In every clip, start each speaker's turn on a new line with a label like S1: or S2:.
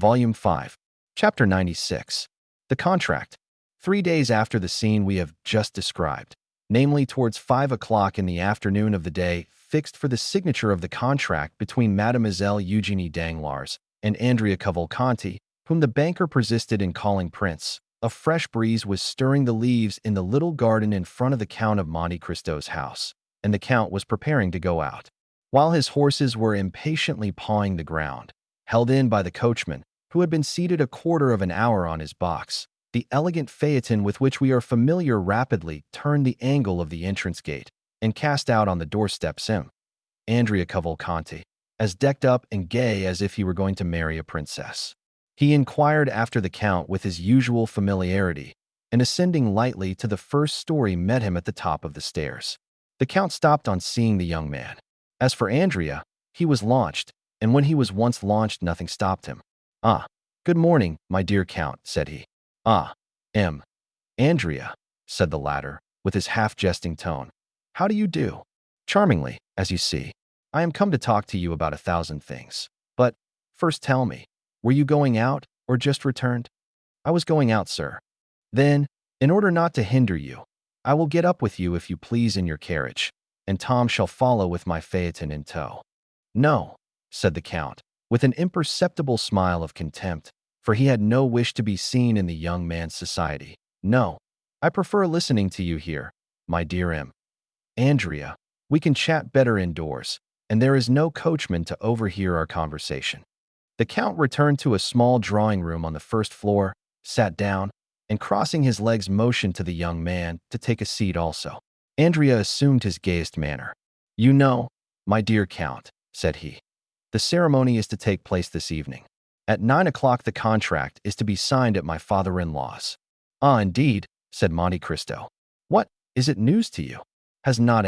S1: Volume 5, Chapter 96. The Contract. 3 days after the scene we have just described, namely towards 5 o'clock in the afternoon of the day fixed for the signature of the contract between Mademoiselle Eugénie Danglars and Andrea Cavalcanti, whom the banker persisted in calling Prince, a fresh breeze was stirring the leaves in the little garden in front of the Count of Monte Cristo's house, and the Count was preparing to go out. While his horses were impatiently pawing the ground, held in by the coachman, who had been seated a quarter of an hour on his box, the elegant phaeton with which we are familiar rapidly turned the angle of the entrance gate and cast out on the doorsteps him, Andrea Cavalcanti, as decked up and gay as if he were going to marry a princess. He inquired after the Count with his usual familiarity, and ascending lightly to the first story met him at the top of the stairs. The Count stopped on seeing the young man. As for Andrea, he was launched, and when he was once launched nothing stopped him. "Ah, good morning, my dear Count," said he. "Ah, Andrea," said the latter, with his half-jesting tone. "How do you do?" "Charmingly, as you see. I am come to talk to you about 1,000 things. But, first tell me, were you going out, or just returned?" "I was going out, sir." "Then, in order not to hinder you, I will get up with you if you please in your carriage, and Tom shall follow with my phaeton in tow." "No," said the Count, with an imperceptible smile of contempt, for he had no wish to be seen in the young man's society. "No, I prefer listening to you here, my dear Andrea. We can chat better indoors, and there is no coachman to overhear our conversation." The Count returned to a small drawing-room on the first floor, sat down, and crossing his legs motioned to the young man to take a seat also. Andrea assumed his gayest manner. "You know, my dear Count," said he, "the ceremony is to take place this evening. At 9 o'clock the contract is to be signed at my father-in-law's." "Ah, indeed," said Monte Cristo. "What, is it news to you? Has not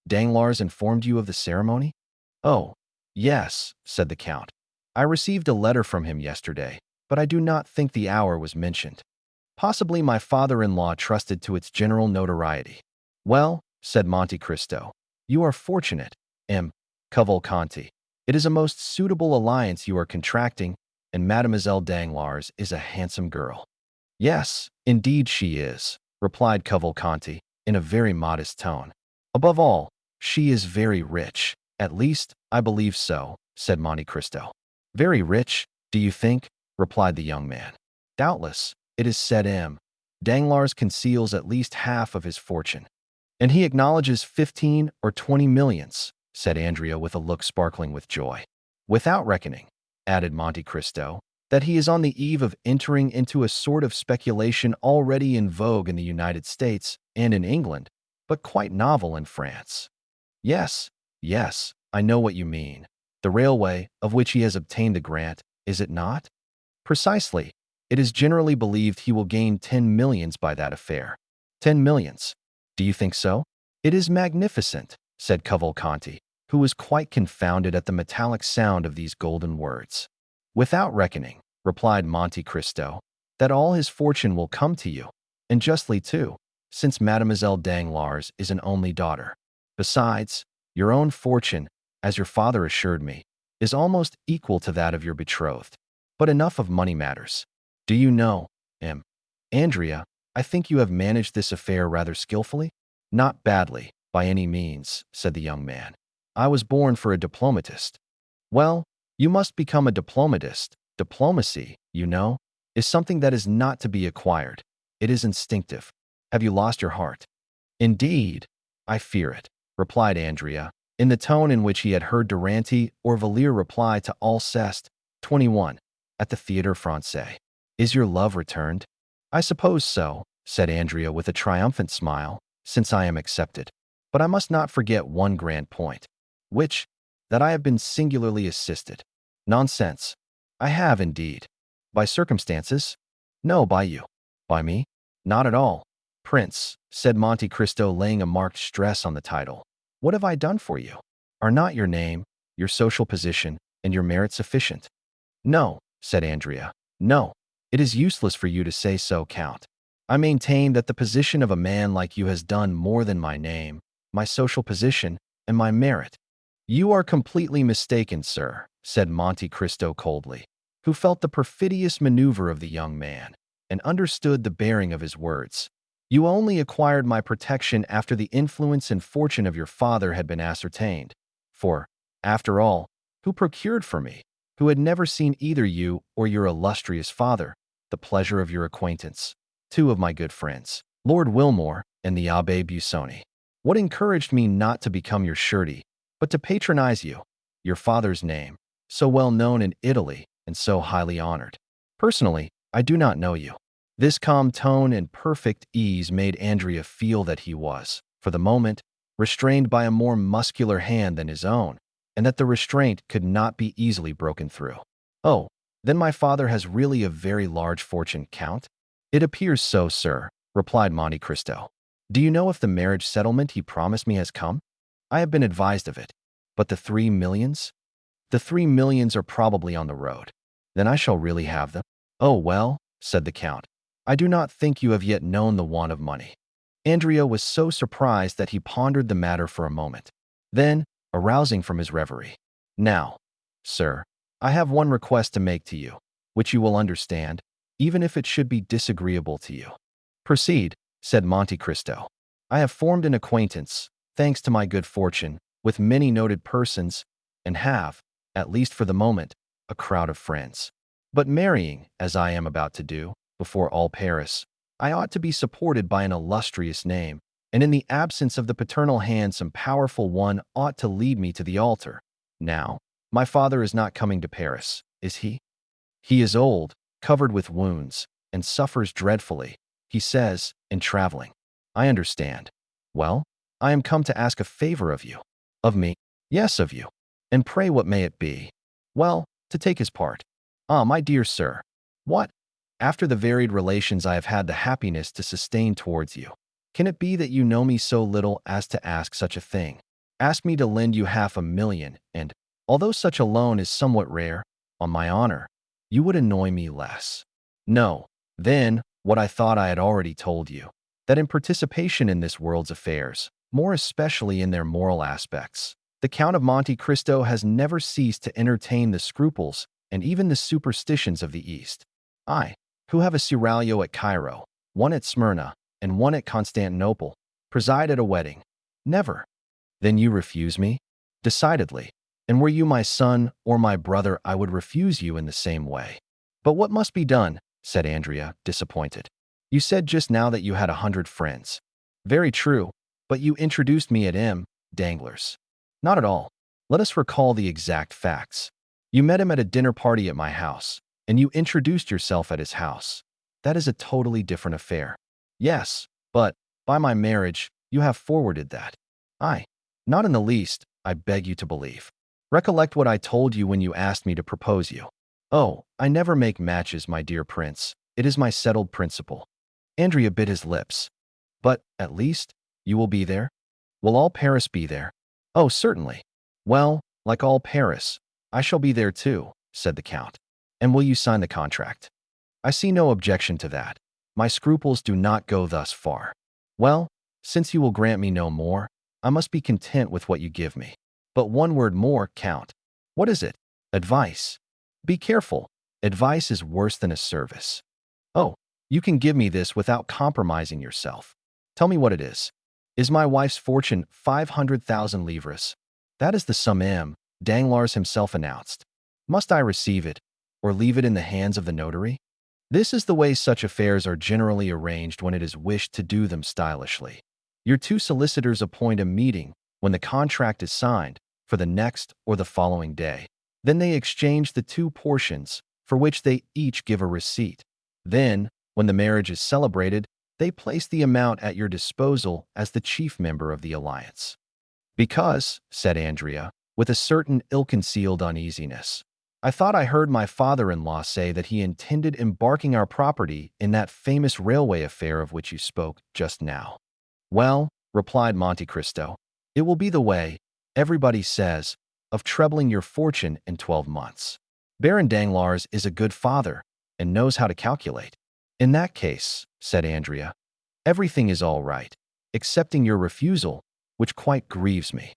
S1: Danglars informed you of the ceremony?" "Oh, yes," said the Count. "I received a letter from him yesterday, but I do not think the hour was mentioned. Possibly my father-in-law trusted to its general notoriety." "Well," said Monte Cristo, "you are fortunate, Cavalcanti. It is a most suitable alliance you are contracting, and Mademoiselle Danglars is a handsome girl." "Yes, indeed she is," replied Cavalcanti in a very modest tone. "Above all, she is very rich. At least, I believe so," said Monte Cristo. "Very rich, do you think?" replied the young man. "Doubtless, it is said Danglars conceals at least half of his fortune." "And he acknowledges 15 or 20 millions," said Andrea with a look sparkling with joy. "Without reckoning," added Monte Cristo, "that he is on the eve of entering into a sort of speculation already in vogue in the United States and in England, but quite novel in France." Yes, I know what you mean. The railway, of which he has obtained the grant, is it not?" "Precisely. It is generally believed he will gain 10 millions by that affair." "10 millions? Do you think so?" "It is magnificent," said Cavalcanti, who was quite confounded at the metallic sound of these golden words. "Without reckoning," replied Monte Cristo, "that all his fortune will come to you, and justly too, since Mademoiselle Danglars is an only daughter. Besides, your own fortune, as your father assured me, is almost equal to that of your betrothed. But enough of money matters. Do you know, Andrea, I think you have managed this affair rather skillfully?" "Not badly, by any means," said the young man. "I was born for a diplomatist." "Well, you must become a diplomatist. Diplomacy, you know, is something that is not to be acquired. It is instinctive. Have you lost your heart?" "Indeed, I fear it," replied Andrea, in the tone in which he had heard Durante or Valliere reply to Alceste, 21, at the Théâtre Français. "Is your love returned?" "I suppose so," said Andrea with a triumphant smile, "since I am accepted. But I must not forget one grand point." "Which?" "That I have been singularly assisted." "Nonsense." "I have, indeed." "By circumstances?" "No, by you." "By me?" "Not at all." "Prince," said Monte Cristo, laying a marked stress on the title, "what have I done for you? Are not your name, your social position, and your merit sufficient?" "No," said Andrea. "No. It is useless for you to say so, Count. I maintain that the position of a man like you has done more than my name, my social position, and my merit." "You are completely mistaken, sir," said Monte Cristo coldly. who felt the perfidious maneuver of the young man and understood the bearing of his words. You only acquired my protection after the influence and fortune of your father had been ascertained. For, after all, who procured for me, who had never seen either you or your illustrious father, the pleasure of your acquaintance? Two of my good friends, Lord Wilmore and the Abbé Busoni. What encouraged me not to become your surety, but to patronize you, your father's name, so well known in Italy and so highly honored. Personally, I do not know you. This calm tone and perfect ease made Andrea feel that he was, for the moment, restrained by a more muscular hand than his own, and that the restraint could not be easily broken through. Oh, then my father has really a very large fortune, Count? It appears so, sir, replied Monte Cristo. Do you know if the marriage settlement he promised me has come? I have been advised of it. But the 3 millions? The 3 millions are probably on the road. Then I shall really have them. Oh, well, said the Count, I do not think you have yet known the want of money. Andrea was so surprised that he pondered the matter for a moment. Then, arousing from his reverie, now, sir, I have one request to make to you, which you will understand, even if it should be disagreeable to you. Proceed, said Monte Cristo. I have formed an acquaintance, thanks to my good fortune, with many noted persons, and have, at least for the moment, a crowd of friends. But marrying, as I am about to do, before all Paris, I ought to be supported by an illustrious name, and in the absence of the paternal hand some powerful one ought to lead me to the altar. Now, my father is not coming to Paris, is he? He is old, covered with wounds, and suffers dreadfully, he says, in traveling. I understand. Well, I am come to ask a favor of you. Of me? Yes, of you. And pray what may it be? Well, to take his part. Ah, my dear sir. What? After the varied relations I have had the happiness to sustain towards you, can it be that you know me so little as to ask such a thing? Ask me to lend you 500,000, and, although such a loan is somewhat rare, on my honor, you would annoy me less. No, then, what I thought I had already told you, that in participation in this world's affairs, more especially in their moral aspects, the Count of Monte Cristo has never ceased to entertain the scruples and even the superstitions of the East. I, who have a seraglio at Cairo, one at Smyrna, and one at Constantinople, preside at a wedding. Never. Then you refuse me? Decidedly. And were you my son or my brother, I would refuse you in the same way. But what must be done? Said Andrea, disappointed. You said just now that you had 100 friends. Very true, but you introduced me at M. Dangler's. Not at all. Let us recall the exact facts. You met him at a dinner party at my house, and you introduced yourself at his house. That is a totally different affair. Yes, but, by my marriage, you have forwarded that. Not in the least, I beg you to believe. Recollect what I told you when you asked me to propose you. Oh, I never make matches, my dear prince. It is my settled principle. Andrea bit his lips. But, at least, you will be there? Will all Paris be there? Oh, certainly. Well, like all Paris, I shall be there too, said the Count. And will you sign the contract? I see no objection to that. My scruples do not go thus far. Well, since you will grant me no more, I must be content with what you give me. But one word more, Count. What is it? Advice. Be careful. Advice is worse than a service. Oh, you can give me this without compromising yourself. Tell me what it is. Is my wife's fortune 500,000 livres? That is the sum M. Danglars himself announced. Must I receive it, or leave it in the hands of the notary? This is the way such affairs are generally arranged when it is wished to do them stylishly. Your two solicitors appoint a meeting, when the contract is signed, for the next or the following day. Then they exchange the two portions, for which they each give a receipt. Then, when the marriage is celebrated, they place the amount at your disposal as the chief member of the alliance. Because, said Andrea, with a certain ill-concealed uneasiness, I thought I heard my father-in-law say that he intended embarking our property in that famous railway affair of which you spoke just now. Well, replied Monte Cristo, it will be the way, everybody says, of trebling your fortune in 12 months. Baron Danglars is a good father and knows how to calculate. In that case, said Andrea, everything is all right, excepting your refusal, which quite grieves me.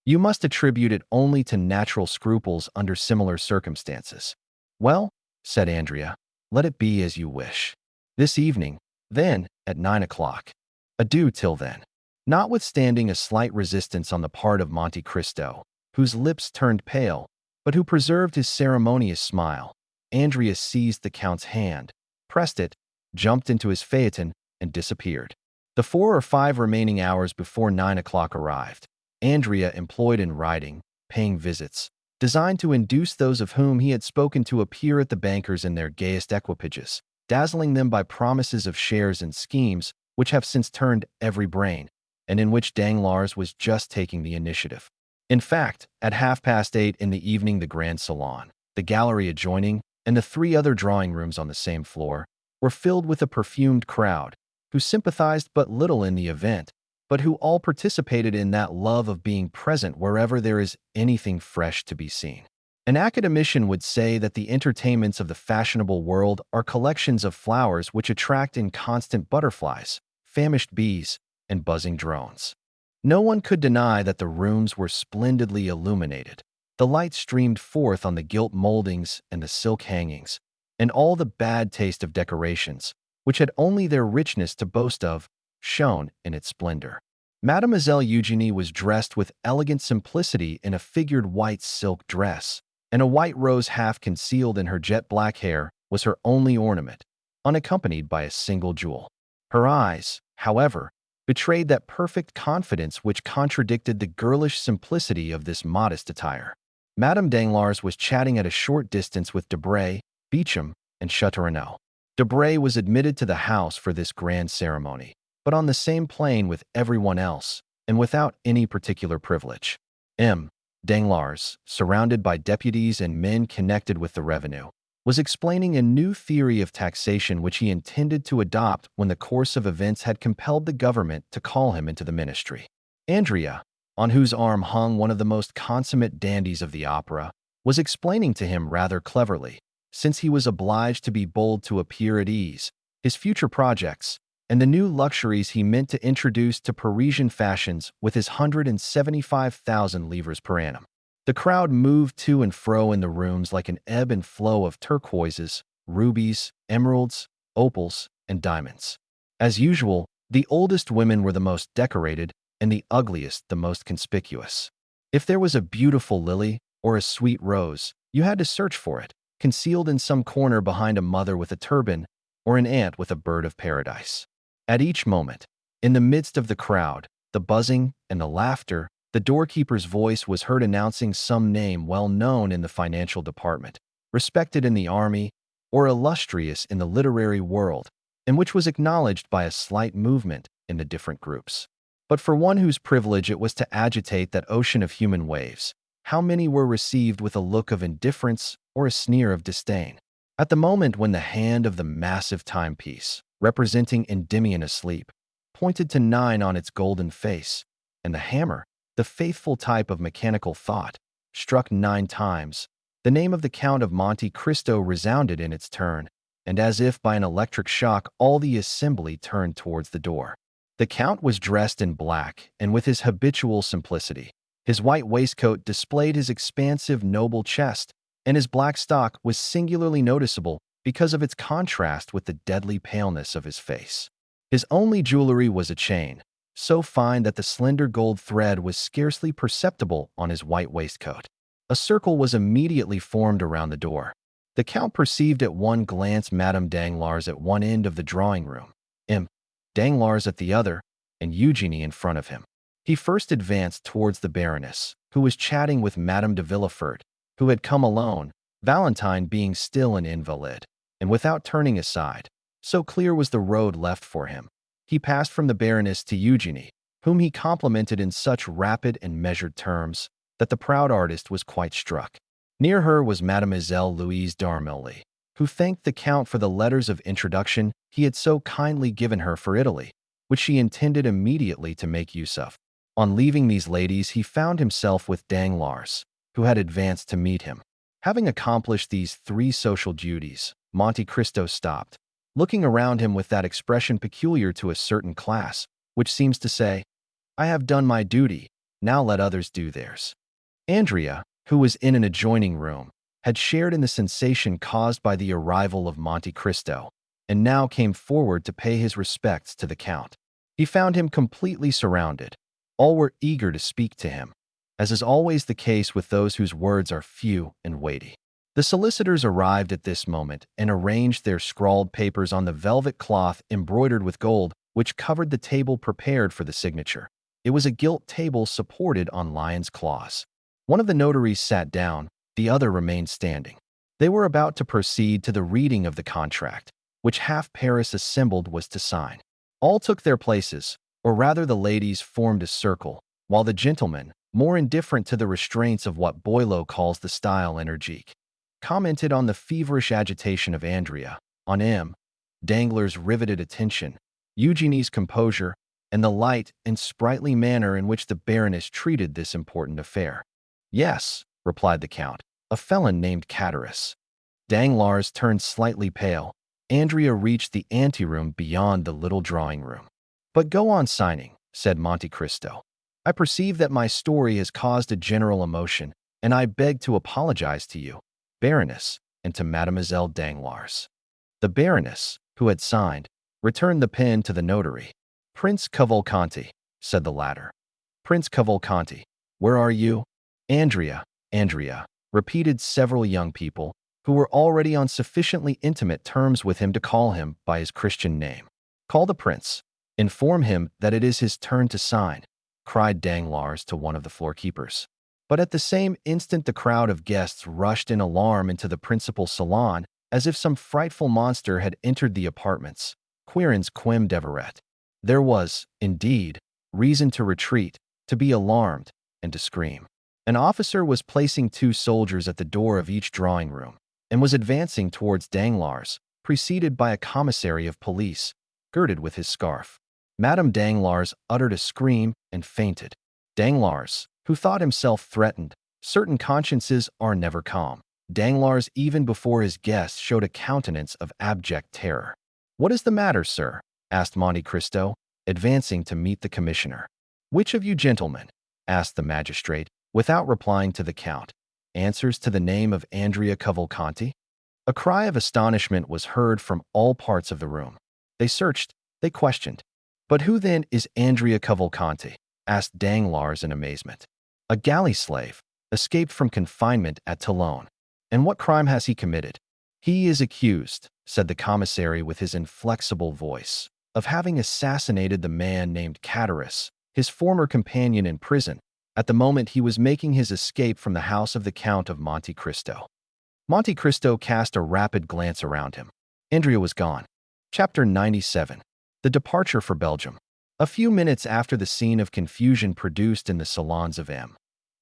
S1: You must attribute it only to natural scruples under similar circumstances. Well, said Andrea. "Let it be as you wish. This evening, then, at 9 o'clock. Adieu till then." Notwithstanding a slight resistance on the part of Monte Cristo, whose lips turned pale, but who preserved his ceremonious smile, Andrea seized the Count's hand, pressed it, jumped into his phaeton, and disappeared. The 4 or 5 remaining hours before 9 o'clock arrived. Andrea employed in writing, paying visits, designed to induce those of whom he had spoken to appear at the bankers in their gayest equipages, dazzling them by promises of shares and schemes which have since turned every brain, and in which Danglars was just taking the initiative. In fact, at 8:30 in the evening, the grand salon, the gallery adjoining, and the 3 other drawing rooms on the same floor were filled with a perfumed crowd, who sympathized but little in the event, but who all participated in that love of being present wherever there is anything fresh to be seen. An academician would say that the entertainments of the fashionable world are collections of flowers which attract inconstant butterflies, famished bees, and buzzing drones. No one could deny that the rooms were splendidly illuminated. The light streamed forth on the gilt moldings and the silk hangings, and all the bad taste of decorations, which had only their richness to boast of, shone in its splendor. Mademoiselle Eugénie was dressed with elegant simplicity in a figured white silk dress, and a white rose half concealed in her jet-black hair was her only ornament, unaccompanied by a single jewel. Her eyes, however, betrayed that perfect confidence which contradicted the girlish simplicity of this modest attire. Madame Danglars was chatting at a short distance with Debray, Beauchamp, and Châteaurenaud. Debray was admitted to the house for this grand ceremony, but on the same plane with everyone else, and without any particular privilege. Danglars, surrounded by deputies and men connected with the revenue, was explaining a new theory of taxation which he intended to adopt when the course of events had compelled the government to call him into the ministry. Andrea, on whose arm hung one of the most consummate dandies of the opera, was explaining to him rather cleverly, since he was obliged to be bold to appear at ease, his future projects, and the new luxuries he meant to introduce to Parisian fashions with his 175,000 livres per annum. The crowd moved to and fro in the rooms like an ebb and flow of turquoises, rubies, emeralds, opals, and diamonds. As usual, the oldest women were the most decorated, and the ugliest the most conspicuous. If there was a beautiful lily or a sweet rose, you had to search for it, concealed in some corner behind a mother with a turban or an ant with a bird of paradise. At each moment, in the midst of the crowd, the buzzing, and the laughter, the doorkeeper's voice was heard announcing some name well known in the financial department, respected in the army, or illustrious in the literary world, and which was acknowledged by a slight movement in the different groups. But for one whose privilege it was to agitate that ocean of human waves, how many were received with a look of indifference or a sneer of disdain? At the moment when the hand of the massive timepiece, representing Endymion asleep, pointed to 9 on its golden face, and the hammer, the faithful type of mechanical thought, struck 9 times, the name of the Count of Monte Cristo resounded in its turn, and as if by an electric shock all the assembly turned towards the door. The Count was dressed in black, and with his habitual simplicity. His white waistcoat displayed his expansive, noble chest, and his black stock was singularly noticeable because of its contrast with the deadly paleness of his face. His only jewelry was a chain, so fine that the slender gold thread was scarcely perceptible on his white waistcoat. A circle was immediately formed around the door. The Count perceived at one glance Madame Danglars at one end of the drawing room, Danglars at the other, and Eugénie in front of him. He first advanced towards the Baroness, who was chatting with Madame de Villefort, who had come alone, Valentine being still an invalid, and without turning aside, so clear was the road left for him. He passed from the Baroness to Eugénie, whom he complimented in such rapid and measured terms that the proud artist was quite struck. Near her was Mademoiselle Louise d'Armilly, who thanked the Count for the letters of introduction he had so kindly given her for Italy, which she intended immediately to make use of. On leaving these ladies, he found himself with Danglars, who had advanced to meet him. Having accomplished these 3 social duties, Monte Cristo stopped, looking around him with that expression peculiar to a certain class, which seems to say, "I have done my duty, now let others do theirs." Andrea, who was in an adjoining room, had shared in the sensation caused by the arrival of Monte Cristo, and now came forward to pay his respects to the Count. He found him completely surrounded. All were eager to speak to him, as is always the case with those whose words are few and weighty. The solicitors arrived at this moment and arranged their scrawled papers on the velvet cloth embroidered with gold, which covered the table prepared for the signature. It was a gilt table supported on lion's claws. One of the notaries sat down, the other remained standing. They were about to proceed to the reading of the contract, which half Paris assembled was to sign. All took their places, or rather the ladies formed a circle, while the gentlemen, more indifferent to the restraints of what Boileau calls the style énergique, commented on the feverish agitation of Andrea, on M. Danglars' riveted attention, Eugenie's composure, and the light and sprightly manner in which the Baroness treated this important affair. "Yes," replied the Count, "a felon named Catullus." Danglars turned slightly pale. Andrea reached the anteroom beyond the little drawing-room. "But go on signing," said Monte Cristo. "I perceive that my story has caused a general emotion, and I beg to apologize to you, Baroness, and to Mademoiselle Danglars." The Baroness, who had signed, returned the pen to the notary. "Prince Cavalcanti," said the latter. "Prince Cavalcanti, where are you?" "Andrea, Andrea," repeated several young people, who were already on sufficiently intimate terms with him to call him by his Christian name. "Call the prince. Inform him that it is his turn to sign," cried Danglars to one of the floor-keepers. But at the same instant the crowd of guests rushed in alarm into the principal salon, as if some frightful monster had entered the apartments. Quirins quem deveret. There was, indeed, reason to retreat, to be alarmed, and to scream. An officer was placing 2 soldiers at the door of each drawing-room, and was advancing towards Danglars, preceded by a commissary of police, girded with his scarf. Madame Danglars uttered a scream and fainted. Danglars, who thought himself threatened, certain consciences are never calm. Danglars, even before his guests, showed a countenance of abject terror. "What is the matter, sir?" asked Monte Cristo, advancing to meet the commissioner. "Which of you gentlemen," asked the magistrate, without replying to the Count, "answers to the name of Andrea Cavalcanti?" A cry of astonishment was heard from all parts of the room. They searched, they questioned. "But who then is Andrea Cavalcanti?" asked Danglars in amazement. "A galley slave, escaped from confinement at Toulon. And what crime has he committed?" "He is accused," said the commissary with his inflexible voice, "of having assassinated the man named Catullus, his former companion in prison, at the moment he was making his escape from the house of the Count of Monte Cristo." Monte Cristo cast a rapid glance around him. Andrea was gone. Chapter 97. The departure for Belgium. A few minutes after the scene of confusion produced in the salons of M.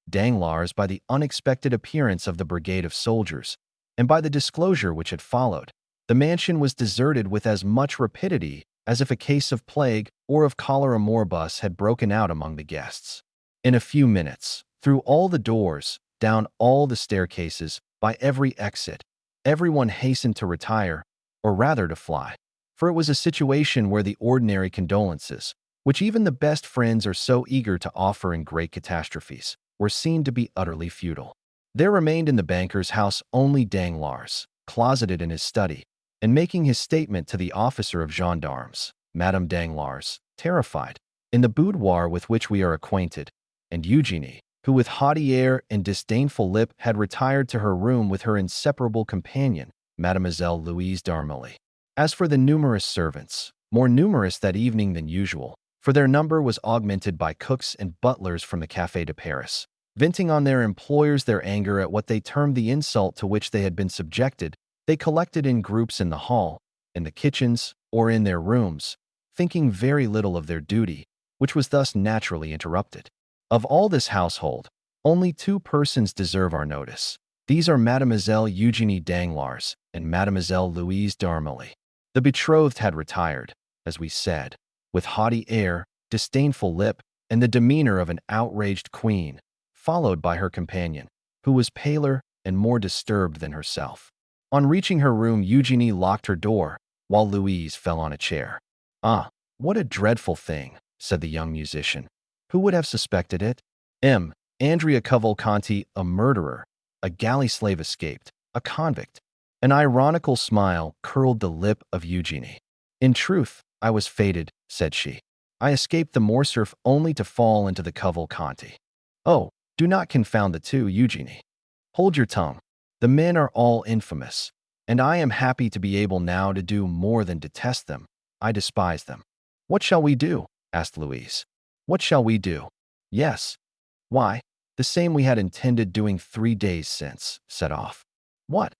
S1: Danglars by the unexpected appearance of the brigade of soldiers, and by the disclosure which had followed, the mansion was deserted with as much rapidity as if a case of plague or of cholera morbus had broken out among the guests. In a few minutes, through all the doors, down all the staircases, by every exit, everyone hastened to retire, or rather to fly, for it was a situation where the ordinary condolences, which even the best friends are so eager to offer in great catastrophes, were seen to be utterly futile. There remained in the banker's house only Danglars, closeted in his study, and making his statement to the officer of gendarmes. Madame Danglars, terrified, in the boudoir with which we are acquainted, and Eugenie, who with haughty air and disdainful lip had retired to her room with her inseparable companion, Mademoiselle Louise d'Armilly. As for the numerous servants, more numerous that evening than usual, for their number was augmented by cooks and butlers from the Café de Paris, venting on their employers their anger at what they termed the insult to which they had been subjected, they collected in groups in the hall, in the kitchens, or in their rooms, thinking very little of their duty, which was thus naturally interrupted. Of all this household, only 2 persons deserve our notice. These are Mademoiselle Eugenie Danglars and Mademoiselle Louise d'Armilly. The betrothed had retired, as we said, with haughty air, disdainful lip, and the demeanor of an outraged queen, followed by her companion, who was paler and more disturbed than herself. On reaching her room, Eugenie locked her door, while Louise fell on a chair. "Ah, what a dreadful thing," said the young musician. "Who would have suspected it? Andrea Cavalcanti, a murderer, A galley slave escaped, a convict. An ironical smile curled the lip of Eugenie. In truth, I was fated, said she. I escaped the Morcerf only to fall into the Cavalcanti. Oh, do not confound the two, Eugenie. Hold your tongue. The men are all infamous, and I am happy to be able now to do more than detest them. I despise them. What shall we do? Asked Louise. What shall we do? Yes. Why, the same we had intended doing 3 days since, set off. What?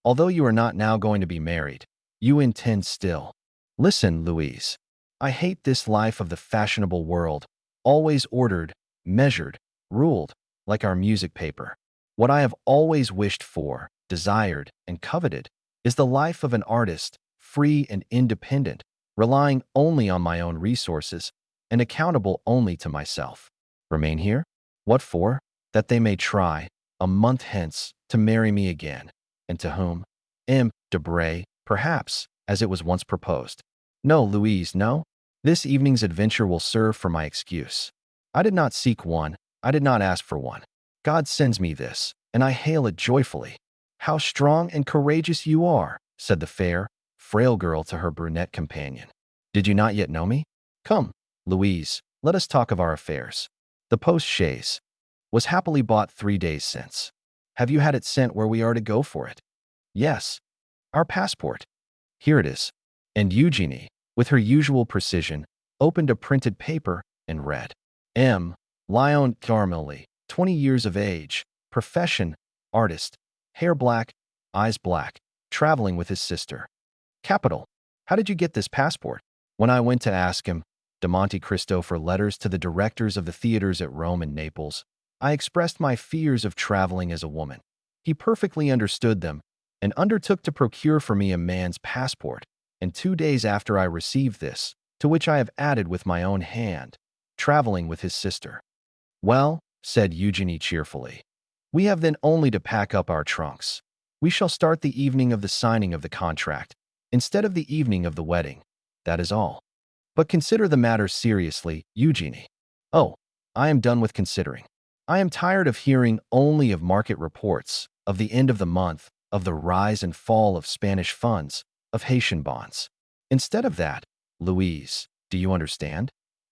S1: Although you are not now going to be married, you intend still. Listen, Louise. I hate this life of the fashionable world, always ordered, measured, ruled, like our music paper. What I have always wished for, desired, and coveted is the life of an artist, free and independent, relying only on my own resources and accountable only to myself. Remain here? What for? That they may try, a month hence, to marry me again. And to whom? M. Debray, perhaps, as it was once proposed. No, Louise, no. This evening's adventure will serve for my excuse. I did not seek one. I did not ask for one. God sends me this, and I hail it joyfully. How strong and courageous you are, said the fair, frail girl to her brunette companion. Did you not yet know me? Come, Louise, let us talk of our affairs. The post-chaise was happily bought 3 days since. Have you had it sent where we are to go for it? Yes. Our passport. Here it is. And Eugenie, with her usual precision, opened a printed paper and read. M. Lyon Carmely, 20 years of age, profession, artist, hair black, eyes black, traveling with his sister. Capital. How did you get this passport? When I went to ask him, de Monte Cristo, for letters to the directors of the theaters at Rome and Naples, I expressed my fears of traveling as a woman. He perfectly understood them and undertook to procure for me a man's passport, and 2 days after I received this, to which I have added with my own hand, traveling with his sister. Well, said Eugenie cheerfully, we have then only to pack up our trunks. We shall start the evening of the signing of the contract, instead of the evening of the wedding. That is all. But consider the matter seriously, Eugenie. Oh, I am done with considering. I am tired of hearing only of market reports, of the end of the month, of the rise and fall of Spanish funds, of Haitian bonds. Instead of that, Louise, do you understand?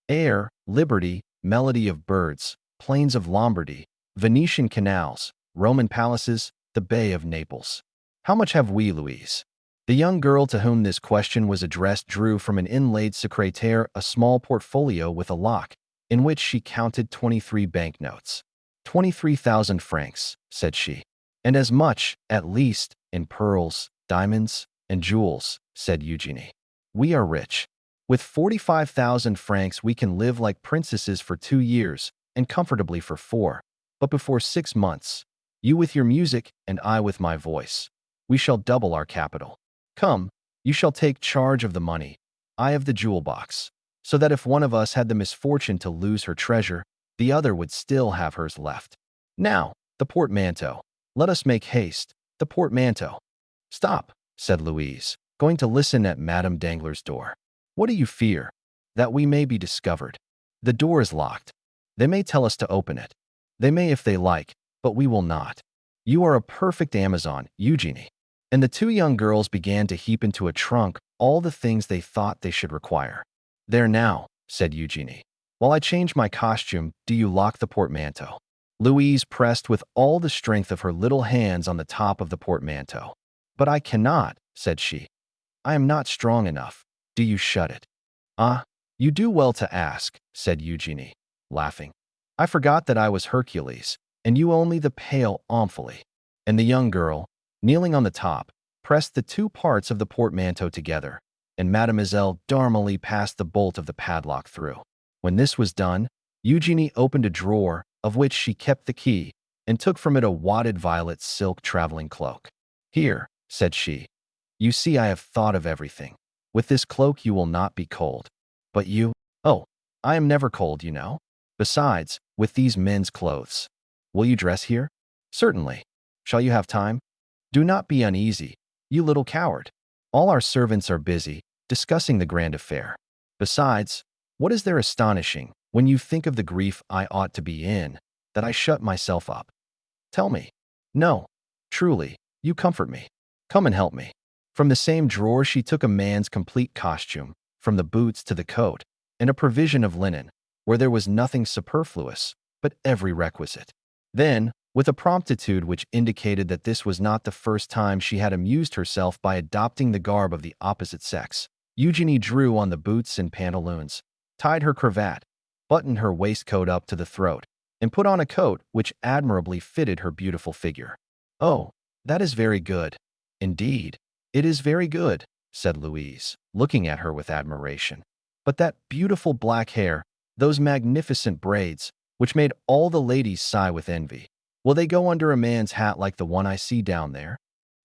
S1: Air, liberty, melody of birds, plains of Lombardy, Venetian canals, Roman palaces, the Bay of Naples. How much have we, Louise? The young girl to whom this question was addressed drew from an inlaid secrétaire a small portfolio with a lock, in which she counted 23 banknotes. 23,000 francs, said she. And as much, at least, in pearls, diamonds, and jewels, said Eugenie. We are rich. With 45,000 francs we can live like princesses for 2 years, and comfortably for 4. But before 6 months, you with your music and I with my voice, we shall double our capital. Come, you shall take charge of the money, I of the jewel box, so that if one of us had the misfortune to lose her treasure, the other would still have hers left. Now, the portmanteau. Let us make haste. The portmanteau. Stop, said Louise, going to listen at Madame Danglars' door. What do you fear? That we may be discovered. The door is locked. They may tell us to open it. They may if they like, but we will not. You are a perfect Amazon, Eugenie. And the two young girls began to heap into a trunk all the things they thought they should require. There now, said Eugenie. While I change my costume, do you lock the portmanteau. Louise pressed with all the strength of her little hands on the top of the portmanteau. But I cannot, said she. I am not strong enough. Do you shut it? Ah, you do well to ask, said Eugenie, laughing. I forgot that I was Hercules, and you only the pale Omphale. And the young girl, kneeling on the top, pressed the 2 parts of the portmanteau together, and Mademoiselle d'Armilly passed the bolt of the padlock through. When this was done, Eugenie opened a drawer, of which she kept the key, and took from it a wadded violet silk traveling cloak. Here, said she, you see I have thought of everything. With this cloak you will not be cold. But you? Oh, I am never cold, you know. Besides, with these men's clothes. Will you dress here? Certainly. Shall you have time? Do not be uneasy, you little coward. All our servants are busy, discussing the grand affair. Besides, what is there astonishing, when you think of the grief I ought to be in, that I shut myself up? Tell me, No, truly, you comfort me. Come and help me. From the same drawer she took a man's complete costume, from the boots to the coat, and a provision of linen, where there was nothing superfluous, but every requisite. Then, with a promptitude which indicated that this was not the first time she had amused herself by adopting the garb of the opposite sex, Eugenie drew on the boots and pantaloons, tied her cravat, buttoned her waistcoat up to the throat, and put on a coat which admirably fitted her beautiful figure. "Oh, that is very good. Indeed, it is very good," said Louise, looking at her with admiration. "But that beautiful black hair, those magnificent braids, which made all the ladies sigh with envy, will they go under a man's hat like the one I see down there?"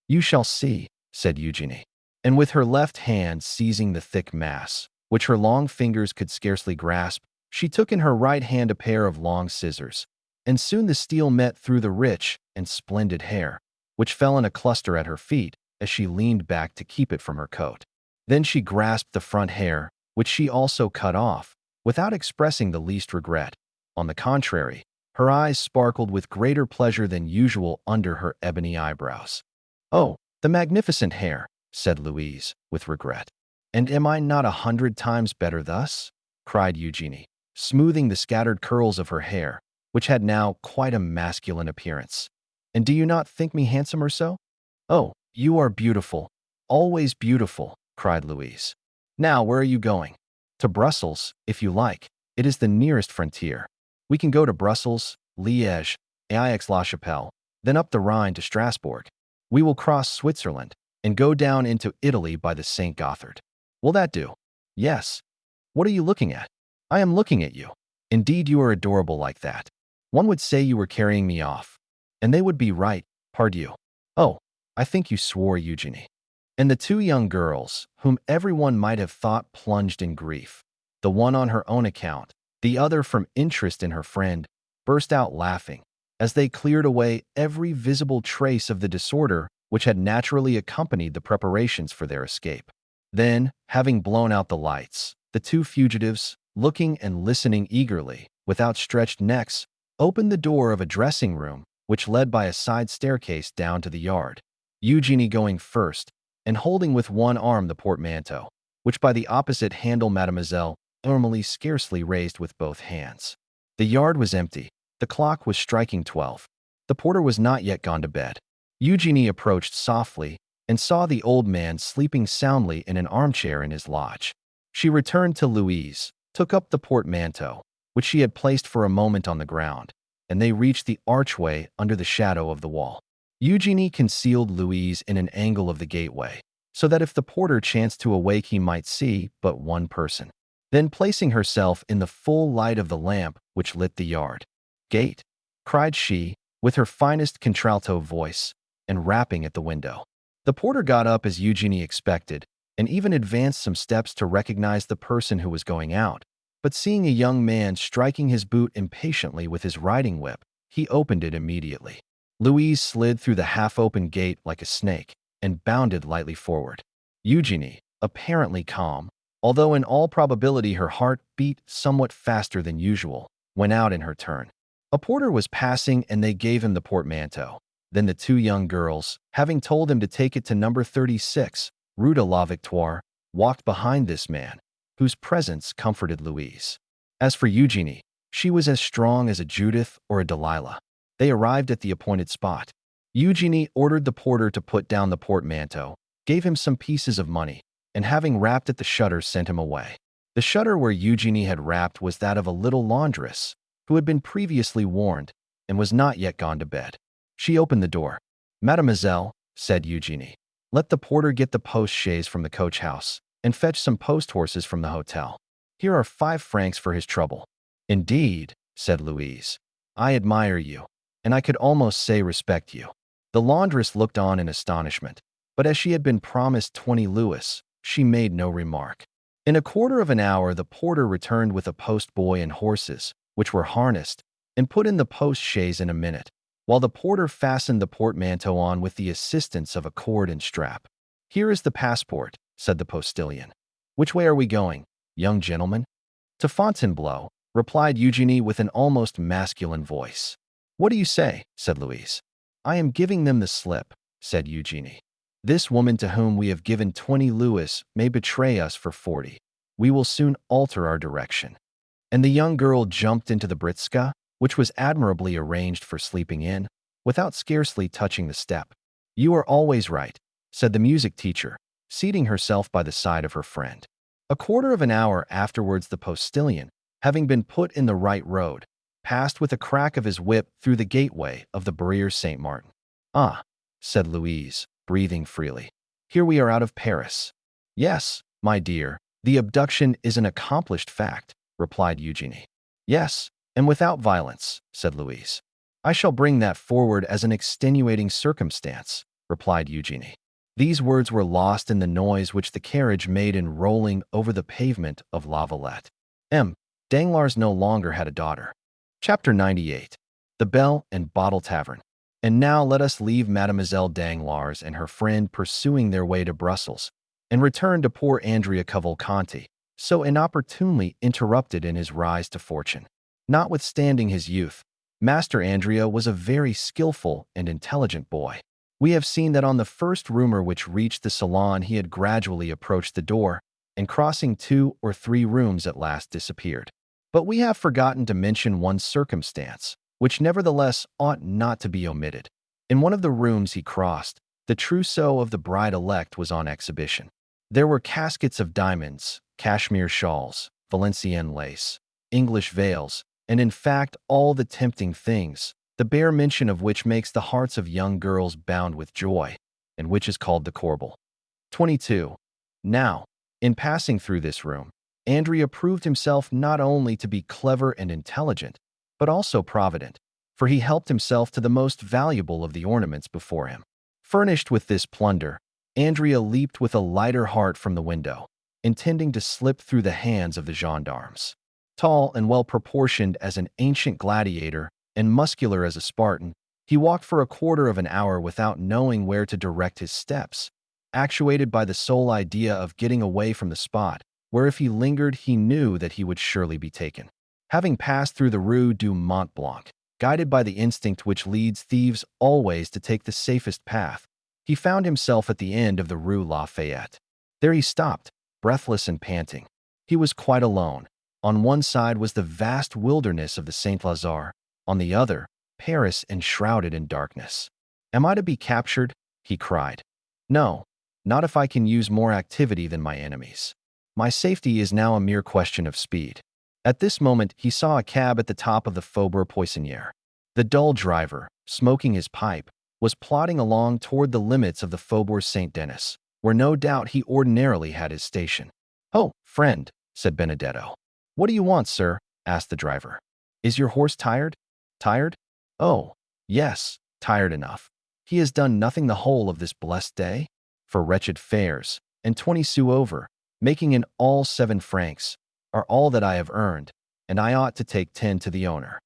S1: "You shall see," said Eugenie. And with her left hand seizing the thick mass, which her long fingers could scarcely grasp, she took in her right hand a pair of long scissors, and soon the steel met through the rich and splendid hair, which fell in a cluster at her feet as she leaned back to keep it from her coat. Then she grasped the front hair, which she also cut off, without expressing the least regret. On the contrary, her eyes sparkled with greater pleasure than usual under her ebony eyebrows. "Oh, the magnificent hair," said Louise, with regret. "And am I not 100 times better thus?" cried Eugenie, smoothing the scattered curls of her hair, which had now quite a masculine appearance. "And do you not think me handsomer so?" "Oh, you are beautiful, always beautiful," cried Louise. "Now, where are you going?" "To Brussels, if you like. It is the nearest frontier. We can go to Brussels, Liège, Aix-la-Chapelle, then up the Rhine to Strasbourg. We will cross Switzerland and go down into Italy by the St. Gothard. Will that do?" "Yes." "What are you looking at?" "I am looking at you. Indeed, you are adorable like that. One would say you were carrying me off. And they would be right, pardieu." "Oh, I think you swore, Eugenie." And the two young girls, whom everyone might have thought plunged in grief, the one on her own account, the other from interest in her friend, burst out laughing, as they cleared away every visible trace of the disorder which had naturally accompanied the preparations for their escape. Then, having blown out the lights, the two fugitives, looking and listening eagerly, with outstretched necks, opened the door of a dressing-room which led by a side staircase down to the yard, Eugenie going first, and holding with one arm the portmanteau, which by the opposite handle Mademoiselle normally scarcely raised with both hands. The yard was empty. The clock was striking 12. The porter was not yet gone to bed. Eugenie approached softly and saw the old man sleeping soundly in an armchair in his lodge. She returned to Louise, took up the portmanteau, which she had placed for a moment on the ground, and they reached the archway under the shadow of the wall. Eugenie concealed Louise in an angle of the gateway, so that if the porter chanced to awake he might see but one person. Then placing herself in the full light of the lamp which lit the yard, "Gate!" cried she, with her finest contralto voice, and rapping at the window. The porter got up as Eugenie expected, and even advanced some steps to recognize the person who was going out. But seeing a young man striking his boot impatiently with his riding whip, he opened it immediately. Louise slid through the half-open gate like a snake and bounded lightly forward. Eugenie, apparently calm, although in all probability her heart beat somewhat faster than usual, went out in her turn. A porter was passing and they gave him the portmanteau. Then the two young girls, having told him to take it to number 36, Rue de la Victoire, walked behind this man, whose presence comforted Louise. As for Eugenie, she was as strong as a Judith or a Delilah. They arrived at the appointed spot. Eugenie ordered the porter to put down the portmanteau, gave him some pieces of money, and having rapped at the shutter, sent him away. The shutter where Eugenie had rapped was that of a little laundress, who had been previously warned and was not yet gone to bed. She opened the door. "Mademoiselle," said Eugenie, "let the porter get the post-chaise from the coach-house and fetch some post-horses from the hotel. Here are 5 francs for his trouble." "Indeed," said Louise, "I admire you, and I could almost say respect you." The laundress looked on in astonishment, but as she had been promised 20 louis, she made no remark. In a quarter of an hour the porter returned with a post-boy and horses, which were harnessed, and put in the post-chaise in a minute, while the porter fastened the portmanteau on with the assistance of a cord and strap. "Here is the passport," said the postilion. "Which way are we going, young gentleman?" "To Fontainebleau," replied Eugenie with an almost masculine voice. "What do you say?" said Louise. I am giving them the slip, said Eugenie. This woman to whom we have given 20 louis may betray us for 40. We will soon alter our direction. And the young girl jumped into the britska, which was admirably arranged for sleeping in, without scarcely touching the step. You are always right, said the music teacher, seating herself by the side of her friend. A quarter of an hour afterwards the postilion, having been put in the right road, passed with a crack of his whip through the gateway of the Barrière Saint-Martin. Ah, said Louise, breathing freely. Here we are out of Paris. Yes, my dear, the abduction is an accomplished fact, replied Eugenie. Yes, and without violence, said Louise. I shall bring that forward as an extenuating circumstance, replied Eugenie. These words were lost in the noise which the carriage made in rolling over the pavement of La Valette. Danglars no longer had a daughter. Chapter 98. The Bell and Bottle Tavern. And now let us leave Mademoiselle Danglars and her friend pursuing their way to Brussels, and return to poor Andrea Cavalcanti, so inopportunely interrupted in his rise to fortune. Notwithstanding his youth, Master Andrea was a very skillful and intelligent boy. We have seen that on the first rumor which reached the salon he had gradually approached the door, and crossing 2 or 3 rooms at last disappeared. But we have forgotten to mention one circumstance, which nevertheless ought not to be omitted. In one of the rooms he crossed, the trousseau of the bride-elect was on exhibition. There were caskets of diamonds, cashmere shawls, Valenciennes lace, English veils, and in fact all the tempting things, the bare mention of which makes the hearts of young girls bound with joy, and which is called the corbel. 22. Now, in passing through this room, Andrea proved himself not only to be clever and intelligent, but also provident, for he helped himself to the most valuable of the ornaments before him. Furnished with this plunder, Andrea leaped with a lighter heart from the window, intending to slip through the hands of the gendarmes. Tall and well-proportioned as an ancient gladiator and muscular as a Spartan, he walked for a quarter of an hour without knowing where to direct his steps, actuated by the sole idea of getting away from the spot, where if he lingered he knew that he would surely be taken. Having passed through the Rue du Mont Blanc, guided by the instinct which leads thieves always to take the safest path, he found himself at the end of the Rue Lafayette. There he stopped, breathless and panting. He was quite alone. On one side was the vast wilderness of the Saint-Lazare, on the other, Paris enshrouded in darkness. Am I to be captured? He cried. No, not if I can use more activity than my enemies. My safety is now a mere question of speed. At this moment he saw a cab at the top of the Faubourg Poissonnière. The dull driver, smoking his pipe, was plodding along toward the limits of the Faubourg Saint-Denis, where no doubt he ordinarily had his station. "Oh, friend," said Benedetto. "What do you want, sir?" asked the driver. "Is your horse tired?" "Tired? Oh, yes, tired enough. He has done nothing the whole of this blessed day? For wretched fares, and 20 sous over, making in all 7 francs, are all that I have earned, and I ought to take 10 to the owner.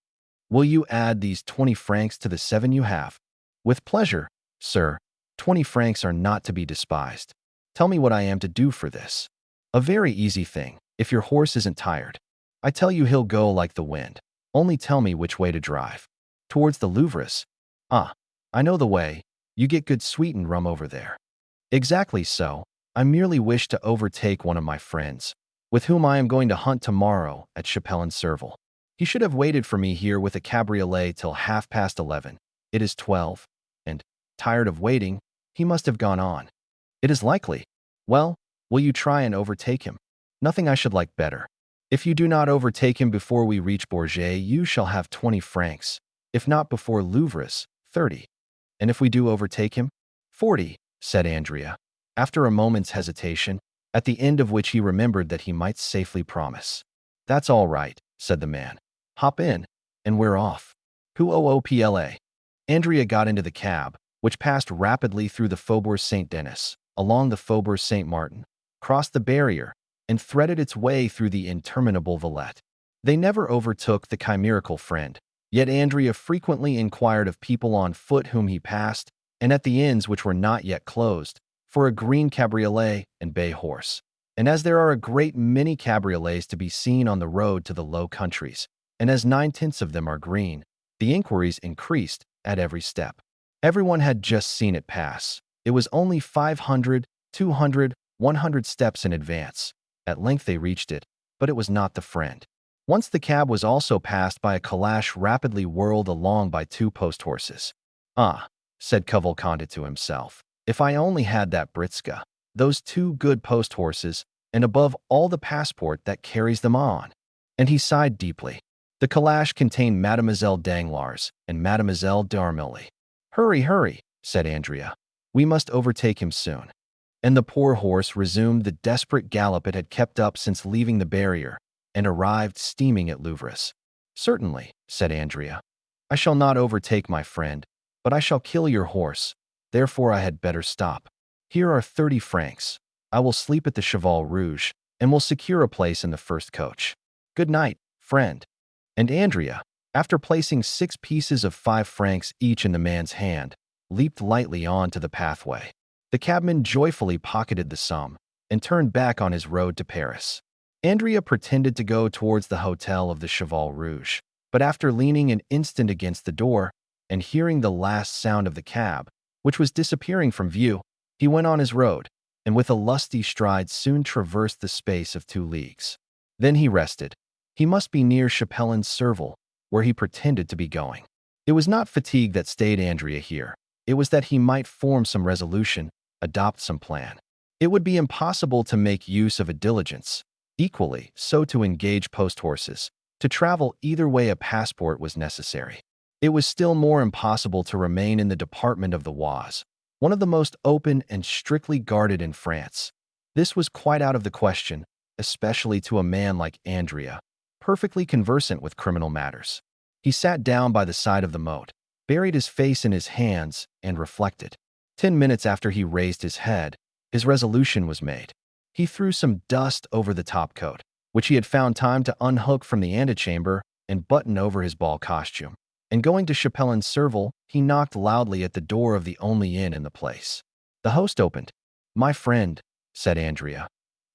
S1: Will you add these 20 francs to the 7 you have?" "With pleasure, sir. 20 francs are not to be despised. Tell me what I am to do for this." "A very easy thing, if your horse isn't tired. I tell you he'll go like the wind. Only tell me which way to drive." "Towards the Louvres." "Ah, I know the way. You get good sweetened rum over there." "Exactly so. I merely wish to overtake one of my friends, with whom I am going to hunt tomorrow at Chapelle-en-Serval. He should have waited for me here with a cabriolet till 11:30. It is 12, and, tired of waiting, he must have gone on. It is likely. Well, will you try and overtake him? Nothing I should like better. If you do not overtake him before we reach Bourget, you shall have 20 francs. If not before Louvres, 30. And if we do overtake him? 40, said Andrea, after a moment's hesitation, at the end of which he remembered that he might safely promise. That's all right, said the man. Hop in, and we're off. Hoopla. Andrea got into the cab, which passed rapidly through the Faubourg Saint-Denis, along the Faubourg Saint-Martin, crossed the barrier, and threaded its way through the interminable Valette. They never overtook the chimerical friend, yet Andrea frequently inquired of people on foot whom he passed, and at the inns which were not yet closed, for a green cabriolet and bay horse. And as there are a great many cabriolets to be seen on the road to the Low Countries, and as 9/10 of them are green, the inquiries increased at every step. Everyone had just seen it pass. It was only 500, 200, 100 steps in advance. At length they reached it, but it was not the friend. Once the cab was also passed by a calash rapidly whirled along by two post-horses. "Ah," said Cavalcante to himself, "if I only had that Britska, those two good post-horses, and above all the passport that carries them on." And he sighed deeply. The calash contained Mademoiselle Danglars and Mademoiselle d'Armilly. "Hurry, hurry," said Andrea. "We must overtake him soon." And the poor horse resumed the desperate gallop it had kept up since leaving the barrier, and arrived steaming at Louvres. "Certainly," said Andrea. "I shall not overtake my friend, but I shall kill your horse. Therefore I had better stop. Here are 30 francs. I will sleep at the Cheval Rouge, and will secure a place in the first coach. Good night, friend." And Andrea, after placing 6 pieces of 5 francs each in the man's hand, leaped lightly on to the pathway. The cabman joyfully pocketed the sum and turned back on his road to Paris. Andrea pretended to go towards the hotel of the Cheval Rouge, but after leaning an instant against the door and hearing the last sound of the cab, which was disappearing from view, he went on his road, and with a lusty stride soon traversed the space of 2 leagues. Then he rested. He must be near Chapelle-en-Serval, where he pretended to be going. It was not fatigue that stayed Andrea here. It was that he might form some resolution, adopt some plan. It would be impossible to make use of a diligence. Equally, so to engage post-horses. To travel either way a passport was necessary. It was still more impossible to remain in the department of the Oise, one of the most open and strictly guarded in France. This was quite out of the question, especially to a man like Andrea, perfectly conversant with criminal matters. He sat down by the side of the moat, buried his face in his hands, and reflected. 10 minutes after he raised his head, his resolution was made. He threw some dust over the topcoat, which he had found time to unhook from the antechamber and button over his ball costume. And going to Chapelle-en-Serval, he knocked loudly at the door of the only inn in the place. The host opened. "My friend," said Andrea,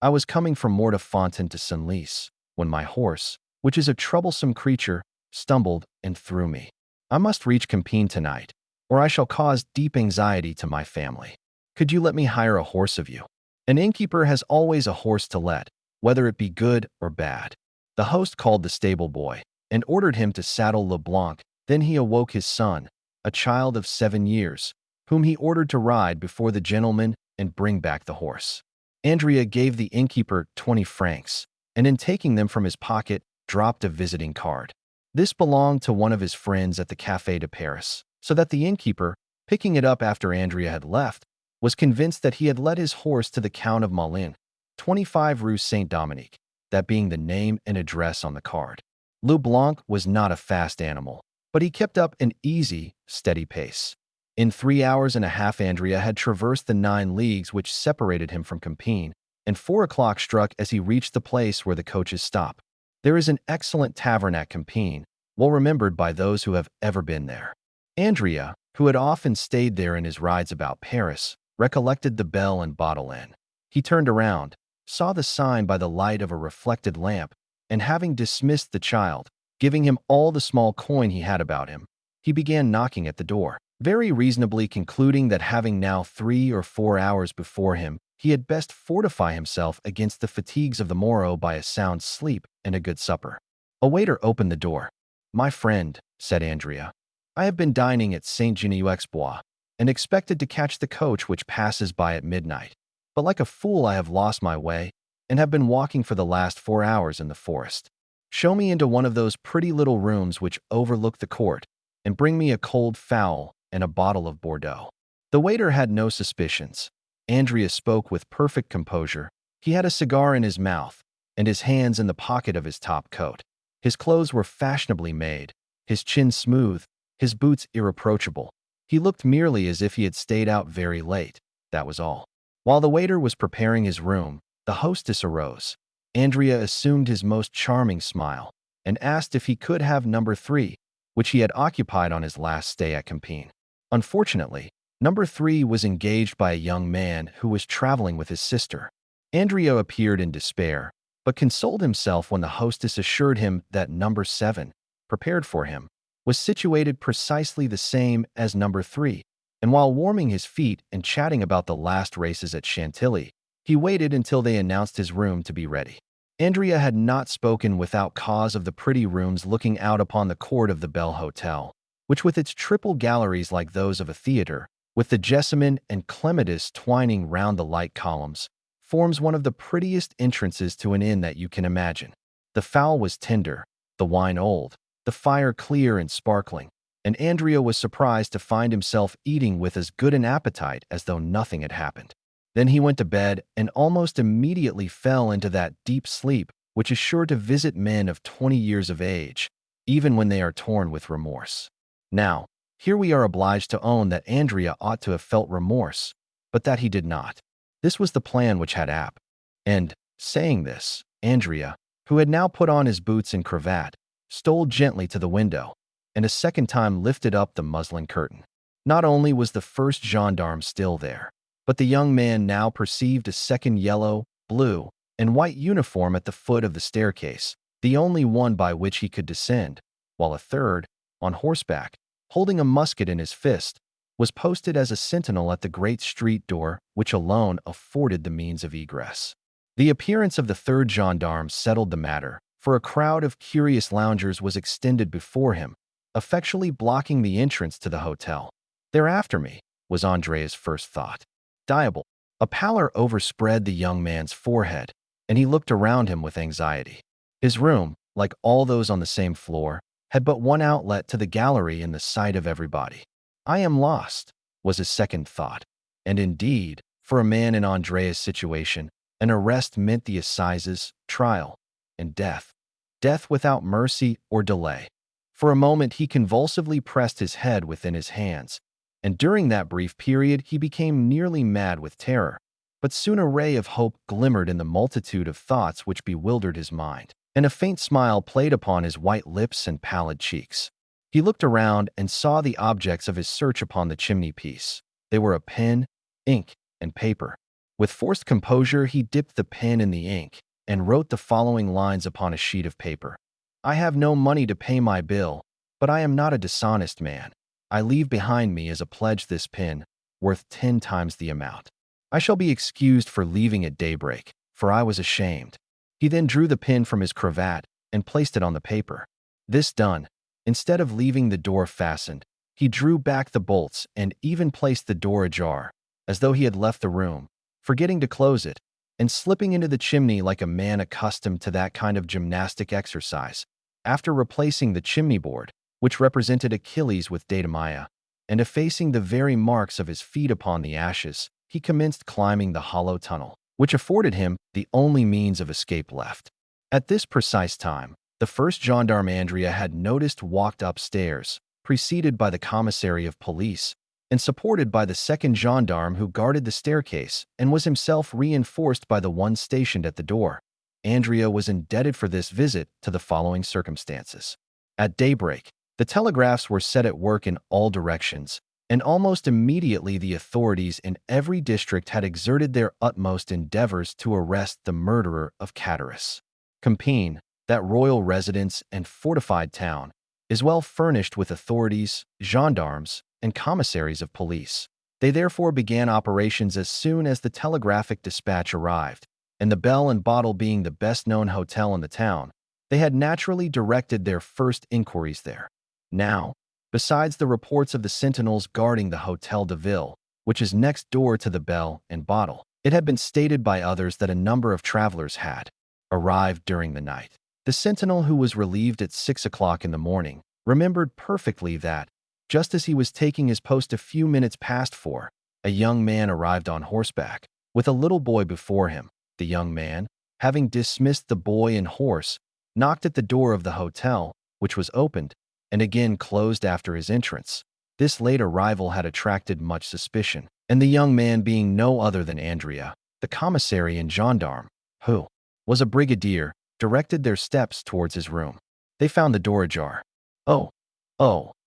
S1: "I was coming from Mortefontaine to Senlis, when my horse, which is a troublesome creature, stumbled and threw me. I must reach Compiègne tonight, or I shall cause deep anxiety to my family. Could you let me hire a horse of you? An innkeeper has always a horse to let, whether it be good or bad." The host called the stable boy and ordered him to saddle Leblanc. Then he awoke his son, a child of 7 years, whom he ordered to ride before the gentleman and bring back the horse. Andrea gave the innkeeper 20 francs, and in taking them from his pocket, dropped a visiting card. This belonged to one of his friends at the Café de Paris, so that the innkeeper, picking it up after Andrea had left, was convinced that he had let his horse to the Count of Monte, 25 Rue Saint-Dominique, that being the name and address on the card. Leblanc was not a fast animal, but he kept up an easy, steady pace. In 3 hours and a half Andrea had traversed the 9 leagues which separated him from Compiègne, and 4 o'clock struck as he reached the place where the coaches stop. There is an excellent tavern at Compiègne, well remembered by those who have ever been there. Andrea, who had often stayed there in his rides about Paris, recollected the Bell and Bottle Inn. He turned around, saw the sign by the light of a reflected lamp, and having dismissed the child, giving him all the small coin he had about him, he began knocking at the door, very reasonably concluding that having now 3 or 4 hours before him, he had best fortify himself against the fatigues of the morrow by a sound sleep and a good supper. A waiter opened the door. "My friend," said Andrea, "I have been dining at Saint-Genix-Bois, and expected to catch the coach which passes by at midnight. But like a fool I have lost my way, and have been walking for the last 4 hours in the forest. Show me into one of those pretty little rooms which overlook the court, and bring me a cold fowl and a bottle of Bordeaux." The waiter had no suspicions. Andrea spoke with perfect composure. He had a cigar in his mouth, and his hands in the pocket of his top coat. His clothes were fashionably made, his chin smooth, his boots irreproachable. He looked merely as if he had stayed out very late, that was all. While the waiter was preparing his room, the hostess arose. Andrea assumed his most charming smile, and asked if he could have number 3, which he had occupied on his last stay at Compiègne. Unfortunately, number 3 was engaged by a young man who was traveling with his sister. Andrea appeared in despair, but consoled himself when the hostess assured him that number 7, prepared for him, was situated precisely the same as number 3, and while warming his feet and chatting about the last races at Chantilly, he waited until they announced his room to be ready. Andrea had not spoken without cause of the pretty rooms looking out upon the court of the Belle Hotel, which with its triple galleries like those of a theater, with the jessamine and clematis twining round the light columns, forms one of the prettiest entrances to an inn that you can imagine. The fowl was tender, the wine old, the fire clear and sparkling, and Andrea was surprised to find himself eating with as good an appetite as though nothing had happened. Then he went to bed and almost immediately fell into that deep sleep which is sure to visit men of 20 years of age, even when they are torn with remorse. Now, here we are obliged to own that Andrea ought to have felt remorse, but that he did not. This was the plan which had happened. And, saying this, Andrea, who had now put on his boots and cravat, stole gently to the window, and a second time lifted up the muslin curtain. Not only was the first gendarme still there, but the young man now perceived a second yellow, blue, and white uniform at the foot of the staircase, the only one by which he could descend, while a third, on horseback, holding a musket in his fist, was posted as a sentinel at the great street door which alone afforded the means of egress. The appearance of the third gendarme settled the matter, for a crowd of curious loungers was extended before him, effectually blocking the entrance to the hotel. "They're after me," was Andrea's first thought. Diable. A pallor overspread the young man's forehead, and he looked around him with anxiety. His room, like all those on the same floor, had but one outlet to the gallery in the sight of everybody. "I am lost," was his second thought. And indeed, for a man in Andrea's situation, an arrest meant the assizes, trial, and death. Death without mercy or delay. For a moment he convulsively pressed his head within his hands, and during that brief period he became nearly mad with terror. But soon a ray of hope glimmered in the multitude of thoughts which bewildered his mind, and a faint smile played upon his white lips and pallid cheeks. He looked around and saw the objects of his search upon the chimney-piece. They were a pen, ink, and paper. With forced composure he dipped the pen in the ink, and wrote the following lines upon a sheet of paper. "I have no money to pay my bill, but I am not a dishonest man. I leave behind me as a pledge this pen, worth 10 times the amount. I shall be excused for leaving at daybreak, for I was ashamed." He then drew the pen from his cravat and placed it on the paper. This done, instead of leaving the door fastened, he drew back the bolts and even placed the door ajar, as though he had left the room, forgetting to close it, and slipping into the chimney like a man accustomed to that kind of gymnastic exercise. After replacing the chimney board, which represented Achilles with Datimaya, and effacing the very marks of his feet upon the ashes, he commenced climbing the hollow tunnel, which afforded him the only means of escape left. At this precise time, the first gendarme Andrea had noticed walked upstairs, preceded by the commissary of police, and supported by the second gendarme who guarded the staircase and was himself reinforced by the one stationed at the door. Andrea was indebted for this visit to the following circumstances. At daybreak, the telegraphs were set at work in all directions, and almost immediately the authorities in every district had exerted their utmost endeavors to arrest the murderer of Catullus. Compiègne, that royal residence and fortified town, is well furnished with authorities, gendarmes, and commissaries of police. They therefore began operations as soon as the telegraphic dispatch arrived, and the Bell and Bottle being the best-known hotel in the town, they had naturally directed their first inquiries there. Now, besides the reports of the sentinels guarding the Hôtel de Ville, which is next door to the Bell and Bottle, it had been stated by others that a number of travelers had arrived during the night. The sentinel, who was relieved at 6 o'clock in the morning, remembered perfectly that, just as he was taking his post a few minutes past 4, a young man arrived on horseback, with a little boy before him. The young man, having dismissed the boy and horse, knocked at the door of the hotel, which was opened, and again closed after his entrance. This late arrival had attracted much suspicion, and the young man being no other than Andrea, the commissary and gendarme, who was a brigadier, directed their steps towards his room. They found the door ajar. Oh,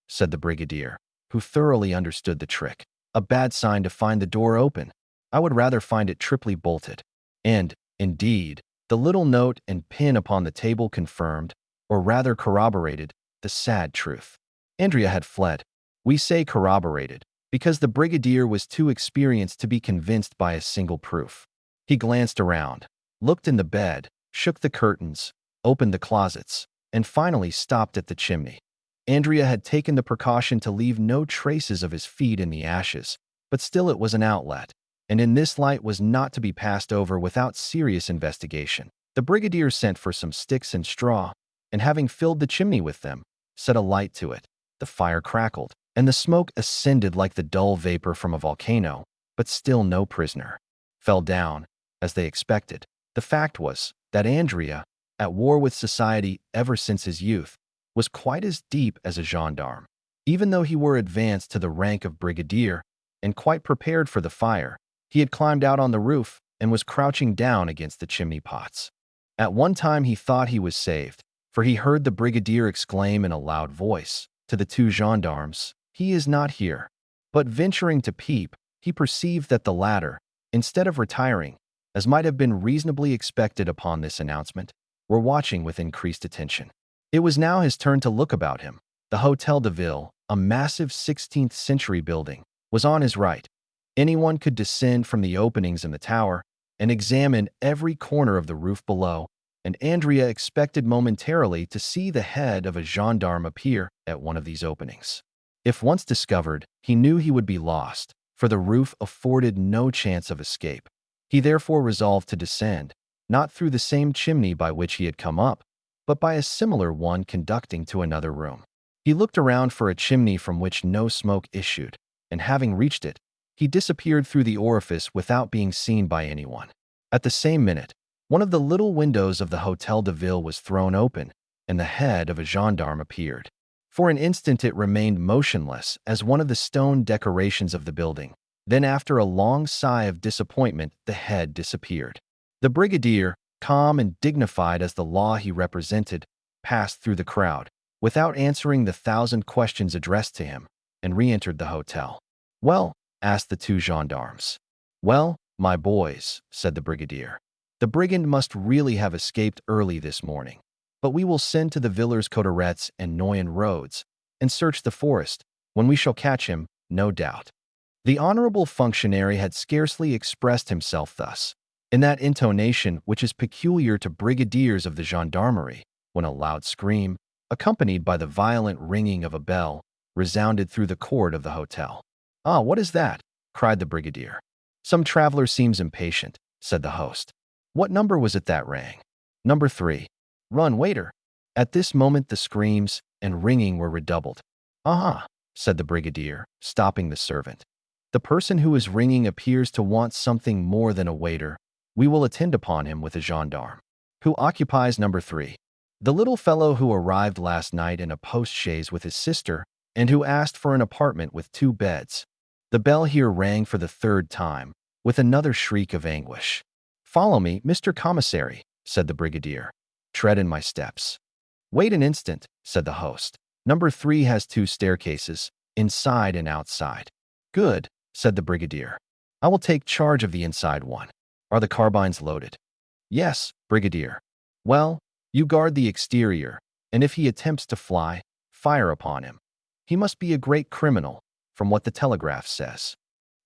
S1: said the brigadier, who thoroughly understood the trick. "A bad sign to find the door open. I would rather find it triply bolted." And, indeed, the little note and pin upon the table confirmed, or rather corroborated, the sad truth. Andrea had fled. We say corroborated, because the brigadier was too experienced to be convinced by a single proof. He glanced around, looked in the bed, shook the curtains, opened the closets, and finally stopped at the chimney. Andrea had taken the precaution to leave no traces of his feet in the ashes, but still it was an outlet, and in this light was not to be passed over without serious investigation. The brigadier sent for some sticks and straw, and having filled the chimney with them, set a light to it. The fire crackled, and the smoke ascended like the dull vapor from a volcano, but still no prisoner fell down, as they expected. The fact was that Andrea, at war with society ever since his youth, was quite as deep as a gendarme. Even though he were advanced to the rank of brigadier and quite prepared for the fire, he had climbed out on the roof and was crouching down against the chimney pots. At one time he thought he was saved, for he heard the brigadier exclaim in a loud voice to the two gendarmes, "He is not here." But venturing to peep, he perceived that the latter, instead of retiring, as might have been reasonably expected upon this announcement, were watching with increased attention. It was now his turn to look about him. The Hôtel de Ville, a massive 16th-century building, was on his right. Anyone could descend from the openings in the tower and examine every corner of the roof below, and Andrea expected momentarily to see the head of a gendarme appear at one of these openings. If once discovered, he knew he would be lost, for the roof afforded no chance of escape. He therefore resolved to descend, not through the same chimney by which he had come up, but by a similar one conducting to another room. He looked around for a chimney from which no smoke issued, and having reached it, he disappeared through the orifice without being seen by anyone. At the same minute, one of the little windows of the Hôtel de Ville was thrown open, and the head of a gendarme appeared. For an instant it remained motionless as one of the stone decorations of the building. Then after a long sigh of disappointment, the head disappeared. The brigadier, calm and dignified as the law he represented, passed through the crowd, without answering the 1,000 questions addressed to him, and re-entered the hotel. "Well?" asked the two gendarmes. "Well, my boys," said the brigadier, "the brigand must really have escaped early this morning, but we will send to the Villers-Cotterettes and Noyon roads, and search the forest, when we shall catch him, no doubt." The honorable functionary had scarcely expressed himself thus, in that intonation which is peculiar to brigadiers of the gendarmerie, when a loud scream, accompanied by the violent ringing of a bell, resounded through the court of the hotel. "Ah, what is that?" cried the brigadier. "Some traveler seems impatient," said the host. "What number was it that rang?" "Number 3. Run, waiter." At this moment the screams and ringing were redoubled. "Aha," said the brigadier, stopping the servant. "The person who is ringing appears to want something more than a waiter. We will attend upon him with a gendarme. Who occupies number 3? "The little fellow who arrived last night in a post-chaise with his sister, and who asked for an apartment with 2 beds." The bell here rang for the 3rd time, with another shriek of anguish. "Follow me, Mr. Commissary," said the brigadier. "Tread in my steps." "Wait an instant," said the host. "Number 3 has 2 staircases, inside and outside." "Good," said the brigadier. "I will take charge of the inside one. Are the carbines loaded?" "Yes, brigadier." "Well, you guard the exterior, and if he attempts to fly, fire upon him. He must be a great criminal, from what the telegraph says."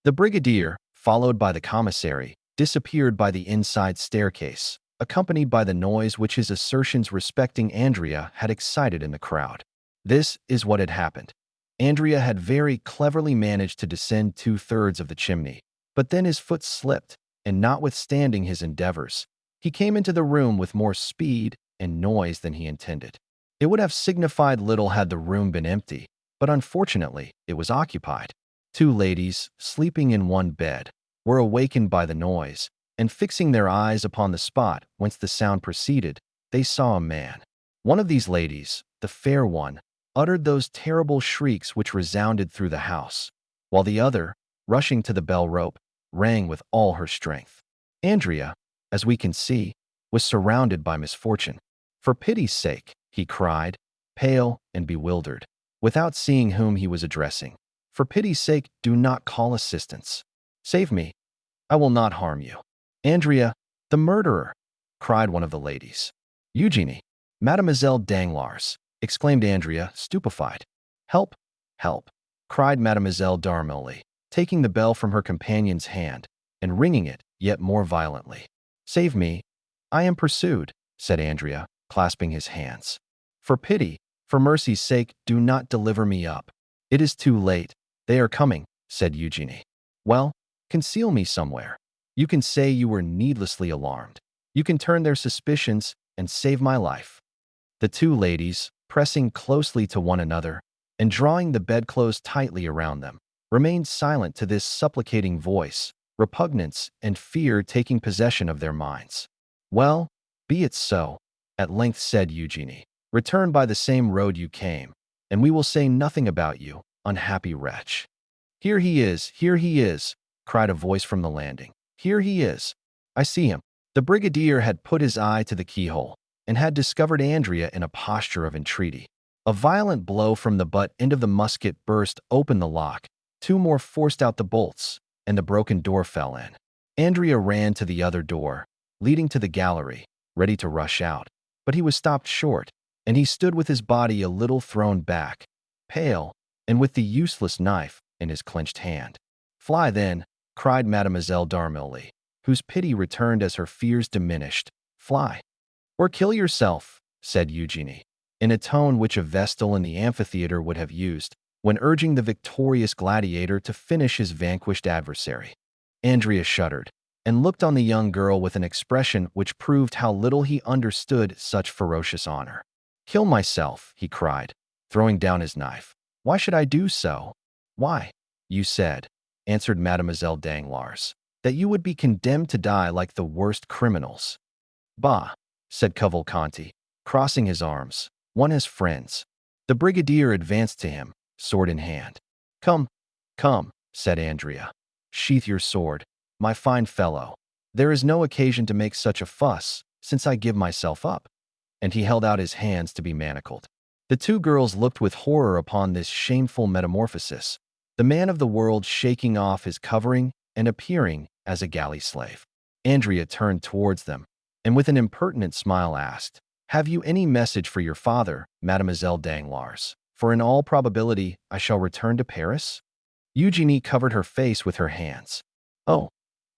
S1: The brigadier, followed by the commissary, disappeared by the inside staircase, accompanied by the noise which his assertions respecting Andrea had excited in the crowd. This is what had happened. Andrea had very cleverly managed to descend 2/3 of the chimney, but then his foot slipped, and notwithstanding his endeavors, he came into the room with more speed and noise than he intended. It would have signified little had the room been empty, but unfortunately it was occupied. 2 ladies, sleeping in one bed, were awakened by the noise, and fixing their eyes upon the spot whence the sound proceeded, they saw a man. One of these ladies, the fair one, uttered those terrible shrieks which resounded through the house, while the other, rushing to the bell rope, rang with all her strength. Andrea, as we can see, was surrounded by misfortune. "For pity's sake," he cried, pale and bewildered, without seeing whom he was addressing. "For pity's sake, do not call assistance. Save me. I will not harm you." "Andrea, the murderer!" cried one of the ladies. "Eugenie, Mademoiselle Danglars!" exclaimed Andrea, stupefied. "Help! Help! cried Mademoiselle d'Armilly, taking the bell from her companion's hand and ringing it yet more violently. "Save me. I am pursued," said Andrea, clasping his hands. "For pity, for mercy's sake, do not deliver me up." "It is too late. They are coming," said Eugenie. "Well, conceal me somewhere. You can say you were needlessly alarmed. You can turn their suspicions and save my life." The two ladies, pressing closely to one another and drawing the bedclothes tightly around them, remained silent to this supplicating voice, repugnance and fear taking possession of their minds. "Well, be it so," at length said Eugenie. "Return by the same road you came, and we will say nothing about you, unhappy wretch." Here he is," cried a voice from the landing. "Here he is. I see him." The brigadier had put his eye to the keyhole and had discovered Andrea in a posture of entreaty. A violent blow from the butt end of the musket burst open the lock, two more forced out the bolts, and the broken door fell in. Andrea ran to the other door, leading to the gallery, ready to rush out, but he was stopped short, and he stood with his body a little thrown back, pale, and with the useless knife in his clenched hand. "Fly, then," cried Mademoiselle d'Armilly, whose pity returned as her fears diminished. "Fly. Or kill yourself," said Eugenie, in a tone which a Vestal in the amphitheater would have used when urging the victorious gladiator to finish his vanquished adversary. Andrea shuddered and looked on the young girl with an expression which proved how little he understood such ferocious honor. "Kill myself," he cried, throwing down his knife. "Why should I do so?" "Why? You said," answered Mademoiselle Danglars, "that you would be condemned to die like the worst criminals." "Bah," said Cavalcanti, crossing his arms. "One has friends." The brigadier advanced to him, sword in hand. "Come, come," said Andrea. "Sheath your sword, my fine fellow. There is no occasion to make such a fuss, since I give myself up." And he held out his hands to be manacled. The two girls looked with horror upon this shameful metamorphosis, the man of the world shaking off his covering and appearing as a galley slave. Andrea turned towards them, and with an impertinent smile asked, "Have you any message for your father, Mademoiselle Danglars? For in all probability I shall return to Paris?" Eugenie covered her face with her hands. "Oh,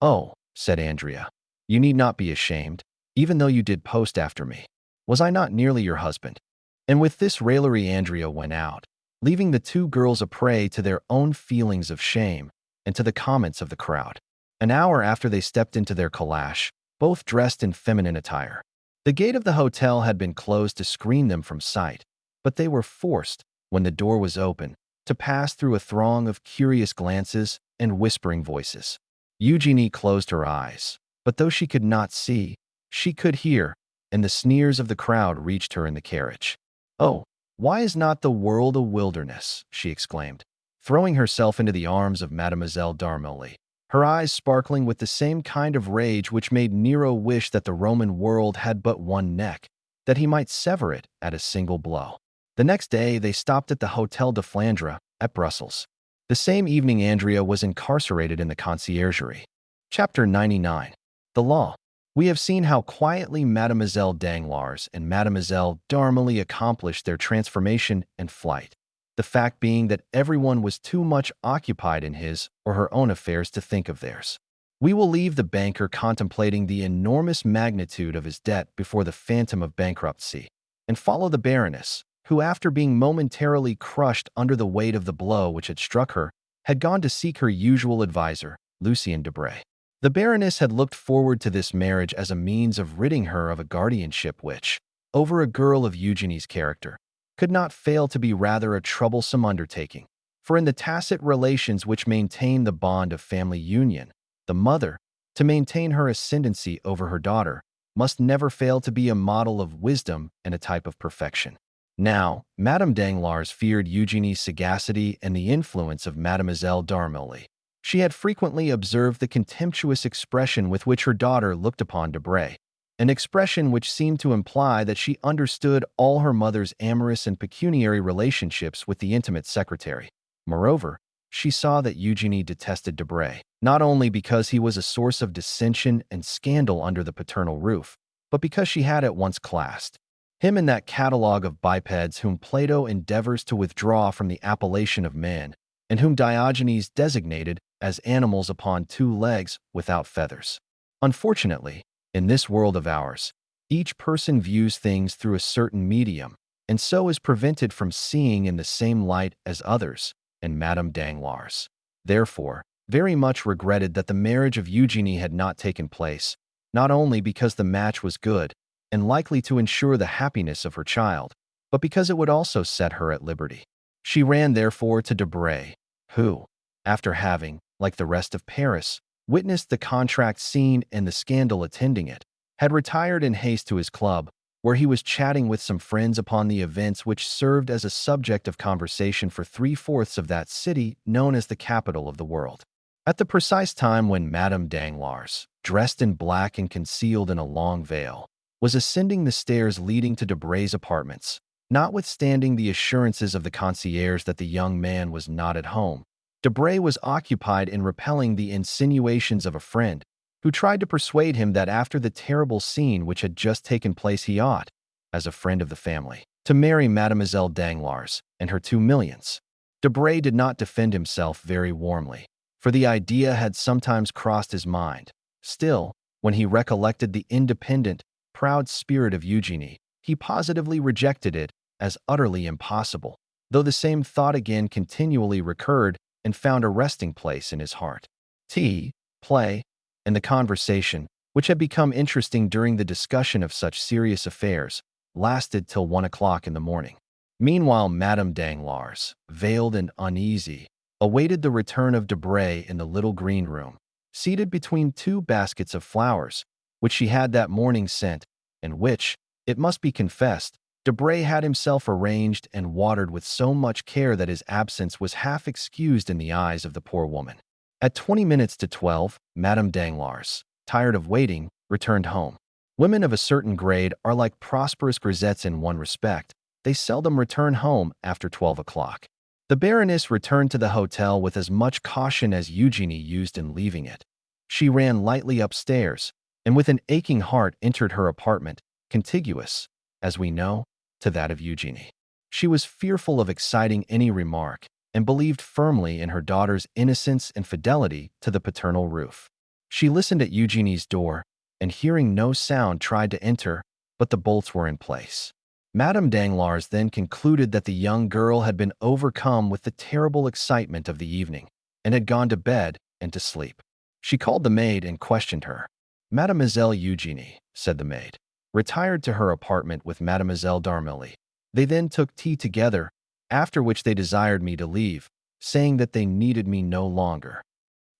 S1: oh," said Andrea, "you need not be ashamed, even though you did post after me. Was I not nearly your husband?" And with this raillery Andrea went out, leaving the two girls a prey to their own feelings of shame and to the comments of the crowd. An hour after they stepped into their calash, both dressed in feminine attire. The gate of the hotel had been closed to screen them from sight, but they were forced, when the door was open, to pass through a throng of curious glances and whispering voices. Eugenie closed her eyes, but though she could not see, she could hear, and the sneers of the crowd reached her in the carriage. "Oh, why is not the world a wilderness?" she exclaimed, throwing herself into the arms of Mademoiselle d'Armilly, her eyes sparkling with the same kind of rage which made Nero wish that the Roman world had but one neck, that he might sever it at a single blow. The next day they stopped at the Hôtel de Flandre at Brussels. The same evening Andrea was incarcerated in the conciergerie. Chapter 99. The Law. We have seen how quietly Mademoiselle Danglars and Mademoiselle d'Armilly accomplished their transformation and flight, the fact being that everyone was too much occupied in his or her own affairs to think of theirs. We will leave the banker contemplating the enormous magnitude of his debt before the phantom of bankruptcy, and follow the Baroness, who, after being momentarily crushed under the weight of the blow which had struck her, had gone to seek her usual adviser, Lucien Debray. The Baroness had looked forward to this marriage as a means of ridding her of a guardianship which, over a girl of Eugenie's character, could not fail to be rather a troublesome undertaking. For in the tacit relations which maintain the bond of family union, the mother, to maintain her ascendancy over her daughter, must never fail to be a model of wisdom and a type of perfection. Now, Madame Danglars feared Eugenie's sagacity and the influence of Mademoiselle d'Armilly. She had frequently observed the contemptuous expression with which her daughter looked upon Debray, an expression which seemed to imply that she understood all her mother's amorous and pecuniary relationships with the intimate secretary. Moreover, she saw that Eugenie detested Debray, not only because he was a source of dissension and scandal under the paternal roof, but because she had at once classed him in that catalogue of bipeds whom Plato endeavors to withdraw from the appellation of man, and whom Diogenes designated as animals upon two legs without feathers. Unfortunately, in this world of ours, each person views things through a certain medium, and so is prevented from seeing in the same light as others, and Madame Danglars, therefore, very much regretted that the marriage of Eugenie had not taken place, not only because the match was good and likely to ensure the happiness of her child, but because it would also set her at liberty. She ran therefore to Debray, who, after having, like the rest of Paris, witnessed the contract scene and the scandal attending it, had retired in haste to his club, where he was chatting with some friends upon the events which served as a subject of conversation for 3/4 of that city known as the capital of the world. At the precise time when Madame Danglars, dressed in black and concealed in a long veil, was ascending the stairs leading to Debray's apartments, notwithstanding the assurances of the concierge that the young man was not at home, Debray was occupied in repelling the insinuations of a friend, who tried to persuade him that after the terrible scene which had just taken place he ought, as a friend of the family, to marry Mademoiselle Danglars and her 2 millions. Debray did not defend himself very warmly, for the idea had sometimes crossed his mind. Still, when he recollected the independent, proud spirit of Eugenie, he positively rejected it as utterly impossible, though the same thought again continually recurred and found a resting place in his heart. Tea, play, and the conversation, which had become interesting during the discussion of such serious affairs, lasted till 1 o'clock in the morning. Meanwhile, Madame Danglars, veiled and uneasy, awaited the return of Debray in the little green room, seated between 2 baskets of flowers, which she had that morning sent, and which, it must be confessed, Debray had himself arranged and watered with so much care that his absence was half excused in the eyes of the poor woman. At 20 minutes to 12, Madame Danglars, tired of waiting, returned home. Women of a certain grade are like prosperous grisettes in one respect: they seldom return home after 12 o'clock. The Baroness returned to the hotel with as much caution as Eugenie used in leaving it. She ran lightly upstairs, and with an aching heart entered her apartment, contiguous, as we know, to that of Eugenie. She was fearful of exciting any remark, and believed firmly in her daughter's innocence and fidelity to the paternal roof. She listened at Eugenie's door, and hearing no sound tried to enter, but the bolts were in place. Madame Danglars then concluded that the young girl had been overcome with the terrible excitement of the evening, and had gone to bed and to sleep. She called the maid and questioned her. Mademoiselle Eugenie, said the maid, retired to her apartment with Mademoiselle d'Armilly. They then took tea together, after which they desired me to leave, saying that they needed me no longer.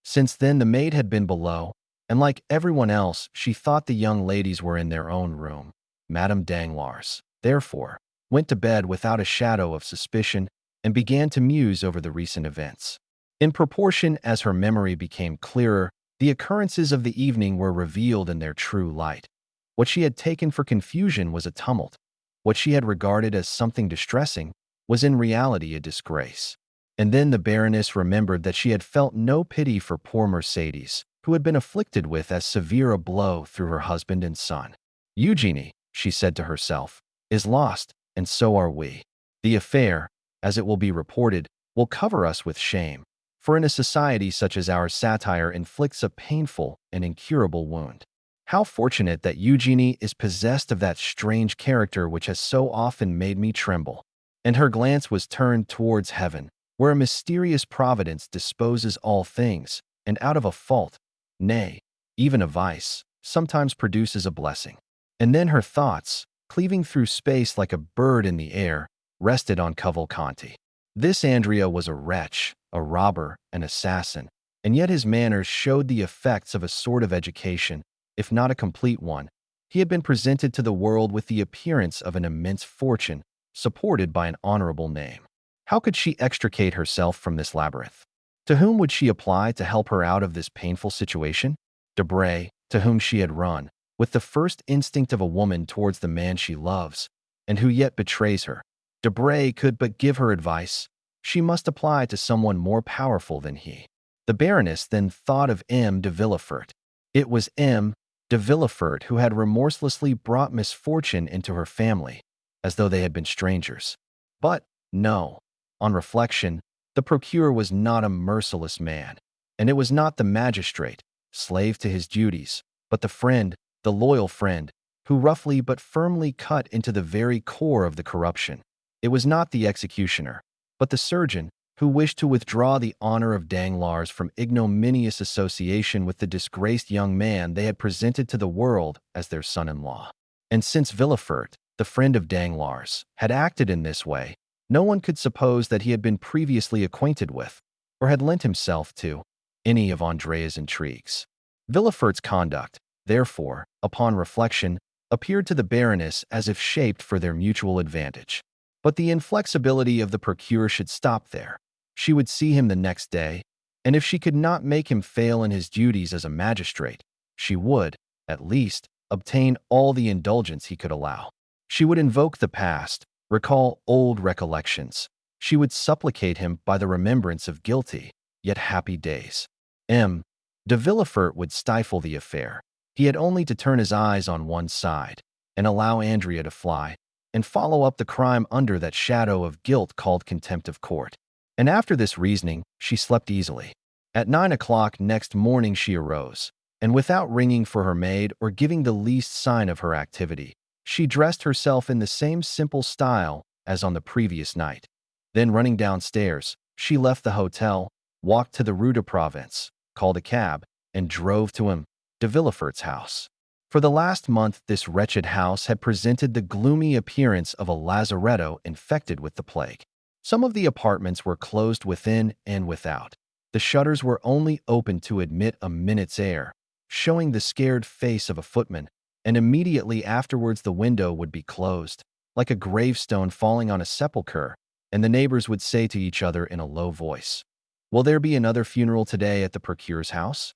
S1: Since then the maid had been below, and like everyone else, she thought the young ladies were in their own room. Madame Danglars, therefore, went to bed without a shadow of suspicion and began to muse over the recent events. In proportion as her memory became clearer, the occurrences of the evening were revealed in their true light. What she had taken for confusion was a tumult. What she had regarded as something distressing was in reality a disgrace. And then the Baroness remembered that she had felt no pity for poor Mercedes, who had been afflicted with as severe a blow through her husband and son. Eugenie, she said to herself, is lost, and so are we. The affair, as it will be reported, will cover us with shame, for in a society such as ours satire inflicts a painful and incurable wound. How fortunate that Eugenie is possessed of that strange character which has so often made me tremble. And her glance was turned towards heaven, where a mysterious providence disposes all things, and out of a fault, nay, even a vice, sometimes produces a blessing. And then her thoughts, cleaving through space like a bird in the air, rested on Cavalcanti. This Andrea was a wretch, a robber, an assassin, and yet his manners showed the effects of a sort of education, if not a complete one. He had been presented to the world with the appearance of an immense fortune, supported by an honorable name. How could she extricate herself from this labyrinth? To whom would she apply to help her out of this painful situation? Debray, to whom she had run, with the first instinct of a woman towards the man she loves, and who yet betrays her. Debray could but give her advice. She must apply to someone more powerful than he. The Baroness then thought of M. de Villefort. It was M. de Villefort who had remorselessly brought misfortune into her family, as though they had been strangers. But, no. On reflection, The procureur was not a merciless man, and it was not the magistrate, slave to his duties, but the friend, the loyal friend, who roughly but firmly cut into the very core of the corruption. It was not the executioner, but the surgeon, who wished to withdraw the honor of Danglars from ignominious association with the disgraced young man they had presented to the world as their son-in-law. And since Villefort, the friend of Danglars, had acted in this way, no one could suppose that he had been previously acquainted with, or had lent himself to, any of Andrea's intrigues. Villefort's conduct, therefore, upon reflection, appeared to the Baroness as if shaped for their mutual advantage. But the inflexibility of the procureur should stop there. She would see him the next day, and if she could not make him fail in his duties as a magistrate, she would, at least, obtain all the indulgence he could allow. She would invoke the past, recall old recollections. She would supplicate him by the remembrance of guilty, yet happy days. M. de Villefort would stifle the affair. He had only to turn his eyes on one side, and allow Andrea to fly, and follow up the crime under that shadow of guilt called contempt of court. And after this reasoning, she slept easily. At 9 o'clock next morning she arose, and without ringing for her maid or giving the least sign of her activity, she dressed herself in the same simple style as on the previous night. Then running downstairs, she left the hotel, walked to the Rue de Provence, called a cab, and drove to M. de Villefort's house. For the last month this wretched house had presented the gloomy appearance of a lazaretto infected with the plague. Some of the apartments were closed within and without. The shutters were only open to admit a minute's air, showing the scared face of a footman, and immediately afterwards the window would be closed, like a gravestone falling on a sepulchre, and the neighbors would say to each other in a low voice, "Will there be another funeral today at the procureur's house?"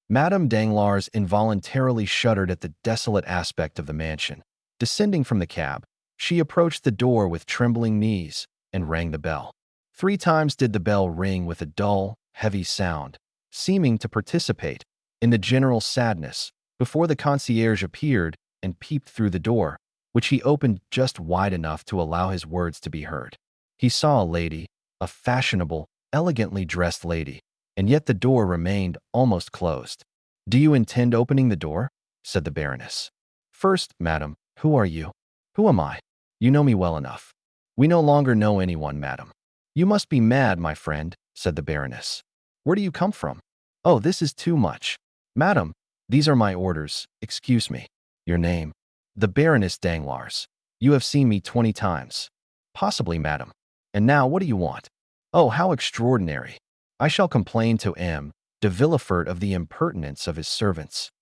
S1: Madame Danglars involuntarily shuddered at the desolate aspect of the mansion. Descending from the cab, she approached the door with trembling knees, and rang the bell. 3 times did the bell ring with a dull, heavy sound, seeming to participate in the general sadness, before the concierge appeared and peeped through the door, which he opened just wide enough to allow his words to be heard. He saw a lady, a fashionable, elegantly dressed lady, and yet the door remained almost closed. "Do you intend opening the door?" said the Baroness. "First, madam, who are you?" "Who am I? You know me well enough." "We no longer know anyone, madam." "You must be mad, my friend," said the Baroness. "Where do you come from?" "Oh, this is too much." "Madam, these are my orders. Excuse me." "Your name?" "The Baroness Danglars. You have seen me 20 times." "Possibly, madam." "And now what do you want?" "Oh, how extraordinary. I shall complain to M. de Villefort of the impertinence of his servants."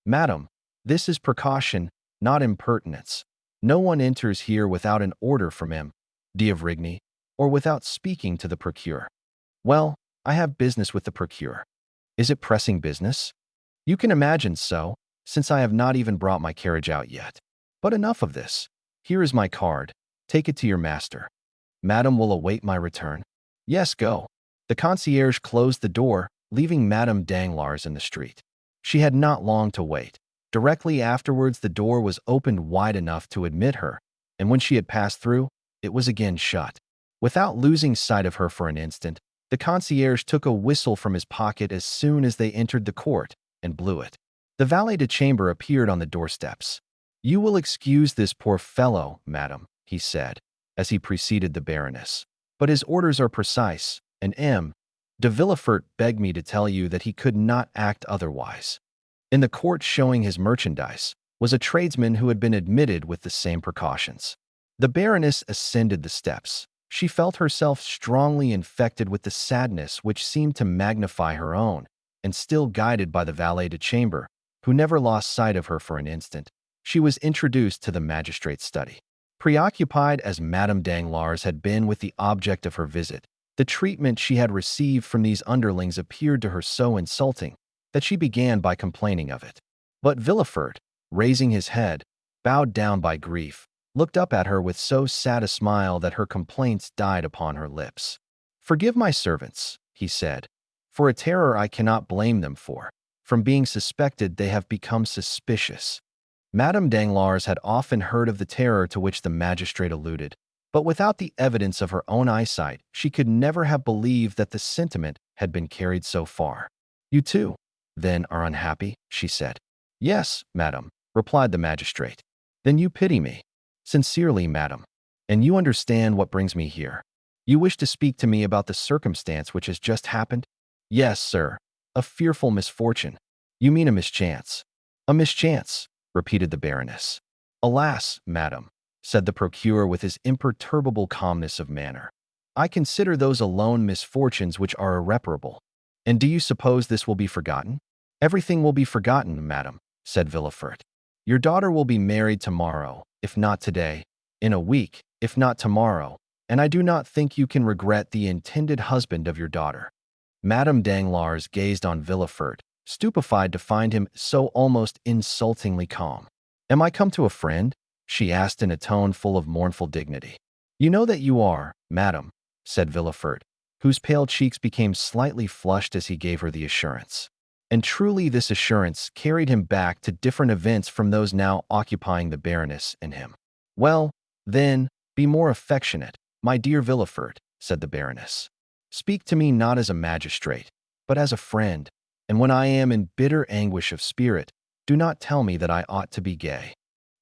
S1: "Madam, this is precaution, not impertinence. No one enters here without an order from M. d'Avrigny, or without speaking to the procureur." "Well, I have business with the procureur." "Is it pressing business?" "You can imagine so, since I have not even brought my carriage out yet. But enough of this. Here is my card. Take it to your master." "Madam will await my return." "Yes, go." The concierge closed the door, leaving Madame Danglars in the street. She had not long to wait. Directly afterwards the door was opened wide enough to admit her, and when she had passed through, it was again shut. Without losing sight of her for an instant, the concierge took a whistle from his pocket as soon as they entered the court, and blew it. The valet de chambre appeared on the doorsteps. "You will excuse this poor fellow, madam," he said, as he preceded the Baroness. "But his orders are precise, and M. de Villefort begged me to tell you that he could not act otherwise." In the court showing his merchandise was a tradesman who had been admitted with the same precautions. The Baroness ascended the steps. She felt herself strongly infected with the sadness which seemed to magnify her own, and still guided by the valet de chambre, who never lost sight of her for an instant, she was introduced to the magistrate's study. Preoccupied as Madame Danglars had been with the object of her visit, the treatment she had received from these underlings appeared to her so insulting that she began by complaining of it. But Villefort, raising his head, bowed down by grief, looked up at her with so sad a smile that her complaints died upon her lips. "Forgive my servants," he said, "for a terror I cannot blame them for. From being suspected, they have become suspicious." Madame Danglars had often heard of the terror to which the magistrate alluded, But without the evidence of her own eyesight, she could never have believed that the sentiment had been carried so far. "You too, then, are unhappy?" she said. "Yes, madam," replied the magistrate. "Then you pity me." "Sincerely, madam. And you understand what brings me here. You wish to speak to me about the circumstance which has just happened?" "Yes, sir. A fearful misfortune." "You mean a mischance." "A mischance," repeated the Baroness. "Alas, madam," said the procureur with his imperturbable calmness of manner, "I consider those alone misfortunes which are irreparable. And do you suppose this will be forgotten?" "Everything will be forgotten, madam," said Villefort. "Your daughter will be married tomorrow, if not today, in a week, if not tomorrow, and I do not think you can regret the intended husband of your daughter." Madame Danglars gazed on Villefort, stupefied to find him so almost insultingly calm. "Am I come to a friend?" she asked in a tone full of mournful dignity. "You know that you are, madam," said Villefort, whose pale cheeks became slightly flushed as he gave her the assurance. And truly this assurance carried him back to different events from those now occupying the Baroness and him. "Well, then, be more affectionate, my dear Villefort," said the Baroness. "Speak to me not as a magistrate, but as a friend, and when I am in bitter anguish of spirit, do not tell me that I ought to be gay."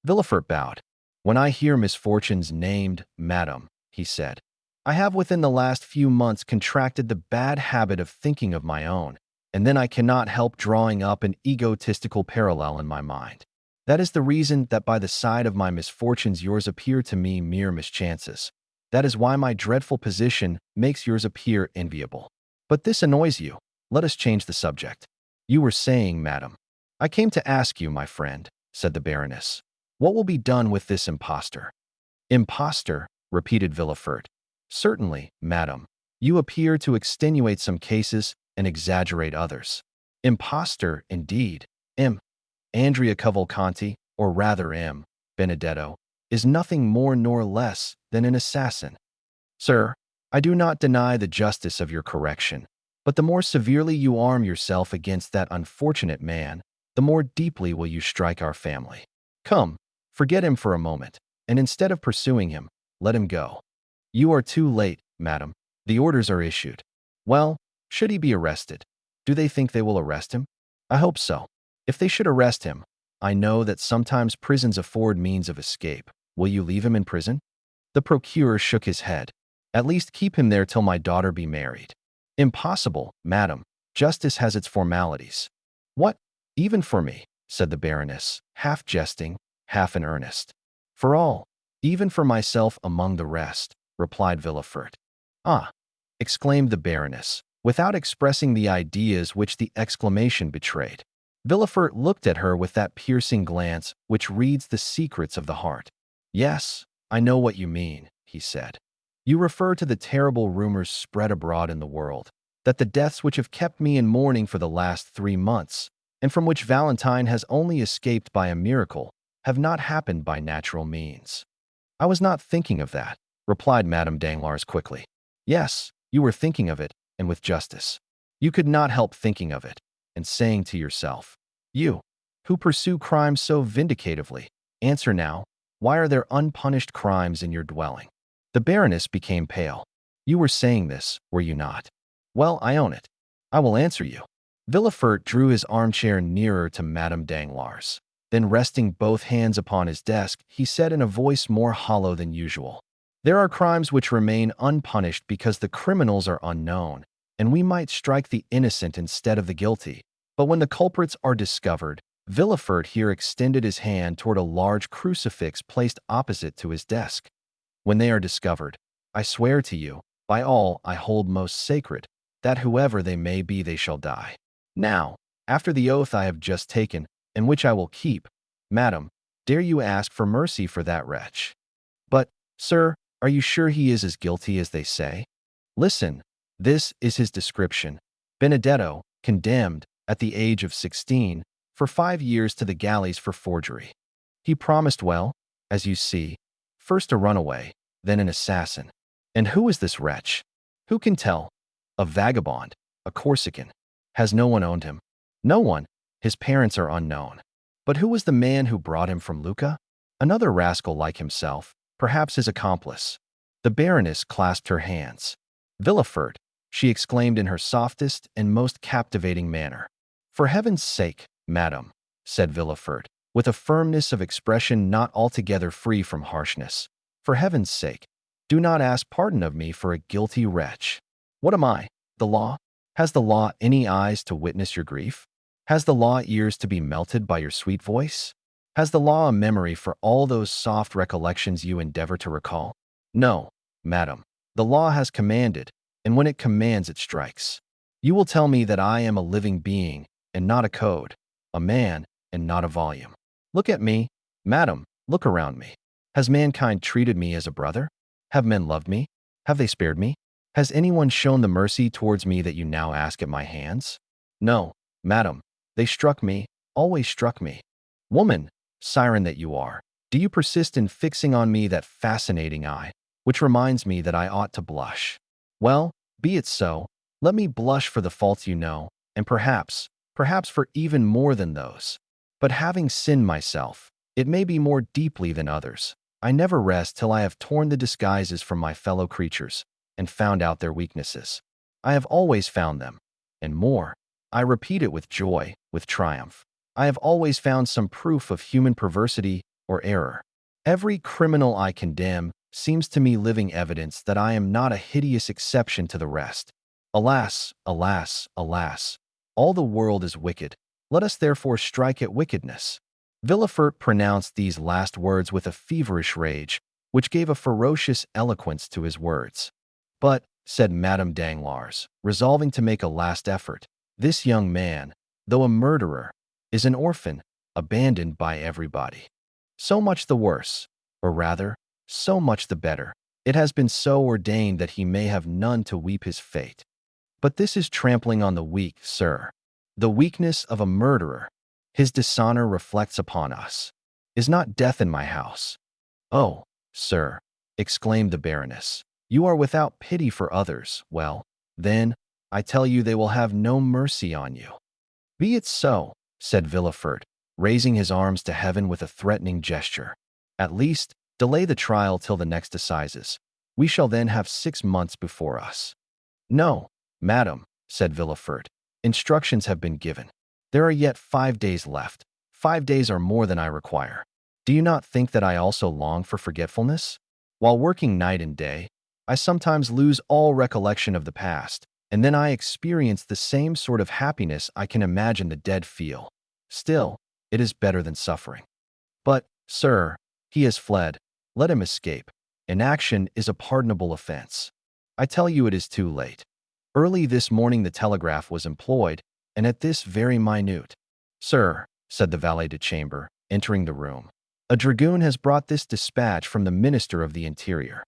S1: Villefort bowed. "When I hear misfortunes named, madam," he said, "I have within the last few months contracted the bad habit of thinking of my own, and then I cannot help drawing up an egotistical parallel in my mind. That is the reason that by the side of my misfortunes yours appear to me mere mischances. That is why my dreadful position makes yours appear enviable. But this annoys you. Let us change the subject. You were saying, madam." "I came to ask you, my friend," said the Baroness, "what will be done with this impostor?" "Impostor?" repeated Villefort. "Certainly, madam. You appear to extenuate some cases and exaggerate others. Impostor, indeed. Andrea Cavalcanti, or rather Benedetto, is nothing more nor less than an assassin." "Sir, I do not deny the justice of your correction, but the more severely you arm yourself against that unfortunate man, the more deeply will you strike our family. Come, forget him for a moment, and instead of pursuing him, let him go." "You are too late, madam. The orders are issued." "Well, should he be arrested? Do they think they will arrest him?" "I hope so. If they should arrest him, I know that sometimes prisons afford means of escape. Will you leave him in prison?" The procureur shook his head. "At least keep him there till my daughter be married." "Impossible, madam. Justice has its formalities." "What? Even for me?" said the Baroness, half jesting, half in earnest. "For all, even for myself among the rest," replied Villefort. "Ah!" exclaimed the Baroness, without expressing the ideas which the exclamation betrayed. Villefort looked at her with that piercing glance which reads the secrets of the heart. "Yes, I know what you mean," he said. "You refer to the terrible rumors spread abroad in the world, that the deaths which have kept me in mourning for the last 3 months, and from which Valentine has only escaped by a miracle, have not happened by natural means." "I was not thinking of that," replied Madame Danglars quickly. "Yes, you were thinking of it, and with justice. You could not help thinking of it, and saying to yourself, 'You, who pursue crimes so vindicatively, answer now, why are there unpunished crimes in your dwelling?'" The Baroness became pale. "You were saying this, were you not?" "Well, I own it. I will answer you." Villefort drew his armchair nearer to Madame Danglars. Then, resting both hands upon his desk, he said in a voice more hollow than usual, "There are crimes which remain unpunished because the criminals are unknown, and we might strike the innocent instead of the guilty. But when the culprits are discovered," Villefort here extended his hand toward a large crucifix placed opposite to his desk. "When they are discovered, I swear to you, by all I hold most sacred, that whoever they may be, they shall die. Now, after the oath I have just taken, and which I will keep, madam, dare you ask for mercy for that wretch?" "But, sir, are you sure he is as guilty as they say?" "Listen, this is his description. Benedetto, condemned, at the age of 16, for 5 years to the galleys for forgery. He promised well, as you see, first a runaway, then an assassin. And who is this wretch? Who can tell? A vagabond, a Corsican. Has no one owned him? No one. His parents are unknown. But who was the man who brought him from Lucca? Another rascal like himself, perhaps his accomplice. The Baroness clasped her hands. "Villefort," she exclaimed in her softest and most captivating manner. "For heaven's sake, madam," said Villefort, with a firmness of expression not altogether free from harshness. "For heaven's sake, do not ask pardon of me for a guilty wretch. What am I? The law? Has the law any eyes to witness your grief? Has the law ears to be melted by your sweet voice? Has the law a memory for all those soft recollections you endeavor to recall? No, madam. The law has commanded, and when it commands, it strikes. You will tell me that I am a living being, and not a code, a man, and not a volume. Look at me, madam, look around me. Has mankind treated me as a brother? Have men loved me? Have they spared me? Has anyone shown the mercy towards me that you now ask at my hands? No, madam, they struck me, always struck me. Woman, siren that you are, do you persist in fixing on me that fascinating eye, which reminds me that I ought to blush? Well, be it so. Let me blush for the faults you know, and perhaps for even more than those. But having sinned myself, it may be more deeply than others. I never rest till I have torn the disguises from my fellow creatures and found out their weaknesses. I have always found them, and more. I repeat it with joy, with triumph. I have always found some proof of human perversity or error. Every criminal I condemn seems to me living evidence that I am not a hideous exception to the rest. Alas, alas, alas! All the world is wicked. Let us therefore strike at wickedness." Villefort pronounced these last words with a feverish rage, which gave a ferocious eloquence to his words. "But," said Madame Danglars, resolving to make a last effort, "this young man, though a murderer, is an orphan, abandoned by everybody. So much the worse, or rather, so much the better. It has been so ordained that he may have none to weep his fate. But this is trampling on the weak, sir. The weakness of a murderer. His dishonor reflects upon us. Is not death in my house?" "Oh, sir," exclaimed the Baroness, "you are without pity for others. Well, then, I tell you they will have no mercy on you." "Be it so," said Villefort, raising his arms to heaven with a threatening gesture. "At least, delay the trial till the next assizes. We shall then have 6 months before us." "No, madam," said Villefort. "Instructions have been given. There are yet 5 days left. 5 days are more than I require. Do you not think that I also long for forgetfulness? While working night and day, I sometimes lose all recollection of the past, and then I experience the same sort of happiness I can imagine the dead feel. Still, it is better than suffering. But, sir, he has fled. Let him escape. Inaction is a pardonable offense. I tell you it is too late. Early this morning the telegraph was employed, and at this very minute. Sir, said the valet de chambre, entering the room, a dragoon has brought this dispatch from the Minister of the Interior.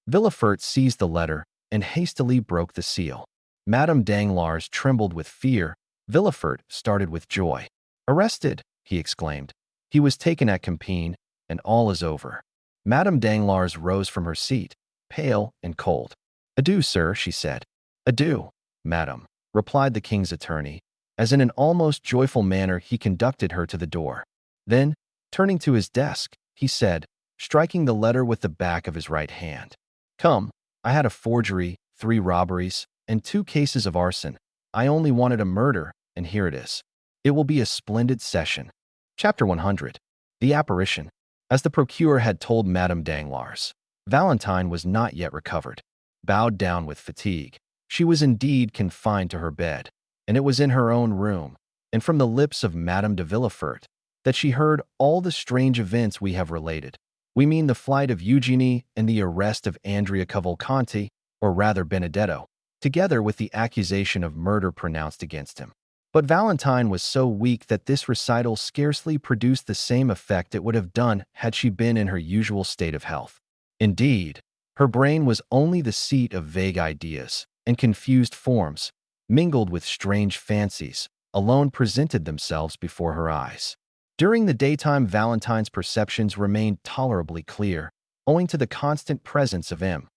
S1: Villefort seized the letter and hastily broke the seal. Madame Danglars trembled with fear. Villefort started with joy. "Arrested!" he exclaimed. "He was taken at Compiègne, and all is over." Madame Danglars rose from her seat, pale and cold. "Adieu, sir," she said. "Adieu, madam," replied the king's attorney, as in an almost joyful manner he conducted her to the door. Then, turning to his desk, he said, striking the letter with the back of his right hand, "Come, I had a forgery, 3 robberies, and 2 cases of arson. I only wanted a murder, and here it is. It will be a splendid session." Chapter 100. The Apparition. As the procureur had told Madame Danglars, Valentine was not yet recovered. Bowed down with fatigue, she was indeed confined to her bed, and it was in her own room, and from the lips of Madame de Villefort, that she heard all the strange events we have related. We mean the flight of Eugenie and the arrest of Andrea Cavalcanti, or rather Benedetto, together with the accusation of murder pronounced against him. But Valentine was so weak that this recital scarcely produced the same effect it would have done had she been in her usual state of health. Indeed, her brain was only the seat of vague ideas, and confused forms, mingled with strange fancies, alone presented themselves before her eyes. During the daytime Valentine's perceptions remained tolerably clear, owing to the constant presence of M.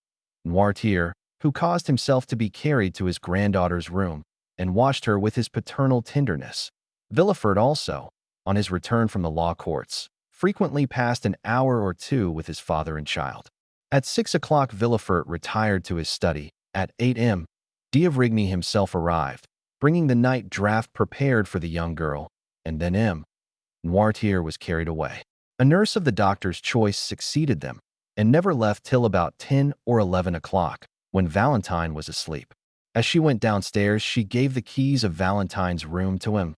S1: Noirtier, who caused himself to be carried to his granddaughter's room, and watched her with his paternal tenderness. Villefort also, on his return from the law courts, frequently passed an hour or 2 with his father and child. At 6 o'clock, Villefort retired to his study. At 8 m, D'Avrigny himself arrived, bringing the night draft prepared for the young girl, and then Noirtier was carried away. A nurse of the doctor's choice succeeded them, and never left till about 10 or 11 o'clock, when Valentine was asleep. As she went downstairs, she gave the keys of Valentine's room to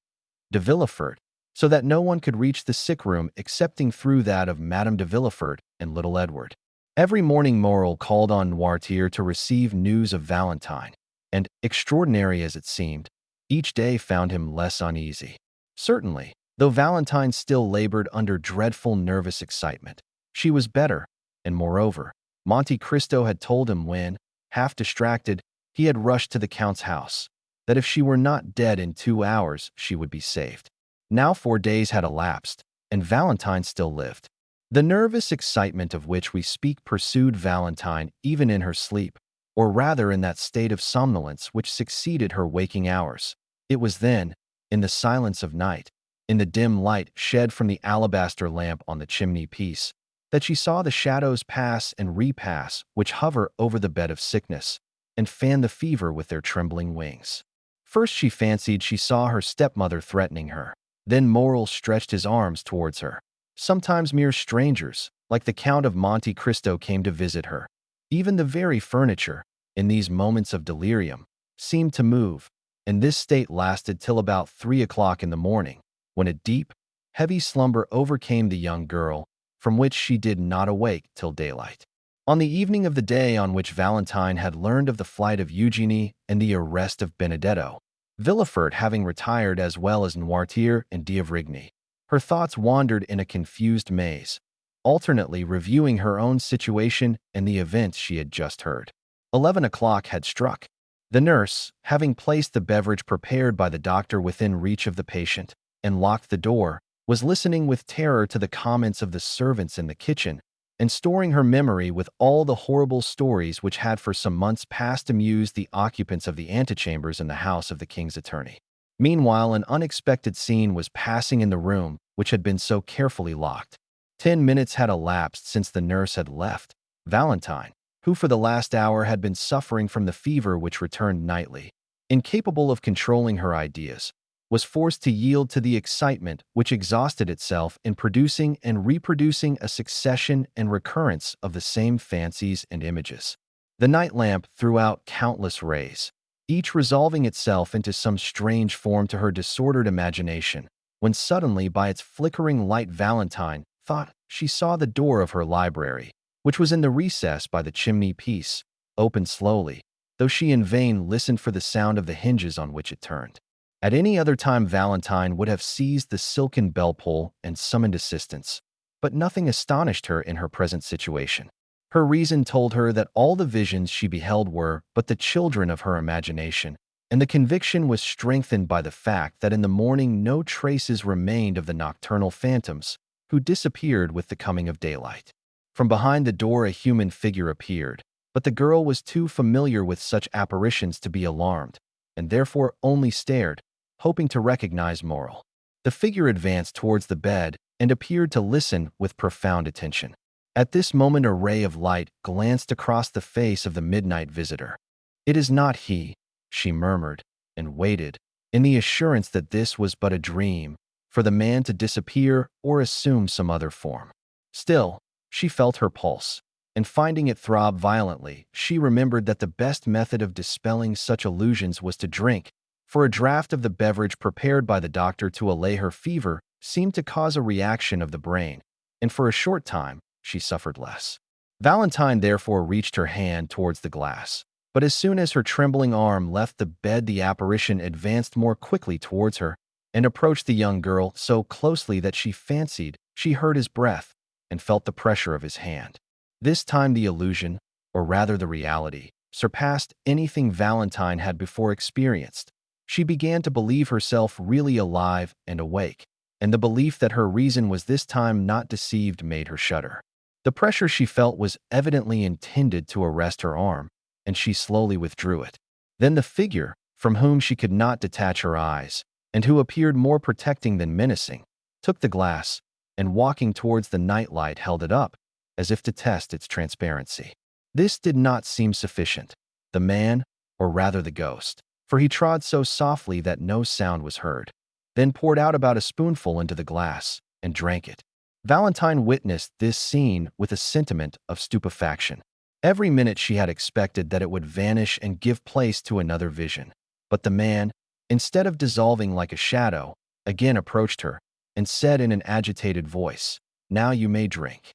S1: de Villefort, so that no one could reach the sick room excepting through that of Madame de Villefort and little Edward. Every morning Morrel called on Noirtier to receive news of Valentine, and, extraordinary as it seemed, each day found him less uneasy. Certainly, though Valentine still labored under dreadful nervous excitement, she was better, and moreover, Monte Cristo had told him when, half distracted, he had rushed to the Count's house, that if she were not dead in 2 hours, she would be saved. Now 4 days had elapsed, and Valentine still lived. The nervous excitement of which we speak pursued Valentine even in her sleep, or rather in that state of somnolence which succeeded her waking hours. It was then, in the silence of night, in the dim light shed from the alabaster lamp on the chimney-piece, that she saw the shadows pass and repass which hover over the bed of sickness, and fan the fever with their trembling wings. First she fancied she saw her stepmother threatening her. Then Morrel stretched his arms towards her. Sometimes mere strangers, like the Count of Monte Cristo, came to visit her. Even the very furniture, in these moments of delirium, seemed to move, and this state lasted till about 3 o'clock in the morning, when a deep, heavy slumber overcame the young girl, from which she did not awake till daylight. On the evening of the day on which Valentine had learned of the flight of Eugénie and the arrest of Benedetto, Villefort having retired as well as Noirtier and D'Avrigny, her thoughts wandered in a confused maze, alternately reviewing her own situation and the events she had just heard. 11 o'clock had struck. The nurse, having placed the beverage prepared by the doctor within reach of the patient, and locked the door, was listening with terror to the comments of the servants in the kitchen, and storing her memory with all the horrible stories which had for some months past amused the occupants of the antechambers in the house of the king's attorney. Meanwhile, an unexpected scene was passing in the room which had been so carefully locked. 10 minutes had elapsed since the nurse had left. Valentine, who for the last hour had been suffering from the fever which returned nightly, incapable of controlling her ideas, was forced to yield to the excitement which exhausted itself in producing and reproducing a succession and recurrence of the same fancies and images. The night lamp threw out countless rays, each resolving itself into some strange form to her disordered imagination, when suddenly by its flickering light Valentine thought she saw the door of her library, which was in the recess by the chimney-piece, open slowly, though she in vain listened for the sound of the hinges on which it turned. At any other time Valentine would have seized the silken bell-pull and summoned assistance, but nothing astonished her in her present situation. Her reason told her that all the visions she beheld were but the children of her imagination, and the conviction was strengthened by the fact that in the morning no traces remained of the nocturnal phantoms, who disappeared with the coming of daylight. From behind the door a human figure appeared, but the girl was too familiar with such apparitions to be alarmed, and therefore only stared, hoping to recognize Morrel. The figure advanced towards the bed and appeared to listen with profound attention. At this moment a ray of light glanced across the face of the midnight visitor. "It is not he," she murmured, and waited, in the assurance that this was but a dream, for the man to disappear or assume some other form. Still, she felt her pulse, and finding it throb violently, she remembered that the best method of dispelling such illusions was to drink, for a draught of the beverage prepared by the doctor to allay her fever seemed to cause a reaction of the brain, and for a short time she suffered less. Valentine therefore reached her hand towards the glass, but as soon as her trembling arm left the bed the apparition advanced more quickly towards her, and approached the young girl so closely that she fancied she heard his breath and felt the pressure of his hand. This time the illusion, or rather the reality, surpassed anything Valentine had before experienced. She began to believe herself really alive and awake, and the belief that her reason was this time not deceived made her shudder. The pressure she felt was evidently intended to arrest her arm, and she slowly withdrew it. Then the figure, from whom she could not detach her eyes, and who appeared more protecting than menacing, took the glass, and walking towards the night light held it up, as if to test its transparency. This did not seem sufficient. The man, or rather the ghost, for he trod so softly that no sound was heard, then poured out about a spoonful into the glass and drank it. Valentine witnessed this scene with a sentiment of stupefaction. Every minute she had expected that it would vanish and give place to another vision. But the man, instead of dissolving like a shadow, again approached her and said in an agitated voice, "Now you may drink."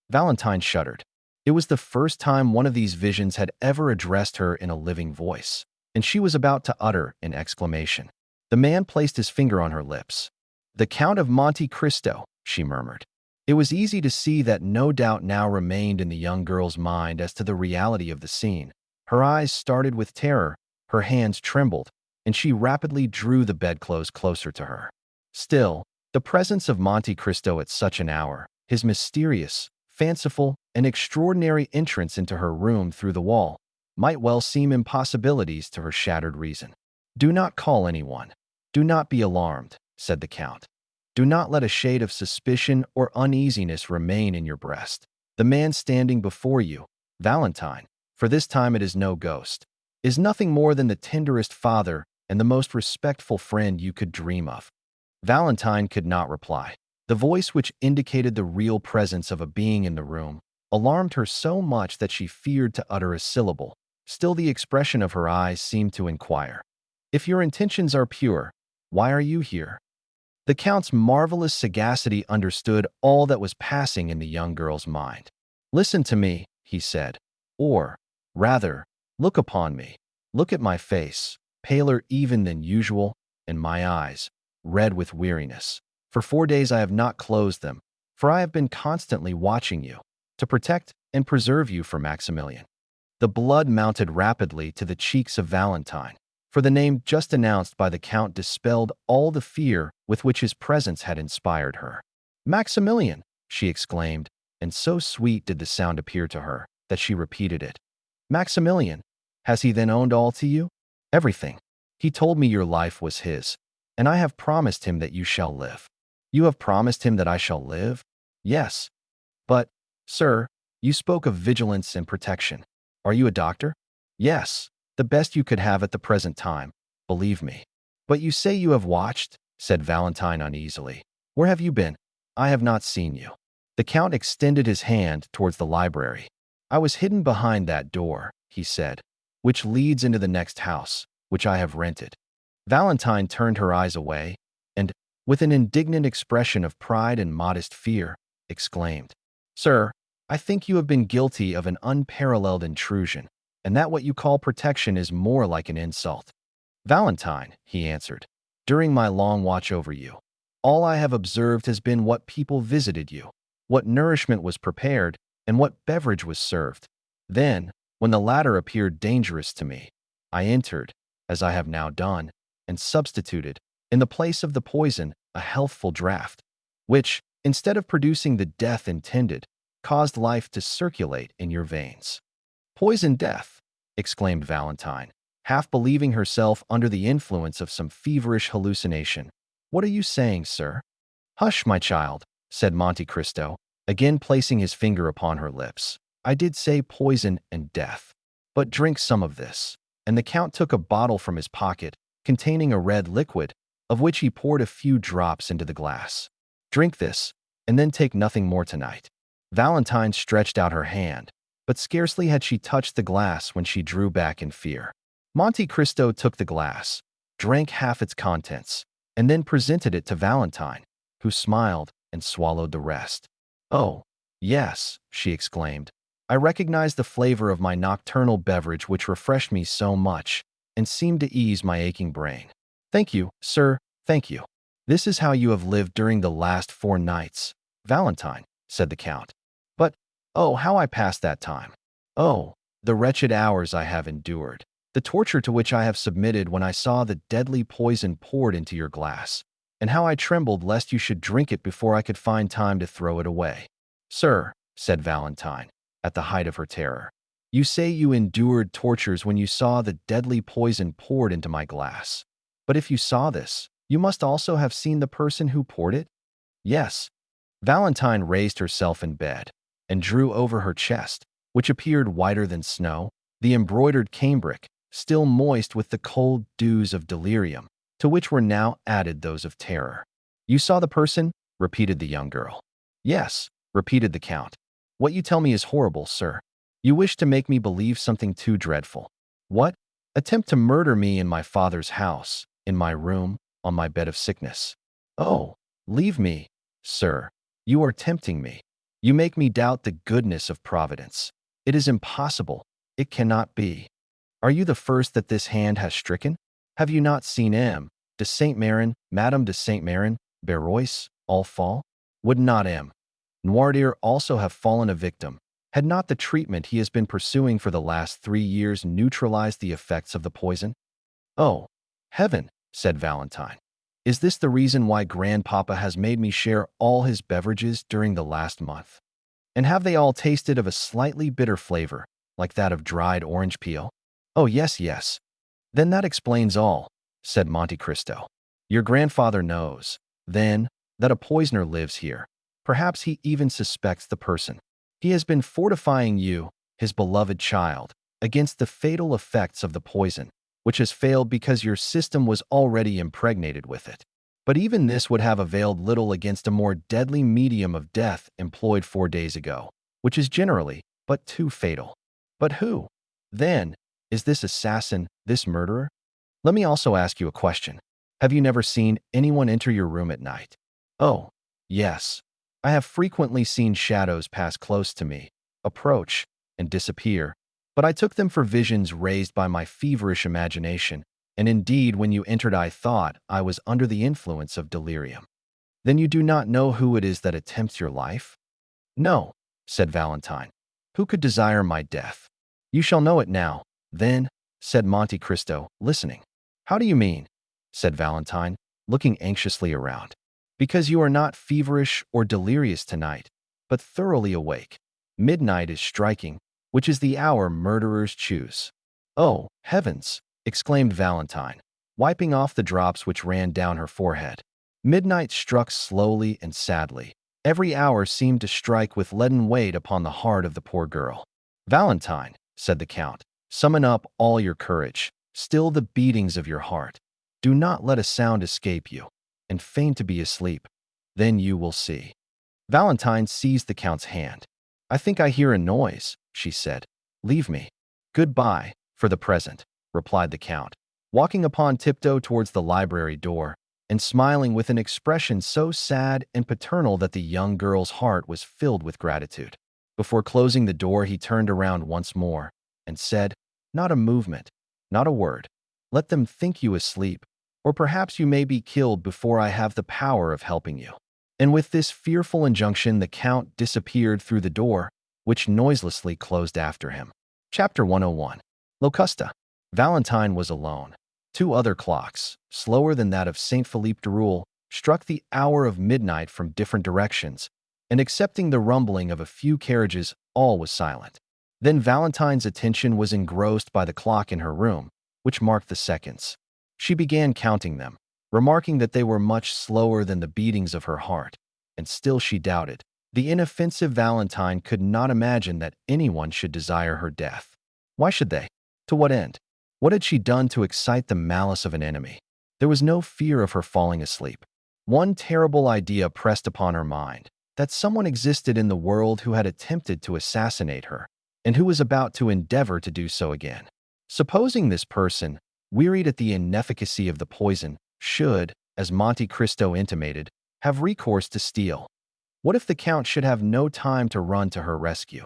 S1: Valentine shuddered. It was the first time one of these visions had ever addressed her in a living voice, and she was about to utter an exclamation. The man placed his finger on her lips. "The Count of Monte Cristo," she murmured. It was easy to see that no doubt now remained in the young girl's mind as to the reality of the scene. Her eyes started with terror, her hands trembled, and she rapidly drew the bedclothes closer to her. Still, the presence of Monte Cristo at such an hour, his mysterious, fanciful, and extraordinary entrance into her room through the wall, might well seem impossibilities to her shattered reason. "Do not call anyone. Do not be alarmed," said the Count. "Do not let a shade of suspicion or uneasiness remain in your breast. The man standing before you, Valentine, for this time it is no ghost, is nothing more than the tenderest father and the most respectful friend you could dream of." Valentine could not reply. The voice which indicated the real presence of a being in the room alarmed her so much that she feared to utter a syllable. Still, the expression of her eyes seemed to inquire, "If your intentions are pure, why are you here?" The Count's marvelous sagacity understood all that was passing in the young girl's mind. "Listen to me," he said, "or, rather, look upon me. Look at my face, paler even than usual, and my eyes, red with weariness. For 4 days I have not closed them, for I have been constantly watching you, to protect and preserve you for Maximilian." The blood mounted rapidly to the cheeks of Valentine, for the name just announced by the Count dispelled all the fear with which his presence had inspired her. "Maximilian!" she exclaimed, and so sweet did the sound appear to her that she repeated it. "Maximilian! Has he then owned all to you?" "Everything. He told me your life was his, and I have promised him that you shall live." "You have promised him that I shall live?" "Yes." "But, sir, you spoke of vigilance and protection. Are you a doctor?" "Yes. The best you could have at the present time, believe me." "But you say you have watched," said Valentine uneasily. "Where have you been? I have not seen you." The Count extended his hand towards the library. "I was hidden behind that door," he said, "which leads into the next house, which I have rented." Valentine turned her eyes away, and, with an indignant expression of pride and modest fear, exclaimed, "Sir, I think you have been guilty of an unparalleled intrusion, and that what you call protection is more like an insult." "Valentine," he answered, "during my long watch over you, all I have observed has been what people visited you, what nourishment was prepared, and what beverage was served. Then, when the latter appeared dangerous to me, I entered, as I have now done, and substituted, in the place of the poison, a healthful draught, which, instead of producing the death intended, caused life to circulate in your veins." "Poison death!" exclaimed Valentine, half believing herself under the influence of some feverish hallucination. "What are you saying, sir?" "Hush, my child," said Monte Cristo, again placing his finger upon her lips. "I did say poison and death. But drink some of this." And the Count took a bottle from his pocket, containing a red liquid, of which he poured a few drops into the glass. "Drink this, and then take nothing more tonight." Valentine stretched out her hand, but scarcely had she touched the glass when she drew back in fear. Monte Cristo took the glass, drank half its contents, and then presented it to Valentine, who smiled and swallowed the rest. "Oh, yes," she exclaimed. "I recognize the flavor of my nocturnal beverage which refreshed me so much and seemed to ease my aching brain. Thank you, sir, thank you. This is how you have lived during the last 4 nights, Valentine," said the Count. "But, oh, how I passed that time! Oh, the wretched hours I have endured, the torture to which I have submitted when I saw the deadly poison poured into your glass, and how I trembled lest you should drink it before I could find time to throw it away." "Sir," said Valentine, at the height of her terror, "you say you endured tortures when you saw the deadly poison poured into my glass. But if you saw this, you must also have seen the person who poured it?" "Yes." Valentine raised herself in bed. and drew over her chest, which appeared whiter than snow, the embroidered cambric, still moist with the cold dews of delirium, to which were now added those of terror. "You saw the person?" repeated the young girl. "Yes," repeated the Count. "What you tell me is horrible, sir. You wish to make me believe something too dreadful. What? Attempt to murder me in my father's house, in my room, on my bed of sickness. Oh, leave me, sir. You are tempting me. You make me doubt the goodness of Providence. It is impossible. It cannot be. Are you the first that this hand has stricken? Have you not seen M. de Saint Méran, Madame de Saint Méran, Berois, all fall? Would not M. Noirtier also have fallen a victim, had not the treatment he has been pursuing for the last 3 years neutralized the effects of the poison?" "Oh, heaven," said Valentine. "Is this the reason why Grandpapa has made me share all his beverages during the last month? And have they all tasted of a slightly bitter flavor, like that of dried orange peel?" "Oh, yes, yes. Then that explains all," said Monte Cristo. "Your grandfather knows, then, that a poisoner lives here. Perhaps he even suspects the person. He has been fortifying you, his beloved child, against the fatal effects of the poison, which has failed because your system was already impregnated with it. But even this would have availed little against a more deadly medium of death employed 4 days ago, which is generally but too fatal. But who, then, is this assassin, this murderer? Let me also ask you a question. Have you never seen anyone enter your room at night?" "Oh, yes. I have frequently seen shadows pass close to me, approach, and disappear, but I took them for visions raised by my feverish imagination, and indeed when you entered I thought I was under the influence of delirium." "Then you do not know who it is that attempts your life?" "No," said Valentine. "Who could desire my death?" "You shall know it now, then," said Monte Cristo, listening. "How do you mean?" said Valentine, looking anxiously around. "Because you are not feverish or delirious tonight, but thoroughly awake. Midnight is striking, which is the hour murderers choose." "Oh, heavens!" exclaimed Valentine, wiping off the drops which ran down her forehead. Midnight struck slowly and sadly. Every hour seemed to strike with leaden weight upon the heart of the poor girl. "Valentine," said the Count, "summon up all your courage. Still the beatings of your heart. Do not let a sound escape you, and feign to be asleep. Then you will see." Valentine seized the Count's hand. "I think I hear a noise," she said. "Leave me." "Goodbye, for the present," replied the Count, walking upon tiptoe towards the library door, and smiling with an expression so sad and paternal that the young girl's heart was filled with gratitude. Before closing the door, he turned around once more, and said, "Not a movement, not a word. Let them think you asleep, or perhaps you may be killed before I have the power of helping you." And with this fearful injunction, the Count disappeared through the door, which noiselessly closed after him. Chapter 101. Locusta. Valentine was alone. 2 other clocks, slower than that of Saint Philippe de Roule, struck the hour of midnight from different directions, and excepting the rumbling of a few carriages, all was silent. Then Valentine's attention was engrossed by the clock in her room, which marked the seconds. She began counting them, remarking that they were much slower than the beatings of her heart, and still she doubted. The inoffensive Valentine could not imagine that anyone should desire her death. Why should they? To what end? What had she done to excite the malice of an enemy? There was no fear of her falling asleep. One terrible idea pressed upon her mind, that someone existed in the world who had attempted to assassinate her, and who was about to endeavor to do so again. Supposing this person, wearied at the inefficacy of the poison, should, as Monte Cristo intimated, have recourse to steel. What if the Count should have no time to run to her rescue?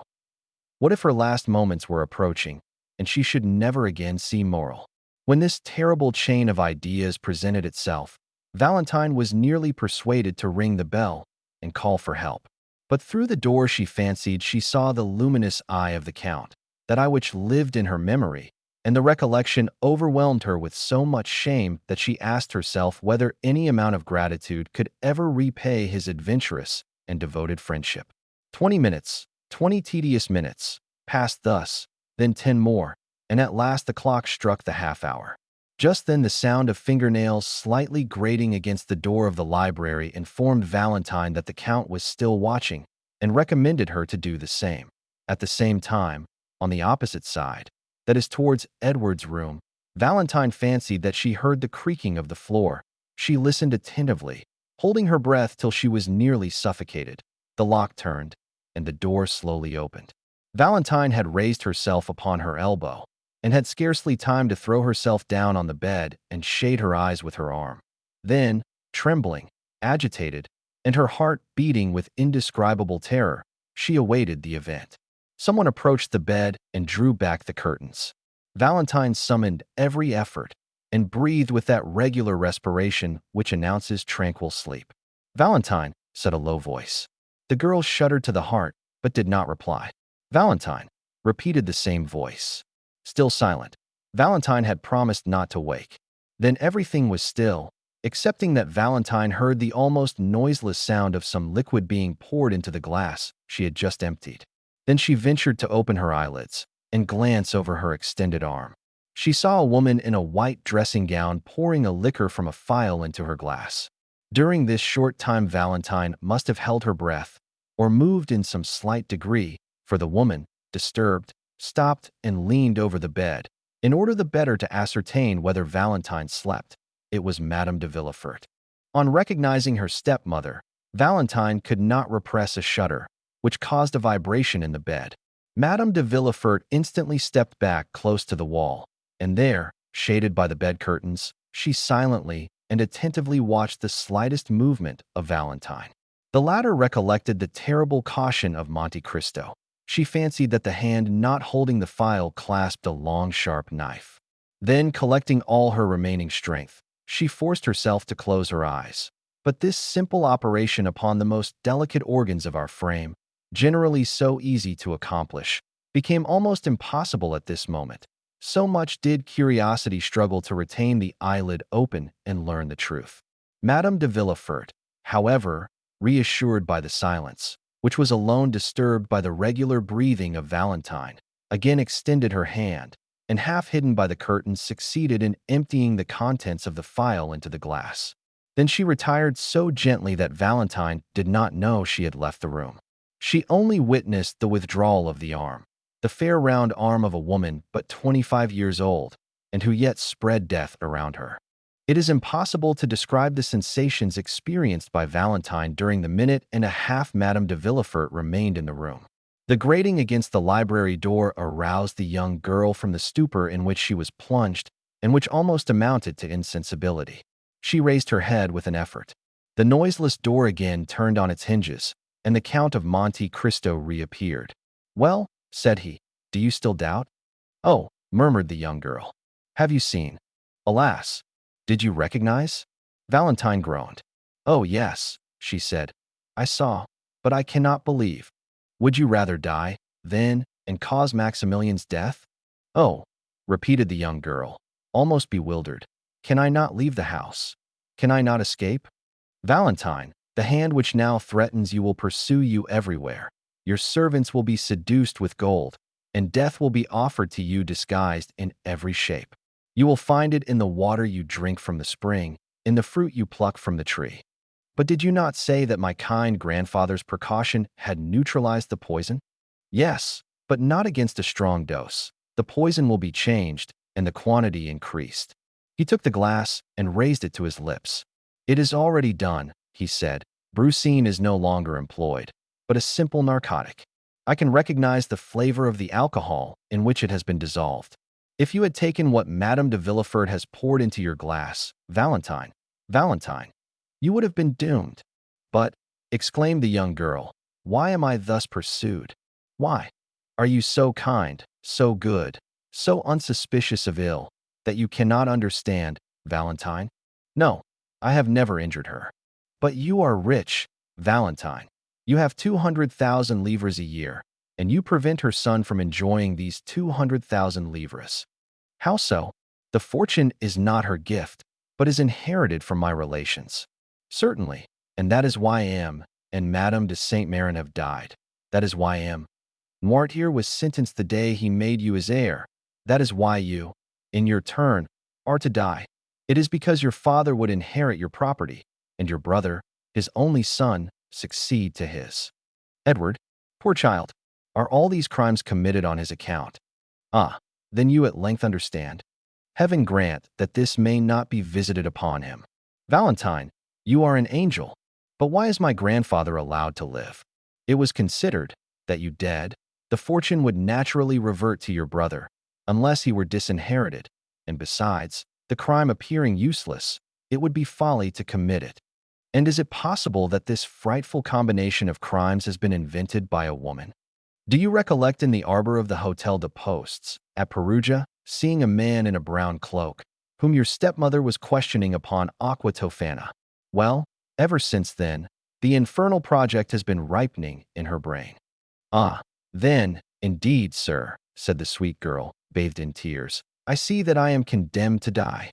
S1: What if her last moments were approaching, and she should never again see Morel? When this terrible chain of ideas presented itself, Valentine was nearly persuaded to ring the bell and call for help. But through the door she fancied she saw the luminous eye of the Count, that eye which lived in her memory, and the recollection overwhelmed her with so much shame that she asked herself whether any amount of gratitude could ever repay his adventurous and devoted friendship. 20 minutes, 20 tedious minutes, passed thus, then 10 more, and at last the clock struck the half-hour. Just then the sound of fingernails slightly grating against the door of the library informed Valentine that the Count was still watching, and recommended her to do the same. At the same time, on the opposite side, that is towards Edward's room, Valentine fancied that she heard the creaking of the floor. She listened attentively, holding her breath till she was nearly suffocated. The lock turned, and the door slowly opened. Valentine had raised herself upon her elbow, and had scarcely time to throw herself down on the bed and shade her eyes with her arm. Then, trembling, agitated, and her heart beating with indescribable terror, she awaited the event. Someone approached the bed and drew back the curtains. Valentine summoned every effort and breathed with that regular respiration which announces tranquil sleep. "Valentine," said a low voice. The girl shuddered to the heart, but did not reply. "Valentine," repeated the same voice. Still silent. Valentine had promised not to wake. Then everything was still, excepting that Valentine heard the almost noiseless sound of some liquid being poured into the glass she had just emptied. Then she ventured to open her eyelids and glance over her extended arm. She saw a woman in a white dressing gown pouring a liquor from a phial into her glass. During this short time Valentine must have held her breath, or moved in some slight degree, for the woman, disturbed, stopped and leaned over the bed, in order the better to ascertain whether Valentine slept. It was Madame de Villefort. On recognizing her stepmother, Valentine could not repress a shudder, which caused a vibration in the bed. Madame de Villefort instantly stepped back close to the wall, and there, shaded by the bed curtains, she silently and attentively watched the slightest movement of Valentine. The latter recollected the terrible caution of Monte Cristo. She fancied that the hand not holding the phial clasped a long, sharp knife. Then, collecting all her remaining strength, she forced herself to close her eyes. But this simple operation upon the most delicate organs of our frame, generally so easy to accomplish, became almost impossible at this moment. So much did curiosity struggle to retain the eyelid open and learn the truth. Madame de Villefort, however, reassured by the silence, which was alone disturbed by the regular breathing of Valentine, again extended her hand, and half hidden by the curtains succeeded in emptying the contents of the phial into the glass. Then she retired so gently that Valentine did not know she had left the room. She only witnessed the withdrawal of the arm, the fair round arm of a woman but 25 years old, and who yet spread death around her. It is impossible to describe the sensations experienced by Valentine during the minute and a half Madame de Villefort remained in the room. The grating against the library door aroused the young girl from the stupor in which she was plunged and which almost amounted to insensibility. She raised her head with an effort. The noiseless door again turned on its hinges, and the Count of Monte Cristo reappeared. "Well," said he, "do you still doubt?" "Oh," murmured the young girl. "Have you seen?" "Alas! Did you recognize?" Valentine groaned. "Oh, yes," she said. "I saw, but I cannot believe. Would you rather die, then, and cause Maximilian's death?" "Oh," repeated the young girl, almost bewildered. "Can I not leave the house? Can I not escape?" "Valentine, the hand which now threatens you will pursue you everywhere. Your servants will be seduced with gold, and death will be offered to you disguised in every shape. You will find it in the water you drink from the spring, in the fruit you pluck from the tree. But did you not say that my kind grandfather's precaution had neutralized the poison?" "Yes, but not against a strong dose. The poison will be changed, and the quantity increased." He took the glass and raised it to his lips. "It is already done," he said. "Brucine is no longer employed, but a simple narcotic. I can recognize the flavor of the alcohol in which it has been dissolved. If you had taken what Madame de Villefort has poured into your glass, Valentine, you would have been doomed." "But," exclaimed the young girl, "why am I thus pursued? Why? Are you so kind, so good, so unsuspicious of ill, that you cannot understand, Valentine?" "No, I have never injured her." "But you are rich, Valentine. You have 200,000 livres a year, and you prevent her son from enjoying these 200,000 livres. How so?" "The fortune is not her gift, but is inherited from my relations." "Certainly, and that is why I am, and Madame de Saint-Méran have died. That is why I am. Noirtier was sentenced the day he made you his heir. That is why you, in your turn, are to die. It is because your father would inherit your property, and your brother, his only son, succeed to his." Edward, poor child, are all these crimes committed on his account? Ah, then you at length understand. Heaven grant that this may not be visited upon him. Valentine, you are an angel. But why is my grandfather allowed to live? It was considered that you dead, the fortune would naturally revert to your brother, unless he were disinherited, and besides, the crime appearing useless, it would be folly to commit it. And is it possible that this frightful combination of crimes has been invented by a woman? Do you recollect in the arbor of the Hotel de Postes, at Perugia, seeing a man in a brown cloak, whom your stepmother was questioning upon Aqua Tofana? Well, ever since then, the infernal project has been ripening in her brain. Ah, then, indeed, sir, said the sweet girl, bathed in tears, I see that I am condemned to die.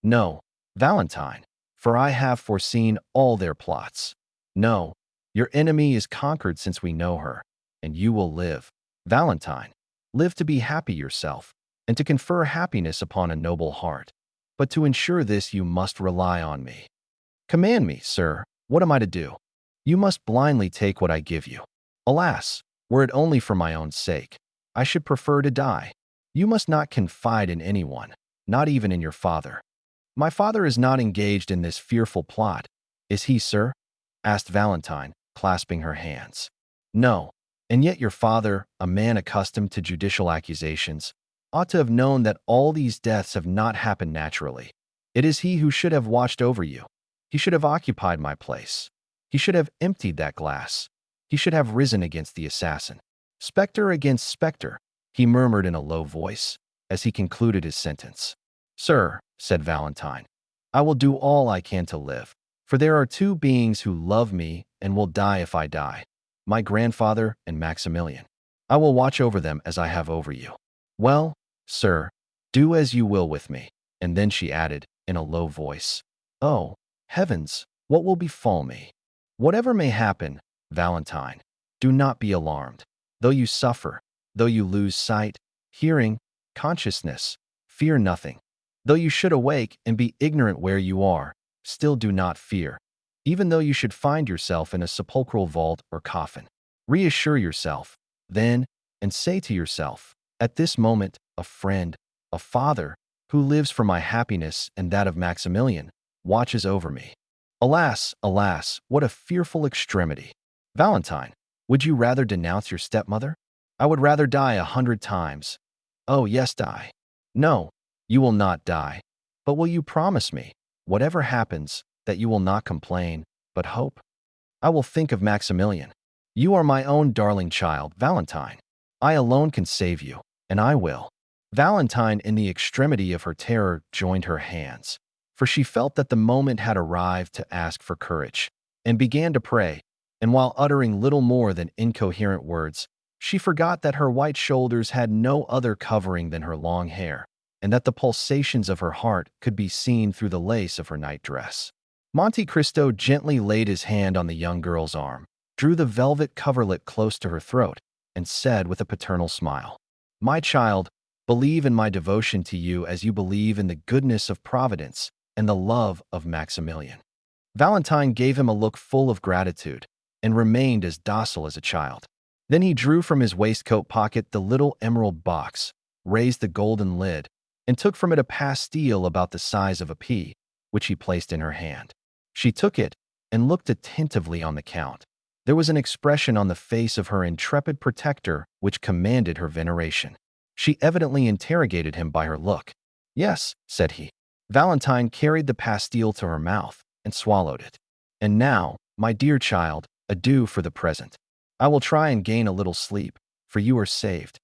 S1: No, Valentine, for I have foreseen all their plots. No, your enemy is conquered since we know her, and you will live. Valentine, live to be happy yourself, and to confer happiness upon a noble heart. But to ensure this you must rely on me. Command me, sir, what am I to do? You must blindly take what I give you. Alas, were it only for my own sake, I should prefer to die. You must not confide in anyone, not even in your father. My father is not engaged in this fearful plot, is he, sir? Asked Valentine, clasping her hands. No, and yet your father, a man accustomed to judicial accusations, ought to have known that all these deaths have not happened naturally. It is he who should have watched over you. He should have occupied my place. He should have emptied that glass. He should have risen against the assassin. Spectre against spectre, he murmured in a low voice, as he concluded his sentence. Sir, said Valentine, I will do all I can to live, for there are two beings who love me and will die if I die, my grandfather and Maximilian. I will watch over them as I have over you. Well, sir, do as you will with me. And then she added, in a low voice, Oh, heavens, what will befall me? Whatever may happen, Valentine, do not be alarmed. Though you suffer, though you lose sight, hearing, consciousness, fear nothing. Though you should awake and be ignorant where you are, still do not fear. Even though you should find yourself in a sepulchral vault or coffin, reassure yourself, then, and say to yourself, at this moment, a friend, a father, who lives for my happiness and that of Maximilian, watches over me. Alas, alas, what a fearful extremity. Valentine, would you rather denounce your stepmother? I would rather die 100 times. Oh, yes, die. No, you will not die. But will you promise me, whatever happens, that you will not complain, but hope? I will think of Maximilian. You are my own darling child, Valentine. I alone can save you, and I will. Valentine, in the extremity of her terror, joined her hands, for she felt that the moment had arrived to ask for courage, and began to pray, and while uttering little more than incoherent words, she forgot that her white shoulders had no other covering than her long hair, and that the pulsations of her heart could be seen through the lace of her nightdress. Monte Cristo gently laid his hand on the young girl's arm, drew the velvet coverlet close to her throat, and said with a paternal smile, My child, believe in my devotion to you as you believe in the goodness of Providence and the love of Maximilian. Valentine gave him a look full of gratitude and remained as docile as a child. Then he drew from his waistcoat pocket the little emerald box, raised the golden lid, and took from it a pastille about the size of a pea, which he placed in her hand. She took it and looked attentively on the Count. There was an expression on the face of her intrepid protector which commanded her veneration. She evidently interrogated him by her look. Yes, said he. Valentine carried the pastille to her mouth and swallowed it. And now, my dear child, adieu for the present. I will try and gain a little sleep, for you are saved.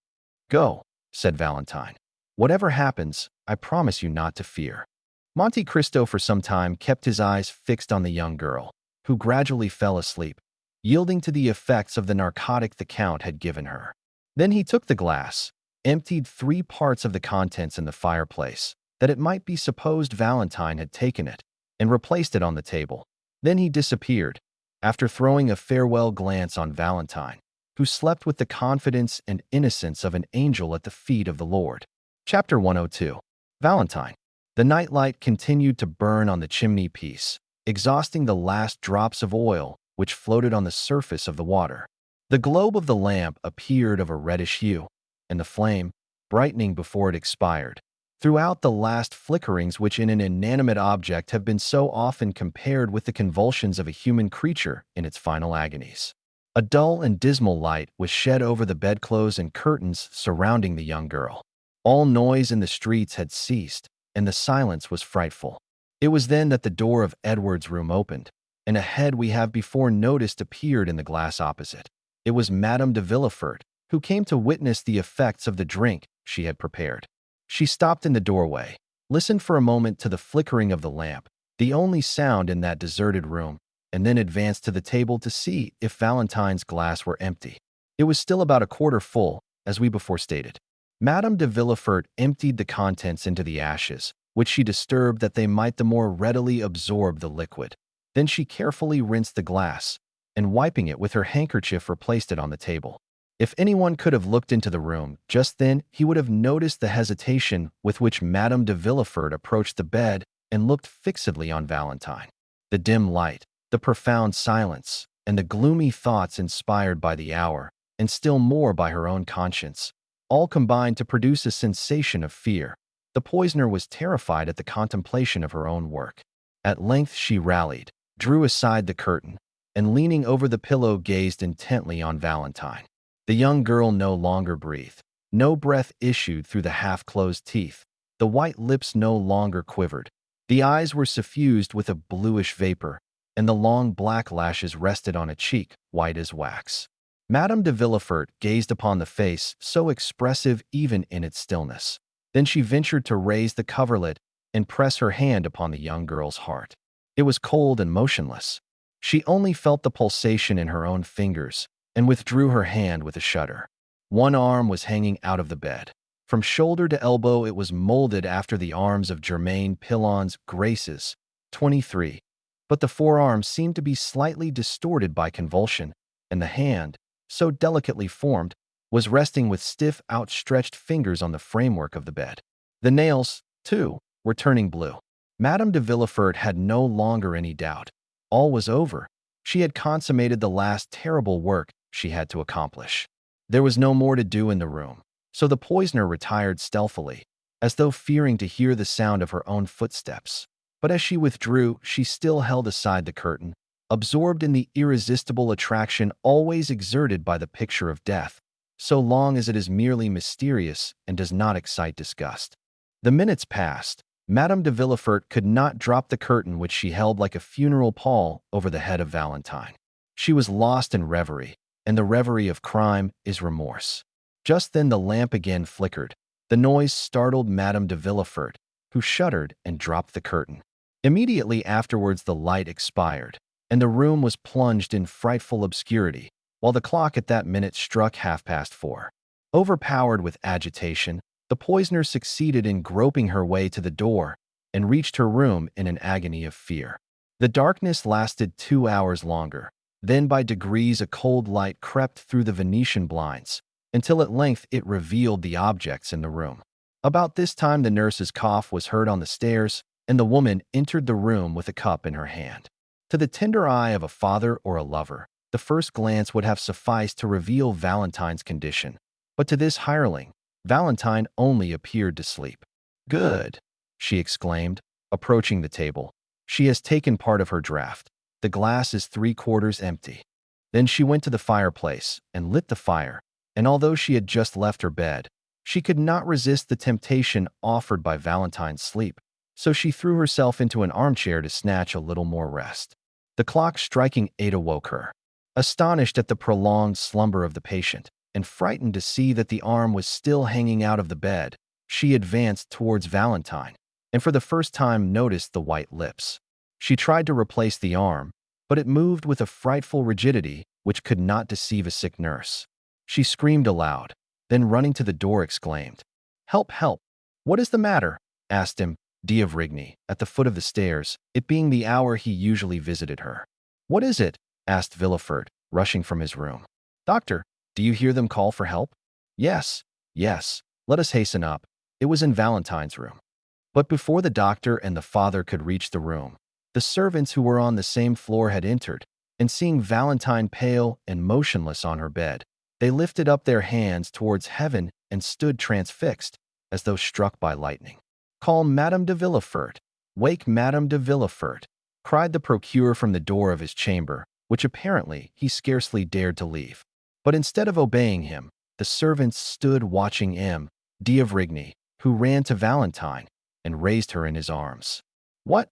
S1: Go, said Valentine. Whatever happens, I promise you not to fear. Monte Cristo for some time kept his eyes fixed on the young girl, who gradually fell asleep, yielding to the effects of the narcotic the Count had given her. Then he took the glass, emptied 3 parts of the contents in the fireplace, that it might be supposed Valentine had taken it, and replaced it on the table. Then he disappeared, after throwing a farewell glance on Valentine, who slept with the confidence and innocence of an angel at the feet of the Lord. Chapter 102. Valentine. The nightlight continued to burn on the chimney-piece, exhausting the last drops of oil which floated on the surface of the water. The globe of the lamp appeared of a reddish hue, and the flame, brightening before it expired, throughout the last flickerings which in an inanimate object have been so often compared with the convulsions of a human creature in its final agonies. A dull and dismal light was shed over the bedclothes and curtains surrounding the young girl. All noise in the streets had ceased, and the silence was frightful. It was then that the door of Edward's room opened, and a head we have before noticed appeared in the glass opposite. It was Madame de Villefort, who came to witness the effects of the drink she had prepared. She stopped in the doorway, listened for a moment to the flickering of the lamp, the only sound in that deserted room, and then advanced to the table to see if Valentine's glass were empty. It was still about a quarter full, as we before stated. Madame de Villefort emptied the contents into the ashes, which she disturbed that they might the more readily absorb the liquid. Then she carefully rinsed the glass, and wiping it with her handkerchief replaced it on the table. If anyone could have looked into the room just then, he would have noticed the hesitation with which Madame de Villefort approached the bed and looked fixedly on Valentine. The dim light, the profound silence, and the gloomy thoughts inspired by the hour, and still more by her own conscience, all combined to produce a sensation of fear. The poisoner was terrified at the contemplation of her own work. At length she rallied, drew aside the curtain, and leaning over the pillow gazed intently on Valentine. The young girl no longer breathed. No breath issued through the half-closed teeth. The white lips no longer quivered. The eyes were suffused with a bluish vapor, and the long black lashes rested on a cheek, white as wax. Madame de Villefort gazed upon the face, so expressive even in its stillness. Then she ventured to raise the coverlet and press her hand upon the young girl's heart. It was cold and motionless. She only felt the pulsation in her own fingers, and withdrew her hand with a shudder. One arm was hanging out of the bed. From shoulder to elbow it was molded after the arms of Germain Pilon's Graces, 23, but the forearm seemed to be slightly distorted by convulsion, and the hand, so delicately formed, was resting with stiff, outstretched fingers on the framework of the bed. The nails, too, were turning blue. Madame de Villefort had no longer any doubt. All was over. She had consummated the last terrible work she had to accomplish. There was no more to do in the room, so the poisoner retired stealthily, as though fearing to hear the sound of her own footsteps. But as she withdrew, she still held aside the curtain, absorbed in the irresistible attraction always exerted by the picture of death, so long as it is merely mysterious and does not excite disgust. The minutes passed. Madame de Villefort could not drop the curtain which she held like a funeral pall over the head of Valentine. She was lost in reverie, and the reverie of crime is remorse. Just then the lamp again flickered. The noise startled Madame de Villefort, who shuddered and dropped the curtain. Immediately afterwards the light expired, and the room was plunged in frightful obscurity, while the clock at that minute struck 4:30. Overpowered with agitation, the poisoner succeeded in groping her way to the door and reached her room in an agony of fear. The darkness lasted 2 hours longer. Then by degrees a cold light crept through the Venetian blinds, until at length it revealed the objects in the room. About this time the nurse's cough was heard on the stairs, and the woman entered the room with a cup in her hand. To the tender eye of a father or a lover, the first glance would have sufficed to reveal Valentine's condition, but to this hireling, Valentine only appeared to sleep. "Good," she exclaimed, approaching the table. "She has taken part of her draught. The glass is 3/4 empty." Then she went to the fireplace and lit the fire, and although she had just left her bed, she could not resist the temptation offered by Valentine's sleep, so she threw herself into an armchair to snatch a little more rest. The clock striking 8 awoke her. Astonished at the prolonged slumber of the patient, and frightened to see that the arm was still hanging out of the bed, she advanced towards Valentine, and for the first time noticed the white lips. She tried to replace the arm, but it moved with a frightful rigidity which could not deceive a sick nurse. She screamed aloud, then running to the door exclaimed, "Help, help! What is the matter?" asked him D'Avrigny, at the foot of the stairs, it being the hour he usually visited her. "What is it?" asked Villefort, rushing from his room. "Doctor, do you hear them call for help?" "Yes, yes, let us hasten up." It was in Valentine's room. But before the doctor and the father could reach the room, the servants who were on the same floor had entered, and seeing Valentine pale and motionless on her bed, they lifted up their hands towards heaven and stood transfixed, as though struck by lightning. "Call Madame de Villefort! Wake Madame de Villefort!" cried the procureur from the door of his chamber, which apparently he scarcely dared to leave. But instead of obeying him, the servants stood watching M. d'Avrigny, who ran to Valentine and raised her in his arms. "What?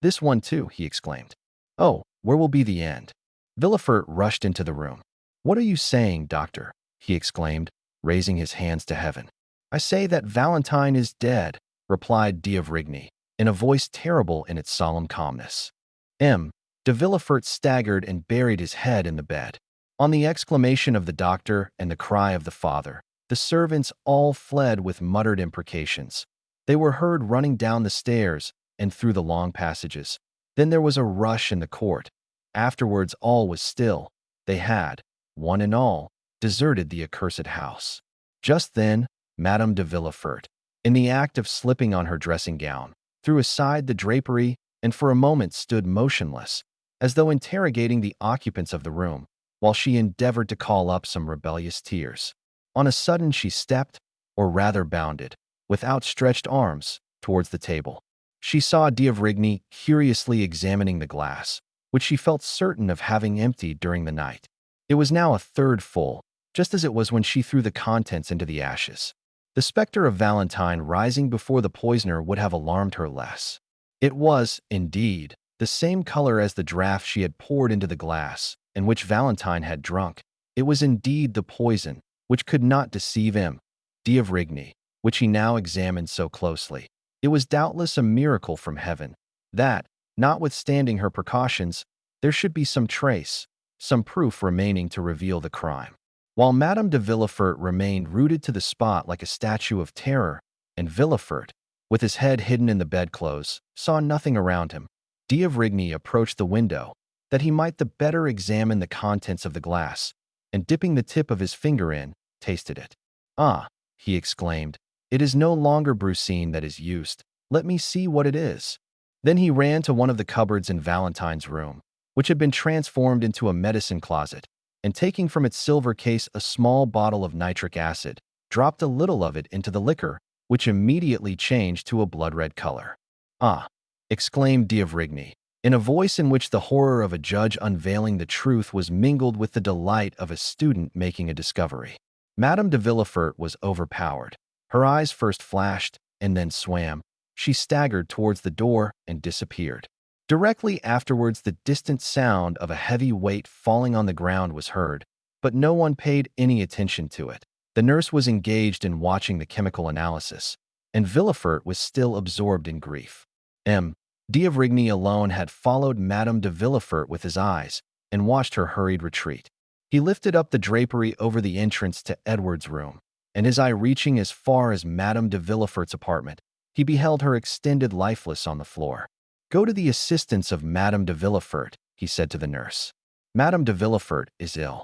S1: This one too?" he exclaimed. "Oh, where will be the end?" Villefort rushed into the room. "What are you saying, doctor?" he exclaimed, raising his hands to heaven. "I say that Valentine is dead," replied d'Avrigny, in a voice terrible in its solemn calmness. M. de Villefort staggered and buried his head in the bed. On the exclamation of the doctor and the cry of the father, the servants all fled with muttered imprecations. They were heard running down the stairs and through the long passages. Then there was a rush in the court. Afterwards all was still. They had, one and all, deserted the accursed house. Just then, Madame de Villefort, in the act of slipping on her dressing gown, threw aside the drapery and for a moment stood motionless, as though interrogating the occupants of the room, while she endeavored to call up some rebellious tears. On a sudden she stepped, or rather bounded, with outstretched arms, towards the table. She saw d'Avrigny curiously examining the glass, which she felt certain of having emptied during the night. It was now a third full, just as it was when she threw the contents into the ashes. The specter of Valentine rising before the poisoner would have alarmed her less. It was, indeed, the same color as the draught she had poured into the glass, and which Valentine had drunk. It was indeed the poison, which could not deceive him, d'Avrigny, which he now examined so closely. It was doubtless a miracle from heaven, that, notwithstanding her precautions, there should be some trace, some proof remaining to reveal the crime. While Madame de Villefort remained rooted to the spot like a statue of terror, and Villefort, with his head hidden in the bedclothes, saw nothing around him, d'Avrigny approached the window, that he might the better examine the contents of the glass, and dipping the tip of his finger in, tasted it. "Ah," he exclaimed, "it is no longer brucine that is used. Let me see what it is." Then he ran to one of the cupboards in Valentine's room, which had been transformed into a medicine closet, and taking from its silver case a small bottle of nitric acid, dropped a little of it into the liquor, which immediately changed to a blood-red color. "Ah!" exclaimed d'Avrigny, in a voice in which the horror of a judge unveiling the truth was mingled with the delight of a student making a discovery. Madame de Villefort was overpowered. Her eyes first flashed and then swam. She staggered towards the door and disappeared. Directly afterwards, the distant sound of a heavy weight falling on the ground was heard, but no one paid any attention to it. The nurse was engaged in watching the chemical analysis, and Villefort was still absorbed in grief. M. d'Avrigny alone had followed Madame de Villefort with his eyes and watched her hurried retreat. He lifted up the drapery over the entrance to Edward's room, and his eye reaching as far as Madame de Villefort's apartment, he beheld her extended lifeless on the floor. "Go to the assistance of Madame de Villefort," he said to the nurse. "Madame de Villefort is ill."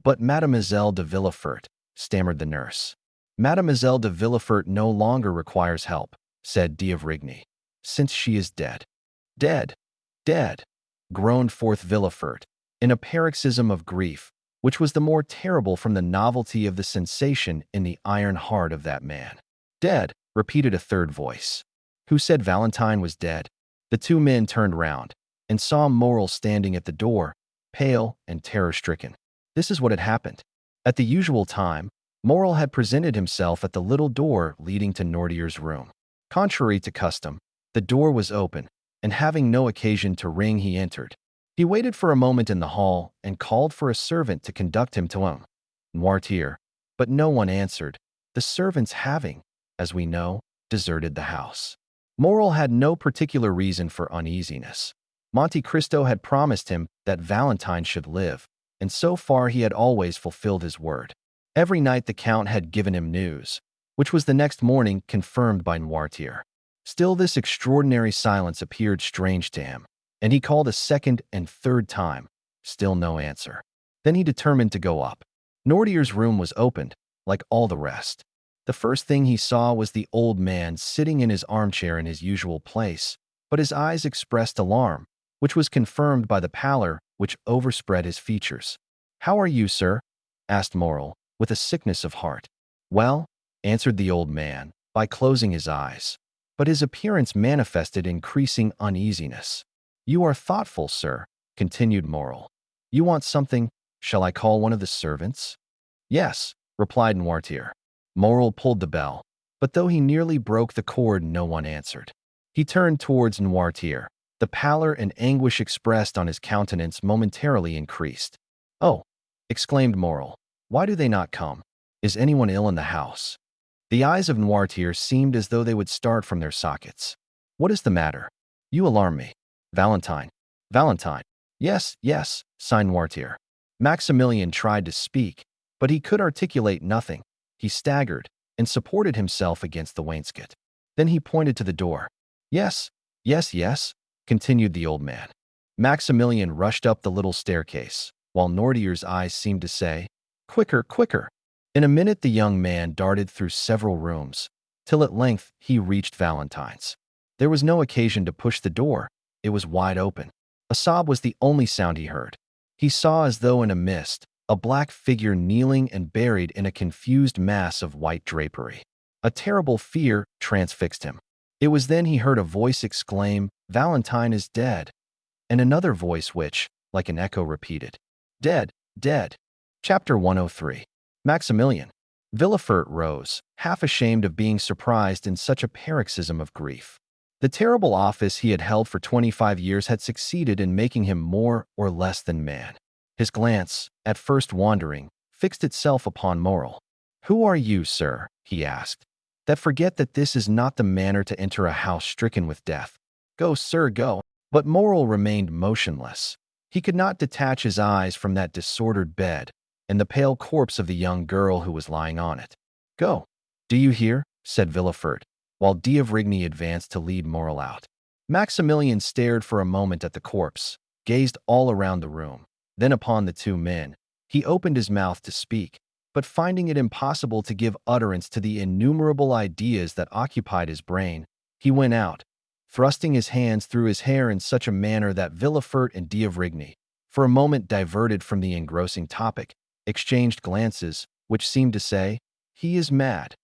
S1: "But Mademoiselle de Villefort," stammered the nurse. "Mademoiselle de Villefort no longer requires help," said d'Avrigny, "since she is dead." "Dead! Dead!" groaned forth Villefort, in a paroxysm of grief, which was the more terrible from the novelty of the sensation in the iron heart of that man. "Dead!" repeated a third voice. "Who said Valentine was dead?" The two men turned round, and saw Morel standing at the door, pale and terror-stricken. This is what had happened. At the usual time, Morel had presented himself at the little door leading to Nordier's room. Contrary to custom, the door was open, and having no occasion to ring, he entered. He waited for a moment in the hall and called for a servant to conduct him to Noirtier, but no one answered, the servants having, as we know, deserted the house. Morel had no particular reason for uneasiness. Monte Cristo had promised him that Valentine should live, and so far he had always fulfilled his word. Every night the Count had given him news, which was the next morning confirmed by Noirtier. Still this extraordinary silence appeared strange to him, and he called a second and third time. Still no answer. Then he determined to go up. Nordier's room was opened, like all the rest. The first thing he saw was the old man sitting in his armchair in his usual place, but his eyes expressed alarm, which was confirmed by the pallor which overspread his features. "How are you, sir?" asked Morrel, with a sickness of heart. "Well," answered the old man, by closing his eyes. But his appearance manifested increasing uneasiness. "You are thoughtful, sir," continued Morrel. "You want something? Shall I call one of the servants?" "Yes," replied Noirtier. Morrel pulled the bell, but though he nearly broke the cord, no one answered. He turned towards Noirtier. The pallor and anguish expressed on his countenance momentarily increased. "Oh!" exclaimed Morrel. "Why do they not come? Is anyone ill in the house?" The eyes of Noirtier seemed as though they would start from their sockets. "What is the matter? You alarm me." "Valentine. Valentine." "Yes, yes," sighed Noirtier. Maximilian tried to speak, but he could articulate nothing. He staggered and supported himself against the wainscot. Then he pointed to the door. "Yes, yes, yes," continued the old man. Maximilian rushed up the little staircase, while Noirtier's eyes seemed to say, "Quicker, quicker." In a minute the young man darted through several rooms, till at length he reached Valentine's. There was no occasion to push the door. It was wide open. A sob was the only sound he heard. He saw, as though in a mist, a black figure kneeling and buried in a confused mass of white drapery. A terrible fear transfixed him. It was then he heard a voice exclaim, "Valentine is dead," and another voice which, like an echo, repeated, "Dead, dead." Chapter 103. Maximilian. Villefort rose, half ashamed of being surprised in such a paroxysm of grief. The terrible office he had held for 25 years had succeeded in making him more or less than man. His glance, at first wandering, fixed itself upon Morrel. "Who are you, sir," he asked, "that forget that this is not the manner to enter a house stricken with death? Go, sir, go." But Morrel remained motionless. He could not detach his eyes from that disordered bed and the pale corpse of the young girl who was lying on it. "Go." "Do you hear?" said Villefort, while d'Avrigny advanced to lead Morrel out. Maximilian stared for a moment at the corpse, gazed all around the room, then upon the two men. He opened his mouth to speak, but finding it impossible to give utterance to the innumerable ideas that occupied his brain, he went out, thrusting his hands through his hair in such a manner that Villefort and d'Avrigny, for a moment diverted from the engrossing topic, exchanged glances which seemed to say, "He is mad."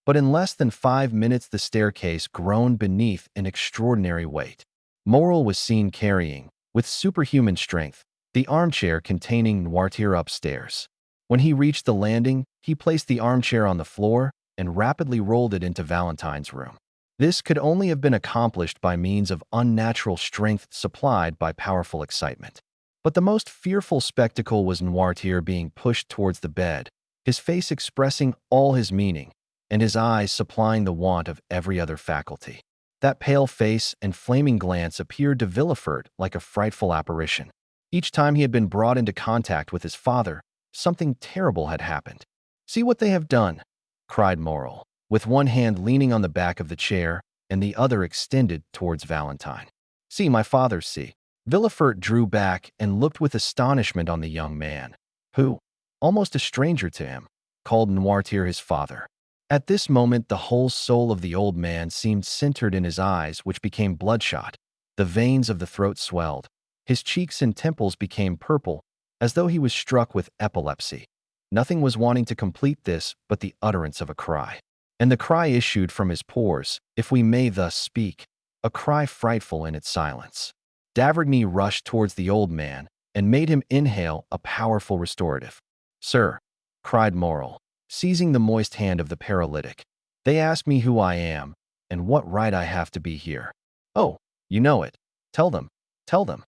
S1: But in less than 5 minutes the staircase groaned beneath an extraordinary weight. Morrel was seen carrying, with superhuman strength, the armchair containing Noirtier upstairs. When he reached the landing, he placed the armchair on the floor and rapidly rolled it into Valentine's room. This could only have been accomplished by means of unnatural strength supplied by powerful excitement. But the most fearful spectacle was Noirtier being pushed towards the bed, his face expressing all his meaning, and his eyes supplying the want of every other faculty. That pale face and flaming glance appeared to Villefort like a frightful apparition. Each time he had been brought into contact with his father, something terrible had happened. "See what they have done!" cried Morrel, with one hand leaning on the back of the chair and the other extended towards Valentine. "See, my father, see." Villefort drew back and looked with astonishment on the young man, who, almost a stranger to him, called Noirtier his father. At this moment the whole soul of the old man seemed centered in his eyes, which became bloodshot. The veins of the throat swelled. His cheeks and temples became purple, as though he was struck with epilepsy. Nothing was wanting to complete this but the utterance of a cry. And the cry issued from his pores, if we may thus speak, a cry frightful in its silence. D'Avrigny rushed towards the old man and made him inhale a powerful restorative. "Sir," cried Morrel, seizing the moist hand of the paralytic, "they ask me who I am and what right I have to be here." "Oh, you know it. Tell them, tell them."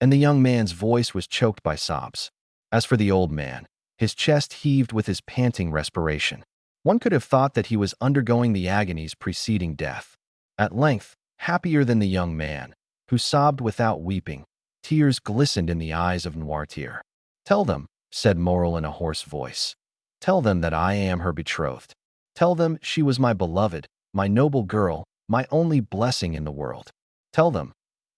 S1: And the young man's voice was choked by sobs. As for the old man, his chest heaved with his panting respiration. One could have thought that he was undergoing the agonies preceding death. At length, happier than the young man, who sobbed without weeping, tears glistened in the eyes of Noirtier. "Tell them," said Morrel in a hoarse voice. "Tell them that I am her betrothed. Tell them she was my beloved, my noble girl, my only blessing in the world. Tell them,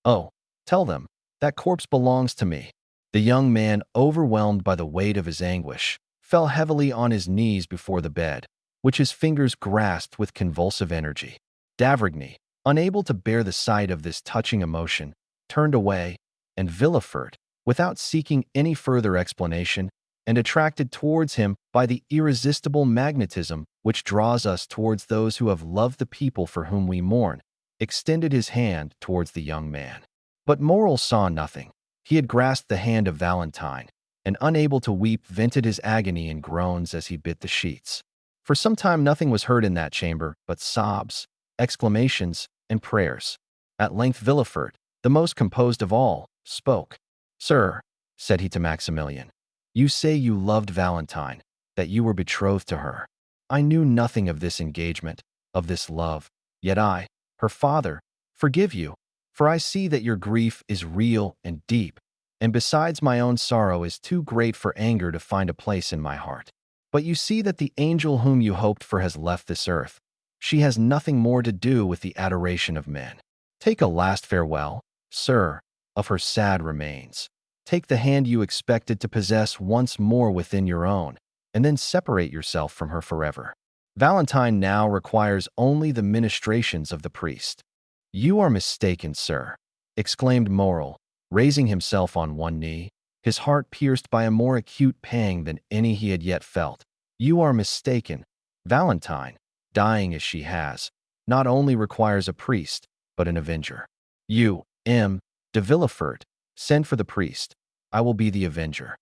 S1: oh, tell them, that corpse belongs to me." The young man, overwhelmed by the weight of his anguish, fell heavily on his knees before the bed, which his fingers grasped with convulsive energy. D'Avrigny, unable to bear the sight of this touching emotion, turned away and Villefort, without seeking any further explanation, and attracted towards him by the irresistible magnetism which draws us towards those who have loved the people for whom we mourn, extended his hand towards the young man. But Morrel saw nothing. He had grasped the hand of Valentine, and unable to weep, vented his agony in groans as he bit the sheets. For some time nothing was heard in that chamber but sobs, exclamations, and prayers. At length Villefort, the most composed of all, spoke. "Sir," said he to Maximilian, "you say you loved Valentine, that you were betrothed to her. I knew nothing of this engagement, of this love. Yet I, her father, forgive you, for I see that your grief is real and deep, and besides my own sorrow is too great for anger to find a place in my heart. But you see that the angel whom you hoped for has left this earth. She has nothing more to do with the adoration of men. Take a last farewell, sir, of her sad remains. Take the hand you expected to possess once more within your own, and then separate yourself from her forever. Valentine now requires only the ministrations of the priest." "You are mistaken, sir," exclaimed Morrel, raising himself on one knee, his heart pierced by a more acute pang than any he had yet felt. "You are mistaken. Valentine, dying as she has, not only requires a priest, but an avenger. You, M. de Villefort, send for the priest. I will be the avenger."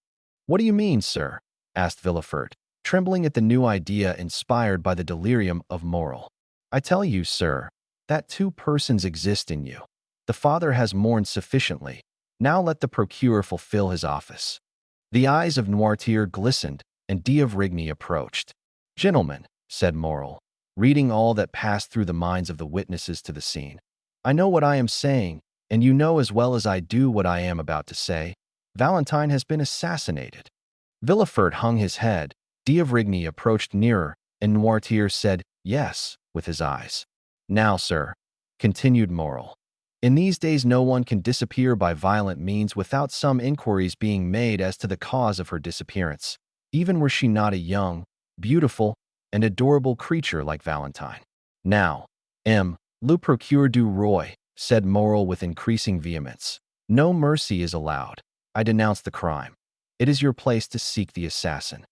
S1: "What do you mean, sir?" asked Villefort, trembling at the new idea inspired by the delirium of Morrel. "I tell you, sir, that two persons exist in you. The father has mourned sufficiently. Now let the procureur fulfill his office." The eyes of Noirtier glistened, and d'Avrigny approached. "Gentlemen," said Morrel, reading all that passed through the minds of the witnesses to the scene, "I know what I am saying, and you know as well as I do what I am about to say. Valentine has been assassinated." Villefort hung his head, d'Avrigny approached nearer, and Noirtier said, "Yes," with his eyes. "Now, sir," continued Morrel, "in these days no one can disappear by violent means without some inquiries being made as to the cause of her disappearance, even were she not a young, beautiful, and adorable creature like Valentine. Now, M. le Procureur du Roi," said Morrel with increasing vehemence, "no mercy is allowed. I denounce the crime. It is your place to seek the assassin."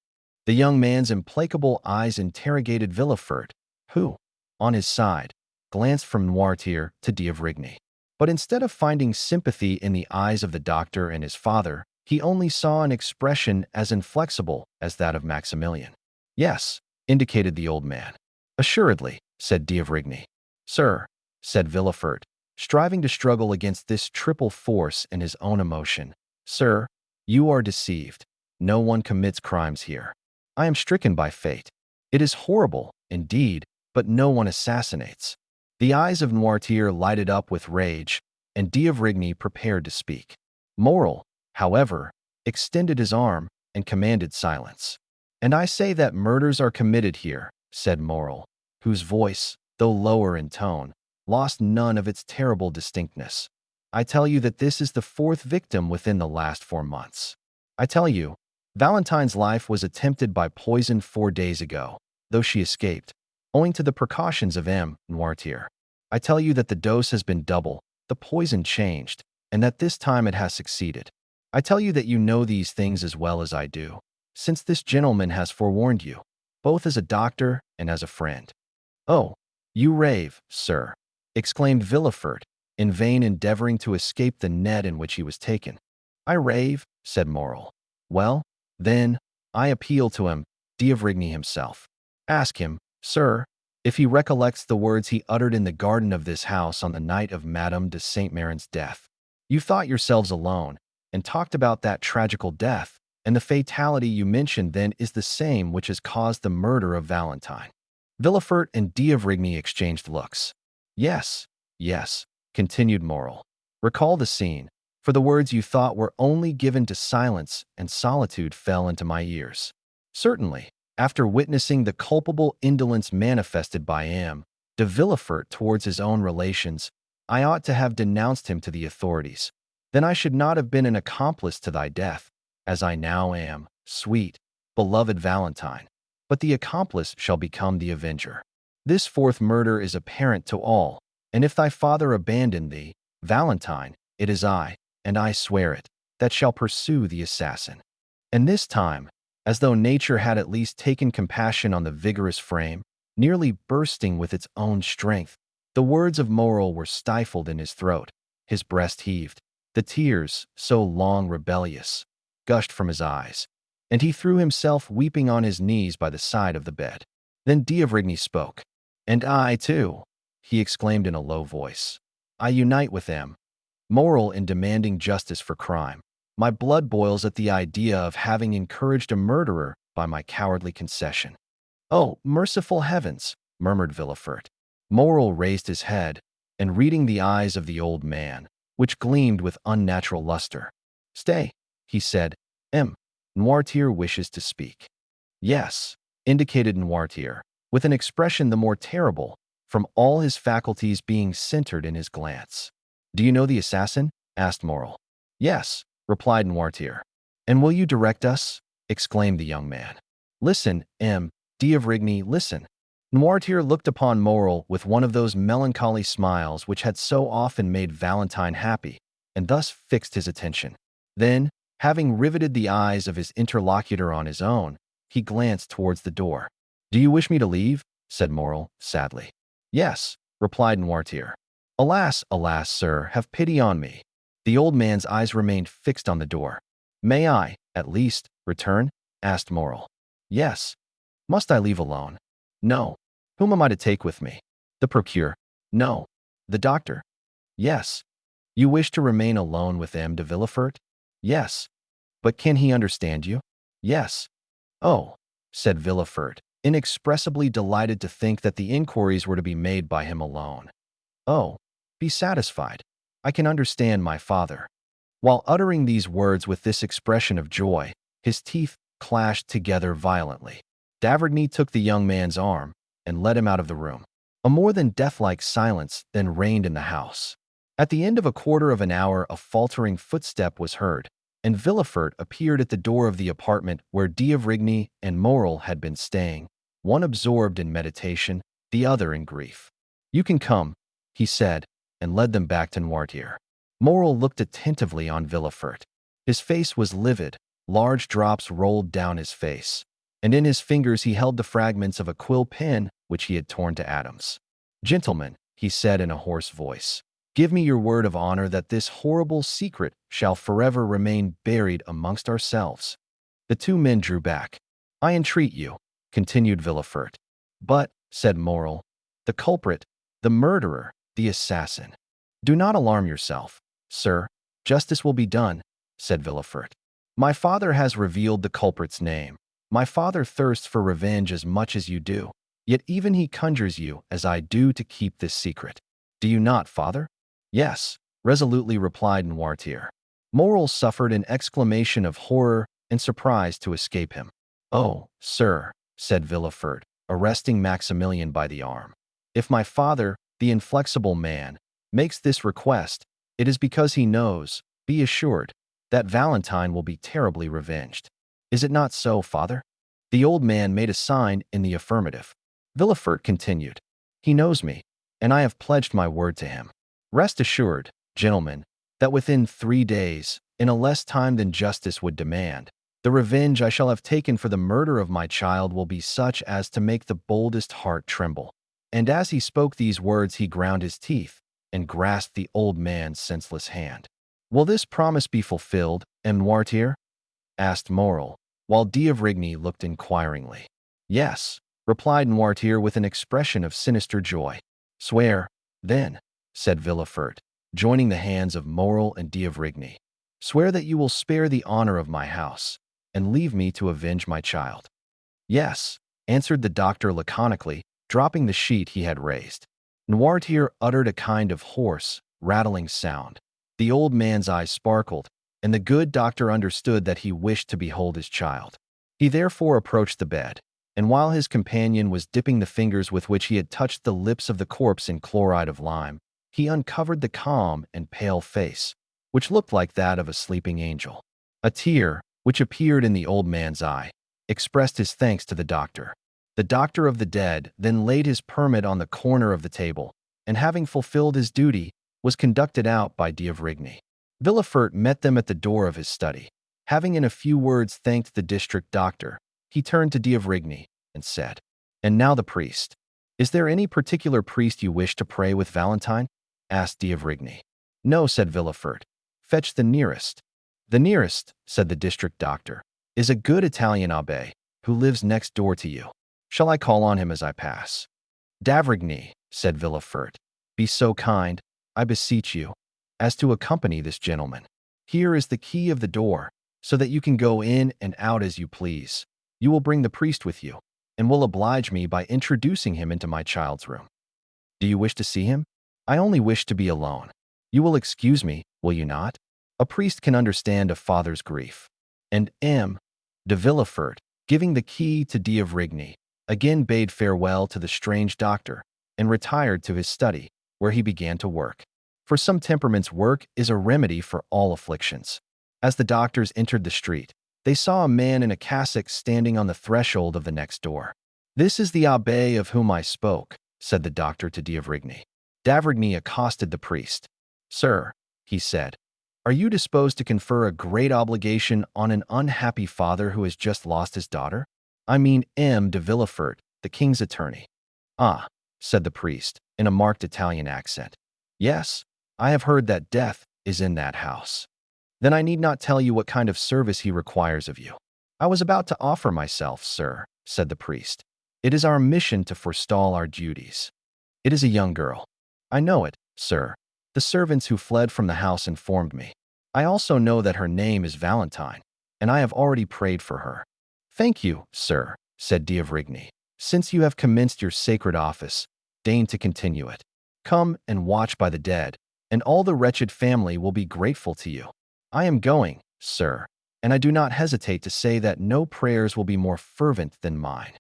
S1: The young man's implacable eyes interrogated Villefort, who, on his side, glanced from Noirtier to d'Avrigny. But instead of finding sympathy in the eyes of the doctor and his father, he only saw an expression as inflexible as that of Maximilian. "Yes," indicated the old man. "Assuredly," said d'Avrigny. "Sir," said Villefort, striving to struggle against this triple force in his own emotion, "sir, you are deceived. No one commits crimes here. I am stricken by fate. It is horrible, indeed, but no one assassinates." The eyes of Noirtier lighted up with rage, and d'Avrigny prepared to speak. Morrel, however, extended his arm and commanded silence. "And I say that murders are committed here," said Morrel, whose voice, though lower in tone, lost none of its terrible distinctness. "I tell you that this is the fourth victim within the last 4 months. I tell you, Valentine's life was attempted by poison 4 days ago, though she escaped, owing to the precautions of M. Noirtier. I tell you that the dose has been double, the poison changed, and that this time it has succeeded. I tell you that you know these things as well as I do, since this gentleman has forewarned you, both as a doctor and as a friend." "Oh, you rave, sir," exclaimed Villefort, in vain endeavoring to escape the net in which he was taken. "I rave," said Morrel. "Well, then, I appeal to him, d'Avrigny himself. Ask him, sir, if he recollects the words he uttered in the garden of this house on the night of Madame de Saint-Méran's death. You thought yourselves alone, and talked about that tragical death, and the fatality you mentioned then is the same which has caused the murder of Valentine." Villefort and d'Avrigny exchanged looks. "Yes, yes," continued Morrel. "Recall the scene, for the words you thought were only given to silence and solitude fell into my ears. Certainly, after witnessing the culpable indolence manifested by M. de Villefort towards his own relations, I ought to have denounced him to the authorities. Then I should not have been an accomplice to thy death, as I now am, sweet, beloved Valentine, but the accomplice shall become the avenger. This fourth murder is apparent to all, and if thy father abandoned thee, Valentine, it is I, and I swear it, that shall pursue the assassin. And this time, as though nature had at least taken compassion on the vigorous frame, nearly bursting with its own strength, the words of Morel were stifled in his throat. His breast heaved. The tears, so long rebellious, gushed from his eyes, and he threw himself weeping on his knees by the side of the bed. Then D'Avrigny spoke. "And I, too," he exclaimed in a low voice. "I unite with them, Morel, in demanding justice for crime. My blood boils at the idea of having encouraged a murderer by my cowardly concession." "Oh, merciful heavens," murmured Villefort. Morel raised his head, and reading the eyes of the old man, which gleamed with unnatural luster. "Stay," he said. Noirtier wishes to speak." "Yes," indicated Noirtier, with an expression the more terrible from all his faculties being centered in his glance. "Do you know the assassin?" asked Morel. "Yes," replied Noirtier. "And will you direct us?" exclaimed the young man. "Listen, D'Avrigny, listen." Noirtier looked upon Morel with one of those melancholy smiles which had so often made Valentine happy, and thus fixed his attention. Then, having riveted the eyes of his interlocutor on his own, he glanced towards the door. "Do you wish me to leave?" said Morel, sadly. "Yes," replied Noirtier. "Alas, alas, sir, have pity on me." The old man's eyes remained fixed on the door. "May I, at least, return?" asked Morel. "Yes." "Must I leave alone?" "No." "Whom am I to take with me?" "The procureur." "No." "The doctor?" "Yes." "You wish to remain alone with M. de Villefort?" "Yes." "But can he understand you?" "Yes." "Oh," said Villefort, inexpressibly delighted to think that the inquiries were to be made by him alone. "Oh, be satisfied. I can understand my father." While uttering these words with this expression of joy, his teeth clashed together violently. D'Avrigny took the young man's arm and led him out of the room. A more than deathlike silence then reigned in the house. At the end of a quarter of an hour, a faltering footstep was heard, and Villefort appeared at the door of the apartment where D'Avrigny and Morel had been staying, one absorbed in meditation, the other in grief. "You can come," he said, and led them back to Noirtier. Morel looked attentively on Villefort. His face was livid, large drops rolled down his face, and in his fingers he held the fragments of a quill pen which he had torn to atoms. "Gentlemen," he said in a hoarse voice, "give me your word of honor that this horrible secret shall forever remain buried amongst ourselves." The two men drew back. "I entreat you," continued Villefort. "But," said Morel, "the culprit, the murderer, the assassin." "Do not alarm yourself, sir. Justice will be done," said Villefort. "My father has revealed the culprit's name. My father thirsts for revenge as much as you do, yet even he conjures you, as I do, to keep this secret. Do you not, father?" "Yes," resolutely replied Noirtier. Morel suffered an exclamation of horror and surprise to escape him. "Oh, sir," said Villefort, arresting Maximilian by the arm, "if my father, the inflexible man, makes this request, it is because he knows, be assured, that Valentine will be terribly revenged. Is it not so, father?" The old man made a sign in the affirmative. Villefort continued, "He knows me, and I have pledged my word to him. Rest assured, gentlemen, that within 3 days, in a less time than justice would demand, the revenge I shall have taken for the murder of my child will be such as to make the boldest heart tremble." And as he spoke these words, he ground his teeth and grasped the old man's senseless hand. "Will this promise be fulfilled, Noirtier?" asked Morel, while D'Avrigny looked inquiringly. "Yes," replied Noirtier with an expression of sinister joy. "Swear, then," said Villefort, joining the hands of Morel and D'Avrigny. "Swear that you will spare the honor of my house, and leave me to avenge my child." "Yes," answered the doctor laconically, dropping the sheet he had raised. Noirtier uttered a kind of hoarse, rattling sound. The old man's eyes sparkled, and the good doctor understood that he wished to behold his child. He therefore approached the bed, and while his companion was dipping the fingers with which he had touched the lips of the corpse in chloride of lime, he uncovered the calm and pale face, which looked like that of a sleeping angel. A tear, which appeared in the old man's eye, expressed his thanks to the doctor. The doctor of the dead then laid his permit on the corner of the table, and having fulfilled his duty, was conducted out by D'Avrigny. Villefort met them at the door of his study. Having in a few words thanked the district doctor, he turned to D'Avrigny and said, "And now the priest. Is there any particular priest you wish to pray with, Valentine?" asked D'Avrigny. "No," said Villefort. "Fetch the nearest." "The nearest," said the district doctor, "is a good Italian abbé who lives next door to you. Shall I call on him as I pass?" "D'Avrigny," said Villefort, "be so kind, I beseech you, as to accompany this gentleman. Here is the key of the door, so that you can go in and out as you please. You will bring the priest with you, and will oblige me by introducing him into my child's room." "Do you wish to see him?" "I only wish to be alone. You will excuse me, will you not? A priest can understand a father's grief." And M. de Villefort, giving the key to D'Avrigny, again bade farewell to the strange doctor and retired to his study, where he began to work. For some temperaments, work is a remedy for all afflictions. As the doctors entered the street, they saw a man in a cassock standing on the threshold of the next door. "This is the abbé of whom I spoke," said the doctor to D'Avrigny. D'Avrigny accosted the priest. "Sir," he said, "are you disposed to confer a great obligation on an unhappy father who has just lost his daughter? I mean M. de Villefort, the king's attorney." "Ah," said the priest, in a marked Italian accent. "Yes, I have heard that death is in that house." "Then I need not tell you what kind of service he requires of you." "I was about to offer myself, sir," said the priest. "It is our mission to forestall our duties." "It is a young girl." "I know it, sir. The servants who fled from the house informed me. I also know that her name is Valentine, and I have already prayed for her." "Thank you, sir," said D'Avrigny. "Since you have commenced your sacred office, deign to continue it. Come and watch by the dead, and all the wretched family will be grateful to you. I am going, sir, and I do not hesitate to say that no prayers will be more fervent than mine."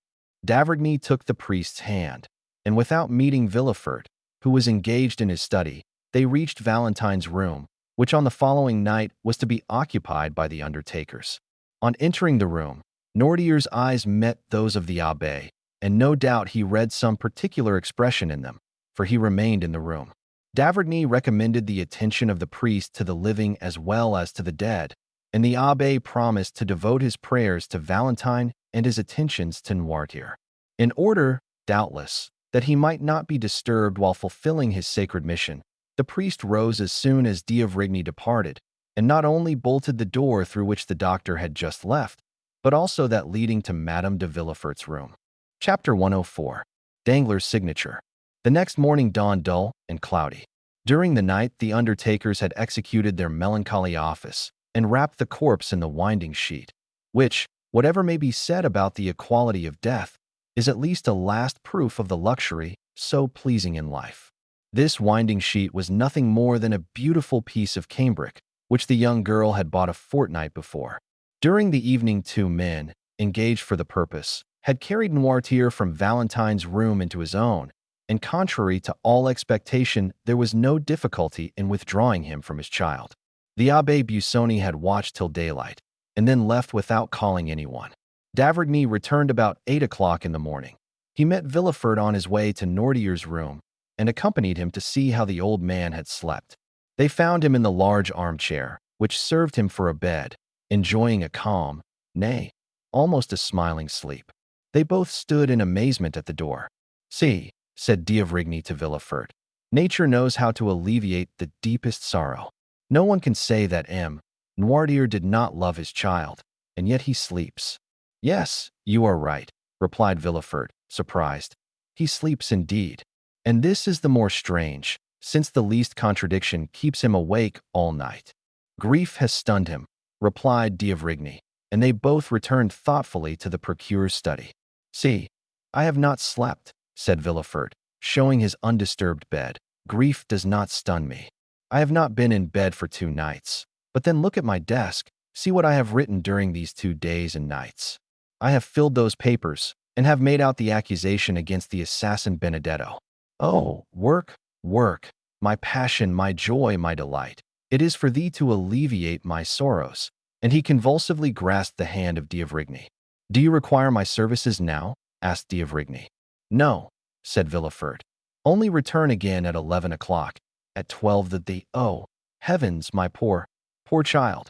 S1: D'Avrigny took the priest's hand, and without meeting Villefort, who was engaged in his study, they reached Valentine's room, which on the following night was to be occupied by the undertakers. On entering the room, Noirtier's eyes met those of the abbé, and no doubt he read some particular expression in them, for he remained in the room. D'Avrigny recommended the attention of the priest to the living as well as to the dead, and the abbé promised to devote his prayers to Valentine and his attentions to Noirtier. In order, doubtless, that he might not be disturbed while fulfilling his sacred mission, the priest rose as soon as D'Avrigny departed, and not only bolted the door through which the doctor had just left, but also that leading to Madame de Villefort's room. Chapter 104. Danglars' signature. The next morning dawned dull and cloudy. During the night, the undertakers had executed their melancholy office and wrapped the corpse in the winding sheet, which, whatever may be said about the equality of death, is at least a last proof of the luxury so pleasing in life. This winding sheet was nothing more than a beautiful piece of cambric, which the young girl had bought a fortnight before. During the evening, two men, engaged for the purpose, had carried Noirtier from Valentine's room into his own, and contrary to all expectation, there was no difficulty in withdrawing him from his child. The Abbé Busoni had watched till daylight, and then left without calling anyone. D'Avrigny returned about 8 o'clock in the morning. He met Villefort on his way to Noirtier's room, and accompanied him to see how the old man had slept. They found him in the large armchair, which served him for a bed, enjoying a calm, nay, almost a smiling sleep. They both stood in amazement at the door. "See," said D'Avrigny to Villefort, "nature knows how to alleviate the deepest sorrow. No one can say that M. Noirtier did not love his child, and yet he sleeps." "Yes, you are right," replied Villefort, surprised. "He sleeps indeed. And this is the more strange, since the least contradiction keeps him awake all night." "Grief has stunned him," replied D'Avrigny, and they both returned thoughtfully to the procureur's study. "See, I have not slept," said Villefort, showing his undisturbed bed. "Grief does not stun me. I have not been in bed for 2 nights. But then look at my desk. See what I have written during these 2 days and nights. I have filled those papers, and have made out the accusation against the assassin Benedetto. Oh, work, work, my passion, my joy, my delight. It is for thee to alleviate my sorrows." And he convulsively grasped the hand of D'Avrigny. "Do you require my services now?" asked D'Avrigny. "No," said Villefort. "Only return again at 11 o'clock. At 12 oh, heavens, my poor, Poor child.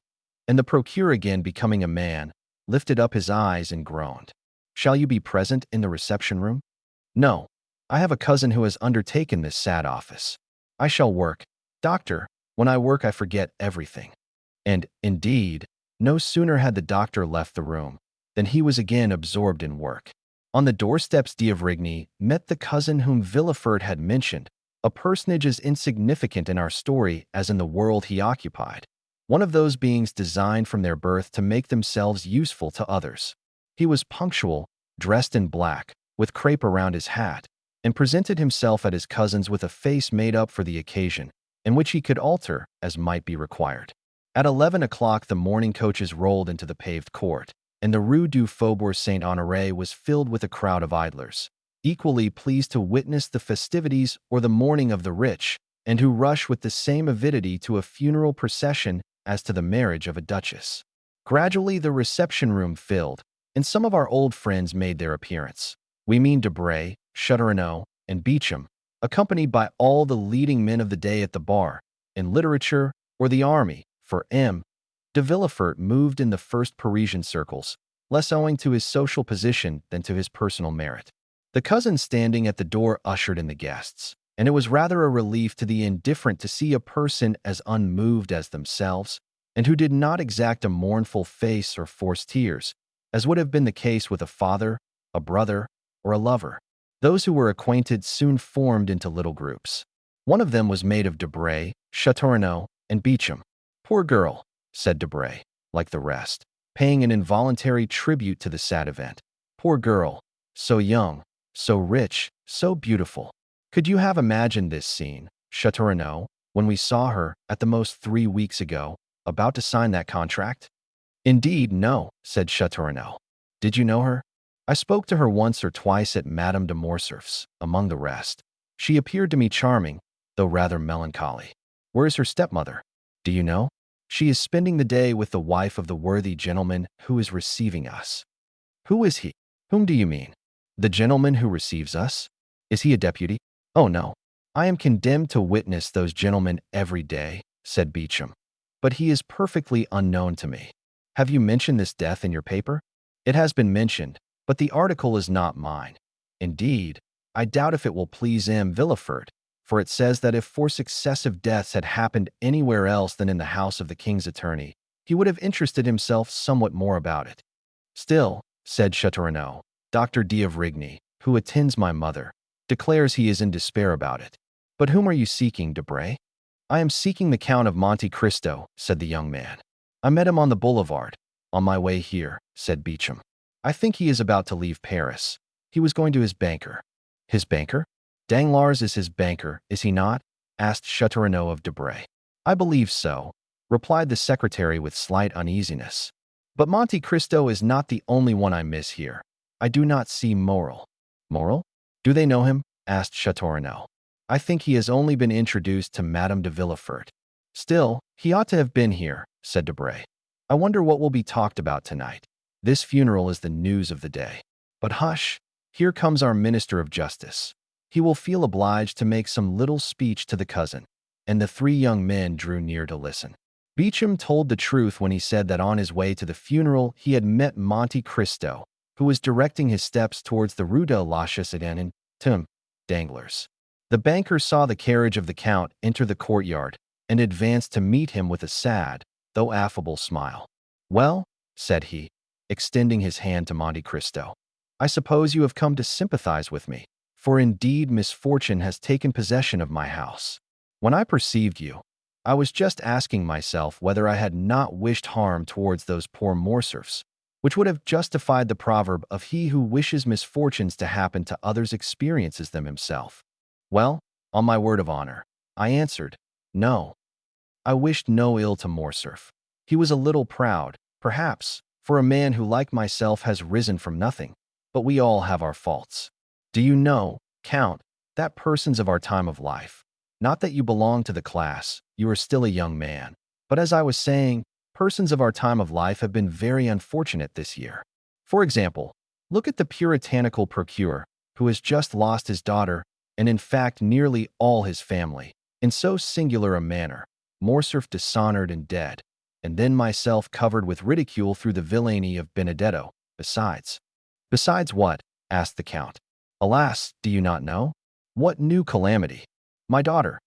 S1: And the procureur, again becoming a man, lifted up his eyes and groaned. Shall you be present in the reception room? No. I have a cousin who has undertaken this sad office. I shall work. Doctor, when I work I forget everything. And, indeed, no sooner had the doctor left the room than he was again absorbed in work. On the doorsteps d'Avrigny met the cousin whom Villefort had mentioned, a personage as insignificant in our story as in the world he occupied, one of those beings designed from their birth to make themselves useful to others. He was punctual, dressed in black, with crape around his hat, and presented himself at his cousin's with a face made up for the occasion, in which he could alter as might be required. At 11 o'clock the morning coaches rolled into the paved court, and the Rue du Faubourg Saint-Honoré was filled with a crowd of idlers, equally pleased to witness the festivities or the mourning of the rich, and who rush with the same avidity to a funeral procession as to the marriage of a duchess. Gradually the reception-room filled, and some of our old friends made their appearance. We mean Debray, Châteaurenaud, and Beauchamp, accompanied by all the leading men of the day at the bar, in literature, or the army, for M. de Villefort moved in the first Parisian circles, less owing to his social position than to his personal merit. The cousin standing at the door ushered in the guests, and it was rather a relief to the indifferent to see a person as unmoved as themselves, and who did not exact a mournful face or force tears, as would have been the case with a father, a brother, or a lover. Those who were acquainted soon formed into little groups. One of them was made of Debray, Châteaurenaud, and Beauchamp. Poor girl, said Debray, like the rest, paying an involuntary tribute to the sad event. Poor girl, so young, so rich, so beautiful. Could you have imagined this scene, Châteaurenaud, when we saw her, at the most 3 weeks ago, about to sign that contract? Indeed, no, said Châteaurenaud. Did you know her? I spoke to her once or twice at Madame de Morcerf's, among the rest. She appeared to me charming, though rather melancholy. Where is her stepmother? Do you know? She is spending the day with the wife of the worthy gentleman who is receiving us. Who is he? Whom do you mean? The gentleman who receives us? Is he a deputy? Oh, no. I am condemned to witness those gentlemen every day, said Beauchamp. But he is perfectly unknown to me. Have you mentioned this death in your paper? It has been mentioned, but the article is not mine. Indeed, I doubt if it will please M. Villefort, for it says that if 4 successive deaths had happened anywhere else than in the house of the king's attorney, he would have interested himself somewhat more about it. Still, said Châteaurenaud, Dr. d'Avrigny, who attends my mother, declares he is in despair about it. But whom are you seeking, Debray? I am seeking the Count of Monte Cristo, said the young man. I met him on the boulevard. On my way here, said Beauchamp. I think he is about to leave Paris. He was going to his banker. His banker? Danglars is his banker, is he not? Asked Châteaurenaud of Debray. I believe so, replied the secretary with slight uneasiness. But Monte Cristo is not the only one I miss here. I do not see Morel. Morel? Do they know him? Asked Châteaurenaud. I think he has only been introduced to Madame de Villefort. Still, he ought to have been here, said Debray. I wonder what will be talked about tonight. This funeral is the news of the day. But hush, here comes our Minister of Justice. He will feel obliged to make some little speech to the cousin, and the 3 young men drew near to listen. Beauchamp told the truth when he said that on his way to the funeral he had met Monte Cristo, who was directing his steps towards the Rue de la Chaussée and Danglars. The banker saw the carriage of the Count enter the courtyard and advanced to meet him with a sad, though affable smile. Well, said he, extending his hand to Monte Cristo, I suppose you have come to sympathize with me, for indeed misfortune has taken possession of my house. When I perceived you, I was just asking myself whether I had not wished harm towards those poor Morcerfs, which would have justified the proverb of he who wishes misfortunes to happen to others experiences them himself. Well, on my word of honor, I answered, no. I wished no ill to Morcerf. He was a little proud, perhaps, for a man who like myself has risen from nothing, but we all have our faults. Do you know, Count, that persons of our time of life, not that you belong to the class, you are still a young man, but as I was saying, persons of our time of life have been very unfortunate this year. For example, look at the puritanical procureur, who has just lost his daughter, and in fact nearly all his family, in so singular a manner, Morcerf dishonored and dead. and then myself covered with ridicule through the villainy of Benedetto. Besides what? Asked the Count. Alas, do you not know? What new calamity? My daughter,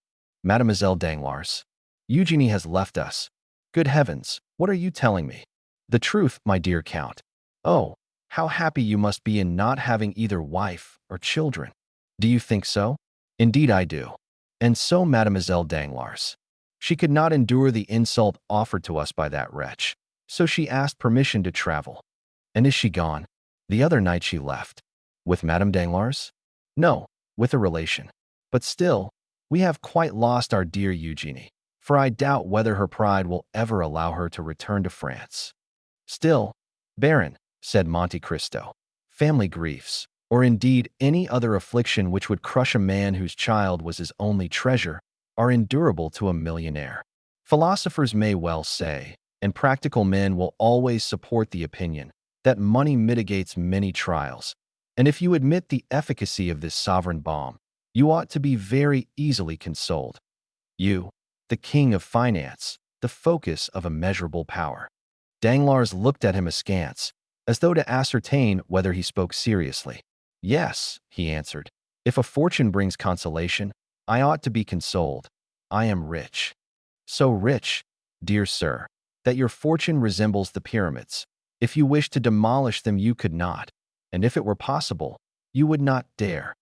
S1: Mademoiselle Danglars. Eugenie has left us. Good heavens, what are you telling me? The truth, my dear Count. Oh, how happy you must be in not having either wife or children. Do you think so? Indeed I do. And so Mademoiselle Danglars. She could not endure the insult offered to us by that wretch, so she asked permission to travel. And is she gone? The other night she left. With Madame Danglars? No, with a relation. But still, we have quite lost our dear Eugenie, for I doubt whether her pride will ever allow her to return to France. Still, Baron, said Monte Cristo, family griefs, or indeed any other affliction which would crush a man whose child was his only treasure, are endurable to a millionaire. Philosophers may well say, and practical men will always support the opinion, that money mitigates many trials, and if you admit the efficacy of this sovereign balm, you ought to be very easily consoled. You, the king of finance, the focus of immeasurable power. Danglars looked at him askance, as though to ascertain whether he spoke seriously. Yes, he answered. If a fortune brings consolation, I ought to be consoled. I am rich. So rich, dear sir, that your fortune resembles the pyramids. If you wished to demolish them, you could not, and if it were possible, you would not dare.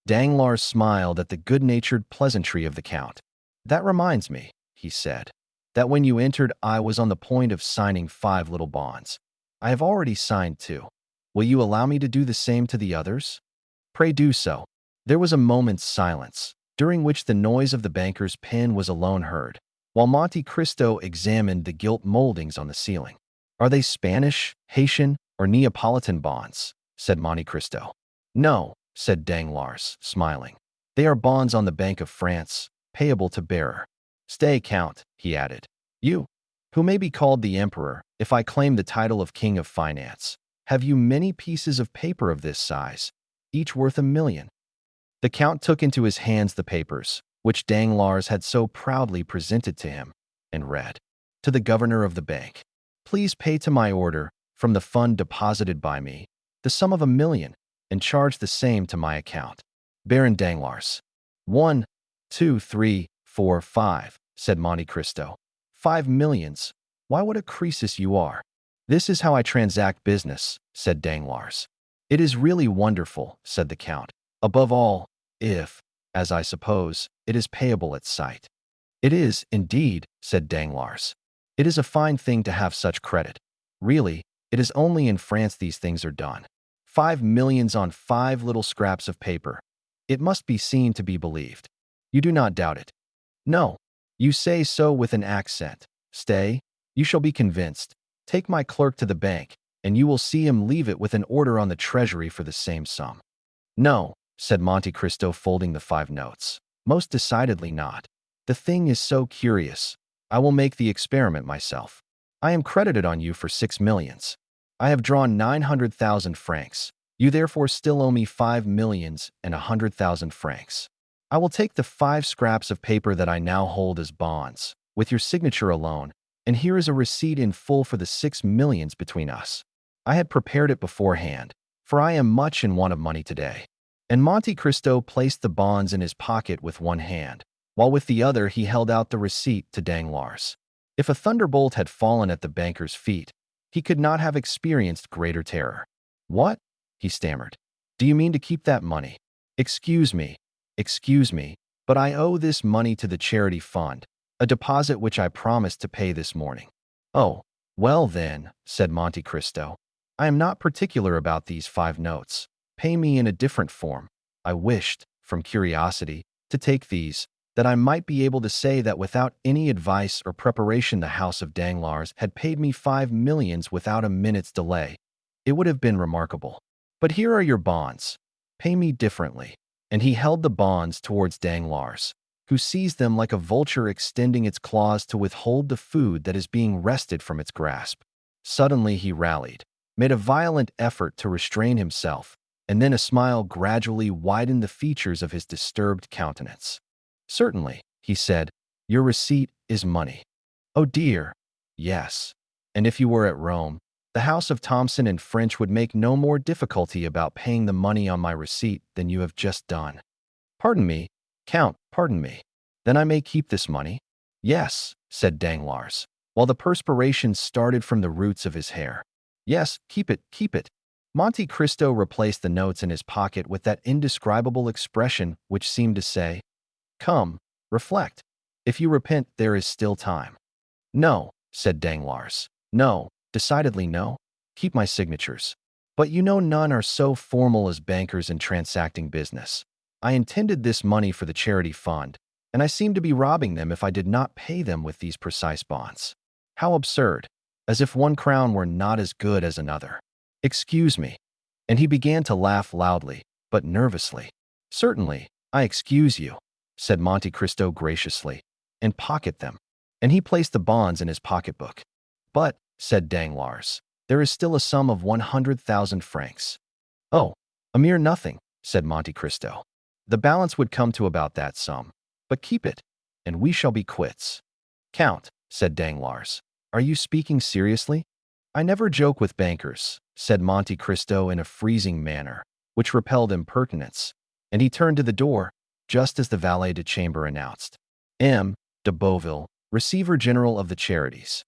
S1: Danglars smiled at the good-natured pleasantry of the Count. That reminds me, he said, that when you entered I was on the point of signing 5 little bonds. I have already signed 2. Will you allow me to do the same to the others? Pray do so. There was a moment's silence, during which the noise of the banker's pen was alone heard, while Monte Cristo examined the gilt moldings on the ceiling. Are they Spanish, Haitian, or Neapolitan bonds? Said Monte Cristo. No, said Danglars, smiling. They are bonds on the Bank of France, payable to bearer. Stay, Count, he added. You, who may be called the Emperor, if I claim the title of King of Finance, have you many pieces of paper of this size, each worth 1,000,000? The Count took into his hands the papers, which Danglars had so proudly presented to him, and read. To the governor of the bank. Please pay to my order, from the fund deposited by me, the sum of 1,000,000, and charge the same to my account. Baron Danglars. 1, 2, 3, 4, 5, said Monte Cristo. 5 millions. Why, what a Croesus you are. This is how I transact business, said Danglars. It is really wonderful, said the Count. Above all, if, as I suppose, it is payable at sight. It is, indeed, said Danglars. It is a fine thing to have such credit. Really, it is only in France these things are done. 5 millions on 5 little scraps of paper. It must be seen to be believed. You do not doubt it. No, you say so with an accent. Stay, you shall be convinced. Take my clerk to the bank, and you will see him leave it with an order on the treasury for the same sum. No, said Monte Cristo, folding the 5 notes. Most decidedly not. The thing is so curious. I will make the experiment myself. I am credited on you for 6 millions. I have drawn 900,000 francs. You therefore still owe me 5,100,000 francs. I will take the 5 scraps of paper that I now hold as bonds, with your signature alone, and here is a receipt in full for the 6 millions between us. I had prepared it beforehand, for I am much in want of money today. And Monte Cristo placed the bonds in his pocket with one hand, while with the other he held out the receipt to Danglars. If a thunderbolt had fallen at the banker's feet, he could not have experienced greater terror. What? He stammered. Do you mean to keep that money? Excuse me, but I owe this money to the charity fund, a deposit which I promised to pay this morning. Oh, well then, said Monte Cristo, I am not particular about these 5 notes. Pay me in a different form. I wished, from curiosity, to take these, that I might be able to say that without any advice or preparation the house of Danglars had paid me 5 millions without a minute's delay. It would have been remarkable. But here are your bonds. Pay me differently. And he held the bonds towards Danglars, who seized them like a vulture extending its claws to withhold the food that is being wrested from its grasp. Suddenly he rallied, made a violent effort to restrain himself, and then a smile gradually widened the features of his disturbed countenance. Certainly, he said, your receipt is money. Oh dear, Yes. And if you were at Rome, the house of Thomson and French would make no more difficulty about paying the money on my receipt than you have just done. Pardon me, Count, pardon me. Then I may keep this money? Yes, said Danglars, while the perspiration started from the roots of his hair. Yes, keep it, keep it. Monte Cristo replaced the notes in his pocket with that indescribable expression which seemed to say, "Come, reflect. If you repent, there is still time." "No," said Danglars. "No, decidedly no. Keep my signatures. But you know none are so formal as bankers in transacting business. I intended this money for the charity fund, and I seem to be robbing them if I did not pay them with these precise bonds. How absurd, as if one crown were not as good as another. Excuse me." And he began to laugh loudly, but nervously. "Certainly, I excuse you," said Monte Cristo graciously, "and pocket them." And he placed the bonds in his pocketbook. "But," said Danglars, "there is still a sum of 100,000 francs. "Oh, a mere nothing," said Monte Cristo. "The balance would come to about that sum. But keep it, and we shall be quits." "Count," said Danglars, "are you speaking seriously?" "I never joke with bankers," said Monte Cristo in a freezing manner, which repelled impertinence, and he turned to the door, just as the valet de chambre announced, "M. de Beauville, Receiver General of the Charities."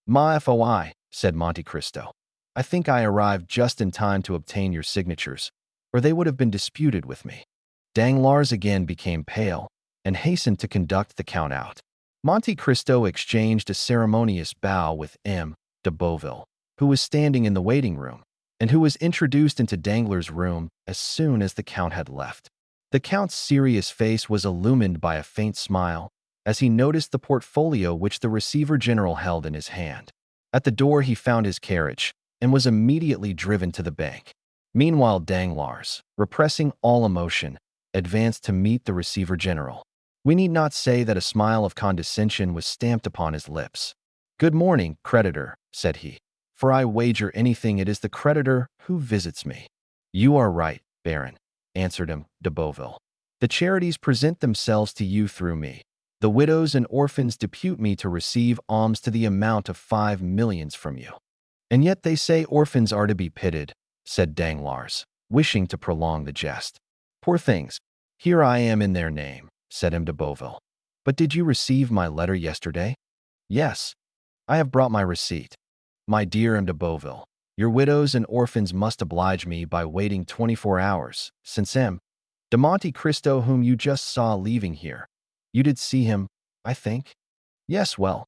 S1: "Ma foi," said Monte Cristo, "I think I arrived just in time to obtain your signatures, or they would have been disputed with me." Danglars again became pale, and hastened to conduct the Count out. Monte Cristo exchanged a ceremonious bow with M. de Beauville, who was standing in the waiting room, and who was introduced into Danglars' room as soon as the Count had left. The Count's serious face was illumined by a faint smile as he noticed the portfolio which the Receiver General held in his hand. At the door he found his carriage, and was immediately driven to the bank. Meanwhile Danglars, repressing all emotion, advanced to meet the Receiver General. We need not say that a smile of condescension was stamped upon his lips. "Good morning, creditor," said he. "For I wager anything it is the creditor who visits me." "You are right, Baron," answered M. de Beauville. "The charities present themselves to you through me. The widows and orphans depute me to receive alms to the amount of 5 millions from you." "And yet they say orphans are to be pitied," said Danglars, wishing to prolong the jest. "Poor things, here I am in their name," said M. de Beauville. "But did you receive my letter yesterday?" "Yes, I have brought my receipt." "My dear M. de Beauville, your widows and orphans must oblige me by waiting 24 hours, since M. de Monte Cristo, whom you just saw leaving here, you did see him, I think?" "Yes, well,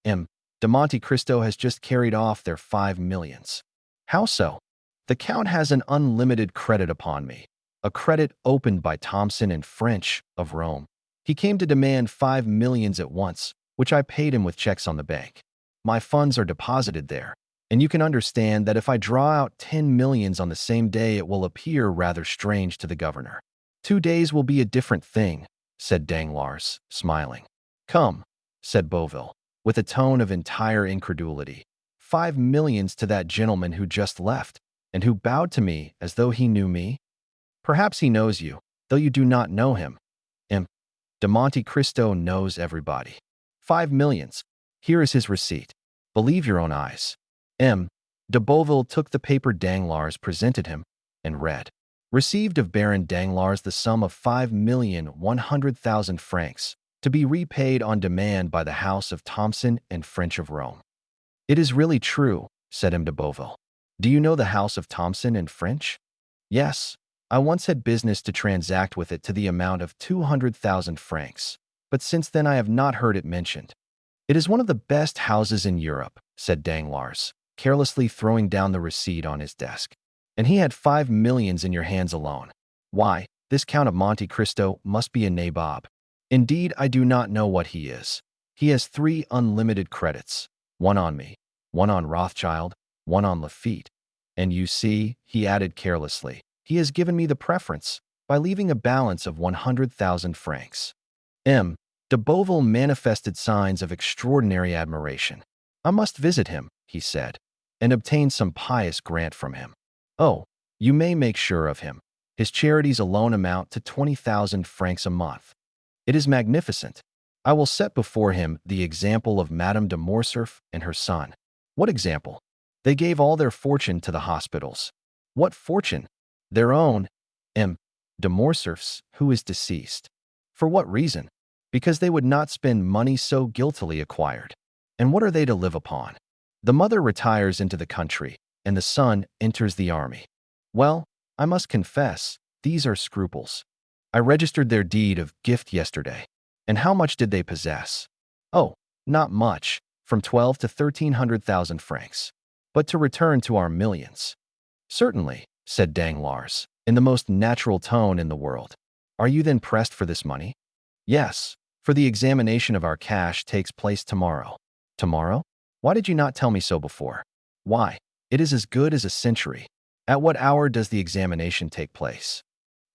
S1: M. de Monte Cristo has just carried off their 5 millions. "How so?" "The Count has an unlimited credit upon me, a credit opened by Thomson and French of Rome. He came to demand 5 millions at once, which I paid him with checks on the bank. My funds are deposited there, and you can understand that if I draw out 10 millions on the same day it will appear rather strange to the governor." "2 days will be a different thing," said Danglars, smiling. "Come," said Beauville, with a tone of entire incredulity, 5 millions to that gentleman who just left, and who bowed to me as though he knew me? Perhaps he knows you, though you do not know him. M. de Monte Cristo knows everybody. 5 millions. Here is his receipt. Believe your own eyes." M. de Beauville took the paper Danglars presented him, and read, "Received of Baron Danglars the sum of 5,100,000 francs, to be repaid on demand by the house of Thomson and French of Rome." "It is really true," said M. de Beauville. "Do you know the house of Thomson and French?" "Yes, I once had business to transact with it to the amount of 200,000 francs, but since then I have not heard it mentioned." "It is one of the best houses in Europe," said Danglars, carelessly throwing down the receipt on his desk. "And he had 5 millions in your hands alone. Why, this Count of Monte Cristo must be a nabob. Indeed, I do not know what he is. He has 3 unlimited credits, one on me, one on Rothschild, one on Lafitte. And you see," he added carelessly, "he has given me the preference by leaving a balance of 100,000 francs." M. de Beauville manifested signs of extraordinary admiration. "I must visit him," he said, "and obtain some pious grant from him." "Oh, you may make sure of him. His charities alone amount to 20,000 francs a month. It is magnificent. I will set before him the example of Madame de Morcerf and her son. What example? They gave all their fortune to the hospitals. What fortune? Their own, M. de Morcerf's, who is deceased. For what reason? Because they would not spend money so guiltily acquired. And what are they to live upon? The mother retires into the country, and the son enters the army. Well, I must confess, these are scruples. I registered their deed of gift yesterday. And how much did they possess? Oh, not much, from 12 to 1300,000 francs. But to return to our millions. Certainly, said Danglars, in the most natural tone in the world. Are you then pressed for this money? Yes, for the examination of our cash takes place tomorrow. Tomorrow? Why did you not tell me so before? Why, it is as good as a century. At what hour does the examination take place?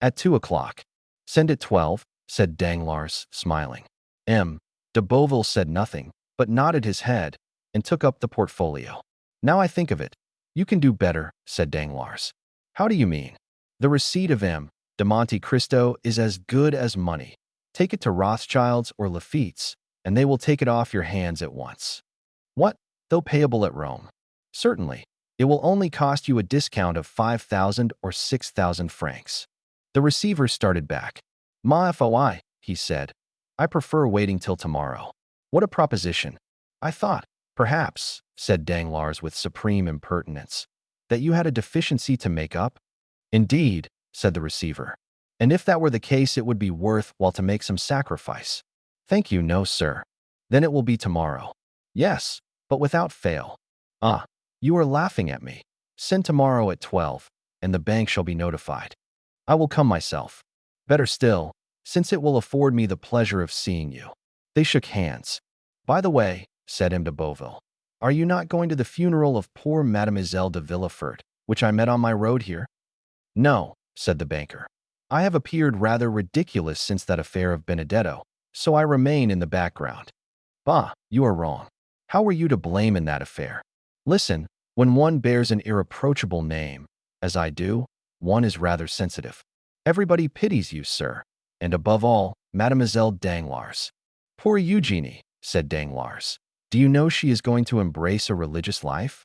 S1: At 2 o'clock. Send at 12, said Danglars, smiling. M. de Beauville said nothing, but nodded his head, and took up the portfolio. Now I think of it, you can do better, said Danglars. How do you mean? The receipt of M. de Monte Cristo is as good as money. Take it to Rothschild's or Laffitte's, and they will take it off your hands at once. What, though payable at Rome? Certainly, it will only cost you a discount of 5,000 or 6,000 francs. The receiver started back. Ma foi, he said. I prefer waiting till tomorrow. What a proposition. I thought, perhaps, said Danglars with supreme impertinence, that you had a deficiency to make up? Indeed, said the receiver. And if that were the case, it would be worth while to make some sacrifice. Thank you, no, sir. Then it will be tomorrow. Yes, but without fail. Ah, you are laughing at me. Send tomorrow at 12, and the bank shall be notified. I will come myself. Better still, since it will afford me the pleasure of seeing you. They shook hands. By the way, said M. de Beauville, are you not going to the funeral of poor Mademoiselle de Villefort, which I met on my road here? No, said the banker. I have appeared rather ridiculous since that affair of Benedetto, so I remain in the background. Bah, you are wrong. How were you to blame in that affair? Listen, when one bears an irreproachable name, as I do, one is rather sensitive. Everybody pities you, sir, and above all, Mademoiselle Danglars. Poor Eugenie, said Danglars. Do you know she is going to embrace a religious life?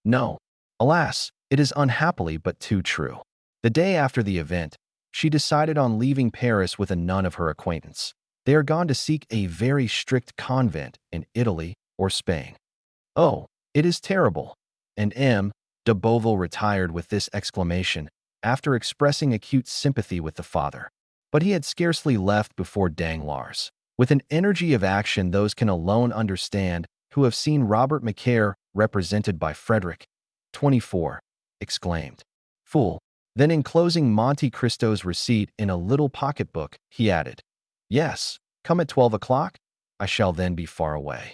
S1: No. Alas, it is unhappily but too true. The day after the event, she decided on leaving Paris with a nun of her acquaintance. They are gone to seek a very strict convent in Italy or Spain. Oh, it is terrible. And M. de Beauville retired with this exclamation, after expressing acute sympathy with the father. But he had scarcely left before Danglars, with an energy of action those can alone understand who have seen Robert Macaire represented by Frederick, 24, exclaimed, "Fool!" Then enclosing Monte Cristo's receipt in a little pocketbook, he added, "Yes, come at 12 o'clock. I shall then be far away."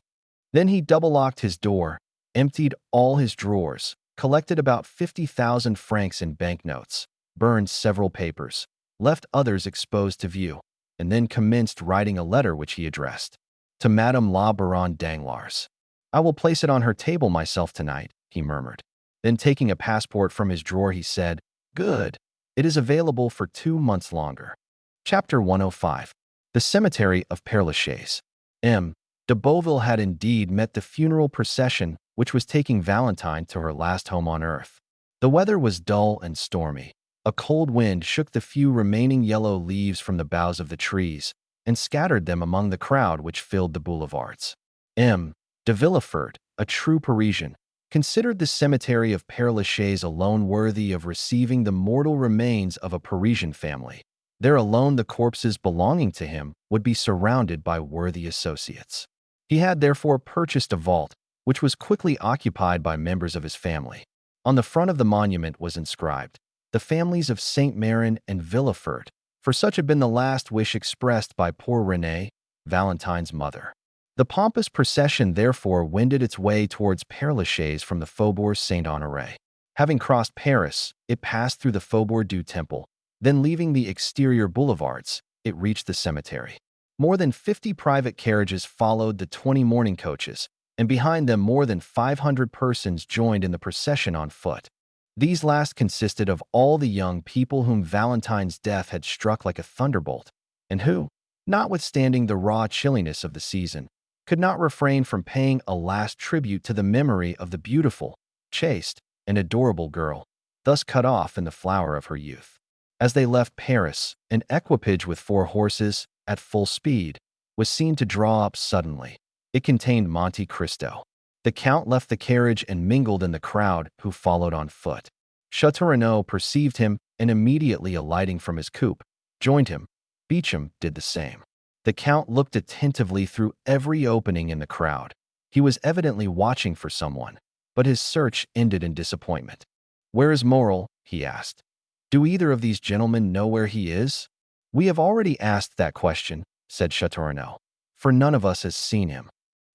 S1: Then he double-locked his door, emptied all his drawers, collected about 50,000 francs in banknotes, burned several papers, left others exposed to view, and then commenced writing a letter which he addressed to Madame la Baronne Danglars. "I will place it on her table myself tonight," he murmured. Then taking a passport from his drawer, he said, "Good. It is available for 2 months longer." Chapter 105. The Cemetery of Père-Lachaise. M. de Beauville had indeed met the funeral procession which was taking Valentine to her last home on earth. The weather was dull and stormy. A cold wind shook the few remaining yellow leaves from the boughs of the trees and scattered them among the crowd which filled the boulevards. M. de Villefort, a true Parisian, considered the cemetery of Père-Lachaise alone worthy of receiving the mortal remains of a Parisian family. There alone the corpses belonging to him would be surrounded by worthy associates. He had therefore purchased a vault, which was quickly occupied by members of his family. On the front of the monument was inscribed, "The families of Saint Marin and Villefort," for such had been the last wish expressed by poor Renée, Valentine's mother. The pompous procession therefore wended its way towards Père-Lachaise from the Faubourg Saint-Honoré. Having crossed Paris, it passed through the Faubourg du Temple. Then leaving the exterior boulevards, it reached the cemetery. More than 50 private carriages followed the 20 mourning coaches, and behind them more than 500 persons joined in the procession on foot. These last consisted of all the young people whom Valentine's death had struck like a thunderbolt, and who, notwithstanding the raw chilliness of the season, could not refrain from paying a last tribute to the memory of the beautiful, chaste, and adorable girl, thus cut off in the flower of her youth. As they left Paris, an equipage with 4 horses, at full speed, was seen to draw up suddenly. It contained Monte Cristo. The Count left the carriage and mingled in the crowd who followed on foot. Châteaurenaud perceived him and immediately alighting from his coupe, joined him. Beauchamp did the same. The Count looked attentively through every opening in the crowd. He was evidently watching for someone, but his search ended in disappointment. "Where is Morel?" he asked. "Do either of these gentlemen know where he is?" "We have already asked that question," said Châteaurenaud, "for none of us has seen him."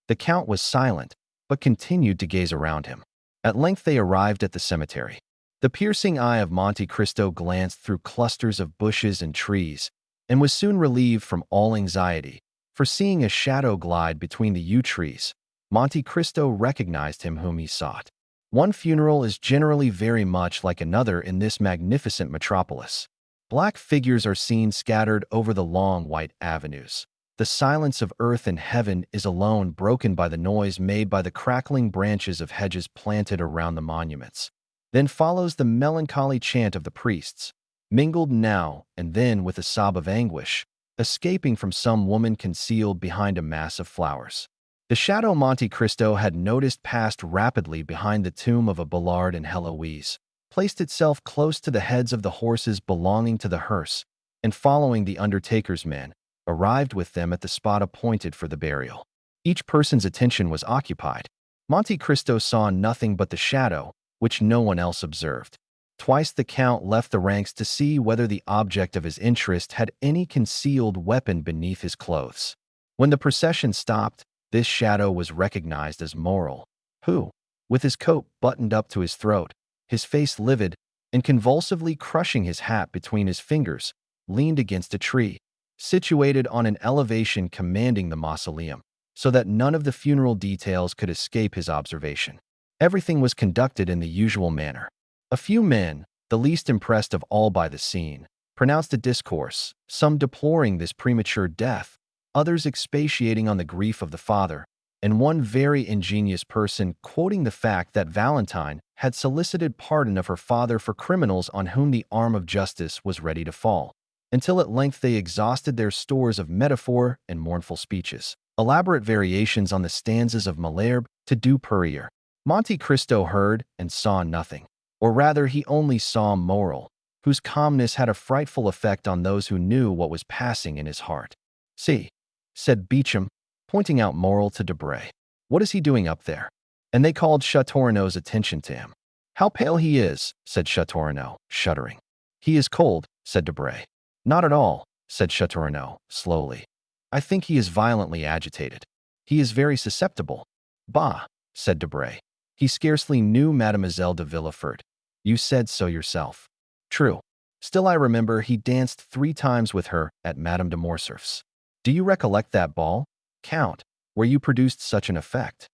S1: The Count was silent, but continued to gaze around him. At length they arrived at the cemetery. The piercing eye of Monte Cristo glanced through clusters of bushes and trees, and was soon relieved from all anxiety, for seeing a shadow glide between the yew trees, Monte Cristo recognized him whom he sought. One funeral is generally very much like another in this magnificent metropolis. Black figures are seen scattered over the long white avenues. The silence of earth and heaven is alone broken by the noise made by the crackling branches of hedges planted around the monuments. Then follows the melancholy chant of the priests, mingled now and then with a sob of anguish, escaping from some woman concealed behind a mass of flowers. The shadow Monte Cristo had noticed passed rapidly behind the tomb of Abelard and Heloise, placed itself close to the heads of the horses belonging to the hearse, and following the undertaker's men, arrived with them at the spot appointed for the burial. Each person's attention was occupied. Monte Cristo saw nothing but the shadow, which no one else observed. Twice the Count left the ranks to see whether the object of his interest had any concealed weapon beneath his clothes. When the procession stopped, this shadow was recognized as Morel, who, with his coat buttoned up to his throat, his face livid, and convulsively crushing his hat between his fingers, leaned against a tree, situated on an elevation commanding the mausoleum, so that none of the funeral details could escape his observation. Everything was conducted in the usual manner. A few men, the least impressed of all by the scene, pronounced a discourse, some deploring this premature death, others expatiating on the grief of the father, and one very ingenious person quoting the fact that Valentine had solicited pardon of her father for criminals on whom the arm of justice was ready to fall, until at length they exhausted their stores of metaphor and mournful speeches, elaborate variations on the stanzas of Malherbe to Dupurier. Monte Cristo heard and saw nothing, or rather he only saw Morel, whose calmness had a frightful effect on those who knew what was passing in his heart. "See," said Beauchamp, pointing out Morel to Debray. "What is he doing up there?" And they called Châteaurenaud's attention to him. "How pale he is," said Châteaurenaud, shuddering. "He is cold," said Debray. "Not at all," said Châteaurenaud, slowly. "I think he is violently agitated. He is very susceptible." "Bah," said Debray. "He scarcely knew Mademoiselle de Villefort. You said so yourself." "True. Still I remember he danced 3 times with her at Madame de Morcerf's. Do you recollect that ball, Count, where you produced such an effect?"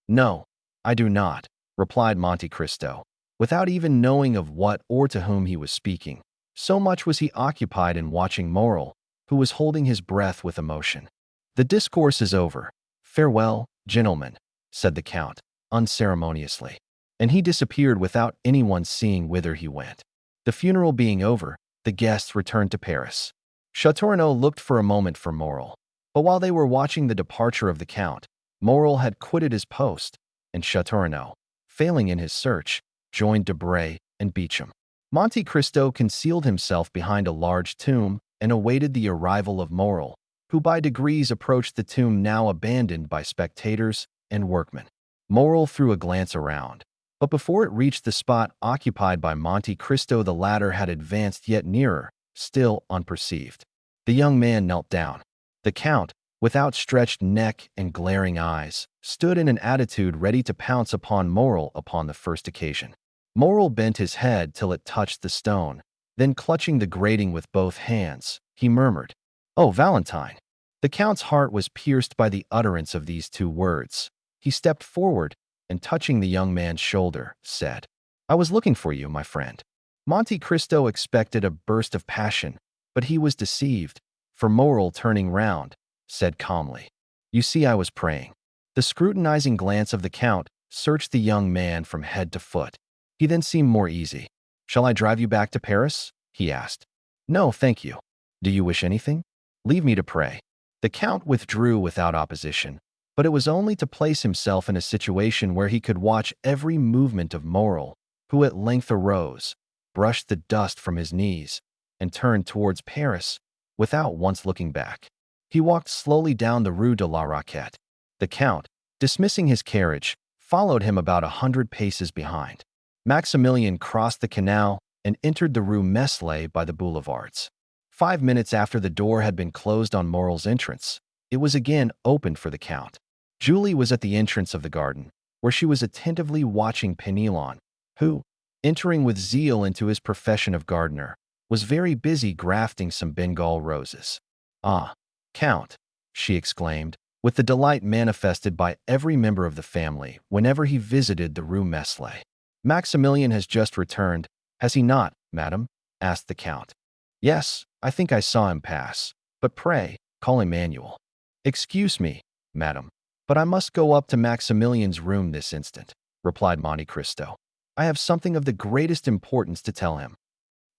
S1: "No, I do not," replied Monte Cristo, without even knowing of what or to whom he was speaking. So much was he occupied in watching Morel, who was holding his breath with emotion. "The discourse is over. Farewell, gentlemen," said the Count, unceremoniously, and he disappeared without anyone seeing whither he went. The funeral being over, the guests returned to Paris. Châteaurenaud looked for a moment for Morel, but while they were watching the departure of the Count, Morel had quitted his post, and Châteaurenaud, failing in his search, joined Debray and Beauchamp. Monte Cristo concealed himself behind a large tomb and awaited the arrival of Morel, who by degrees approached the tomb now abandoned by spectators and workmen. Morel threw a glance around, but before it reached the spot occupied by Monte Cristo, the latter had advanced yet nearer, still unperceived. The young man knelt down. The Count, with outstretched neck and glaring eyes, stood in an attitude ready to pounce upon Morel upon the first occasion. Morel bent his head till it touched the stone, then clutching the grating with both hands, he murmured, "Oh, Valentine!" The Count's heart was pierced by the utterance of these 2 words. He stepped forward, and touching the young man's shoulder, said, "I was looking for you, my friend." Monte Cristo expected a burst of passion, but he was deceived, For Moral, turning round, said calmly, "You see, I was praying." The scrutinizing glance of the Count searched the young man from head to foot. He then seemed more easy. "Shall I drive you back to Paris?" he asked. "No, thank you. Do you wish anything?" "Leave me to pray." The Count withdrew without opposition, but it was only to place himself in a situation where he could watch every movement of Moral, who at length arose, brushed the dust from his knees, and turned towards Paris without once looking back. He walked slowly down the Rue de la Roquette. The Count, dismissing his carriage, followed him about 100 paces behind. Maximilian crossed the canal and entered the Rue Meslay by the boulevards. 5 minutes after the door had been closed on Moral's entrance, it was again opened for the Count. Julie was at the entrance of the garden, where she was attentively watching Penelon, who, entering with zeal into his profession of gardener, was very busy grafting some Bengal roses. "Ah, Count," she exclaimed, with the delight manifested by every member of the family whenever he visited the Rue Meslay. "Maximilian has just returned, has he not, madam?" asked the Count. "Yes, I think I saw him pass. But pray, call Emmanuel." "Excuse me, madam, but I must go up to Maximilian's room this instant," replied Monte Cristo. "I have something of the greatest importance to tell him."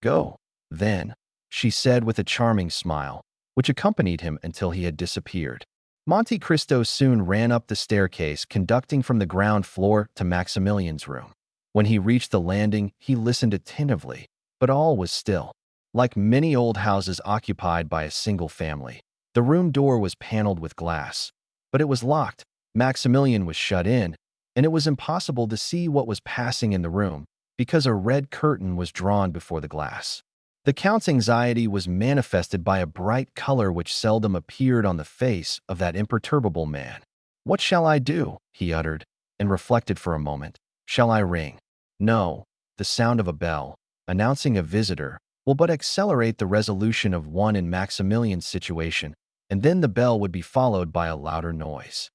S1: "Go, then," she said with a charming smile, which accompanied him until he had disappeared. Monte Cristo soon ran up the staircase conducting from the ground floor to Maximilian's room. When he reached the landing, he listened attentively, but all was still. Like many old houses occupied by a single family, the room door was paneled with glass, but it was locked. Maximilian was shut in, and it was impossible to see what was passing in the room because a red curtain was drawn before the glass. The Count's anxiety was manifested by a bright color which seldom appeared on the face of that imperturbable man. "What shall I do?" he uttered, and reflected for a moment. "Shall I ring?" No, the sound of a bell, announcing a visitor, will but accelerate the resolution of one in Maximilian's situation, and then the bell would be followed by a louder noise.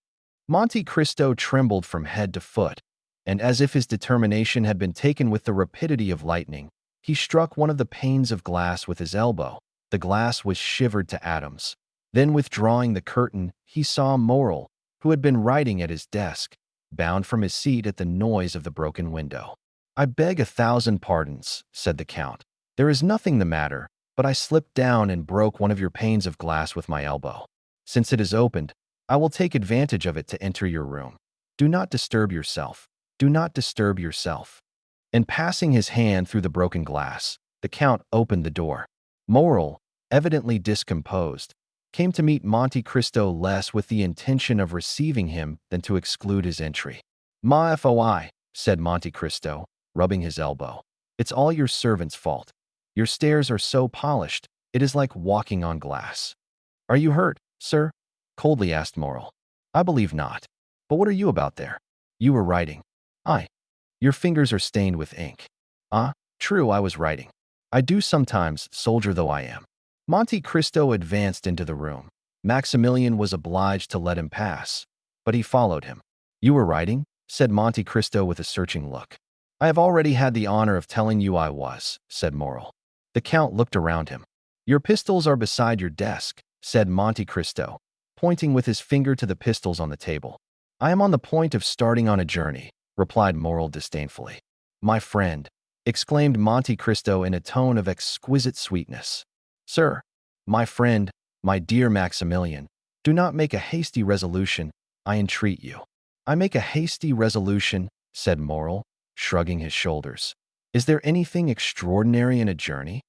S1: Monte Cristo trembled from head to foot, and as if his determination had been taken with the rapidity of lightning, he struck one of the panes of glass with his elbow. The glass was shivered to atoms. Then, withdrawing the curtain, he saw Moral, who had been writing at his desk, bound from his seat at the noise of the broken window. "I beg 1,000 pardons," said the Count. "There is nothing the matter, but I slipped down and broke one of your panes of glass with my elbow. Since it is opened, I will take advantage of it to enter your room. Do not disturb yourself. Do not disturb yourself." And passing his hand through the broken glass, the Count opened the door. Moral, evidently discomposed, came to meet Monte Cristo less with the intention of receiving him than to exclude his entry. "Ma foi," said Monte Cristo, rubbing his elbow. "It's all your servant's fault. Your stairs are so polished, it is like walking on glass." "Are you hurt, sir?" coldly asked Moral. "I believe not. But what are you about there? You were writing." "Aye. Your fingers are stained with ink." "Ah, true, I was writing. I do sometimes, soldier though I am." Monte Cristo advanced into the room. Maximilian was obliged to let him pass, but he followed him. "You were writing?" said Monte Cristo with a searching look. "I have already had the honor of telling you I was," said Moral. The Count looked around him. "Your pistols are beside your desk," said Monte Cristo, pointing with his finger to the pistols on the table. "I am on the point of starting on a journey," replied Moral disdainfully. "My friend," exclaimed Monte Cristo in a tone of exquisite sweetness. "Sir, my friend, my dear Maximilian, do not make a hasty resolution, I entreat you." "I make a hasty resolution," said Moral, shrugging his shoulders. "Is there anything extraordinary in a journey?"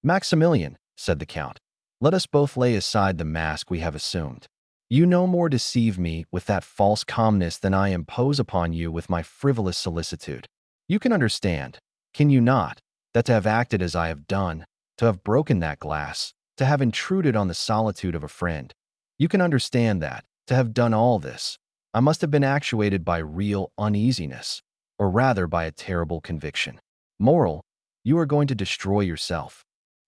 S1: "Maximilian," said the Count, "let us both lay aside the mask we have assumed. You no more deceive me with that false calmness than I impose upon you with my frivolous solicitude. You can understand, can you not, that to have acted as I have done, to have broken that glass, to have intruded on the solitude of a friend, you can understand that, to have done all this, I must have been actuated by real uneasiness, or rather by a terrible conviction. Moral, you are going to destroy yourself."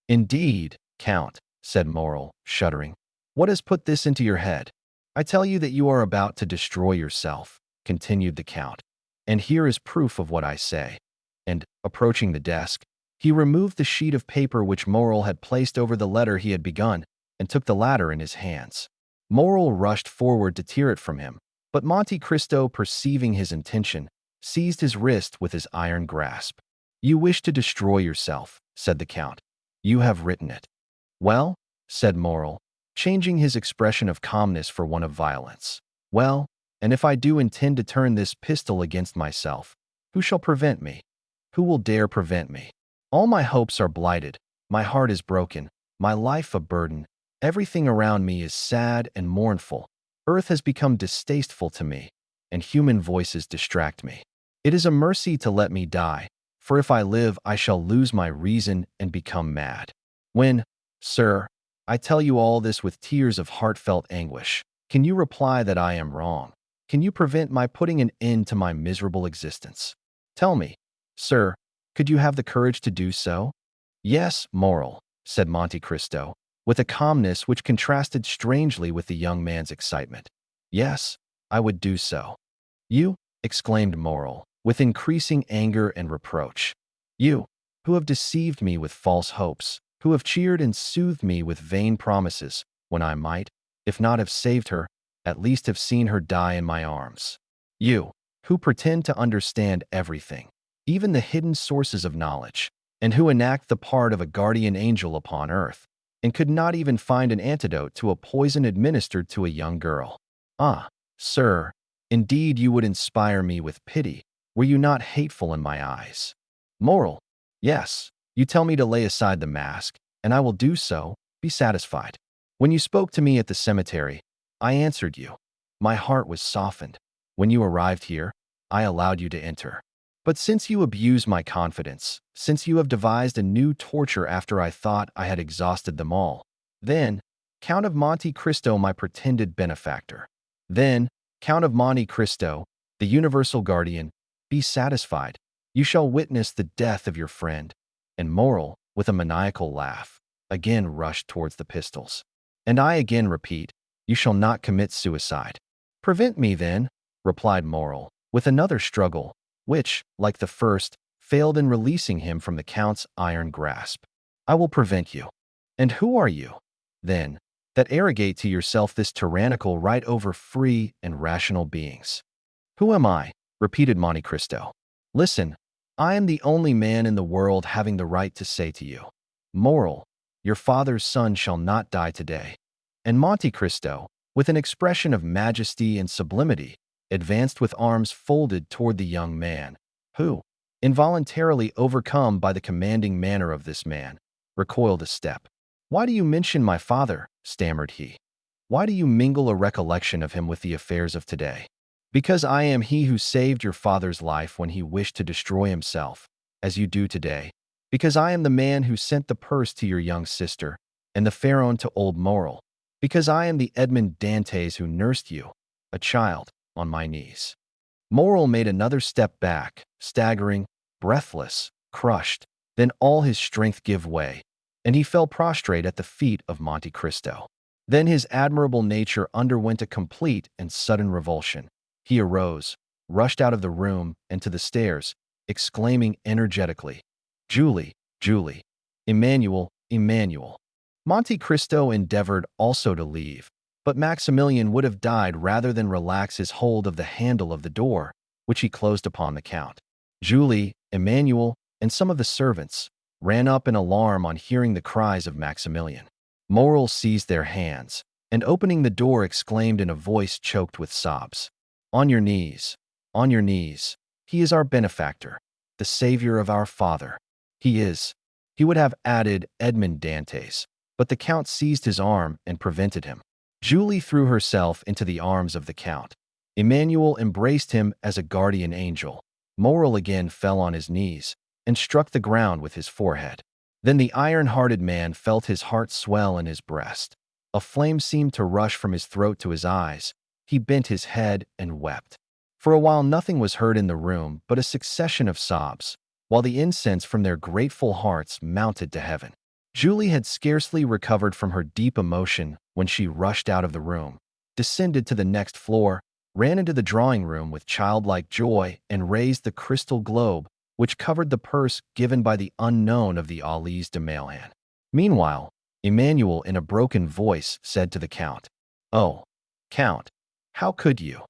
S1: "Indeed, Count," said Moral, shuddering. "What has put this into your head?" "I tell you that you are about to destroy yourself," continued the Count, "and here is proof of what I say." And, approaching the desk, he removed the sheet of paper which Moral had placed over the letter he had begun, and took the ladder in his hands. Moral rushed forward to tear it from him, but Monte Cristo, perceiving his intention, seized his wrist with his iron grasp. "You wish to destroy yourself," said the Count. "You have written it." "Well," said Moral, changing his expression of calmness for one of violence. "Well, and if I do intend to turn this pistol against myself, who shall prevent me? Who will dare prevent me? All my hopes are blighted, my heart is broken, my life a burden, everything around me is sad and mournful, earth has become distasteful to me, and human voices distract me. It is a mercy to let me die, for if I live I shall lose my reason and become mad. When, sir, I tell you all this with tears of heartfelt anguish, can you reply that I am wrong? Can you prevent my putting an end to my miserable existence? Tell me, sir, could you have the courage to do so?" "Yes, Moral," said Monte Cristo, with a calmness which contrasted strangely with the young man's excitement. "Yes, I would do so." "You," exclaimed Moral, with increasing anger and reproach. "You, who have deceived me with false hopes, who have cheered and soothed me with vain promises, when I might, if not have saved her, at least have seen her die in my arms. You, who pretend to understand everything, even the hidden sources of knowledge, and who enact the part of a guardian angel upon earth, and could not even find an antidote to a poison administered to a young girl. Ah, sir, indeed you would inspire me with pity, were you not hateful in my eyes." Moral: "Yes, you tell me to lay aside the mask, and I will do so, be satisfied. When you spoke to me at the cemetery, I answered you. My heart was softened. When you arrived here, I allowed you to enter. But since you abuse my confidence, since you have devised a new torture after I thought I had exhausted them all, then, Count of Monte Cristo, my pretended benefactor, then, Count of Monte Cristo, the universal guardian, be satisfied. You shall witness the death of your friend." And Moral, with a maniacal laugh, again rushed towards the pistols. "And I again repeat, you shall not commit suicide." "Prevent me, then," replied Moral, with another struggle, which, like the first, failed in releasing him from the Count's iron grasp. "I will prevent you. And who are you, then, that arrogate to yourself this tyrannical right over free and rational beings?" "Who am I?" repeated Monte Cristo. "Listen, I am the only man in the world having the right to say to you, Moral, your father's son shall not die today." And Monte Cristo, with an expression of majesty and sublimity, advanced with arms folded toward the young man, who, involuntarily overcome by the commanding manner of this man, recoiled a step. "Why do you mention my father?" stammered he. "Why do you mingle a recollection of him with the affairs of today?" "Because I am he who saved your father's life when he wished to destroy himself, as you do today. Because I am the man who sent the purse to your young sister, and the pharaon to old Moral. Because I am the Edmond Dantès who nursed you, a child, on my knees." Moral made another step back, staggering, breathless, crushed. Then all his strength gave way, and he fell prostrate at the feet of Monte Cristo. Then his admirable nature underwent a complete and sudden revulsion. He arose, rushed out of the room and to the stairs, exclaiming energetically, "Julie, Julie! Emmanuel, Emmanuel!" Monte Cristo endeavored also to leave, but Maximilian would have died rather than relax his hold of the handle of the door, which he closed upon the Count. Julie, Emmanuel, and some of the servants ran up in alarm on hearing the cries of Maximilian. Moral seized their hands, and opening the door exclaimed in a voice choked with sobs, "On your knees, on your knees. He is our benefactor, the savior of our father. He is," he would have added, "Edmond Dantès," but the Count seized his arm and prevented him. Julie threw herself into the arms of the Count. Emmanuel embraced him as a guardian angel. Moral again fell on his knees and struck the ground with his forehead. Then the iron-hearted man felt his heart swell in his breast. A flame seemed to rush from his throat to his eyes. He bent his head and wept. For a while nothing was heard in the room but a succession of sobs, while the incense from their grateful hearts mounted to heaven. Julie had scarcely recovered from her deep emotion when she rushed out of the room, descended to the next floor, ran into the drawing-room with childlike joy, and raised the crystal globe which covered the purse given by the unknown of the Alice de Mailhan. Meanwhile, Emmanuel, in a broken voice, said to the Count, "Oh, Count, how could you?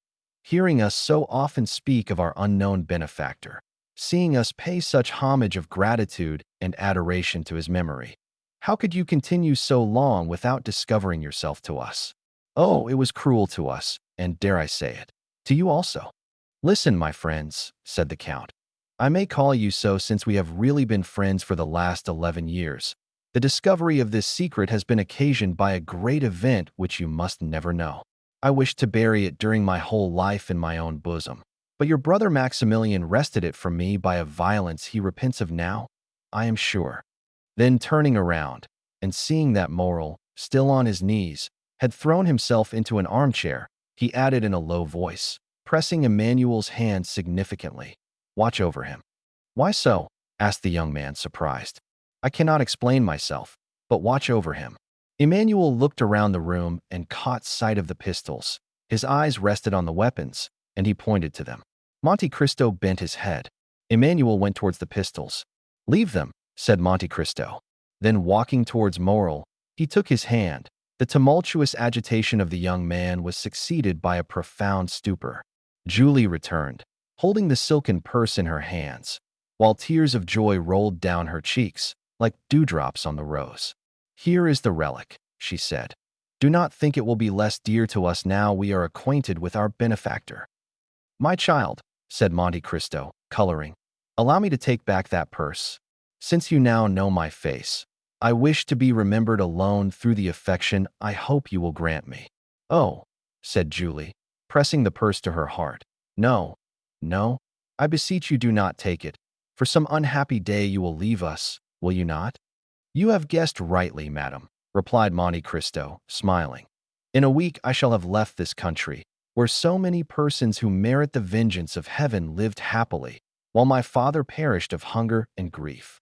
S1: Hearing us so often speak of our unknown benefactor, seeing us pay such homage of gratitude and adoration to his memory, how could you continue so long without discovering yourself to us? Oh, it was cruel to us, and dare I say it, to you also." "Listen, my friends," said the Count. "I may call you so since we have really been friends for the last 11 years. The discovery of this secret has been occasioned by a great event which you must never know. I wished to bury it during my whole life in my own bosom. But your brother Maximilian wrested it from me by a violence he repents of now, I am sure." Then turning around, and seeing that Morrel, still on his knees, had thrown himself into an armchair, he added in a low voice, pressing Emmanuel's hand significantly, "Watch over him." "Why so?" asked the young man, surprised. "I cannot explain myself, but watch over him." Emmanuel looked around the room and caught sight of the pistols. His eyes rested on the weapons, and he pointed to them. Monte Cristo bent his head. Emmanuel went towards the pistols. "Leave them," said Monte Cristo. Then, walking towards Morrel, he took his hand. The tumultuous agitation of the young man was succeeded by a profound stupor. Julie returned, holding the silken purse in her hands, while tears of joy rolled down her cheeks, like dewdrops on the rose. "Here is the relic," she said. "Do not think it will be less dear to us now we are acquainted with our benefactor." "My child," said Monte Cristo, coloring, "allow me to take back that purse. Since you now know my face, I wish to be remembered alone through the affection I hope you will grant me." "Oh," said Julie, pressing the purse to her heart. "No, no, I beseech you do not take it. For some unhappy day you will leave us, will you not?" "You have guessed rightly, madam," replied Monte Cristo, smiling. "In a week I shall have left this country, where so many persons who merit the vengeance of heaven lived happily, while my father perished of hunger and grief."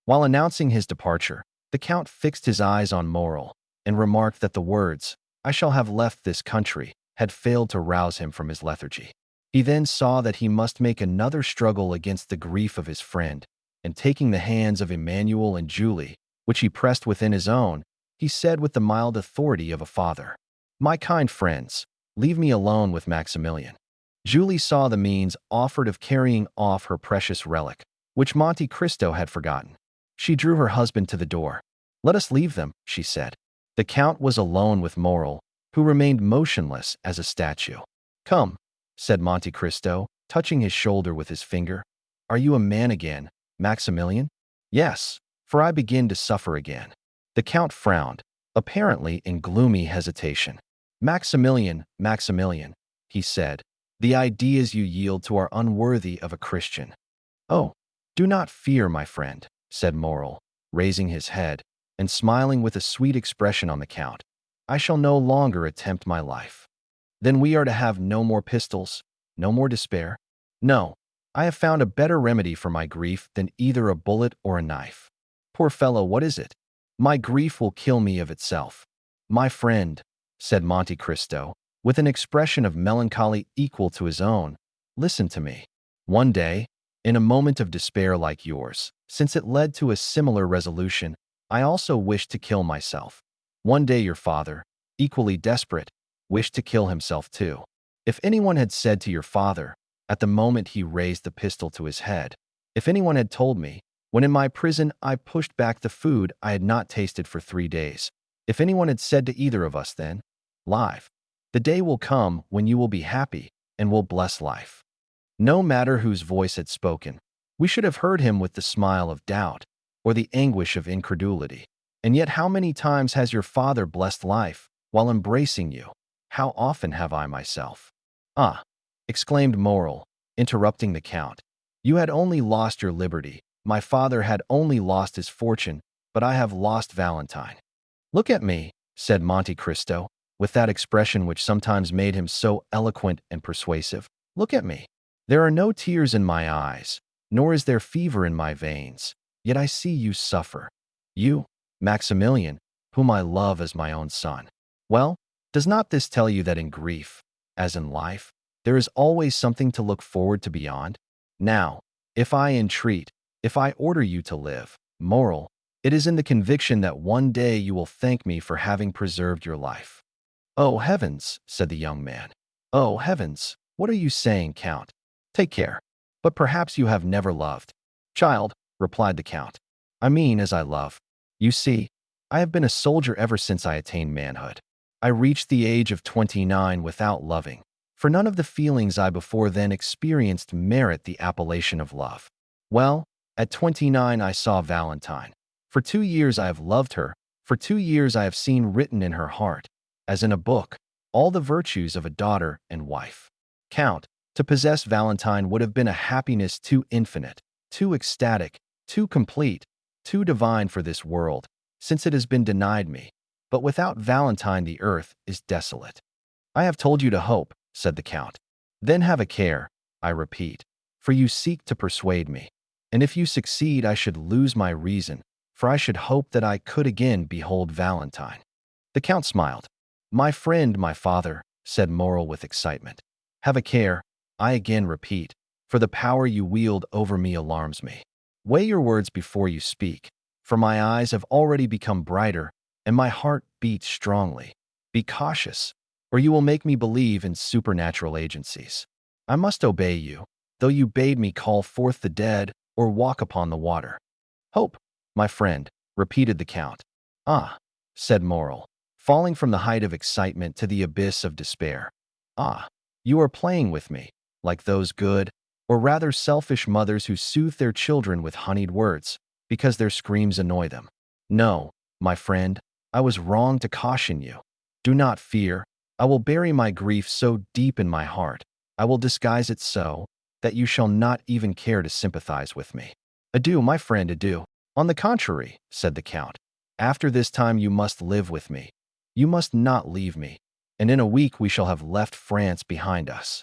S1: While announcing his departure, the Count fixed his eyes on Morrel and remarked that the words, "I shall have left this country," had failed to rouse him from his lethargy. He then saw that he must make another struggle against the grief of his friend, and taking the hands of Emmanuel and Julie, which he pressed within his own, he said with the mild authority of a father, "My kind friends, leave me alone with Maximilian." Julie saw the means offered of carrying off her precious relic, which Monte Cristo had forgotten. She drew her husband to the door. "Let us leave them," she said. The Count was alone with Morrel, who remained motionless as a statue. "Come," said Monte Cristo, touching his shoulder with his finger. "Are you a man again, Maximilian?" "Yes, for I begin to suffer again." The Count frowned, apparently in gloomy hesitation. "Maximilian, Maximilian," he said, "the ideas you yield to are unworthy of a Christian." "Oh, do not fear, my friend," said Morrel, raising his head and smiling with a sweet expression on the Count. "I shall no longer attempt my life." "Then we are to have no more pistols, no more despair?" "No, I have found a better remedy for my grief than either a bullet or a knife." "Poor fellow, what is it?" "My grief will kill me of itself." "My friend," said Monte Cristo, with an expression of melancholy equal to his own, "listen to me. One day, in a moment of despair like yours, since it led to a similar resolution, I also wished to kill myself. One day your father, equally desperate, wished to kill himself too. If anyone had said to your father, at the moment he raised the pistol to his head, if anyone had told me, when in my prison I pushed back the food I had not tasted for 3 days, if anyone had said to either of us then, 'Live, the day will come when you will be happy and will bless life,' no matter whose voice had spoken, we should have heard him with the smile of doubt or the anguish of incredulity. And yet how many times has your father blessed life while embracing you? How often have I myself?" "Ah!" exclaimed Morrel, interrupting the Count. "You had only lost your liberty, my father had only lost his fortune, but I have lost Valentine." "Look at me," said Monte Cristo, with that expression which sometimes made him so eloquent and persuasive. "Look at me. There are no tears in my eyes, nor is there fever in my veins, yet I see you suffer. You, Maximilian, whom I love as my own son. Well, does not this tell you that in grief, as in life, there is always something to look forward to beyond? Now, if I entreat, if I order you to live, Morrel, It is in the conviction that one day you will thank me for having preserved your life." "Oh, heavens," said the young man. "Oh, heavens, what are you saying, Count? Take care. But perhaps you have never loved." "Child," replied the Count, "I mean as I love. You see, I have been a soldier ever since I attained manhood. I reached the age of 29 without loving, for none of the feelings I before then experienced merit the appellation of love. Well, at 29 I saw Valentine. For 2 years I have loved her. For 2 years I have seen written in her heart, as in a book, all the virtues of a daughter and wife. Count, to possess Valentine would have been a happiness too infinite, too ecstatic, too complete, too divine for this world, since it has been denied me. But without Valentine the earth is desolate." "I have told you to hope," said the Count. "Then have a care, I repeat, for you seek to persuade me. And if you succeed, I should lose my reason, for I should hope that I could again behold Valentine." The Count smiled. "My friend, my father," said Morrel with excitement. "Have a care, I again repeat, for the power you wield over me alarms me. Weigh your words before you speak, for my eyes have already become brighter and my heart beats strongly. Be cautious, or you will make me believe in supernatural agencies. I must obey you, though you bade me call forth the dead or walk upon the water." "Hope, my friend," repeated the Count. "Ah," said Morrel, falling from the height of excitement to the abyss of despair. "Ah, you are playing with me, like those good, or rather selfish mothers who soothe their children with honeyed words, because their screams annoy them. No, my friend, I was wrong to caution you. Do not fear. I will bury my grief so deep in my heart, I will disguise it so, that you shall not even care to sympathize with me. Adieu, my friend, adieu." "On the contrary," said the Count, "after this time you must live with me. You must not leave me, and in a week we shall have left France behind us.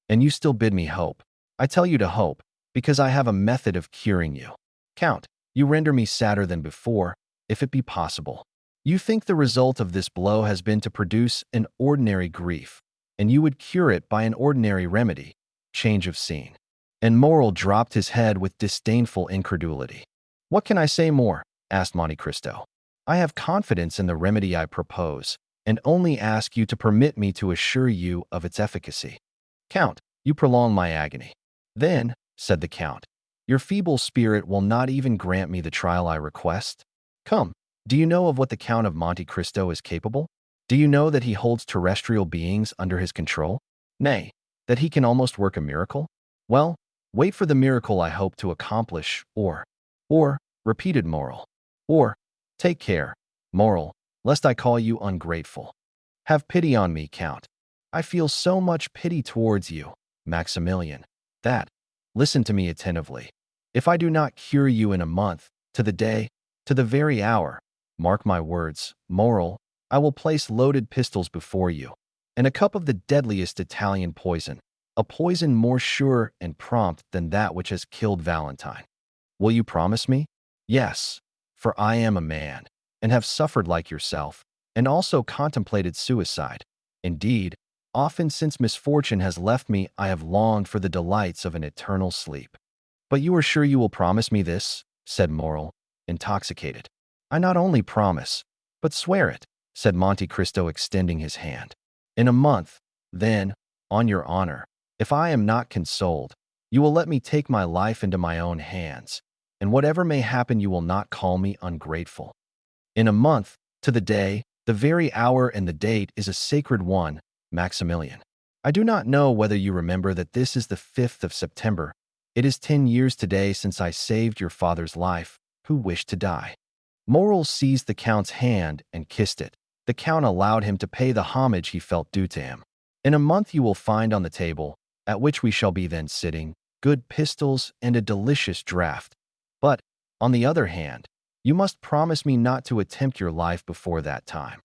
S1: And you still bid me hope. I tell you to hope, because I have a method of curing you. Count, you render me sadder than before, if it be possible. You think the result of this blow has been to produce an ordinary grief, and you would cure it by an ordinary remedy, change of scene." And Morrel dropped his head with disdainful incredulity. "What can I say more?" asked Monte Cristo. "I have confidence in the remedy I propose, and only ask you to permit me to assure you of its efficacy." "Count, you prolong my agony." "Then," said the Count, "your feeble spirit will not even grant me the trial I request? Come, do you know of what the Count of Monte Cristo is capable? Do you know that he holds terrestrial beings under his control? Nay, that he can almost work a miracle? Well, wait for the miracle I hope to accomplish, or, repeated Morrel, or, take care, Morrel, lest I call you ungrateful. Have pity on me, Count. I feel so much pity towards you, Maximilian, that, listen to me attentively, if I do not cure you in a month, to the day, to the very hour, mark my words, Morrel, I will place loaded pistols before you, and a cup of the deadliest Italian poison, a poison more sure and prompt than that which has killed Valentine. Will you promise me? Yes, for I am a man, and have suffered like yourself, and also contemplated suicide. Indeed, often since misfortune has left me, I have longed for the delights of an eternal sleep. But you are sure you will promise me this? Said Morrel, intoxicated. I not only promise, but swear it, said Monte Cristo, extending his hand. In a month, then, on your honor, if I am not consoled, you will let me take my life into my own hands, and whatever may happen you will not call me ungrateful. In a month, to the day, the very hour and the date is a sacred one, Maximilian. I do not know whether you remember that this is the 5th of September. It is 10 years today since I saved your father's life, who wished to die. Morrel seized the Count's hand and kissed it. The Count allowed him to pay the homage he felt due to him. In a month you will find on the table, at which we shall be then sitting, good pistols and a delicious draught. But, on the other hand, you must promise me not to attempt your life before that time.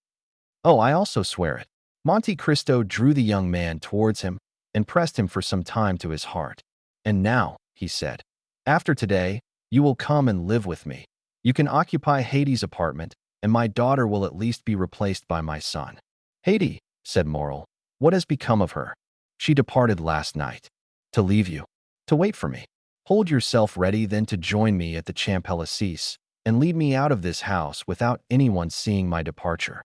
S1: Oh, I also swear it. Monte Cristo drew the young man towards him and pressed him for some time to his heart. And now, he said, after today, you will come and live with me. You can occupy Haydée's apartment, and my daughter will at least be replaced by my son. Haydée, said Morrel, what has become of her? She departed last night. To leave you. To wait for me. Hold yourself ready then to join me at the Champs-Élysées, and lead me out of this house without anyone seeing my departure."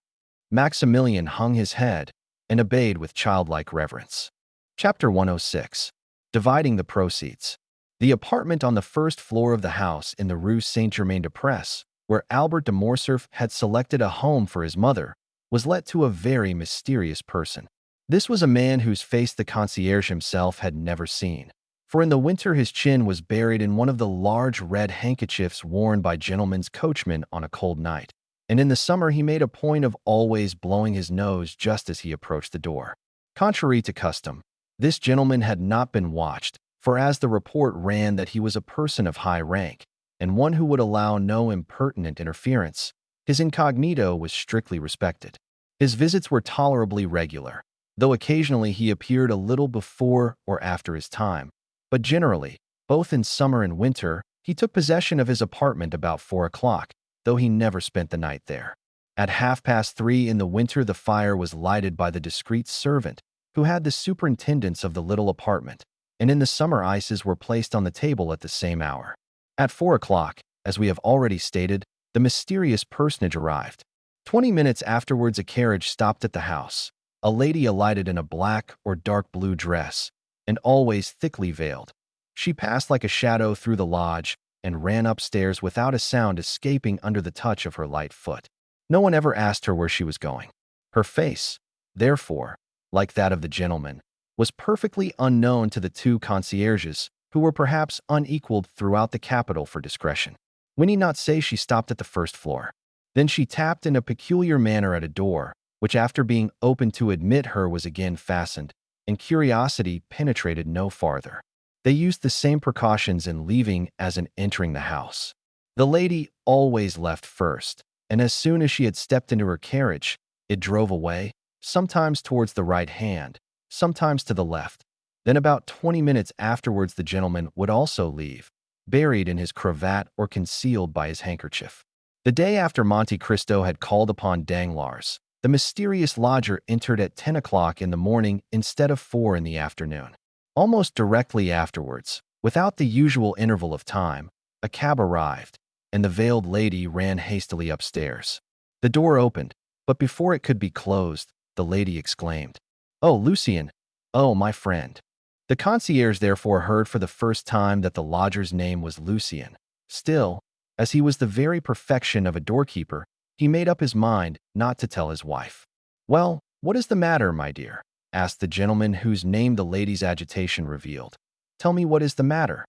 S1: Maximilian hung his head and obeyed with childlike reverence. Chapter 106. Dividing the Proceeds. The apartment on the first floor of the house in the Rue Saint-Germain-des-Prés, where Albert de Morcerf had selected a home for his mother, was let to a very mysterious person. This was a man whose face the concierge himself had never seen, for in the winter his chin was buried in one of the large red handkerchiefs worn by gentlemen's coachmen on a cold night, and in the summer he made a point of always blowing his nose just as he approached the door. Contrary to custom, this gentleman had not been watched, for as the report ran that he was a person of high rank, and one who would allow no impertinent interference, his incognito was strictly respected. His visits were tolerably regular, though occasionally he appeared a little before or after his time, but generally, both in summer and winter, he took possession of his apartment about 4 o'clock, though he never spent the night there. At 3:30 in the winter the fire was lighted by the discreet servant, who had the superintendence of the little apartment, and in the summer ices were placed on the table at the same hour. At 4 o'clock, as we have already stated, the mysterious personage arrived. 20 minutes afterwards a carriage stopped at the house. A lady alighted in a black or dark blue dress, and always thickly veiled. She passed like a shadow through the lodge and ran upstairs without a sound escaping under the touch of her light foot. No one ever asked her where she was going. Her face, therefore, like that of the gentleman, was perfectly unknown to the two concierges, who were perhaps unequaled throughout the capital for discretion. We need not say she stopped at the first floor. Then she tapped in a peculiar manner at a door, which after being opened to admit her was again fastened, and curiosity penetrated no farther. They used the same precautions in leaving as in entering the house. The lady always left first, and as soon as she had stepped into her carriage, it drove away, sometimes towards the right hand, sometimes to the left. Then about 20 minutes afterwards the gentleman would also leave, buried in his cravat or concealed by his handkerchief. The day after Monte Cristo had called upon Danglars, the mysterious lodger entered at 10 o'clock in the morning instead of 4 in the afternoon. Almost directly afterwards, without the usual interval of time, a cab arrived, and the veiled lady ran hastily upstairs. The door opened, but before it could be closed, the lady exclaimed, "Oh, Lucien! Oh, my friend!" The concierge therefore heard for the first time that the lodger's name was Lucien. Still, as he was the very perfection of a doorkeeper, he made up his mind not to tell his wife. "Well, what is the matter, my dear?" asked the gentleman whose name the lady's agitation revealed. "Tell me what is the matter."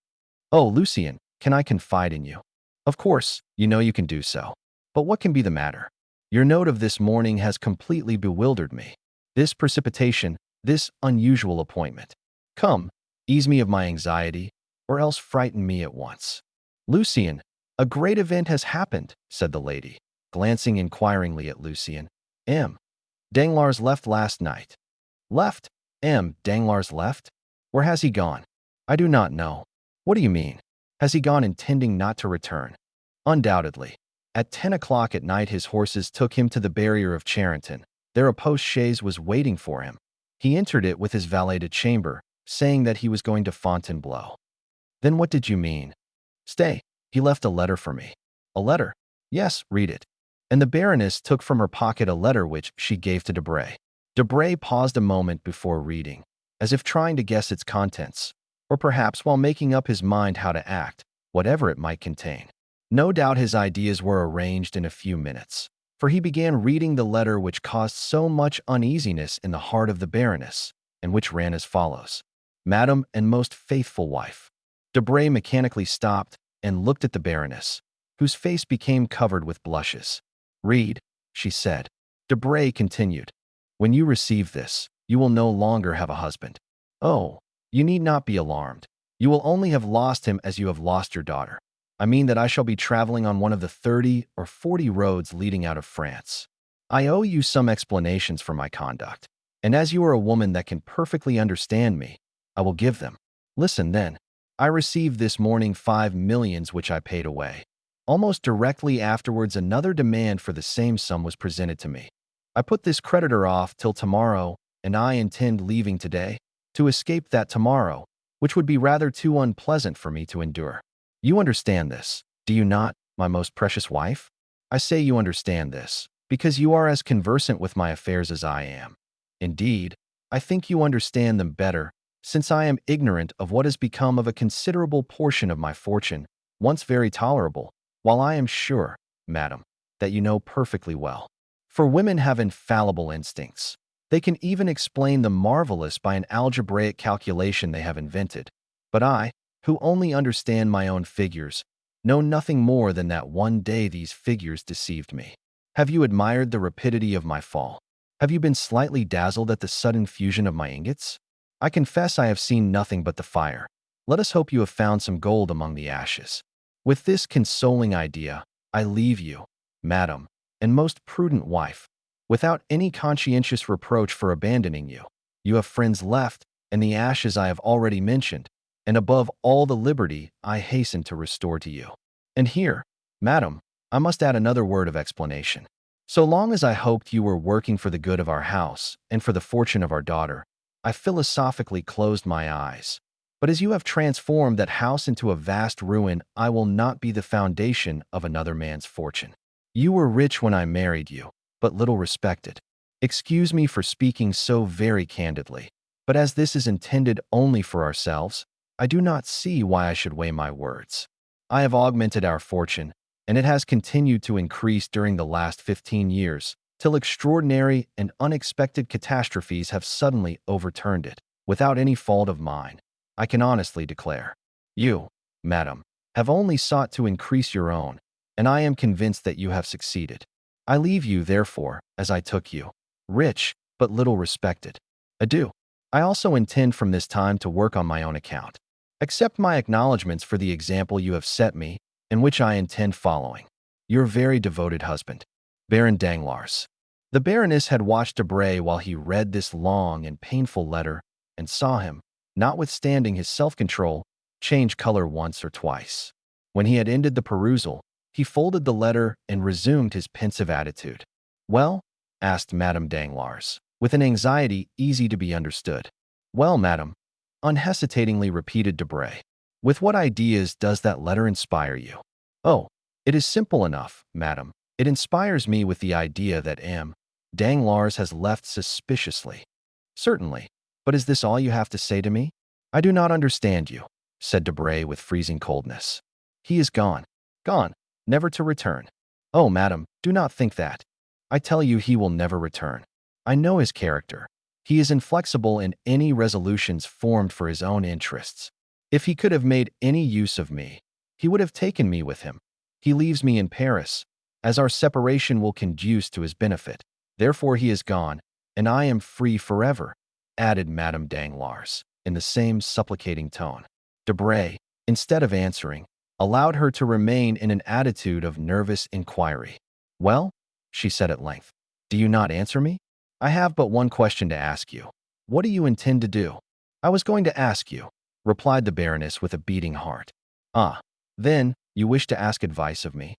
S1: "Oh, Lucien, can I confide in you?" "Of course, you know you can do so. But what can be the matter? Your note of this morning has completely bewildered me. This precipitation, this unusual appointment. Come, ease me of my anxiety, or else frighten me at once." "Lucien, a great event has happened," said the lady, glancing inquiringly at Lucien. "M. Danglars left last night." "Left? Danglars left? Where has he gone?" "I do not know." "What do you mean? Has he gone intending not to return?" "Undoubtedly. At 10 o'clock at night his horses took him to the barrier of Charenton. There a post-chaise was waiting for him. He entered it with his valet de chambre, saying that he was going to Fontainebleau." "Then what did you mean?" "Stay, he left a letter for me." "A letter?" "Yes, read it." And the Baroness took from her pocket a letter which she gave to Debray. Debray paused a moment before reading, as if trying to guess its contents, or perhaps while making up his mind how to act, whatever it might contain. No doubt his ideas were arranged in a few minutes, for he began reading the letter which caused so much uneasiness in the heart of the Baroness, and which ran as follows: "Madam and most faithful wife." Debray mechanically stopped and looked at the Baroness, whose face became covered with blushes. "Read," she said. Debray continued, "When you receive this, you will no longer have a husband. Oh, you need not be alarmed. You will only have lost him as you have lost your daughter. I mean that I shall be traveling on one of the 30 or 40 roads leading out of France. I owe you some explanations for my conduct, and as you are a woman that can perfectly understand me, I will give them. Listen, then. I received this morning 5 millions which I paid away. Almost directly afterwards another demand for the same sum was presented to me. I put this creditor off till tomorrow, and I intend leaving today, to escape that tomorrow, which would be rather too unpleasant for me to endure. You understand this, do you not?" my most precious wife? I say you understand this, because you are as conversant with my affairs as I am. Indeed, I think you understand them better, since I am ignorant of what has become of a considerable portion of my fortune, once very tolerable, while I am sure, madam, that you know perfectly well. For women have infallible instincts. They can even explain the marvelous by an algebraic calculation they have invented. But I, who only understand my own figures, know nothing more than that one day these figures deceived me. Have you admired the rapidity of my fall? Have you been slightly dazzled at the sudden fusion of my ingots? I confess I have seen nothing but the fire. Let us hope you have found some gold among the ashes. With this consoling idea, I leave you, madam, and most prudent wife, without any conscientious reproach for abandoning you. You have friends left, and the ashes I have already mentioned, and above all the liberty I hasten to restore to you. And here, madam, I must add another word of explanation. So long as I hoped you were working for the good of our house and for the fortune of our daughter, I philosophically closed my eyes. But as you have transformed that house into a vast ruin, I will not be the foundation of another man's fortune. You were rich when I married you, but little respected. Excuse me for speaking so very candidly, but as this is intended only for ourselves, I do not see why I should weigh my words. I have augmented our fortune, and it has continued to increase during the last 15 years, till extraordinary and unexpected catastrophes have suddenly overturned it, without any fault of mine. I can honestly declare. You, madam, have only sought to increase your own, and I am convinced that you have succeeded. I leave you, therefore, as I took you, rich, but little respected. Adieu. I also intend from this time to work on my own account. Accept my acknowledgments for the example you have set me, and which I intend following. Your very devoted husband, Baron Danglars. The Baroness had watched Debray while he read this long and painful letter, and saw him, notwithstanding his self-control, change color once or twice. When he had ended the perusal, he folded the letter and resumed his pensive attitude. "Well?" asked Madame Danglars, with an anxiety easy to be understood. "Well, madam," unhesitatingly repeated Debray. "With what ideas does that letter inspire you?" "Oh, it is simple enough, madam. It inspires me with the idea that M. Danglars has left suspiciously." "Certainly. But is this all you have to say to me?" "I do not understand you," said Debray with freezing coldness. "He is gone. Gone, never to return." "Oh, madam, do not think that. I tell you he will never return. I know his character. He is inflexible in any resolutions formed for his own interests. If he could have made any use of me, he would have taken me with him. He leaves me in Paris, as our separation will conduce to his benefit. Therefore he is gone, and I am free forever," added Madame Danglars, in the same supplicating tone. Debray, instead of answering, allowed her to remain in an attitude of nervous inquiry. "Well?" she said at length. "Do you not answer me? I have but one question to ask you. What do you intend to do?" "I was going to ask you," replied the Baroness with a beating heart. "Ah, then, you wish to ask advice of me?"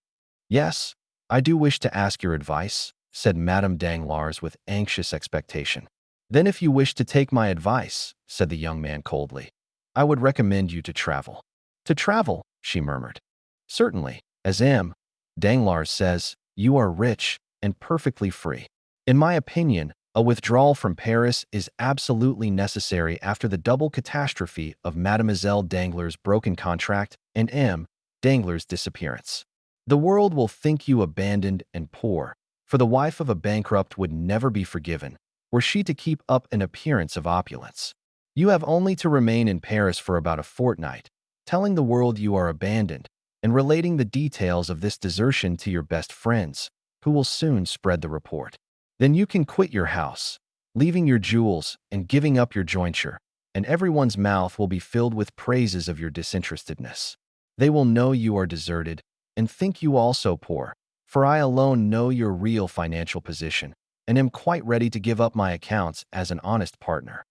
S1: "Yes, I do wish to ask your advice," said Madame Danglars with anxious expectation. "Then if you wish to take my advice," said the young man coldly, "I would recommend you to travel." "To travel?" she murmured. "Certainly, as M. Danglars says, you are rich and perfectly free. In my opinion, a withdrawal from Paris is absolutely necessary after the double catastrophe of Mademoiselle Danglars' broken contract and M. Danglars' disappearance. The world will think you abandoned and poor, for the wife of a bankrupt would never be forgiven, were she to keep up an appearance of opulence. You have only to remain in Paris for about a fortnight, telling the world you are abandoned, and relating the details of this desertion to your best friends, who will soon spread the report. Then you can quit your house, leaving your jewels and giving up your jointure, and everyone's mouth will be filled with praises of your disinterestedness. They will know you are deserted, and think you also poor, for I alone know your real financial position, and am quite ready to give up my accounts as an honest partner."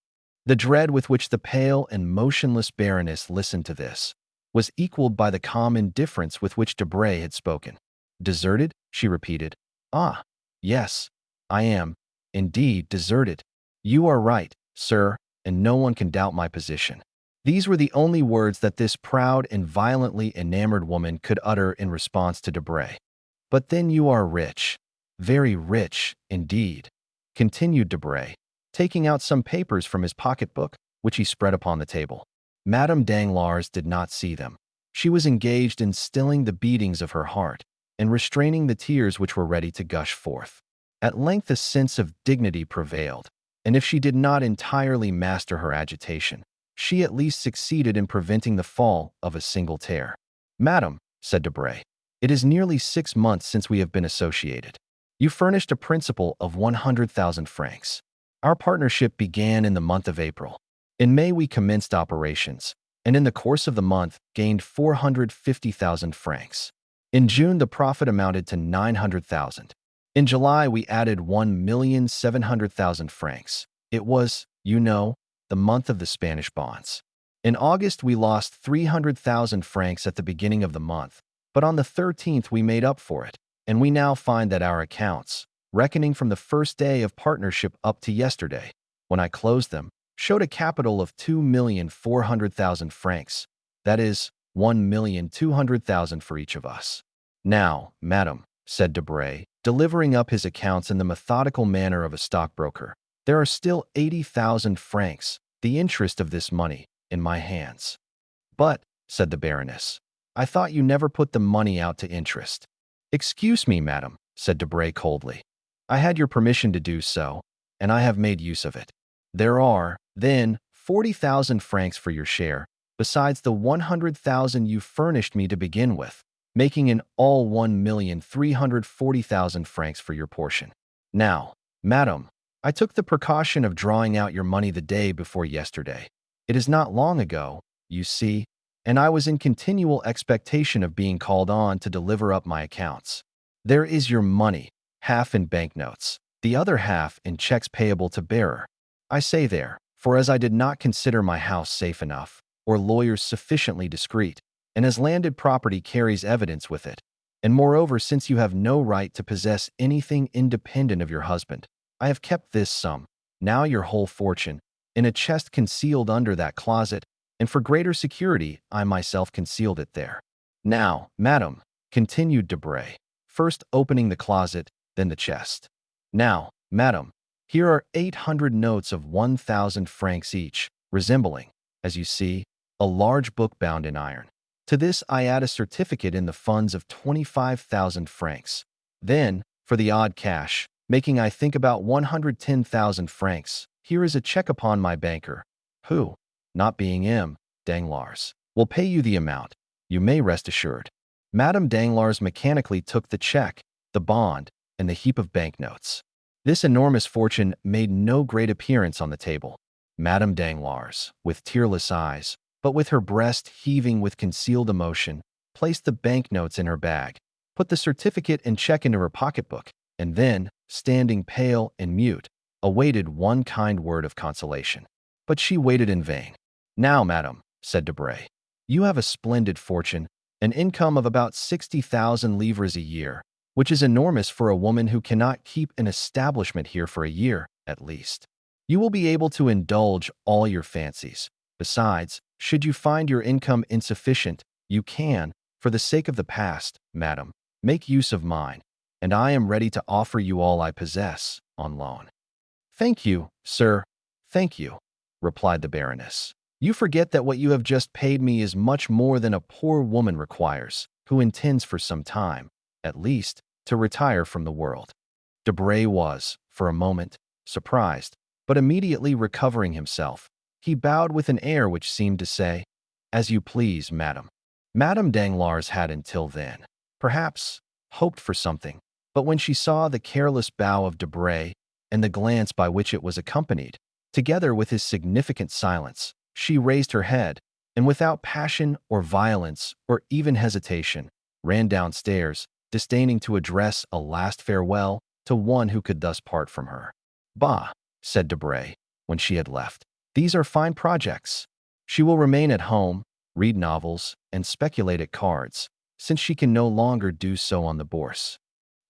S1: The dread with which the pale and motionless Baroness listened to this was equaled by the calm indifference with which Debray had spoken. "Deserted?" she repeated. "Ah, yes, I am, indeed, deserted. You are right, sir, and no one can doubt my position. These were the only words that this proud and violently enamored woman could utter in response to Debray. "But then you are rich. Very rich, indeed," continued Debray, taking out some papers from his pocketbook, which he spread upon the table. Madame Danglars did not see them. She was engaged in stilling the beatings of her heart and restraining the tears which were ready to gush forth. At length a sense of dignity prevailed, and if she did not entirely master her agitation, she at least succeeded in preventing the fall of a single tear. "Madam," said Debray, "it is nearly 6 months since we have been associated. You furnished a principal of 100,000 francs. Our partnership began in the month of April. In May we commenced operations, and in the course of the month gained 450,000 francs. In June the profit amounted to 900,000. In July we added 1,700,000 francs. It was, you know, the month of the Spanish bonds. In August we lost 300,000 francs at the beginning of the month, but on the 13th we made up for it, and we now find that our accounts, reckoning from the first day of partnership up to yesterday, when I closed them, showed a capital of 2,400,000 francs, that is, 1,200,000 for each of us. Now, madam," said Debray, delivering up his accounts in the methodical manner of a stockbroker, "there are still 80,000 francs, the interest of this money, in my hands." "But," said the Baroness, "I thought you never put the money out to interest." "Excuse me, madam," said Debray coldly. "I had your permission to do so, and I have made use of it. There are, then, 40,000 francs for your share, besides the 100,000 you furnished me to begin with, making in all 1,340,000 francs for your portion. Now, madam, I took the precaution of drawing out your money the day before yesterday. It is not long ago, you see, and I was in continual expectation of being called on to deliver up my accounts. There is your money, half in banknotes, the other half in checks payable to bearer. I say there, for as I did not consider my house safe enough, or lawyers sufficiently discreet, and as landed property carries evidence with it, and moreover, since you have no right to possess anything independent of your husband, I have kept this sum, now your whole fortune, in a chest concealed under that closet, and for greater security I myself concealed it there. Now, madam," continued Debray, first opening the closet, then the chest. "Now, madam, here are 800 notes of 1,000 francs each, resembling, as you see, a large book bound in iron. To this I add a certificate in the funds of 25,000 francs. Then, for the odd cash, making I think about 110,000 francs, here is a check upon my banker, who, not being M. Danglars, will pay you the amount, you may rest assured." Madame Danglars mechanically took the check, the bond, and the heap of banknotes. This enormous fortune made no great appearance on the table. Madame Danglars, with tearless eyes, but with her breast heaving with concealed emotion, placed the banknotes in her bag, put the certificate and check into her pocketbook, and then, standing pale and mute, awaited one kind word of consolation. But she waited in vain. "Now, madam," said Debray, "you have a splendid fortune, an income of about 60,000 livres a year, which is enormous for a woman who cannot keep an establishment here for a year, at least. You will be able to indulge all your fancies. Besides, should you find your income insufficient, you can, for the sake of the past, madam, make use of mine, and I am ready to offer you all I possess, on loan." "Thank you, sir, thank you," replied the Baroness. "You forget that what you have just paid me is much more than a poor woman requires, who intends for some time, at least, to retire from the world." Debray was, for a moment, surprised, but immediately recovering himself, he bowed with an air which seemed to say, "As you please, madam." Madame Danglars had until then, perhaps, hoped for something, but when she saw the careless bow of Debray and the glance by which it was accompanied, together with his significant silence, she raised her head, and without passion or violence or even hesitation, ran downstairs, disdaining to address a last farewell to one who could thus part from her. "Bah," said Debray, when she had left, "these are fine projects. She will remain at home, read novels, and speculate at cards, since she can no longer do so on the bourse."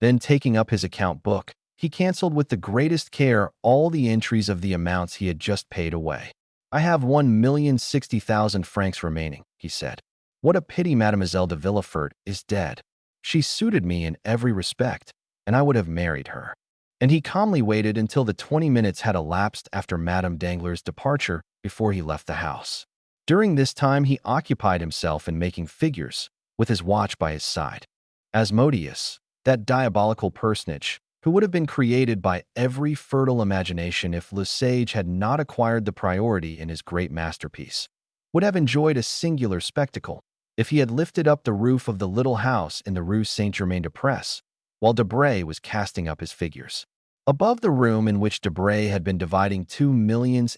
S1: Then, taking up his account book, he cancelled with the greatest care all the entries of the amounts he had just paid away. I have 1,060,000 francs remaining, he said. What a pity Mademoiselle de Villefort is dead. She suited me in every respect, and I would have married her. And he calmly waited until the 20 minutes had elapsed after Madame Danglars' departure before he left the house. During this time, he occupied himself in making figures, with his watch by his side. Asmodeus, that diabolical personage, who would have been created by every fertile imagination if Le Sage had not acquired the priority in his great masterpiece, would have enjoyed a singular spectacle if he had lifted up the roof of the little house in the Rue Saint-Germain-des-Prés, while Debray was casting up his figures. Above the room in which Debray had been dividing 2.5 millions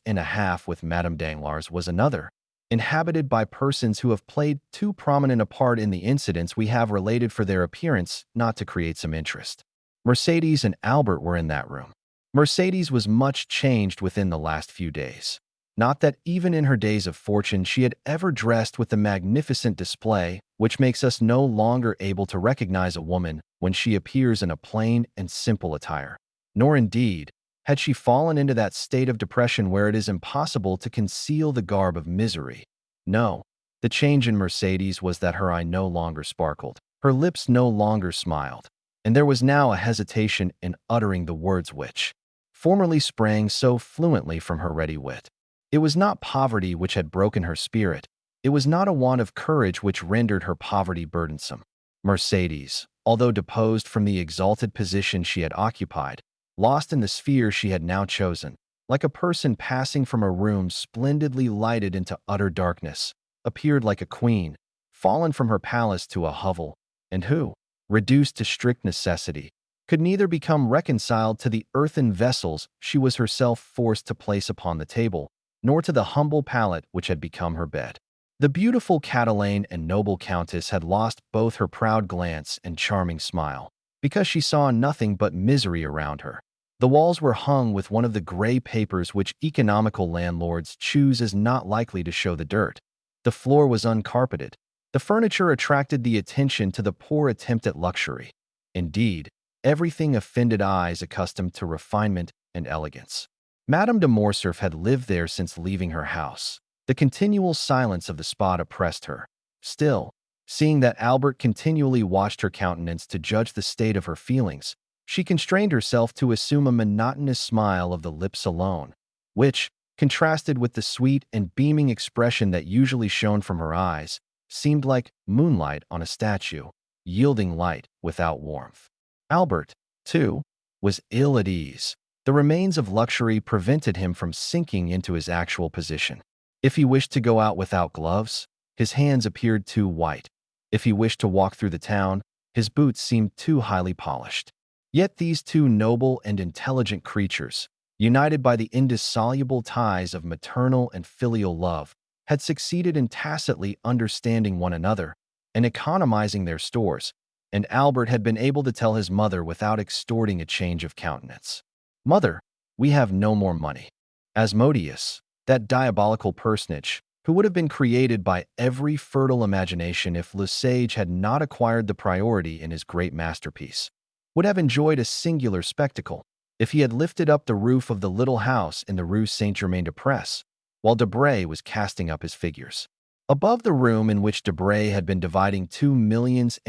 S1: with Madame Danglars was another, inhabited by persons who have played too prominent a part in the incidents we have related for their appearance not to create some interest. Mercédès and Albert were in that room. Mercédès was much changed within the last few days. Not that even in her days of fortune she had ever dressed with the magnificent display which makes us no longer able to recognize a woman when she appears in a plain and simple attire. Nor indeed had she fallen into that state of depression where it is impossible to conceal the garb of misery. No, the change in Mercédès was that her eye no longer sparkled, her lips no longer smiled, and there was now a hesitation in uttering the words which formerly sprang so fluently from her ready wit. It was not poverty which had broken her spirit. It was not a want of courage which rendered her poverty burdensome. Mercédès, although deposed from the exalted position she had occupied, lost in the sphere she had now chosen, like a person passing from a room splendidly lighted into utter darkness, appeared like a queen, fallen from her palace to a hovel, and who, reduced to strict necessity, could neither become reconciled to the earthen vessels she was herself forced to place upon the table, nor to the humble pallet which had become her bed. The beautiful Catalane and noble countess had lost both her proud glance and charming smile, because she saw nothing but misery around her. The walls were hung with one of the gray papers which economical landlords choose as not likely to show the dirt. The floor was uncarpeted. The furniture attracted the attention to the poor attempt at luxury. Indeed, everything offended eyes accustomed to refinement and elegance. Madame de Morcerf had lived there since leaving her house. The continual silence of the spot oppressed her. Still, seeing that Albert continually watched her countenance to judge the state of her feelings, she constrained herself to assume a monotonous smile of the lips alone, which, contrasted with the sweet and beaming expression that usually shone from her eyes, seemed like moonlight on a statue, yielding light without warmth. Albert, too, was ill at ease. The remains of luxury prevented him from sinking into his actual position. If he wished to go out without gloves, his hands appeared too white. If he wished to walk through the town, his boots seemed too highly polished. Yet these two noble and intelligent creatures, united by the indissoluble ties of maternal and filial love, had succeeded in tacitly understanding one another and economizing their stores, and Albert had been able to tell his mother without extorting a change of countenance, "Mother, we have no more money." Asmodeus, that diabolical personage, who would have been created by every fertile imagination if Le Sage had not acquired the priority in his great masterpiece, would have enjoyed a singular spectacle if he had lifted up the roof of the little house in the Rue Saint-Germain-des-Prés, while Debray was casting up his figures. Above the room in which Debray had been dividing 2.5 millions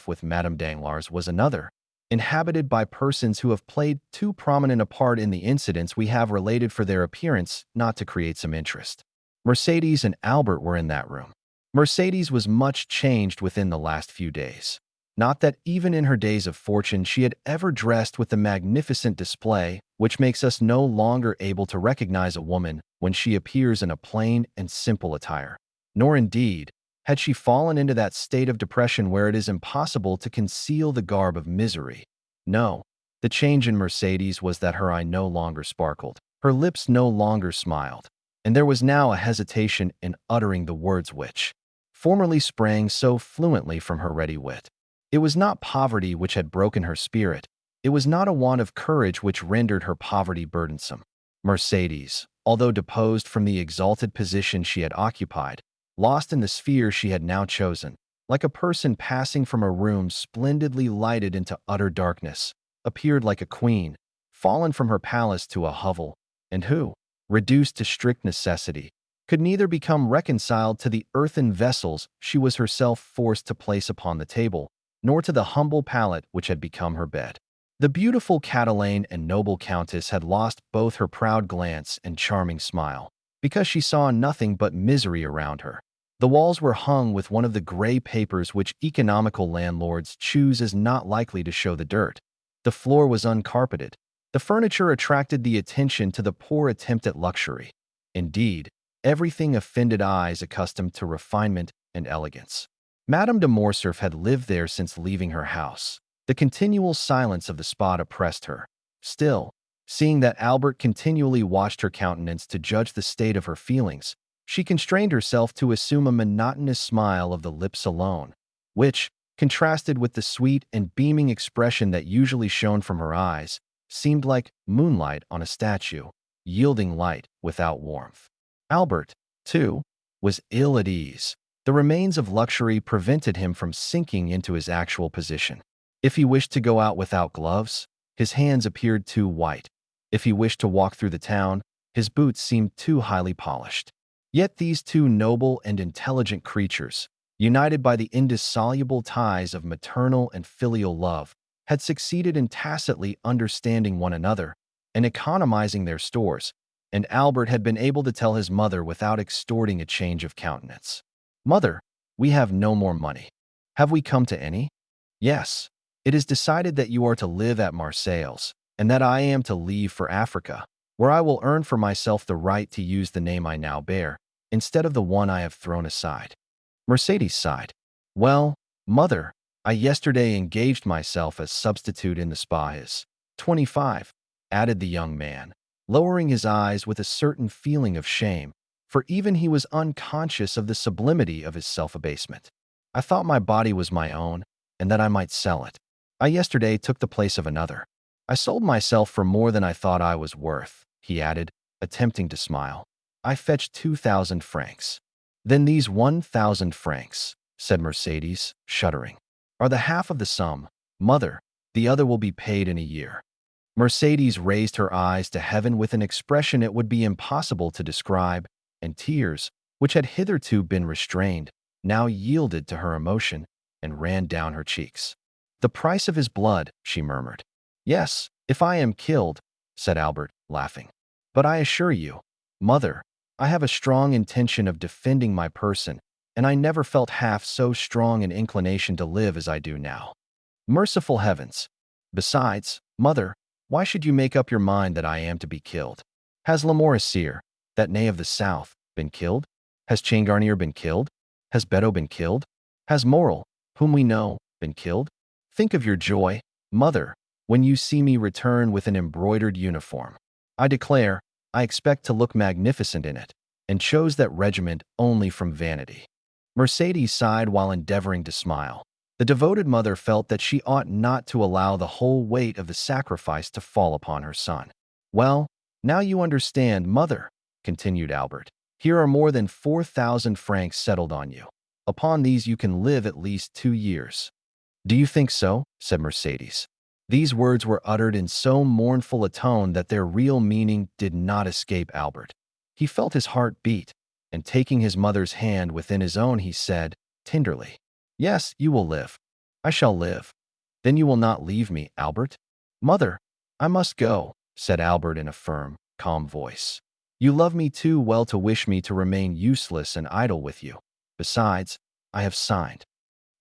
S1: with Madame Danglars was another, inhabited by persons who have played too prominent a part in the incidents we have related for their appearance not to create some interest. Mercédès and Albert were in that room. Mercédès was much changed within the last few days. Not that even in her days of fortune she had ever dressed with the magnificent display which makes us no longer able to recognize a woman when she appears in a plain and simple attire. Nor indeed had she fallen into that state of depression where it is impossible to conceal the garb of misery. No, the change in Mercédès was that her eye no longer sparkled, her lips no longer smiled, and there was now a hesitation in uttering the words which formerly sprang so fluently from her ready wit. It was not poverty which had broken her spirit. It was not a want of courage which rendered her poverty burdensome. Mercédès, although deposed from the exalted position she had occupied, lost in the sphere she had now chosen, like a person passing from a room splendidly lighted into utter darkness, appeared like a queen, fallen from her palace to a hovel, and who, reduced to strict necessity, could neither become reconciled to the earthen vessels she was herself forced to place upon the table, nor to the humble pallet which had become her bed. The beautiful Catalane and noble countess had lost both her proud glance and charming smile, because she saw nothing but misery around her. The walls were hung with one of the gray papers which economical landlords choose as not likely to show the dirt. The floor was uncarpeted. The furniture attracted the attention to the poor attempt at luxury. Indeed, everything offended eyes accustomed to refinement and elegance. Madame de Morcerf had lived there since leaving her house. The continual silence of the spot oppressed her. Still, seeing that Albert continually watched her countenance to judge the state of her feelings, she constrained herself to assume a monotonous smile of the lips alone, which, contrasted with the sweet and beaming expression that usually shone from her eyes, seemed like moonlight on a statue, yielding light without warmth. Albert, too, was ill at ease. The remains of luxury prevented him from sinking into his actual position. If he wished to go out without gloves, his hands appeared too white. If he wished to walk through the town, his boots seemed too highly polished. Yet these two noble and intelligent creatures, united by the indissoluble ties of maternal and filial love, had succeeded in tacitly understanding one another and economizing their stores, and Albert had been able to tell his mother without extorting a change of countenance. "Mother, we have no more money. Have we come to any?" "Yes. It is decided that you are to live at Marseilles, and that I am to leave for Africa, where I will earn for myself the right to use the name I now bear, instead of the one I have thrown aside." Mercedes sighed. "Well, mother, I yesterday engaged myself as substitute in the spa. Is 25, added the young man, lowering his eyes with a certain feeling of shame, for even he was unconscious of the sublimity of his self-abasement. "I thought my body was my own, and that I might sell it. I yesterday took the place of another. I sold myself for more than I thought I was worth," he added, attempting to smile. "I fetched 2,000 francs. "Then these 1,000 francs," said Mercedes, shuddering, "are the half of the sum. Mother, the other will be paid in a year." Mercedes raised her eyes to heaven with an expression it would be impossible to describe, and tears, which had hitherto been restrained, now yielded to her emotion and ran down her cheeks. "The price of his blood," she murmured. "Yes, if I am killed," said Albert, laughing. "But I assure you, mother, I have a strong intention of defending my person, and I never felt half so strong an inclination to live as I do now. Merciful heavens! Besides, mother, why should you make up your mind that I am to be killed? Has Lamoricière, that knave of the South, been killed? Has Changarnier been killed? Has Bedeau been killed? Has Morel, whom we know, been killed? Think of your joy, mother, when you see me return with an embroidered uniform. I declare, I expect to look magnificent in it, and chose that regiment only from vanity." Mercedes sighed while endeavoring to smile. The devoted mother felt that she ought not to allow the whole weight of the sacrifice to fall upon her son. "Well, now you understand, mother," continued Albert. "Here are more than 4,000 francs settled on you. Upon these you can live at least 2 years. "Do you think so?" said Mercedes. These words were uttered in so mournful a tone that their real meaning did not escape Albert. He felt his heart beat, and taking his mother's hand within his own, he said, tenderly, "Yes, you will live. I shall live. Then you will not leave me, Albert?" "Mother, I must go," said Albert in a firm, calm voice. "You love me too well to wish me to remain useless and idle with you. Besides, I have signed.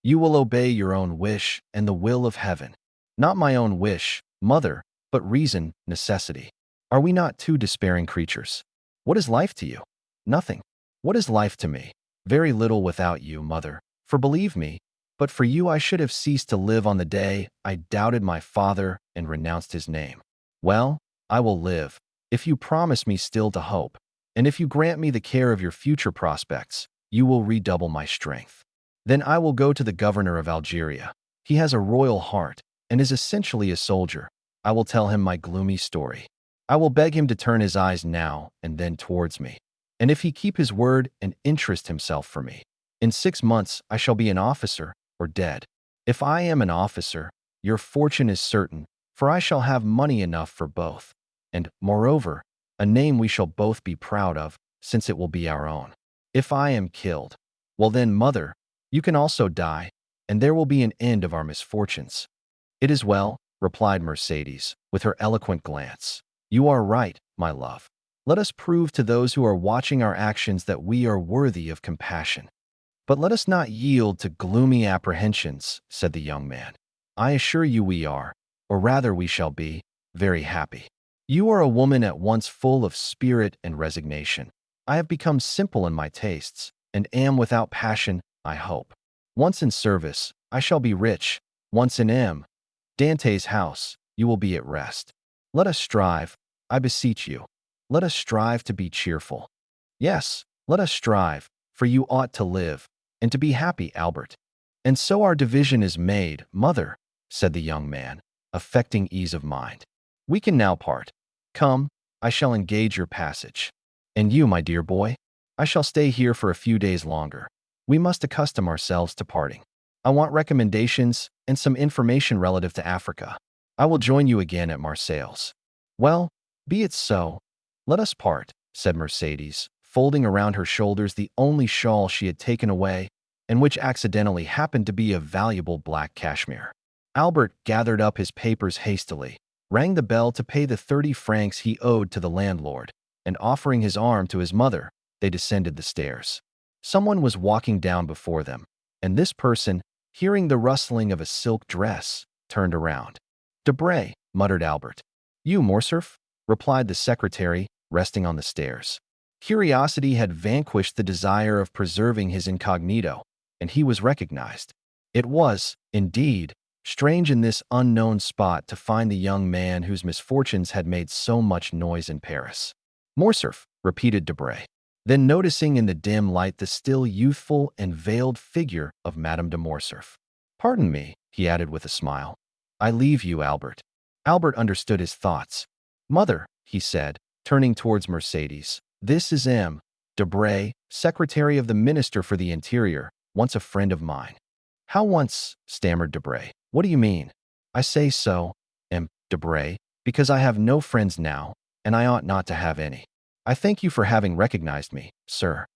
S1: You will obey your own wish and the will of heaven. Not my own wish, mother, but reason, necessity. Are we not two despairing creatures? What is life to you? Nothing. What is life to me? Very little without you, mother. For believe me, but for you I should have ceased to live on the day I doubted my father and renounced his name. Well, I will live, if you promise me still to hope, and if you grant me the care of your future prospects, you will redouble my strength. Then I will go to the governor of Algeria. He has a royal heart, and is essentially a soldier. I will tell him my gloomy story. I will beg him to turn his eyes now and then towards me, and if he keep his word and interest himself for me, in 6 months I shall be an officer or dead. If I am an officer, your fortune is certain, for I shall have money enough for both. And, moreover, a name we shall both be proud of, since it will be our own. If I am killed, well then, mother, you can also die, and there will be an end of our misfortunes." "It is well," replied Mercedes, with her eloquent glance. "You are right, my love. Let us prove to those who are watching our actions that we are worthy of compassion. But let us not yield to gloomy apprehensions," said the young man. "I assure you we are, or rather we shall be, very happy. You are a woman at once full of spirit and resignation. I have become simple in my tastes, and am without passion, I hope. Once in service, I shall be rich. Once in M. Dante's house, you will be at rest. Let us strive, I beseech you. Let us strive to be cheerful. Yes, let us strive, for you ought to live, and to be happy, Albert." "And so our division is made, mother," said the young man, affecting ease of mind. "We can now part. Come, I shall engage your passage. And you, my dear boy? I shall stay here for a few days longer. We must accustom ourselves to parting. I want recommendations and some information relative to Africa. I will join you again at Marseilles." "Well, be it so. Let us part," said Mercedes, folding around her shoulders the only shawl she had taken away, and which accidentally happened to be of valuable black cashmere. Albert gathered up his papers hastily, rang the bell to pay the 30 francs he owed to the landlord, and offering his arm to his mother, they descended the stairs. Someone was walking down before them, and this person, hearing the rustling of a silk dress, turned around. "Debray," muttered Albert. "You, Morcerf?" replied the secretary, resting on the stairs. Curiosity had vanquished the desire of preserving his incognito, and he was recognized. It was, indeed, strange in this unknown spot to find the young man whose misfortunes had made so much noise in Paris. "Morcerf," repeated Debray. Then noticing in the dim light the still youthful and veiled figure of Madame de Morcerf. "Pardon me," he added with a smile. "I leave you, Albert." Albert understood his thoughts. "Mother," he said, turning towards Mercedes, "this is M. Debray, secretary of the Minister for the Interior, once a friend of mine." "How once?" stammered Debray. "What do you mean?" "I say so, M. Debray, because I have no friends now, and I ought not to have any. I thank you for having recognized me, sir."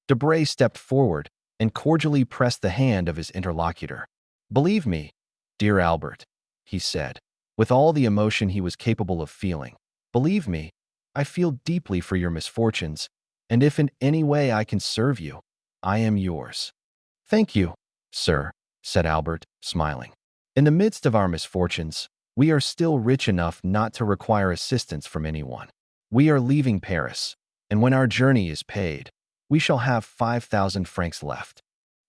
S1: Debray stepped forward and cordially pressed the hand of his interlocutor. "Believe me, dear Albert," he said, with all the emotion he was capable of feeling, "believe me, I feel deeply for your misfortunes, and if in any way I can serve you, I am yours." "Thank you, sir," said Albert, smiling. "In the midst of our misfortunes, we are still rich enough not to require assistance from anyone. We are leaving Paris, and when our journey is paid, we shall have 5,000 francs left."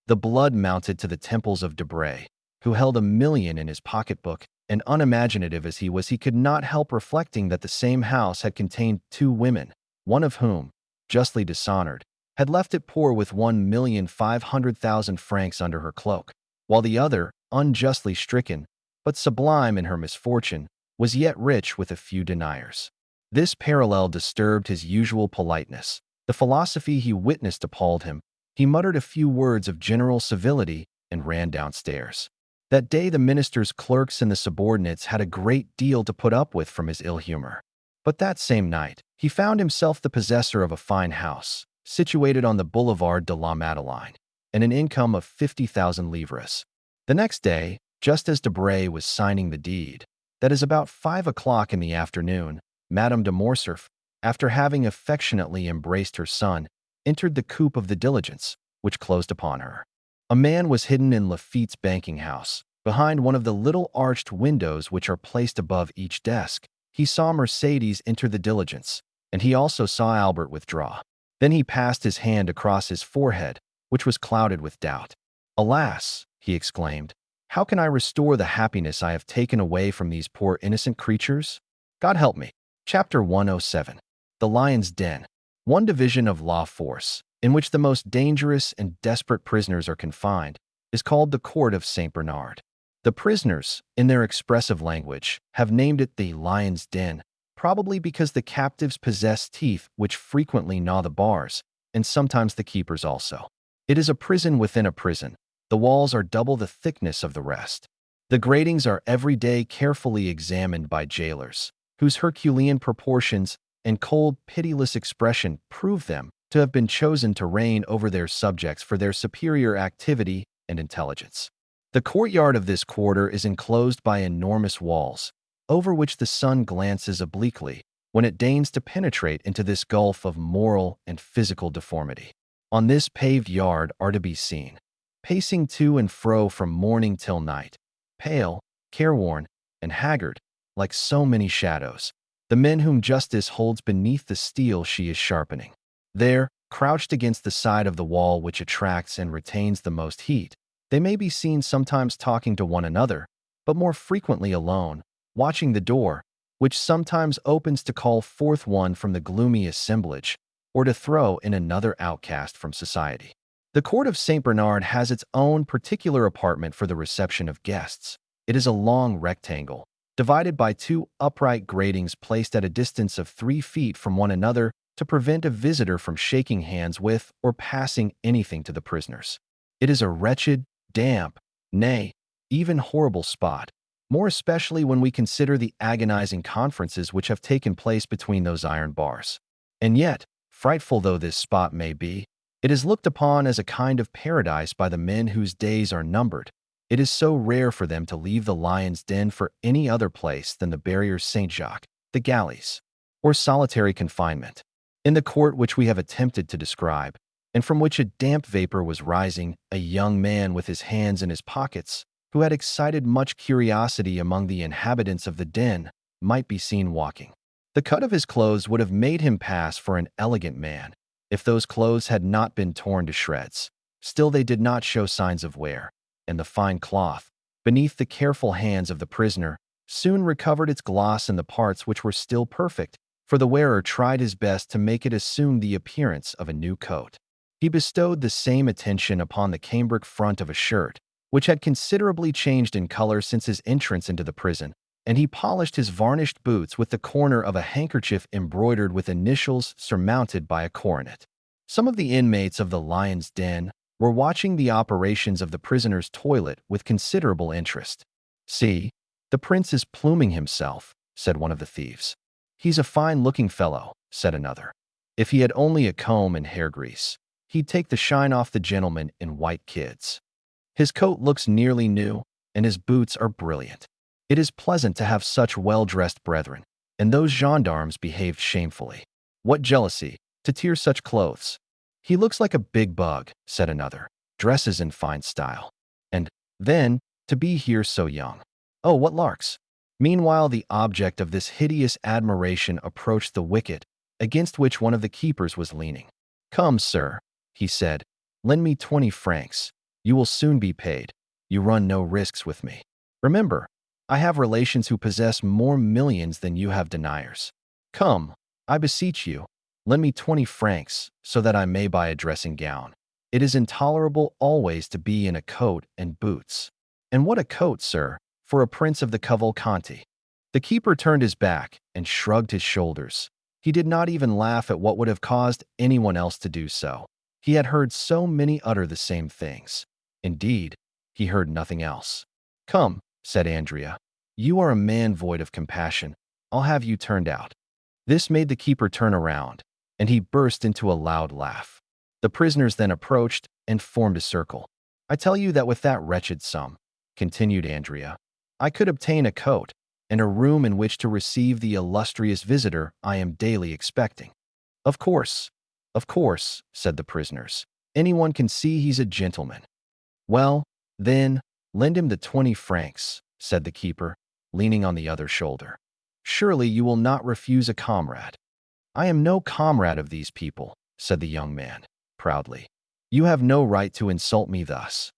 S1: The blood mounted to the temples of Debray, who held 1,000,000 in his pocketbook, and unimaginative as he was, he could not help reflecting that the same house had contained 2 women, one of whom, justly dishonored, had left it poor with 1,500,000 francs under her cloak, while the other, unjustly stricken, but sublime in her misfortune, was yet rich with a few deniers. This parallel disturbed his usual politeness. The philosophy he witnessed appalled him. He muttered a few words of general civility and ran downstairs. That day the minister's clerks and the subordinates had a great deal to put up with from his ill humor. But that same night, he found himself the possessor of a fine house, situated on the Boulevard de la Madeleine, and an income of 50,000 livres. The next day, just as Debray was signing the deed, that is about 5 o'clock in the afternoon, Madame de Morcerf, after having affectionately embraced her son, entered the coupe of the diligence, which closed upon her. A man was hidden in Laffitte's banking house, behind one of the little arched windows which are placed above each desk. He saw Mercedes enter the diligence, and he also saw Albert withdraw. Then he passed his hand across his forehead, which was clouded with doubt. "Alas," he exclaimed, "how can I restore the happiness I have taken away from these poor innocent creatures? God help me." Chapter 107. The Lion's Den. One division of law force, in which the most dangerous and desperate prisoners are confined, is called the Court of St. Bernard. The prisoners, in their expressive language, have named it the Lion's Den, probably because the captives possess teeth which frequently gnaw the bars, and sometimes the keepers also. It is a prison within a prison. The walls are double the thickness of the rest. The gratings are every day carefully examined by jailers, whose Herculean proportions and cold, pitiless expression prove them to have been chosen to reign over their subjects for their superior activity and intelligence. The courtyard of this quarter is enclosed by enormous walls, over which the sun glances obliquely when it deigns to penetrate into this gulf of moral and physical deformity. On this paved yard are to be seen, pacing to and fro from morning till night, pale, careworn, and haggard, like so many shadows, the men whom justice holds beneath the steel she is sharpening. There, crouched against the side of the wall which attracts and retains the most heat, they may be seen sometimes talking to one another, but more frequently alone, watching the door, which sometimes opens to call forth one from the gloomy assemblage, or to throw in another outcast from society. The court of St. Bernard has its own particular apartment for the reception of guests. It is a long rectangle, divided by two upright gratings placed at a distance of 3 feet from one another to prevent a visitor from shaking hands with or passing anything to the prisoners. It is a wretched, damp, nay, even horrible spot, more especially when we consider the agonizing conferences which have taken place between those iron bars. And yet, frightful though this spot may be, it is looked upon as a kind of paradise by the men whose days are numbered. It is so rare for them to leave the lion's den for any other place than the barriers Saint-Jacques, the galleys, or solitary confinement. In the court which we have attempted to describe, and from which a damp vapor was rising, a young man with his hands in his pockets, who had excited much curiosity among the inhabitants of the den, might be seen walking. The cut of his clothes would have made him pass for an elegant man, if those clothes had not been torn to shreds. Still they did not show signs of wear, and the fine cloth, beneath the careful hands of the prisoner, soon recovered its gloss in the parts which were still perfect, for the wearer tried his best to make it assume the appearance of a new coat. He bestowed the same attention upon the cambric front of a shirt, which had considerably changed in color since his entrance into the prison, and he polished his varnished boots with the corner of a handkerchief embroidered with initials surmounted by a coronet. Some of the inmates of the lion's den were watching the operations of the prisoner's toilet with considerable interest. "See, the prince is pluming himself," said one of the thieves. "He's a fine-looking fellow," said another. "If he had only a comb and hair grease, he'd take the shine off the gentleman in white kids. His coat looks nearly new, and his boots are brilliant. It is pleasant to have such well-dressed brethren, and those gendarmes behaved shamefully. What jealousy, to tear such clothes! He looks like a big bug," said another, "dresses in fine style. And, then, to be here so young. Oh, what larks!" Meanwhile, the object of this hideous admiration approached the wicket, against which one of the keepers was leaning. "Come, sir," he said, "lend me 20 francs. You will soon be paid. You run no risks with me. Remember, I have relations who possess more millions than you have deniers. Come, I beseech you, lend me 20 francs, so that I may buy a dressing gown. It is intolerable always to be in a coat and boots. And what a coat, sir, for a prince of the Cavalcanti." The keeper turned his back and shrugged his shoulders. He did not even laugh at what would have caused anyone else to do so. He had heard so many utter the same things. Indeed, he heard nothing else. "Come," said Andrea, "you are a man void of compassion. I'll have you turned out." This made the keeper turn around, and he burst into a loud laugh. The prisoners then approached and formed a circle. "I tell you that with that wretched sum," continued Andrea, "I could obtain a coat and a room in which to receive the illustrious visitor I am daily expecting." Of course," said the prisoners. "Anyone can see he's a gentleman." "Well, then, lend him the 20 francs, said the keeper, leaning on the other shoulder. "Surely you will not refuse a comrade." "I am no comrade of these people," said the young man, proudly. "You have no right to insult me thus."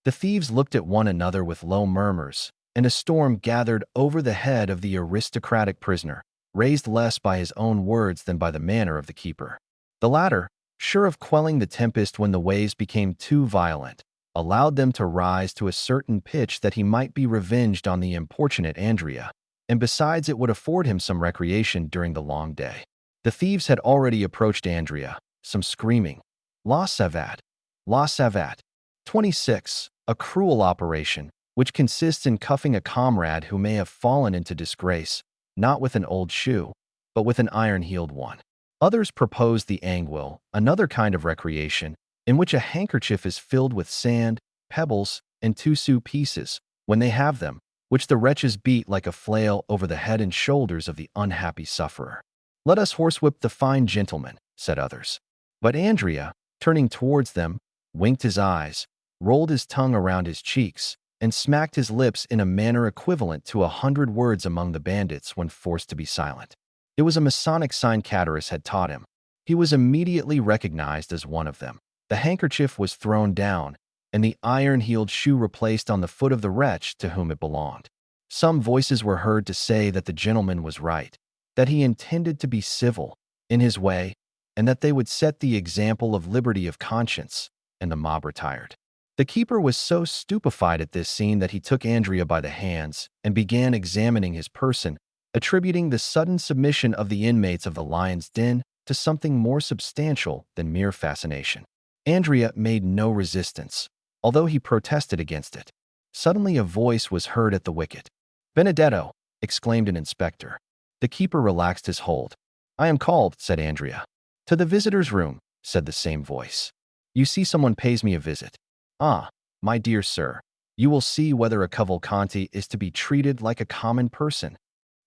S1: The thieves looked at one another with low murmurs, and a storm gathered over the head of the aristocratic prisoner, raised less by his own words than by the manner of the keeper. The latter, sure of quelling the tempest when the waves became too violent, allowed them to rise to a certain pitch that he might be revenged on the importunate Andrea, and besides it would afford him some recreation during the long day. The thieves had already approached Andrea, some screaming, "La savate! La savate!" 26. A cruel operation, which consists in cuffing a comrade who may have fallen into disgrace, not with an old shoe, but with an iron-heeled one. Others propose the anguil, another kind of recreation, in which a handkerchief is filled with sand, pebbles, and 2 sou pieces, when they have them, which the wretches beat like a flail over the head and shoulders of the unhappy sufferer. "Let us horsewhip the fine gentleman," said others. But Andrea, turning towards them, winked his eyes, rolled his tongue around his cheeks, and smacked his lips in a manner equivalent to 100 words among the bandits when forced to be silent. It was a Masonic sign Catullus had taught him. He was immediately recognized as one of them. The handkerchief was thrown down, and the iron-heeled shoe replaced on the foot of the wretch to whom it belonged. Some voices were heard to say that the gentleman was right, that he intended to be civil, in his way, and that they would set the example of liberty of conscience, and the mob retired. The keeper was so stupefied at this scene that he took Andrea by the hands and began examining his person, attributing the sudden submission of the inmates of the lion's den to something more substantial than mere fascination. Andrea made no resistance, although he protested against it. Suddenly a voice was heard at the wicket. "Benedetto!" exclaimed an inspector. The keeper relaxed his hold. "I am called," said Andrea. "To the visitor's room," said the same voice. "You see someone pays me a visit." "Ah, my dear sir, you will see whether a Cavalcanti is to be treated like a common person."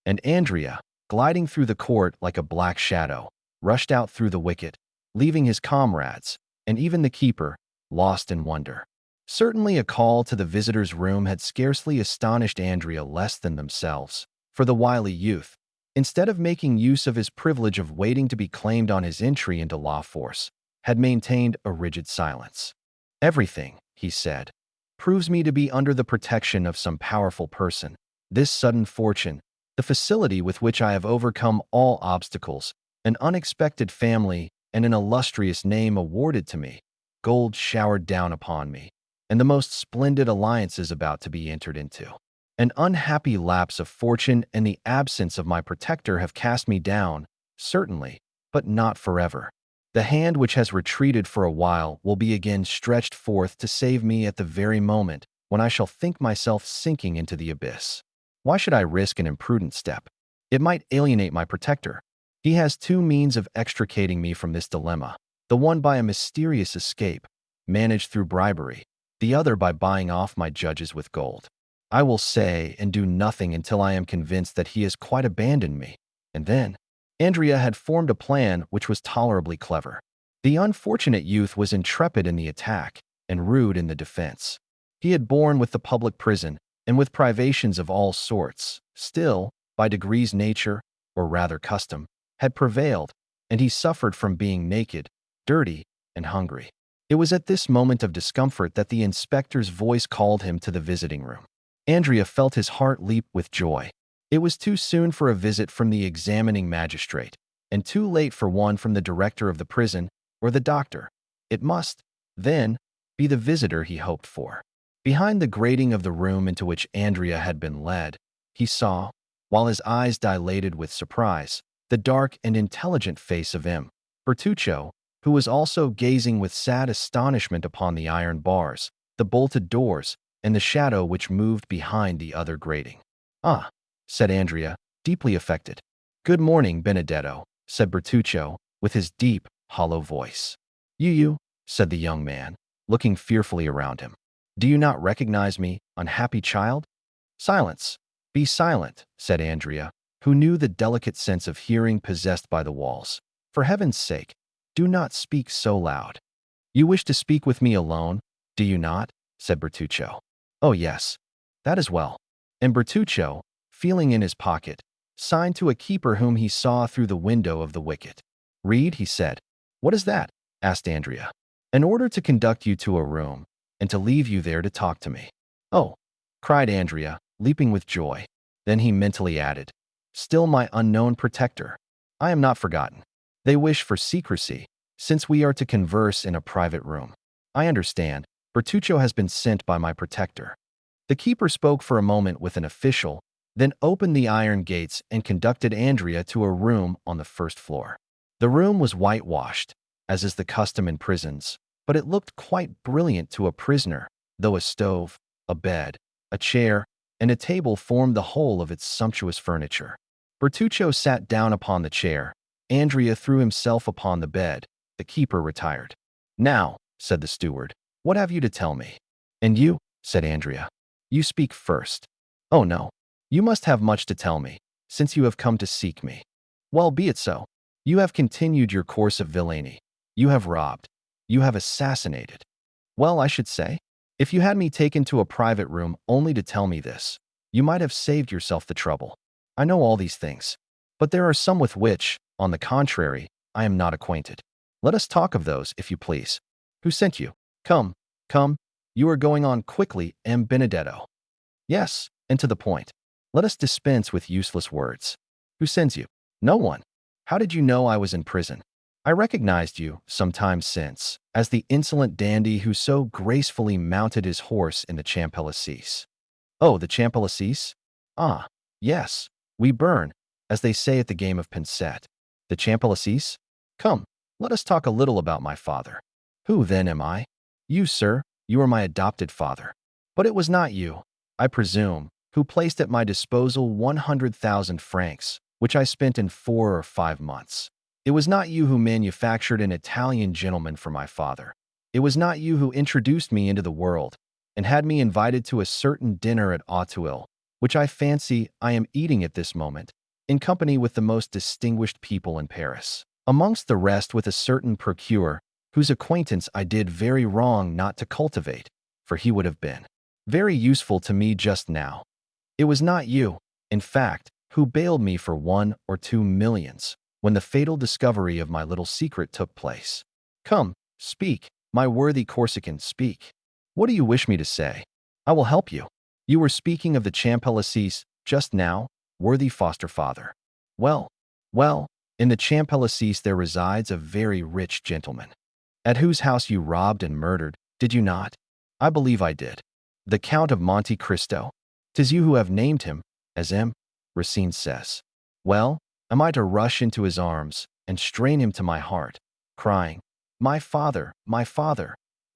S1: And Andrea, gliding through the court like a black shadow, rushed out through the wicket, leaving his comrades, and even the keeper, lost in wonder. Certainly a call to the visitor's room had scarcely astonished Andrea less than themselves, for the wily youth, instead of making use of his privilege of waiting to be claimed on his entry into law force, had maintained a rigid silence. "Everything," he said, "proves me to be under the protection of some powerful person. This sudden fortune, the facility with which I have overcome all obstacles, an unexpected family, and an illustrious name awarded to me, gold showered down upon me, and the most splendid alliances about to be entered into. An unhappy lapse of fortune and the absence of my protector have cast me down, certainly, but not forever. The hand which has retreated for a while will be again stretched forth to save me at the very moment when I shall think myself sinking into the abyss. Why should I risk an imprudent step? It might alienate my protector. He has 2 means of extricating me from this dilemma, the one by a mysterious escape, managed through bribery, the other by buying off my judges with gold. I will say and do nothing until I am convinced that he has quite abandoned me, and then—" Andrea had formed a plan which was tolerably clever. The unfortunate youth was intrepid in the attack and rude in the defense. He had borne with the public prison and with privations of all sorts. Still, by degrees nature, or rather custom, had prevailed, and he suffered from being naked, dirty, and hungry. It was at this moment of discomfort that the inspector's voice called him to the visiting room. Andrea felt his heart leap with joy. It was too soon for a visit from the examining magistrate, and too late for one from the director of the prison or the doctor. It must, then, be the visitor he hoped for. Behind the grating of the room into which Andrea had been led, he saw, while his eyes dilated with surprise, the dark and intelligent face of M. Bertuccio, who was also gazing with sad astonishment upon the iron bars, the bolted doors, and the shadow which moved behind the other grating. "Ah," said Andrea, deeply affected. "Good morning, Benedetto," said Bertuccio, with his deep, hollow voice. You," said the young man, looking fearfully around him. "Do you not recognize me, unhappy child?" "Silence! Be silent," said Andrea, who knew the delicate sense of hearing possessed by the walls. "For heaven's sake, do not speak so loud." "You wish to speak with me alone, do you not?" said Bertuccio. "Oh, yes. That is well." And Bertuccio, feeling in his pocket, signed to a keeper whom he saw through the window of the wicket. "Read," he said. "What is that?" asked Andrea. "An order to conduct you to a room, and to leave you there to talk to me." "Oh!" cried Andrea, leaping with joy. Then he mentally added, "Still my unknown protector. I am not forgotten. They wish for secrecy, since we are to converse in a private room. I understand. Bertuccio has been sent by my protector." The keeper spoke for a moment with an official, then opened the iron gates and conducted Andrea to a room on the first floor. The room was whitewashed, as is the custom in prisons, but it looked quite brilliant to a prisoner, though a stove, a bed, a chair, and a table formed the whole of its sumptuous furniture. Bertuccio sat down upon the chair. Andrea threw himself upon the bed. The keeper retired. "Now," said the steward, "what have you to tell me?" "And you," said Andrea. "You speak first." "Oh no. You must have much to tell me, since you have come to seek me." "Well, be it so. You have continued your course of villainy. You have robbed. You have assassinated." "Well, I should say, if you had me taken to a private room only to tell me this, you might have saved yourself the trouble. I know all these things, but there are some with which, on the contrary, I am not acquainted. Let us talk of those, if you please. Who sent you? Come, come, you are going on quickly, M. Benedetto. Yes, and to the point. Let us dispense with useless words. Who sends you? No one. How did you know I was in prison? I recognized you, some time since, as the insolent dandy who so gracefully mounted his horse in the Champs-Élysées. Oh, the Champs-Élysées? Ah, yes, we burn, as they say at the game of pincette. The Champs-Élysées? Come, let us talk a little about my father. Who then am I? You, sir, you are my adopted father. But it was not you, I presume, who placed at my disposal 100,000 francs, which I spent in 4 or 5 months. It was not you who manufactured an Italian gentleman for my father. It was not you who introduced me into the world and had me invited to a certain dinner at Auteuil, which I fancy I am eating at this moment, in company with the most distinguished people in Paris, amongst the rest with a certain procureur, whose acquaintance I did very wrong not to cultivate, for he would have been very useful to me just now. It was not you, in fact, who bailed me for 1 or 2 millions, when the fatal discovery of my little secret took place. Come, speak, my worthy Corsican, speak. What do you wish me to say? I will help you. You were speaking of the Champs-Élysées just now, worthy foster father. Well, in the Champs-Élysées there resides a very rich gentleman, at whose house you robbed and murdered, did you not? I believe I did. The Count of Monte Cristo. 'Tis you who have named him, as M. Racine says. Well, am I to rush into his arms and strain him to my heart, crying, my father,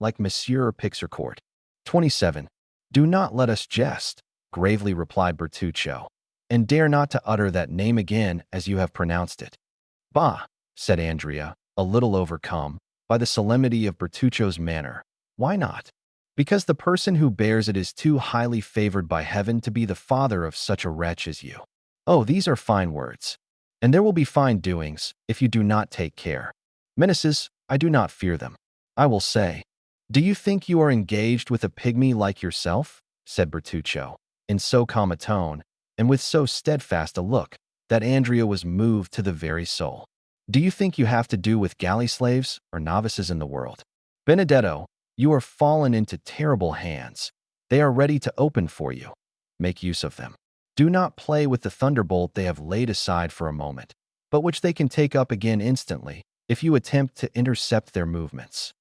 S1: like Monsieur Pixarcourt? 27. Do not let us jest, gravely replied Bertuccio, and dare not to utter that name again as you have pronounced it. Bah, said Andrea, a little overcome by the solemnity of Bertuccio's manner. Why not? Because the person who bears it is too highly favored by heaven to be the father of such a wretch as you. Oh, these are fine words. And there will be fine doings, if you do not take care. Menaces, I do not fear them. I will say, do you think you are engaged with a pygmy like yourself? Said Bertuccio, in so calm a tone, and with so steadfast a look, that Andrea was moved to the very soul. Do you think you have to do with galley slaves or novices in the world? Benedetto, you are fallen into terrible hands. They are ready to open for you. Make use of them. Do not play with the thunderbolt they have laid aside for a moment, but which they can take up again instantly, if you attempt to intercept their movements.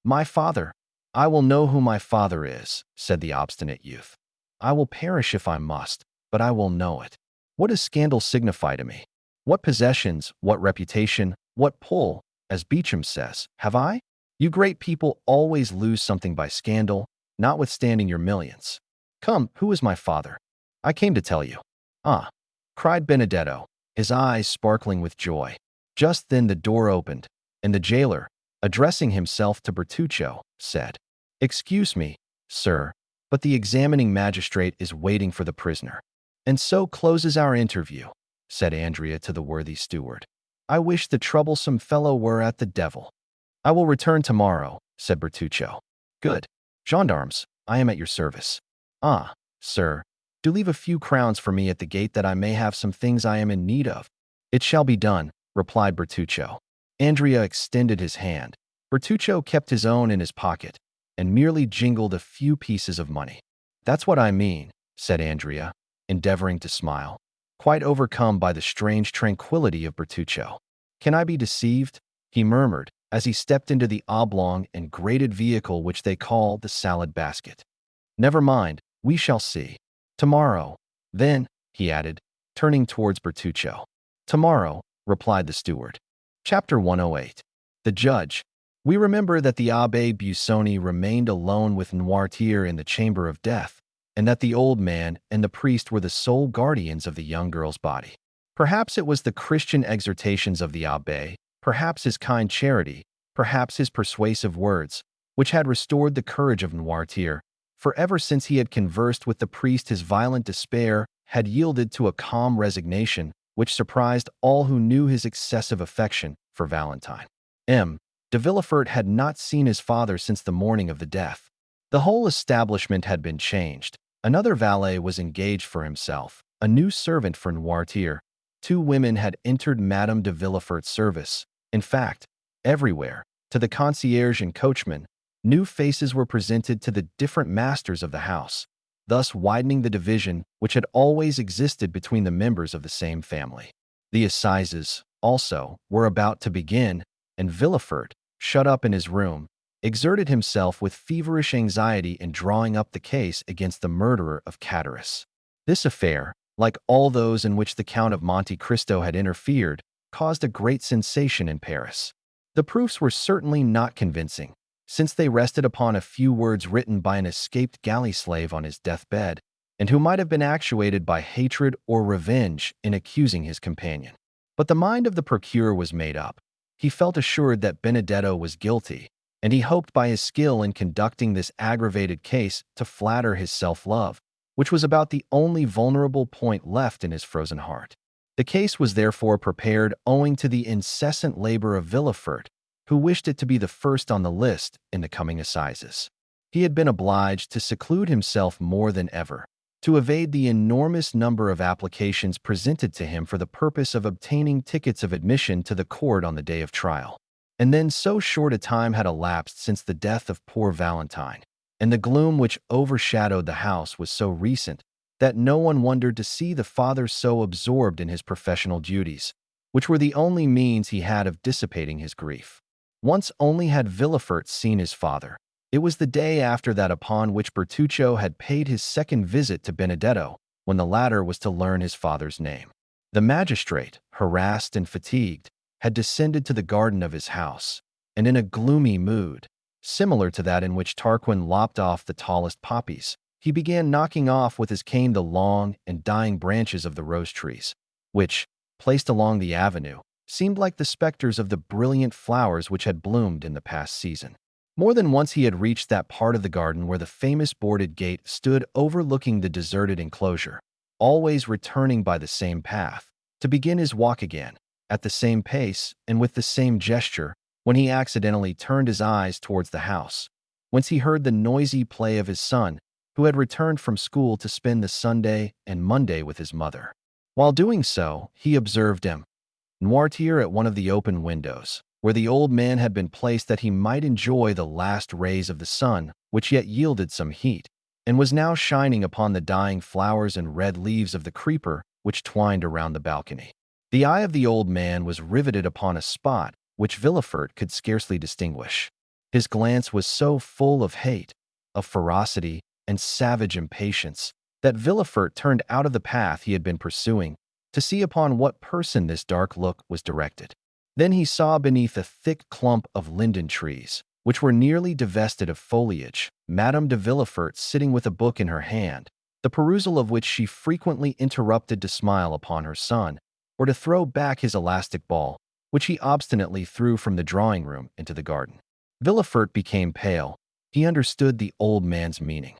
S1: My father, I will know who my father is, said the obstinate youth. I will perish if I must, but I will know it. What does scandal signify to me? What possessions, what reputation, what pull, as Beecham says, have I? You great people always lose something by scandal, notwithstanding your millions. Come, who is my father? I came to tell you. Ah, cried Benedetto, his eyes sparkling with joy. Just then the door opened, and the jailer, addressing himself to Bertuccio, said, Excuse me, sir, but the examining magistrate is waiting for the prisoner. And so closes our interview, said Andrea to the worthy steward. I wish the troublesome fellow were at the devil. I will return tomorrow, said Bertuccio. Good. Gendarmes, I am at your service. Ah, sir, do leave a few crowns for me at the gate that I may have some things I am in need of. It shall be done, replied Bertuccio. Andrea extended his hand. Bertuccio kept his own in his pocket and merely jingled a few pieces of money. That's what I mean, said Andrea, endeavoring to smile, quite overcome by the strange tranquility of Bertuccio. Can I be deceived? He murmured, as he stepped into the oblong and grated vehicle which they call the salad basket. Never mind, we shall see. Tomorrow, then, he added, turning towards Bertuccio. Tomorrow, replied the steward. Chapter 108. The Judge. We remember that the Abbé Busoni remained alone with Noirtier in the chamber of death, and that the old man and the priest were the sole guardians of the young girl's body. Perhaps it was the Christian exhortations of the abbé, perhaps his kind charity, perhaps his persuasive words, which had restored the courage of Noirtier, for ever since he had conversed with the priest his violent despair had yielded to a calm resignation which surprised all who knew his excessive affection for Valentine. M. de Villefort had not seen his father since the morning of the death. The whole establishment had been changed. Another valet was engaged for himself, a new servant for Noirtier. 2 women had entered Madame de Villefort's service. In fact, everywhere, to the concierge and coachman, new faces were presented to the different masters of the house, thus widening the division which had always existed between the members of the same family. The assizes, also, were about to begin, and Villefort, shut up in his room, exerted himself with feverish anxiety in drawing up the case against the murderer of Catullus. This affair, like all those in which the Count of Monte Cristo had interfered, caused a great sensation in Paris. The proofs were certainly not convincing, since they rested upon a few words written by an escaped galley slave on his deathbed, and who might have been actuated by hatred or revenge in accusing his companion. But the mind of the procureur was made up. He felt assured that Benedetto was guilty, and he hoped by his skill in conducting this aggravated case to flatter his self-love, which was about the only vulnerable point left in his frozen heart. The case was therefore prepared owing to the incessant labor of Villefort, who wished it to be the first on the list in the coming assizes. He had been obliged to seclude himself more than ever, to evade the enormous number of applications presented to him for the purpose of obtaining tickets of admission to the court on the day of trial. And then so short a time had elapsed since the death of poor Valentine, and the gloom which overshadowed the house was so recent, that no one wondered to see the father so absorbed in his professional duties, which were the only means he had of dissipating his grief. Once only had Villefort seen his father. It was the day after that upon which Bertuccio had paid his second visit to Benedetto, when the latter was to learn his father's name. The magistrate, harassed and fatigued, had descended to the garden of his house, and in a gloomy mood, similar to that in which Tarquin lopped off the tallest poppies, he began knocking off with his cane the long and dying branches of the rose trees, which, placed along the avenue, seemed like the specters of the brilliant flowers which had bloomed in the past season. More than once he had reached that part of the garden where the famous boarded gate stood overlooking the deserted enclosure, always returning by the same path, to begin his walk again, at the same pace and with the same gesture, when he accidentally turned his eyes towards the house, whence he heard the noisy play of his son, who had returned from school to spend the Sunday and Monday with his mother. While doing so, he observed him, Noirtier, at one of the open windows, where the old man had been placed that he might enjoy the last rays of the sun, which yet yielded some heat, and was now shining upon the dying flowers and red leaves of the creeper which twined around the balcony. The eye of the old man was riveted upon a spot which Villefort could scarcely distinguish. His glance was so full of hate, of ferocity, and savage impatience, that Villefort turned out of the path he had been pursuing to see upon what person this dark look was directed. Then he saw beneath a thick clump of linden trees, which were nearly divested of foliage, Madame de Villefort sitting with a book in her hand, the perusal of which she frequently interrupted to smile upon her son, or to throw back his elastic ball, which he obstinately threw from the drawing-room into the garden. Villefort became pale. He understood the old man's meaning.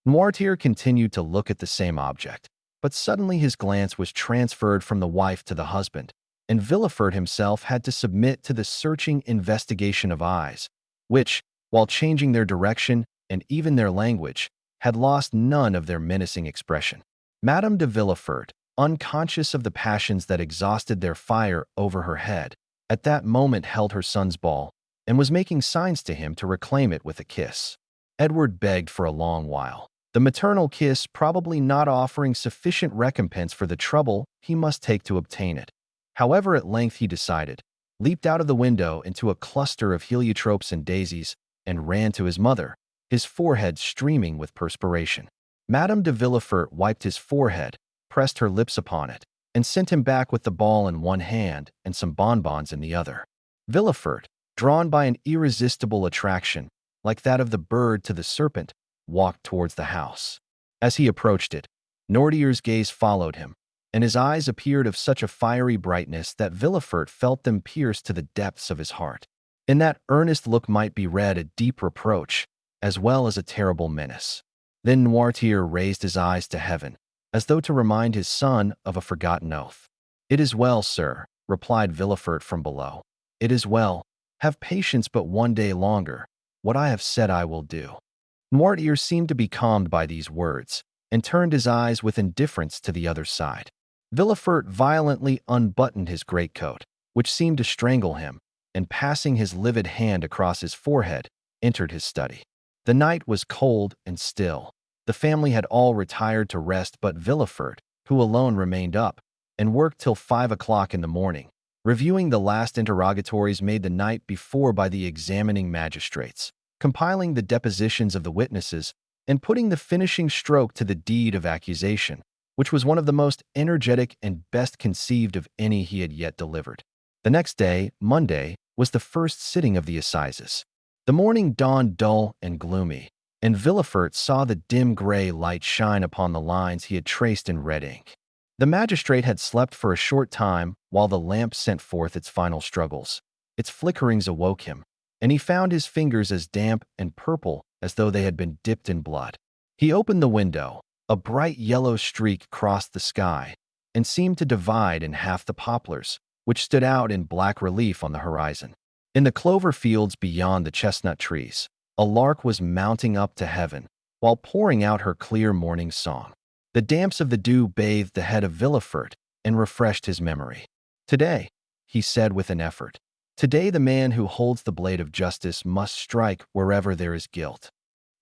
S1: Noirtier continued to look at the same object, but suddenly his glance was transferred from the wife to the husband, and Villefort himself had to submit to the searching investigation of eyes, which, while changing their direction and even their language, had lost none of their menacing expression. Madame de Villefort, unconscious of the passions that exhausted their fire over her head, at that moment held her son's ball, and was making signs to him to reclaim it with a kiss. Edward begged for a long while, the maternal kiss probably not offering sufficient recompense for the trouble he must take to obtain it. However, at length he decided, leaped out of the window into a cluster of heliotropes and daisies, and ran to his mother, his forehead streaming with perspiration. Madame de Villefort wiped his forehead, pressed her lips upon it, and sent him back with the ball in one hand and some bonbons in the other. Villefort, drawn by an irresistible attraction, like that of the bird to the serpent, walked towards the house. As he approached it, Noirtier's gaze followed him, and his eyes appeared of such a fiery brightness that Villefort felt them pierce to the depths of his heart. In that earnest look might be read a deep reproach, as well as a terrible menace. Then Noirtier raised his eyes to heaven, as though to remind his son of a forgotten oath. "It is well, sir," replied Villefort from below. "It is well. Have patience but one day longer. What I have said I will do." Noirtier seemed to be calmed by these words, and turned his eyes with indifference to the other side. Villefort violently unbuttoned his greatcoat, which seemed to strangle him, and passing his livid hand across his forehead, entered his study. The night was cold and still. The family had all retired to rest but Villefort, who alone remained up, and worked till 5 o'clock in the morning, reviewing the last interrogatories made the night before by the examining magistrates, compiling the depositions of the witnesses, and putting the finishing stroke to the deed of accusation, which was one of the most energetic and best conceived of any he had yet delivered. The next day, Monday, was the first sitting of the assizes. The morning dawned dull and gloomy, and Villefort saw the dim gray light shine upon the lines he had traced in red ink. The magistrate had slept for a short time while the lamp sent forth its final struggles. Its flickerings awoke him, and he found his fingers as damp and purple as though they had been dipped in blood. He opened the window. A bright yellow streak crossed the sky and seemed to divide in half the poplars, which stood out in black relief on the horizon. In the clover fields beyond the chestnut trees, a lark was mounting up to heaven while pouring out her clear morning song. The damps of the dew bathed the head of Villefort and refreshed his memory. "Today," he said with an effort, "today the man who holds the blade of justice must strike wherever there is guilt."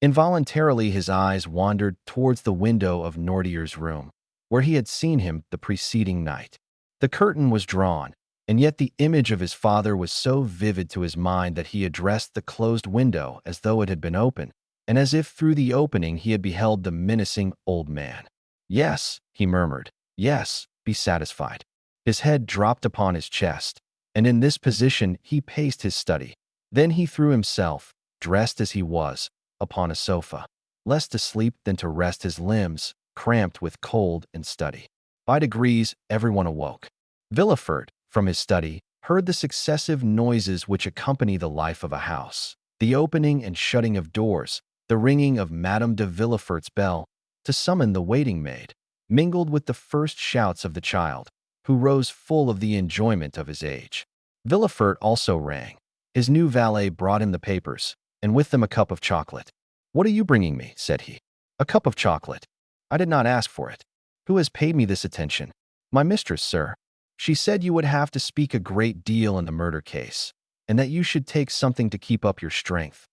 S1: Involuntarily his eyes wandered towards the window of Noirtier's room, where he had seen him the preceding night. The curtain was drawn, and yet the image of his father was so vivid to his mind that he addressed the closed window as though it had been open, and as if through the opening he had beheld the menacing old man. "Yes," he murmured, "yes, be satisfied." His head dropped upon his chest, and in this position he paced his study. Then he threw himself, dressed as he was, upon a sofa, less to sleep than to rest his limbs, cramped with cold and study. By degrees, everyone awoke. Villefort, from his study, heard the successive noises which accompany the life of a house, the opening and shutting of doors, the ringing of Madame de Villefort's bell to summon the waiting maid, mingled with the first shouts of the child, who rose full of the enjoyment of his age. Villefort also rang. His new valet brought him the papers, and with them a cup of chocolate. "What are you bringing me?" said he. "A cup of chocolate. I did not ask for it. Who has paid me this attention?" "My mistress, sir. She said you would have to speak a great deal in the murder case, and that you should take something to keep up your strength."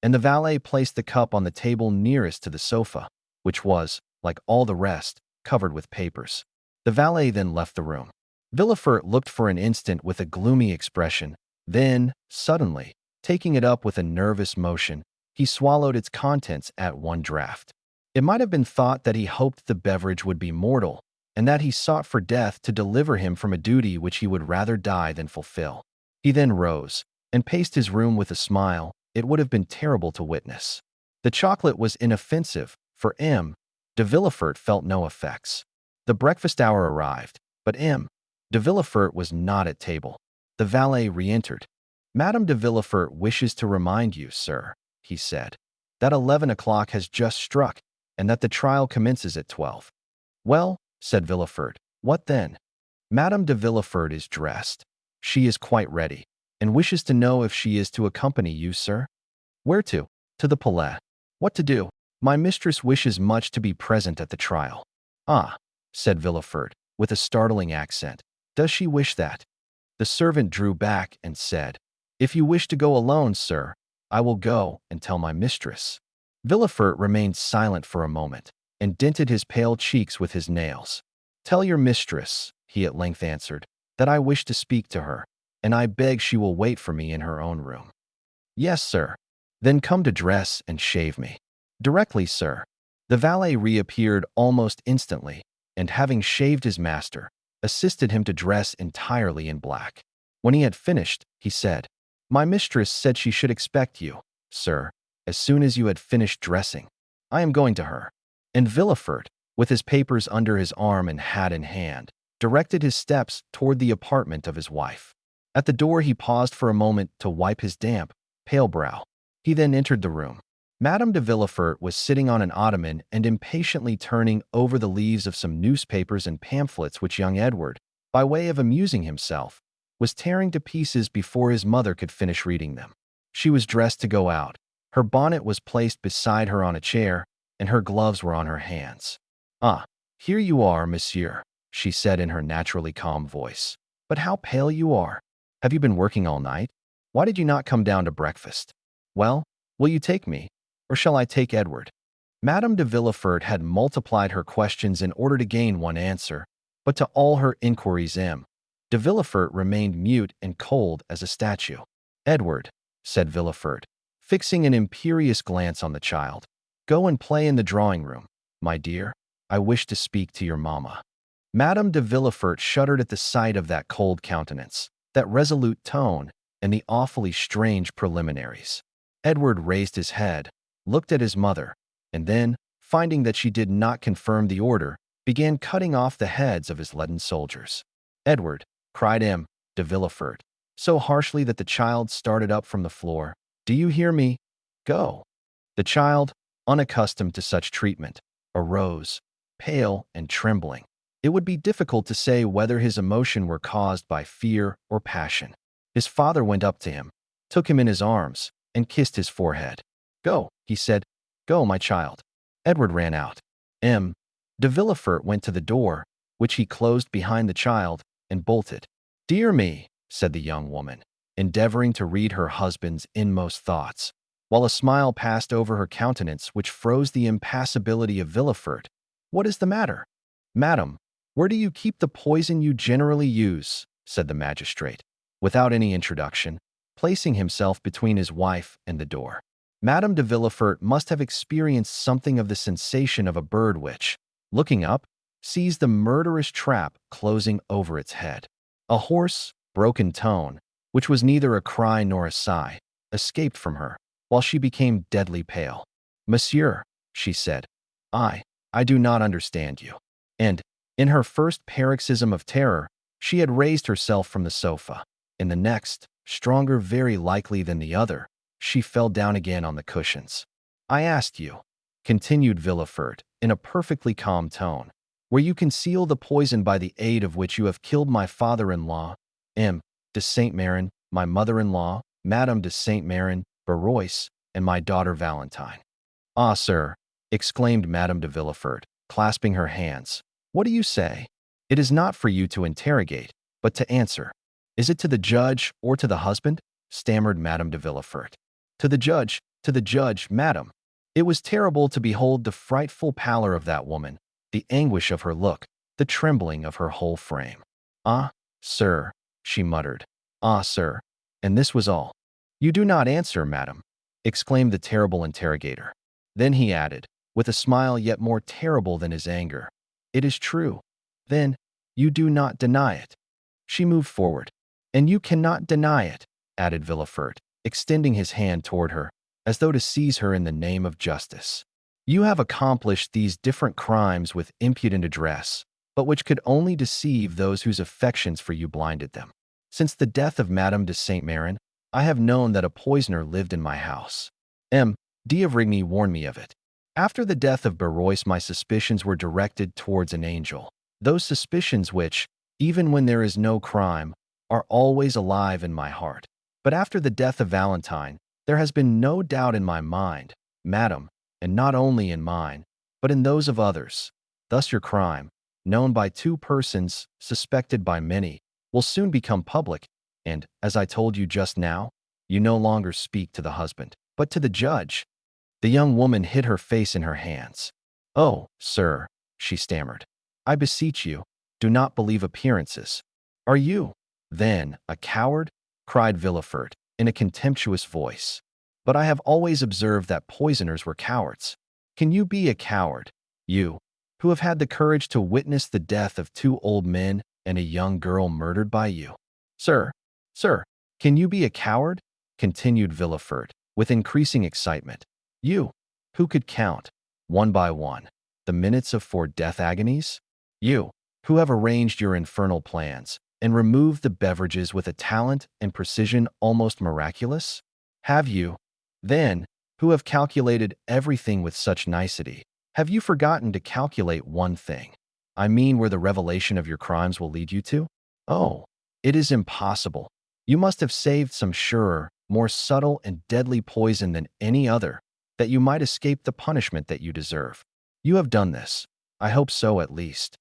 S1: And the valet placed the cup on the table nearest to the sofa, which was, like all the rest, covered with papers. The valet then left the room. Villefort looked for an instant with a gloomy expression. Then, suddenly, taking it up with a nervous motion, he swallowed its contents at one draught. It might have been thought that he hoped the beverage would be mortal, and that he sought for death to deliver him from a duty which he would rather die than fulfill. He then rose, and paced his room with a smile it would have been terrible to witness. The chocolate was inoffensive, for M. de Villefort felt no effects. The breakfast hour arrived, but M. de Villefort was not at table. The valet re-entered. "Madame de Villefort wishes to remind you, sir," he said, "that 11 o'clock has just struck, and that the trial commences at 12. "Well," said Villefort, "what then?" "Madame de Villefort is dressed. She is quite ready, and wishes to know if she is to accompany you, sir." "Where to?" "To the Palais." "What to do?" "My mistress wishes much to be present at the trial." "Ah," said Villefort, with a startling accent. "Does she wish that?" The servant drew back and said, "If you wish to go alone, sir, I will go and tell my mistress." Villefort remained silent for a moment, and dented his pale cheeks with his nails. "Tell your mistress," he at length answered, "that I wish to speak to her, and I beg she will wait for me in her own room." "Yes, sir." "Then come to dress and shave me." "Directly, sir." The valet reappeared almost instantly, and having shaved his master, assisted him to dress entirely in black. When he had finished, he said, "My mistress said she should expect you, sir, as soon as you had finished dressing. I am going to her." And Villefort, with his papers under his arm and hat in hand, directed his steps toward the apartment of his wife. At the door, he paused for a moment to wipe his damp, pale brow. He then entered the room. Madame de Villefort was sitting on an ottoman and impatiently turning over the leaves of some newspapers and pamphlets which young Edward, by way of amusing himself, was tearing to pieces before his mother could finish reading them. She was dressed to go out. Her bonnet was placed beside her on a chair, and her gloves were on her hands. "Ah, here you are, monsieur," she said in her naturally calm voice. "But how pale you are! Have you been working all night? Why did you not come down to breakfast? Well, will you take me, or shall I take Edward?" Madame de Villefort had multiplied her questions in order to gain one answer, but to all her inquiries de Villefort remained mute and cold as a statue. "Edward," said Villefort, fixing an imperious glance on the child, "go and play in the drawing-room, my dear. I wish to speak to your mamma." Madame de Villefort shuddered at the sight of that cold countenance, that resolute tone, and the awfully strange preliminaries. Edward raised his head, looked at his mother, and then, finding that she did not confirm the order, began cutting off the heads of his leaden soldiers. "Edward," cried de Villefort, so harshly that the child started up from the floor, "do you hear me? Go." The child, unaccustomed to such treatment, arose, pale and trembling. It would be difficult to say whether his emotion were caused by fear or passion. His father went up to him, took him in his arms, and kissed his forehead. "Go," he said. "Go, my child." Edward ran out. De Villefort went to the door, which he closed behind the child, and bolted. "Dear me," said the young woman, endeavoring to read her husband's inmost thoughts, while a smile passed over her countenance which froze the impassibility of Villefort. "What is the matter?" "Madam, where do you keep the poison you generally use?" said the magistrate, without any introduction, placing himself between his wife and the door. Madame de Villefort must have experienced something of the sensation of a bird which, looking up, sees the murderous trap closing over its head. A hoarse, broken tone, which was neither a cry nor a sigh, escaped from her, while she became deadly pale. "Monsieur," she said, I do not understand you." And, in her first paroxysm of terror, she had raised herself from the sofa. In the next, stronger very likely than the other, she fell down again on the cushions. "I asked you," continued Villefort, in a perfectly calm tone, "where you conceal the poison by the aid of which you have killed my father-in-law, de Saint-Méran, my mother-in-law, Madame de Saint-Méran, Barrois, and my daughter Valentine." "Ah, sir," exclaimed Madame de Villefort, clasping her hands, "what do you say? It is not for you to interrogate, but to answer." "Is it to the judge or to the husband?" stammered Madame de Villefort. To the judge, madam." It was terrible to behold the frightful pallor of that woman, the anguish of her look, the trembling of her whole frame. "Ah, sir," she muttered. "Ah, sir." And this was all. "You do not answer, madam," exclaimed the terrible interrogator. Then he added, with a smile yet more terrible than his anger, "It is true. Then, you do not deny it." She moved forward. "And you cannot deny it," added Villefort, extending his hand toward her, as though to seize her in the name of justice. "You have accomplished these different crimes with impudent address, but which could only deceive those whose affections for you blinded them. Since the death of Madame de Saint-Méran, I have known that a poisoner lived in my house. D'Avrigny warned me of it. After the death of Barrois, my suspicions were directed towards an angel. Those suspicions which, even when there is no crime, are always alive in my heart. But after the death of Valentine, there has been no doubt in my mind, madam, and not only in mine, but in those of others. Thus your crime, known by two persons, suspected by many, will soon become public, and, as I told you just now, you no longer speak to the husband, but to the judge." The young woman hid her face in her hands. "Oh, sir," she stammered, "I beseech you, do not believe appearances." "Are you, then, a coward?" cried Villefort, in a contemptuous voice. "But I have always observed that poisoners were cowards. Can you be a coward, you, who have had the courage to witness the death of two old men and a young girl murdered by you? Sir, can you be a coward?" continued Villefort, with increasing excitement. "You, who could count, one by one, The minutes of 4 death agonies? You, who have arranged your infernal plans and removed the beverages with a talent and precision almost miraculous? Have you, then, who have calculated everything with such nicety, have you forgotten to calculate one thing? I mean, where the revelation of your crimes will lead you to? Oh, it is impossible. You must have saved some surer, more subtle and deadly poison than any other, that you might escape the punishment that you deserve. You have done this. I hope so, at least.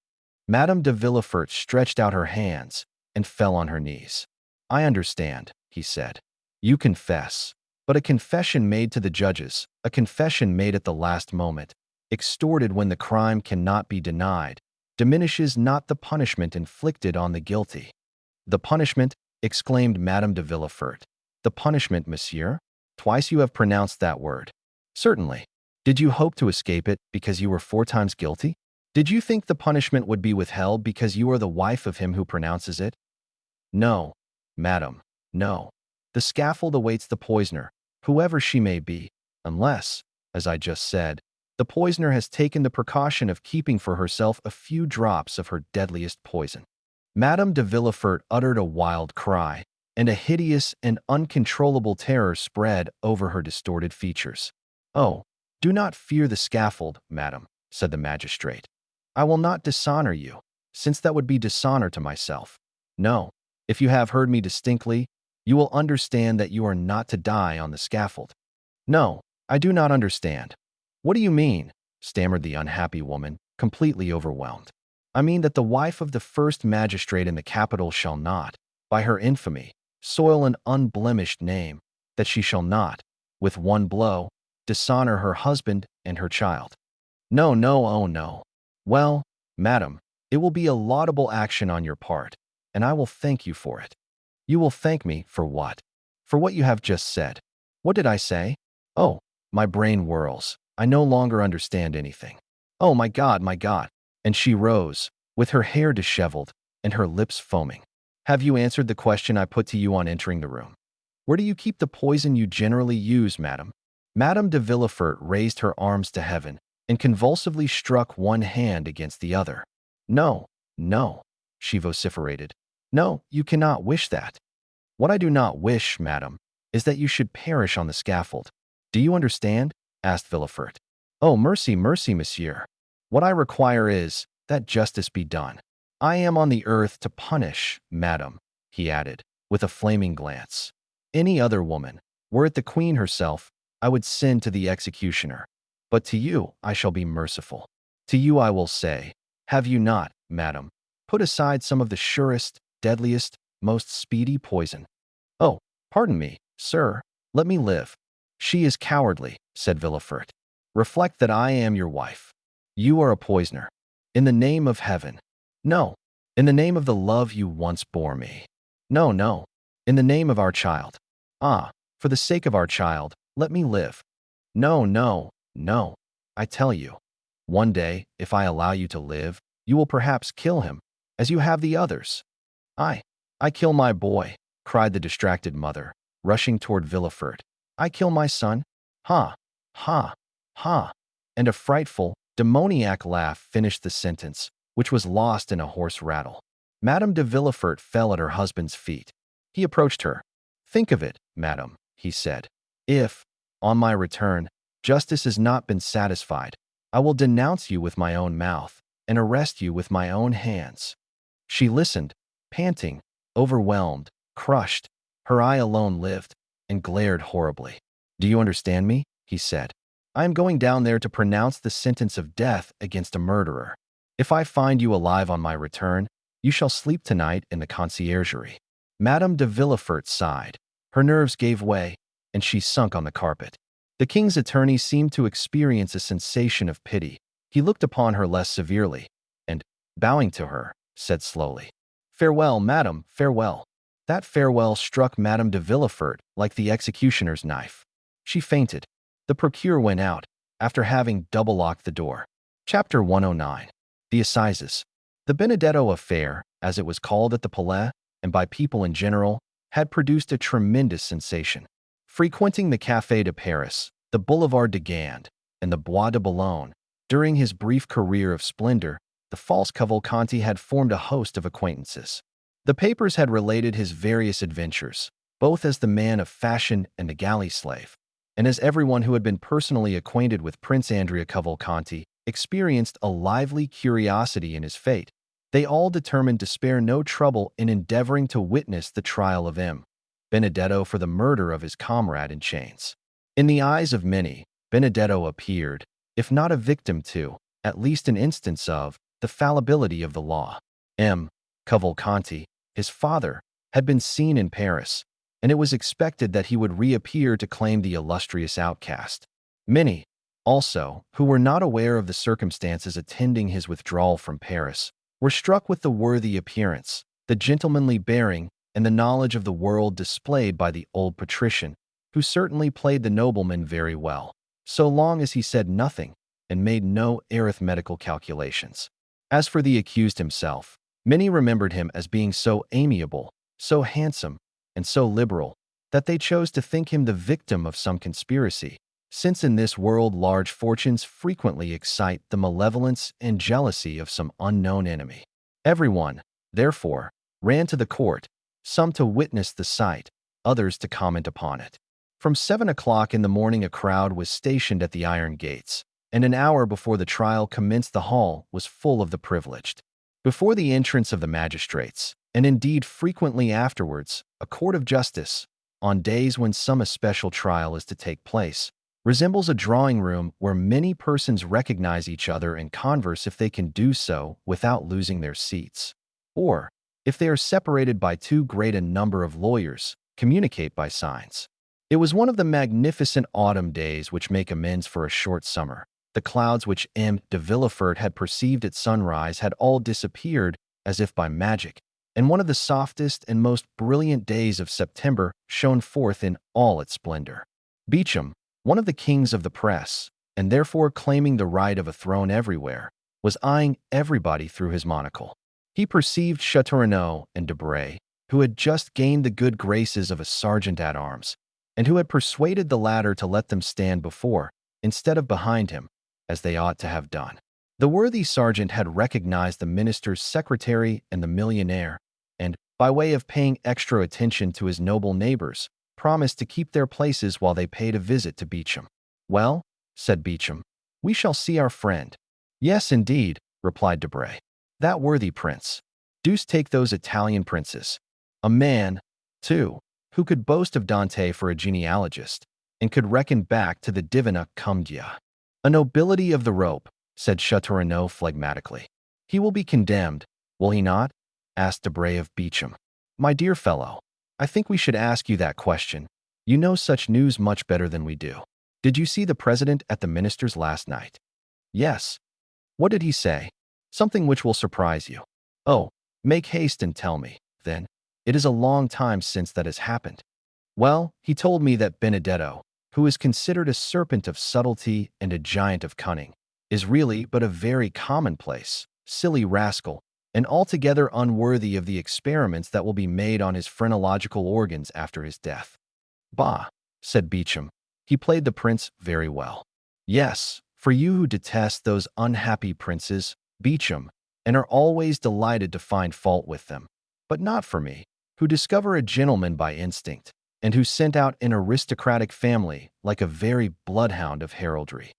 S1: Madame de Villefort stretched out her hands and fell on her knees. I understand, he said. You confess. But a confession made to the judges, a confession made at the last moment, extorted when the crime cannot be denied, diminishes not the punishment inflicted on the guilty. The punishment, exclaimed Madame de Villefort. The punishment, monsieur? Twice you have pronounced that word. Certainly. Did you hope to escape it because you were 4 times guilty? Did you think the punishment would be withheld because you are the wife of him who pronounces it? No, madam, no. The scaffold awaits the poisoner, whoever she may be, unless, as I just said, the poisoner has taken the precaution of keeping for herself a few drops of her deadliest poison. Madame de Villefort uttered a wild cry, and a hideous and uncontrollable terror spread over her distorted features. Oh, do not fear the scaffold, madam, said the magistrate. I will not dishonor you, since that would be dishonor to myself. No, if you have heard me distinctly, you will understand that you are not to die on the scaffold. No, I do not understand. What do you mean? Stammered the unhappy woman, completely overwhelmed. I mean that the wife of the first magistrate in the capital shall not, by her infamy, soil an unblemished name, that she shall not, with one blow, dishonor her husband and her child. No, no, oh no. Well, madam, it will be a laudable action on your part, and I will thank you for it. You will thank me for what? For what you have just said. What did I say? Oh, my brain whirls. I no longer understand anything. Oh, my God, my God. And she rose, with her hair disheveled and her lips foaming. Have you answered the question I put to you on entering the room? Where do you keep the poison you generally use, madam? Madame de Villefort raised her arms to heaven and convulsively struck one hand against the other. No, no, she vociferated. No, you cannot wish that. What I do not wish, madam, is that you should perish on the scaffold. Do you understand? Asked Villefort. Oh, mercy, mercy, monsieur. What I require is that justice be done. I am on the earth to punish, madam, he added, with a flaming glance. Any other woman, were it the queen herself, I would send to the executioner. But to you I shall be merciful. To you I will say, have you not, madam, put aside some of the surest, deadliest, most speedy poison? Oh, pardon me, sir, let me live. She is cowardly, said Villefort. Reflect that I am your wife. You are a poisoner. In the name of heaven. No, in the name of the love you once bore me. No, no, in the name of our child. Ah, for the sake of our child, let me live. No, no, no, I tell you. One day, if I allow you to live, you will perhaps kill him, as you have the others. I kill my boy, cried the distracted mother, rushing toward Villefort. I kill my son? Ha, ha, ha. And a frightful, demoniac laugh finished the sentence, which was lost in a hoarse rattle. Madame de Villefort fell at her husband's feet. He approached her. Think of it, madam, he said. If, on my return, justice has not been satisfied, I will denounce you with my own mouth and arrest you with my own hands. She listened, panting, overwhelmed, crushed. Her eye alone lived, and glared horribly. Do you understand me? He said. I am going down there to pronounce the sentence of death against a murderer. If I find you alive on my return, you shall sleep tonight in the conciergerie. Madame de Villefort sighed. Her nerves gave way, and she sunk on the carpet. The king's attorney seemed to experience a sensation of pity. He looked upon her less severely, and, bowing to her, said slowly, Farewell, madam, farewell. That farewell struck Madame de Villefort like the executioner's knife. She fainted. The procureur went out, after having double-locked the door. Chapter 109. The Assizes. The Benedetto affair, as it was called at the Palais, and by people in general, had produced a tremendous sensation. Frequenting the Café de Paris, the Boulevard de Gand, and the Bois de Boulogne, During his brief career of splendor, the false Cavalcanti had formed a host of acquaintances. The papers had related his various adventures, both as the man of fashion and the galley slave, and as everyone who had been personally acquainted with Prince Andrea Cavalcanti experienced a lively curiosity in his fate. They all determined to spare no trouble in endeavoring to witness the trial of M. Benedetto for the murder of his comrade in chains. In the eyes of many, Benedetto appeared, if not a victim to, at least an instance of, the fallibility of the law. M. Cavalcanti, his father, had been seen in Paris, and it was expected that he would reappear to claim the illustrious outcast. Many, also, who were not aware of the circumstances attending his withdrawal from Paris, were struck with the worthy appearance, the gentlemanly bearing, and the knowledge of the world displayed by the old patrician, who certainly played the nobleman very well, so long as he said nothing and made no arithmetical calculations. As for the accused himself, many remembered him as being so amiable, so handsome, and so liberal, that they chose to think him the victim of some conspiracy, since in this world large fortunes frequently excite the malevolence and jealousy of some unknown enemy. Everyone, therefore, ran to the court, some to witness the sight, others to comment upon it. From 7 o'clock in the morning a crowd was stationed at the iron gates, and an hour before the trial commenced the hall was full of the privileged. Before the entrance of the magistrates, and indeed frequently afterwards, a court of justice, on days when some especial trial is to take place, resembles a drawing room where many persons recognize each other and converse if they can do so without losing their seats, or, if they are separated by too great a number of lawyers, communicate by signs. It was one of the magnificent autumn days which make amends for a short summer. The clouds which M. de Villefort had perceived at sunrise had all disappeared as if by magic, and one of the softest and most brilliant days of September shone forth in all its splendor. Beauchamp, one of the kings of the press, and therefore claiming the right of a throne everywhere, was eyeing everybody through his monocle. He perceived Châteaurenaud and Debray, who had just gained the good graces of a sergeant-at-arms, and who had persuaded the latter to let them stand before, instead of behind him, as they ought to have done. The worthy sergeant had recognized the minister's secretary and the millionaire, and, by way of paying extra attention to his noble neighbors, promised to keep their places while they paid a visit to Beauchamp. "Well," said Beauchamp, "we shall see our friend." "Yes, indeed," replied Debray. "That worthy prince. Deuce take those Italian princes. A man, too, who could boast of Dante for a genealogist, and could reckon back to the Divina Commedia. A nobility of the rope," said Châteaurenaud phlegmatically. "He will be condemned, will he not?" asked Debray of Beauchamp. "My dear fellow, I think we should ask you that question. You know such news much better than we do. Did you see the president at the minister's last night?" "Yes." "What did he say?" "Something which will surprise you." "Oh, make haste and tell me, then. It is a long time since that has happened." "Well, he told me that Benedetto, who is considered a serpent of subtlety and a giant of cunning, is really but a very commonplace, silly rascal, and altogether unworthy of the experiments that will be made on his phrenological organs after his death." "Bah," said Beauchamp, "he played the prince very well." "Yes, for you who detest those unhappy princes, Beauchamp, and are always delighted to find fault with them, but not for me, who discover a gentleman by instinct, and who sent out an aristocratic family like a very bloodhound of heraldry."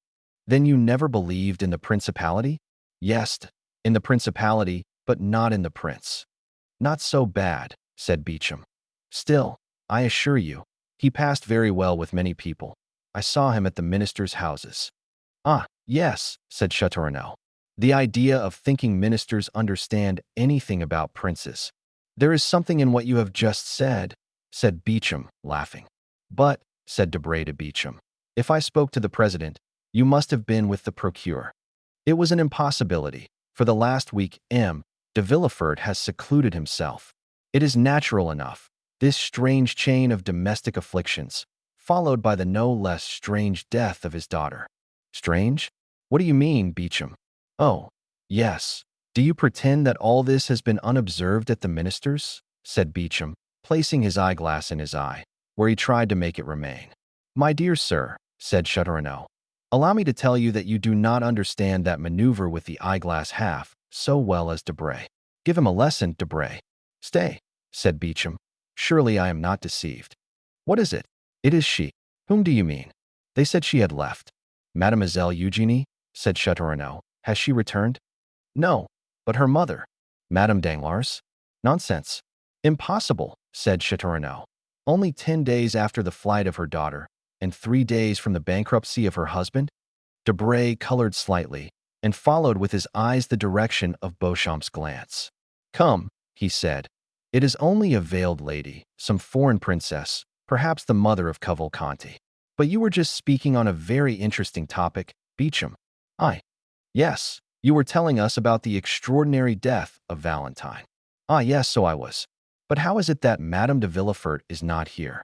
S1: "Then you never believed in the principality?" "Yes, in the principality, but not in the prince." "Not so bad," said Beauchamp. "Still, I assure you, he passed very well with many people. I saw him at the ministers' houses." "Ah, yes," said Châteaurenaud. "The idea of thinking ministers understand anything about princes." "There is something in what you have just said," said Beauchamp, laughing. "But," said Debray to Beauchamp, "if I spoke to the president, you must have been with the procureur." "It was an impossibility. For the last week M. de Villefort has secluded himself. It is natural enough, this strange chain of domestic afflictions, followed by the no less strange death of his daughter." "Strange? What do you mean, Beauchamp?" "Oh, yes. Do you pretend that all this has been unobserved at the minister's?" said Beauchamp, placing his eyeglass in his eye, where he tried to make it remain. "My dear sir," said Châteaurenaud, Allow me to tell you that you do not understand that maneuver with the eyeglass half so well as Debray. Give him a lesson, Debray. Stay, said Beecham. Surely I am not deceived. What is it? It is she. Whom do you mean? They said she had left. Mademoiselle Eugenie, said Châteaurenaud. Has she returned? No, but her mother. Madame Danglars? Nonsense. Impossible, said Châteaurenaud. Only 10 days after the flight of her daughter, and 3 days from the bankruptcy of her husband? Debray colored slightly and followed with his eyes the direction of Beauchamp's glance. Come, he said. It is only a veiled lady, some foreign princess, perhaps the mother of Cavalcanti. But you were just speaking on a very interesting topic, Beecham. Yes, you were telling us about the extraordinary death of Valentine. Yes, so I was. But how is it that Madame de Villefort is not here?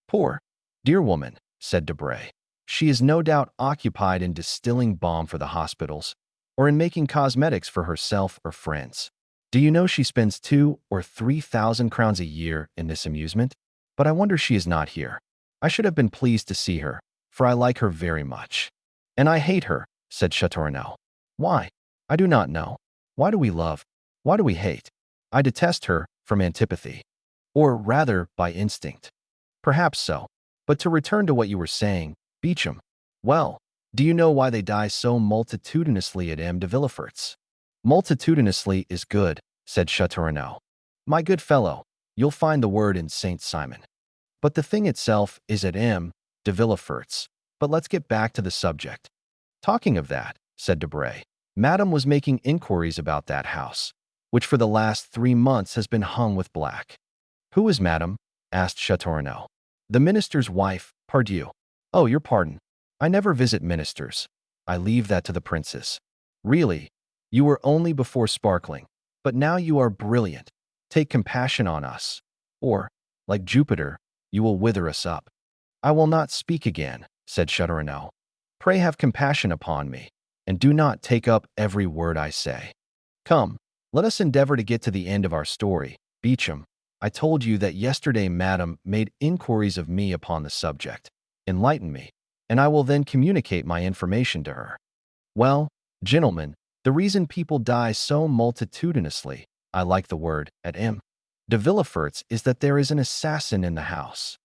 S1: Poor, dear woman, said Debray. She is no doubt occupied in distilling balm for the hospitals, or in making cosmetics for herself or friends. Do you know she spends 2,000 or 3,000 crowns a year in this amusement? But I wonder she is not here. I should have been pleased to see her, for I like her very much. And I hate her, said Châteaurenaud. Why? I do not know. Why do we love? Why do we hate? I detest her from antipathy, or rather by instinct. Perhaps so. But to return to what you were saying, Beecham, well, do you know why they die so multitudinously at M. de Villefort's? Multitudinously is good, said Châteaurenaud. My good fellow, you'll find the word in Saint Simon. But the thing itself is at M. de Villefort's. But let's get back to the subject. Talking of that, said Debray, Madame was making inquiries about that house, which for the last 3 months has been hung with black. Who is Madame? Asked Châteaurenaud. The minister's wife, pardieu. Oh, your pardon. I never visit ministers. I leave that to the princes. Really, you were only before sparkling, but now you are brilliant. Take compassion on us, or, like Jupiter, you will wither us up. I will not speak again, said Châteaurenaud. Pray have compassion upon me, and do not take up every word I say. Come, let us endeavor to get to the end of our story. Beecham, I told you that yesterday Madame made inquiries of me upon the subject. Enlighten me, and I will then communicate my information to her. Well, gentlemen, the reason people die so multitudinously, I like the word, at M. de Villefort's is that there is an assassin in the house.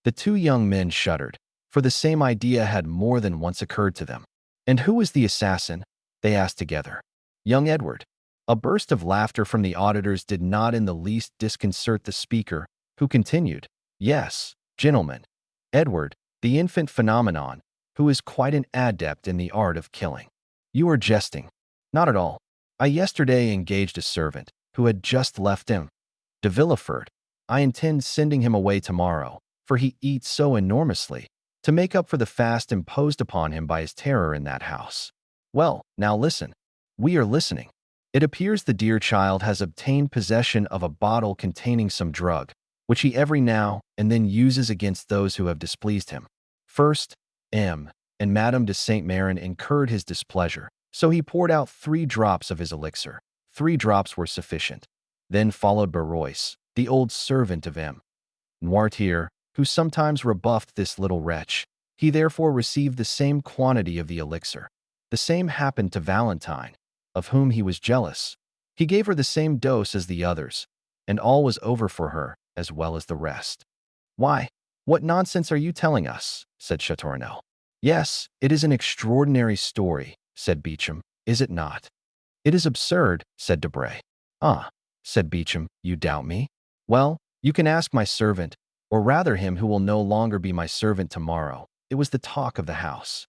S1: The 2 young men shuddered, for the same idea had more than once occurred to them. And who is the assassin? They asked together. Young Edward. A burst of laughter from the auditors did not in the least disconcert the speaker, who continued, Yes, gentlemen, Edward, the infant phenomenon, who is quite an adept in the art of killing. You are jesting. Not at all. I yesterday engaged a servant, who had just left him. De Villefort. I intend sending him away tomorrow, for he eats so enormously, to make up for the fast imposed upon him by his terror in that house. Well, now listen. We are listening. It appears the dear child has obtained possession of a bottle containing some drug, which he every now and then uses against those who have displeased him. First, M. and Madame de Saint-Méran incurred his displeasure, so he poured out 3 drops of his elixir. 3 drops were sufficient. Then followed Barrois, the old servant of M. Noirtier, who sometimes rebuffed this little wretch. He therefore received the same quantity of the elixir. The same happened to Valentine, of whom he was jealous. He gave her the same dose as the others, and all was over for her as well as the rest. Why, what nonsense are you telling us? Said Châteaurenaud. Yes, it is an extraordinary story, said Beecham, is it not? It is absurd, said Debray. Ah, said Beecham, you doubt me? Well, you can ask my servant, or rather him who will no longer be my servant tomorrow. It was the talk of the house.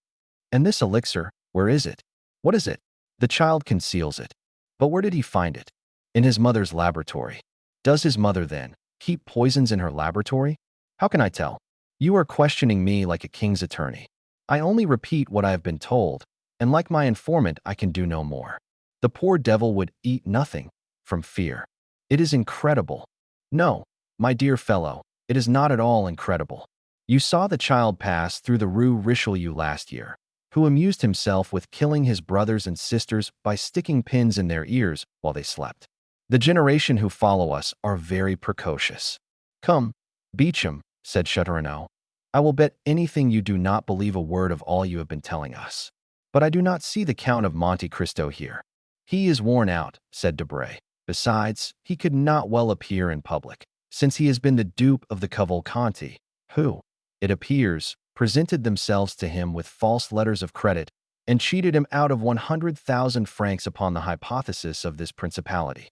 S1: And this elixir, where is it? What is it? The child conceals it. But where did he find it? In his mother's laboratory. Does his mother, then, keep poisons in her laboratory? How can I tell? You are questioning me like a king's attorney. I only repeat what I have been told, and like my informant, I can do no more. The poor devil would eat nothing, from fear. It is incredible. No, my dear fellow, it is not at all incredible. You saw the child pass through the Rue Richelieu last year, who amused himself with killing his brothers and sisters by sticking pins in their ears while they slept. The generation who follow us are very precocious. Come, Beecham, said Châteaurenaud. I will bet anything you do not believe a word of all you have been telling us. But I do not see the Count of Monte Cristo here. He is worn out, said Debray. Besides, he could not well appear in public, since he has been the dupe of the Cavalcanti, who, it appears, presented themselves to him with false letters of credit and cheated him out of 100,000 francs upon the hypothesis of this principality.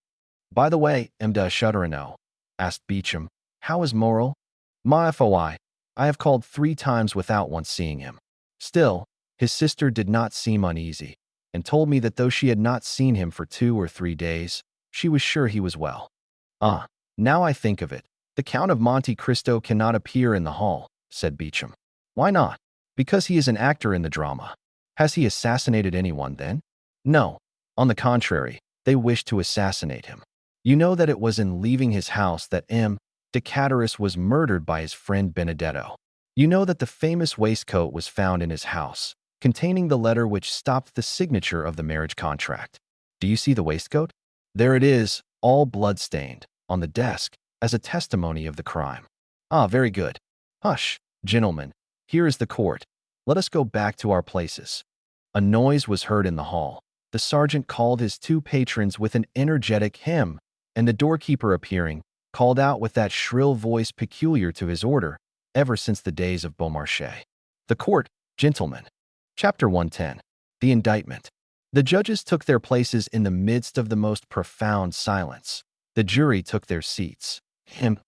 S1: By the way, M. de Chauterenaud, asked Beauchamp, how is Morel? Ma foi, I have called 3 times without once seeing him. Still, his sister did not seem uneasy, and told me that though she had not seen him for 2 or 3 days, she was sure he was well. Ah, now I think of it, the Count of Monte Cristo cannot appear in the hall, said Beauchamp. Why not? Because he is an actor in the drama. Has he assassinated anyone then? No. On the contrary, they wished to assassinate him. You know that it was in leaving his house that M. de Cateris was murdered by his friend Benedetto. You know that the famous waistcoat was found in his house, containing the letter which stopped the signature of the marriage contract. Do you see the waistcoat? There it is, all blood-stained, on the desk, as a testimony of the crime. Ah, very good. Hush, gentlemen, here is the court. Let us go back to our places. A noise was heard in the hall. The sergeant called his 2 patrons with an energetic hem, and the doorkeeper appearing, called out with that shrill voice peculiar to his order, ever since the days of Beaumarchais. The court, gentlemen. Chapter 110. The indictment. The judges took their places in the midst of the most profound silence. The jury took their seats. M.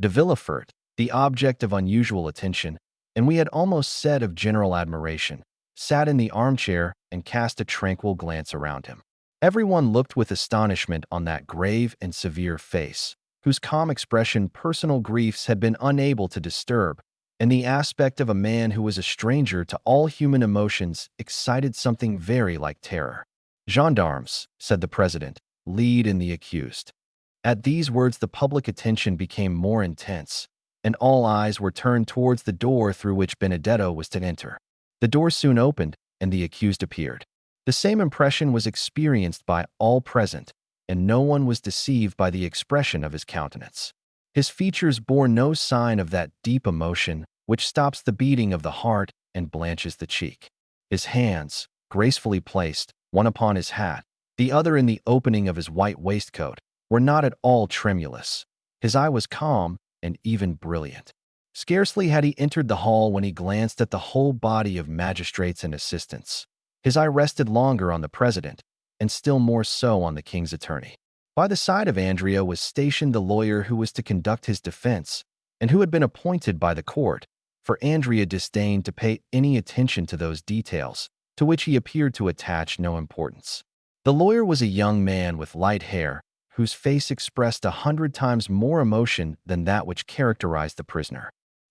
S1: de Villefort, the object of unusual attention, and we had almost said of general admiration, sat in the armchair and cast a tranquil glance around him. Everyone looked with astonishment on that grave and severe face, whose calm expression personal griefs had been unable to disturb, and the aspect of a man who was a stranger to all human emotions excited something very like terror. Gendarmes, said the president, lead in the accused. At these words the public attention became more intense, and all eyes were turned towards the door through which Benedetto was to enter. The door soon opened, and the accused appeared. The same impression was experienced by all present, and no one was deceived by the expression of his countenance. His features bore no sign of that deep emotion which stops the beating of the heart and blanches the cheek. His hands, gracefully placed, one upon his hat, the other in the opening of his white waistcoat, were not at all tremulous. His eye was calm and even brilliant. Scarcely had he entered the hall when he glanced at the whole body of magistrates and assistants. His eye rested longer on the president, and still more so on the king's attorney. By the side of Andrea was stationed the lawyer who was to conduct his defense, and who had been appointed by the court, for Andrea disdained to pay any attention to those details, to which he appeared to attach no importance. The lawyer was a young man with light hair, whose face expressed 100 times more emotion than that which characterized the prisoner.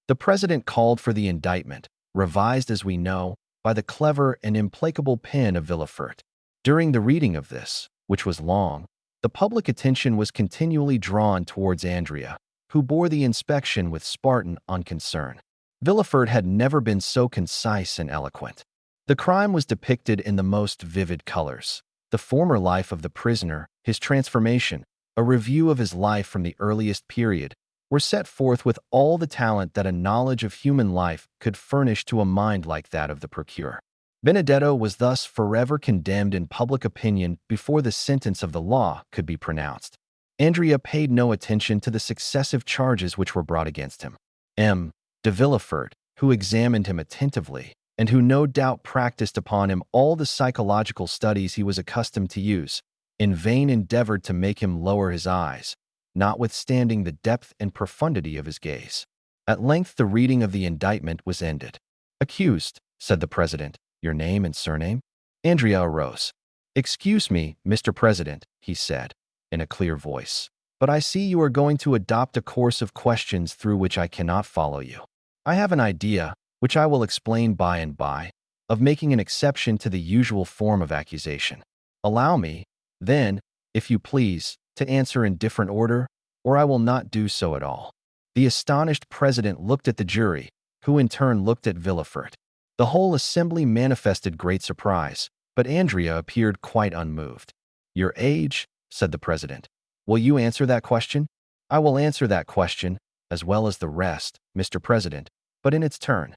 S1: The president called for the indictment, revised, as we know, by the clever and implacable pen of Villefort. During the reading of this, which was long, the public attention was continually drawn towards Andrea, who bore the inspection with Spartan unconcern. Villefort had never been so concise and eloquent. The crime was depicted in the most vivid colors. The former life of the prisoner, his transformation, a review of his life from the earliest period, were set forth with all the talent that a knowledge of human life could furnish to a mind like that of the procureur. Benedetto was thus forever condemned in public opinion before the sentence of the law could be pronounced. Andrea paid no attention to the successive charges which were brought against him. M. de Villefort, who examined him attentively, and who no doubt practiced upon him all the psychological studies he was accustomed to use, in vain endeavored to make him lower his eyes, notwithstanding the depth and profundity of his gaze. At length the reading of the indictment was ended. "Accused," said the president, "your name and surname?" Andrea arose. "Excuse me, Mr. President," he said, in a clear voice, "but I see you are going to adopt a course of questions through which I cannot follow you. I have an idea, which I will explain by and by, of making an exception to the usual form of accusation. Allow me, then, if you please, to answer in different order, or I will not do so at all." The astonished president looked at the jury, who in turn looked at Villefort. The whole assembly manifested great surprise, but Andrea appeared quite unmoved. "Your age?" said the president. "Will you answer that question?" "I will answer that question, as well as the rest, Mr. President. but in its turn.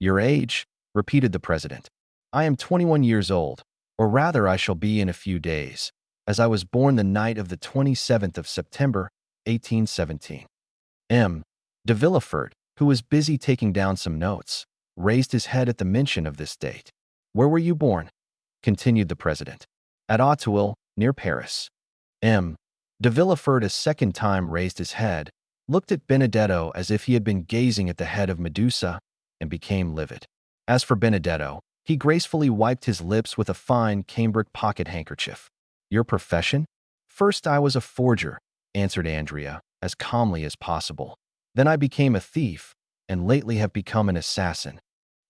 S1: Your age? Repeated the president. I am 21 years old, or rather I shall be in a few days, as I was born the night of the 27th of September, 1817. M. de Villefort, who was busy taking down some notes, raised his head at the mention of this date. Where were you born? Continued the president. At Auteuil, near Paris. M. de Villefort a second time raised his head, looked at Benedetto as if he had been gazing at the head of Medusa, and became livid. As for Benedetto, he gracefully wiped his lips with a fine cambric pocket handkerchief. Your profession? First I was a forger, answered Andrea, as calmly as possible. Then I became a thief, and lately have become an assassin.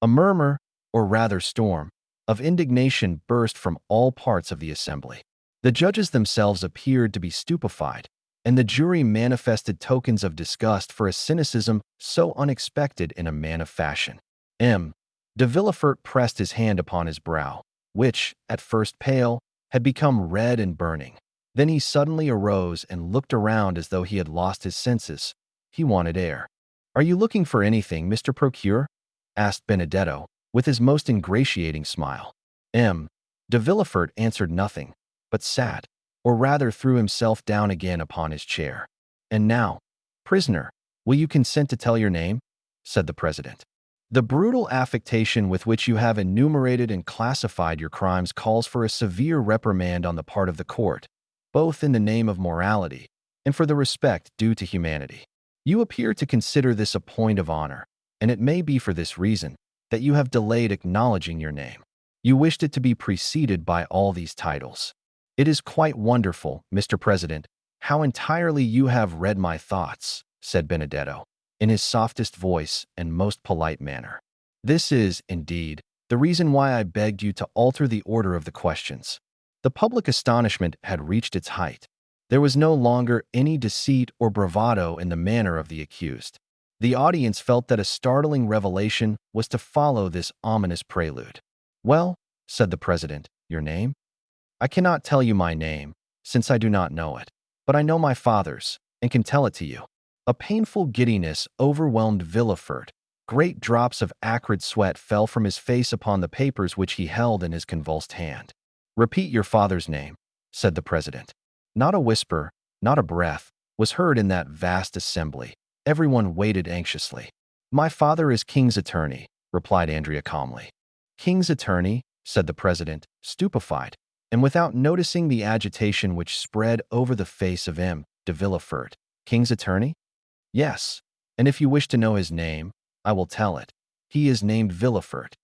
S1: A murmur, or rather storm, of indignation burst from all parts of the assembly. The judges themselves appeared to be stupefied, and the jury manifested tokens of disgust for a cynicism so unexpected in a man of fashion. M. de Villefort pressed his hand upon his brow, which, at first pale, had become red and burning. Then he suddenly arose and looked around as though he had lost his senses. He wanted air. Are you looking for anything, Mr. Procureur? Asked Benedetto, with his most ingratiating smile. M. de Villefort answered nothing, but sat, or rather threw himself down again upon his chair. And now, prisoner, will you consent to tell your name? Said the president. The brutal affectation with which you have enumerated and classified your crimes calls for a severe reprimand on the part of the court, both in the name of morality and for the respect due to humanity. You appear to consider this a point of honor, and it may be for this reason that you have delayed acknowledging your name. You wished it to be preceded by all these titles. It is quite wonderful, Mr. President, how entirely you have read my thoughts, said Benedetto, in his softest voice and most polite manner. This is, indeed, the reason why I begged you to alter the order of the questions. The public astonishment had reached its height. There was no longer any deceit or bravado in the manner of the accused. The audience felt that a startling revelation was to follow this ominous prelude. Well, said the president, your name? I cannot tell you my name, since I do not know it, but I know my father's, and can tell it to you. A painful giddiness overwhelmed Villefort. Great drops of acrid sweat fell from his face upon the papers which he held in his convulsed hand. Repeat your father's name, said the president. Not a whisper, not a breath, was heard in that vast assembly. Everyone waited anxiously. My father is King's attorney, replied Andrea calmly. King's attorney, said the president, stupefied, and without noticing the agitation which spread over the face of M. de Villefort. King's attorney? Yes, and if you wish to know his name, I will tell it. He is named Villefort.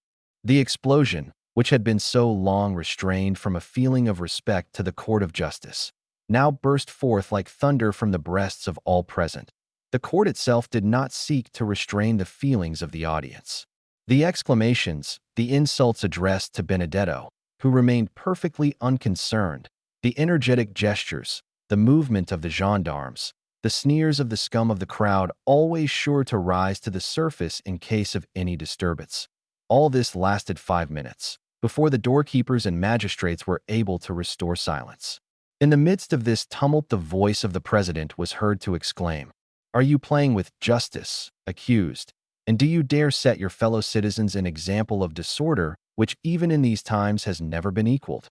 S1: The explosion, which had been so long restrained from a feeling of respect to the court of justice, now burst forth like thunder from the breasts of all present. The court itself did not seek to restrain the feelings of the audience. The exclamations, the insults addressed to Benedetto, who remained perfectly unconcerned, the energetic gestures, the movement of the gendarmes, the sneers of the scum of the crowd, always sure to rise to the surface in case of any disturbance. All this lasted 5 minutes, before the doorkeepers and magistrates were able to restore silence. In the midst of this tumult, the voice of the president was heard to exclaim, Are you playing with justice, accused? And do you dare set your fellow citizens an example of disorder which even in these times has never been equaled?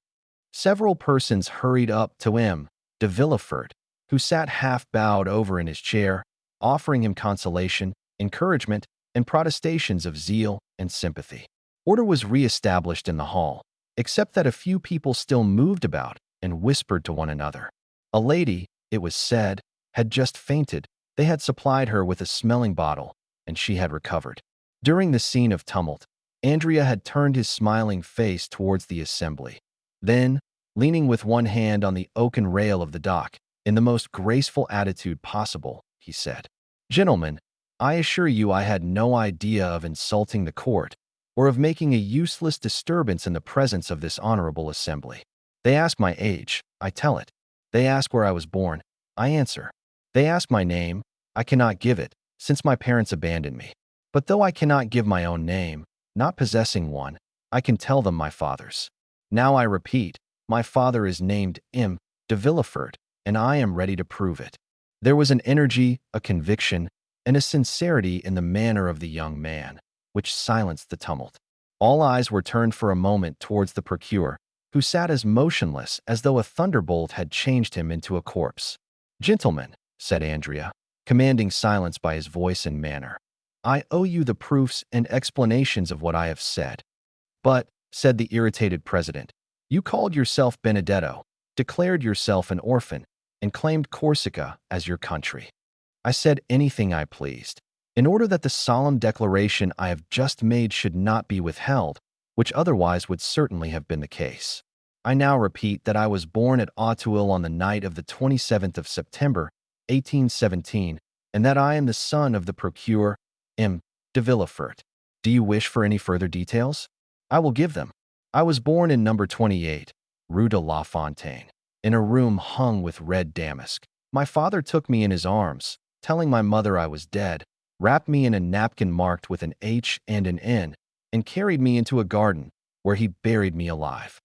S1: Several persons hurried up to M. de Villefort, who sat half-bowed over in his chair, offering him consolation, encouragement, and protestations of zeal and sympathy. Order was re-established in the hall, except that a few people still moved about and whispered to one another. A lady, it was said, had just fainted. They had supplied her with a smelling bottle, and she had recovered. During the scene of tumult, Andrea had turned his smiling face towards the assembly. Then, leaning with one hand on the oaken rail of the dock, in the most graceful attitude possible, he said, Gentlemen, I assure you I had no idea of insulting the court or of making a useless disturbance in the presence of this honorable assembly. They ask my age, I tell it. They ask where I was born, I answer. They ask my name, I cannot give it, since my parents abandoned me. But though I cannot give my own name, not possessing one, I can tell them my father's. Now I repeat, my father is named M. de Villefort, and I am ready to prove it. There was an energy, a conviction, and a sincerity in the manner of the young man, which silenced the tumult. All eyes were turned for a moment towards the procureur, who sat as motionless as though a thunderbolt had changed him into a corpse. "Gentlemen," said Andrea, commanding silence by his voice and manner, "I owe you the proofs and explanations of what I have said." "But," said the irritated president, "you called yourself Benedetto, declared yourself an orphan, and claimed Corsica as your country." "I said anything I pleased, in order that the solemn declaration I have just made should not be withheld, which otherwise would certainly have been the case. I now repeat that I was born at Auteuil on the night of the 27th of September, 1817, and that I am the son of the procureur M. de Villefort. Do you wish for any further details? I will give them. I was born in number 28, Rue de la Fontaine, in a room hung with red damask. My father took me in his arms, telling my mother I was dead, wrapped me in a napkin marked with an H and an N, and carried me into a garden, where he buried me alive."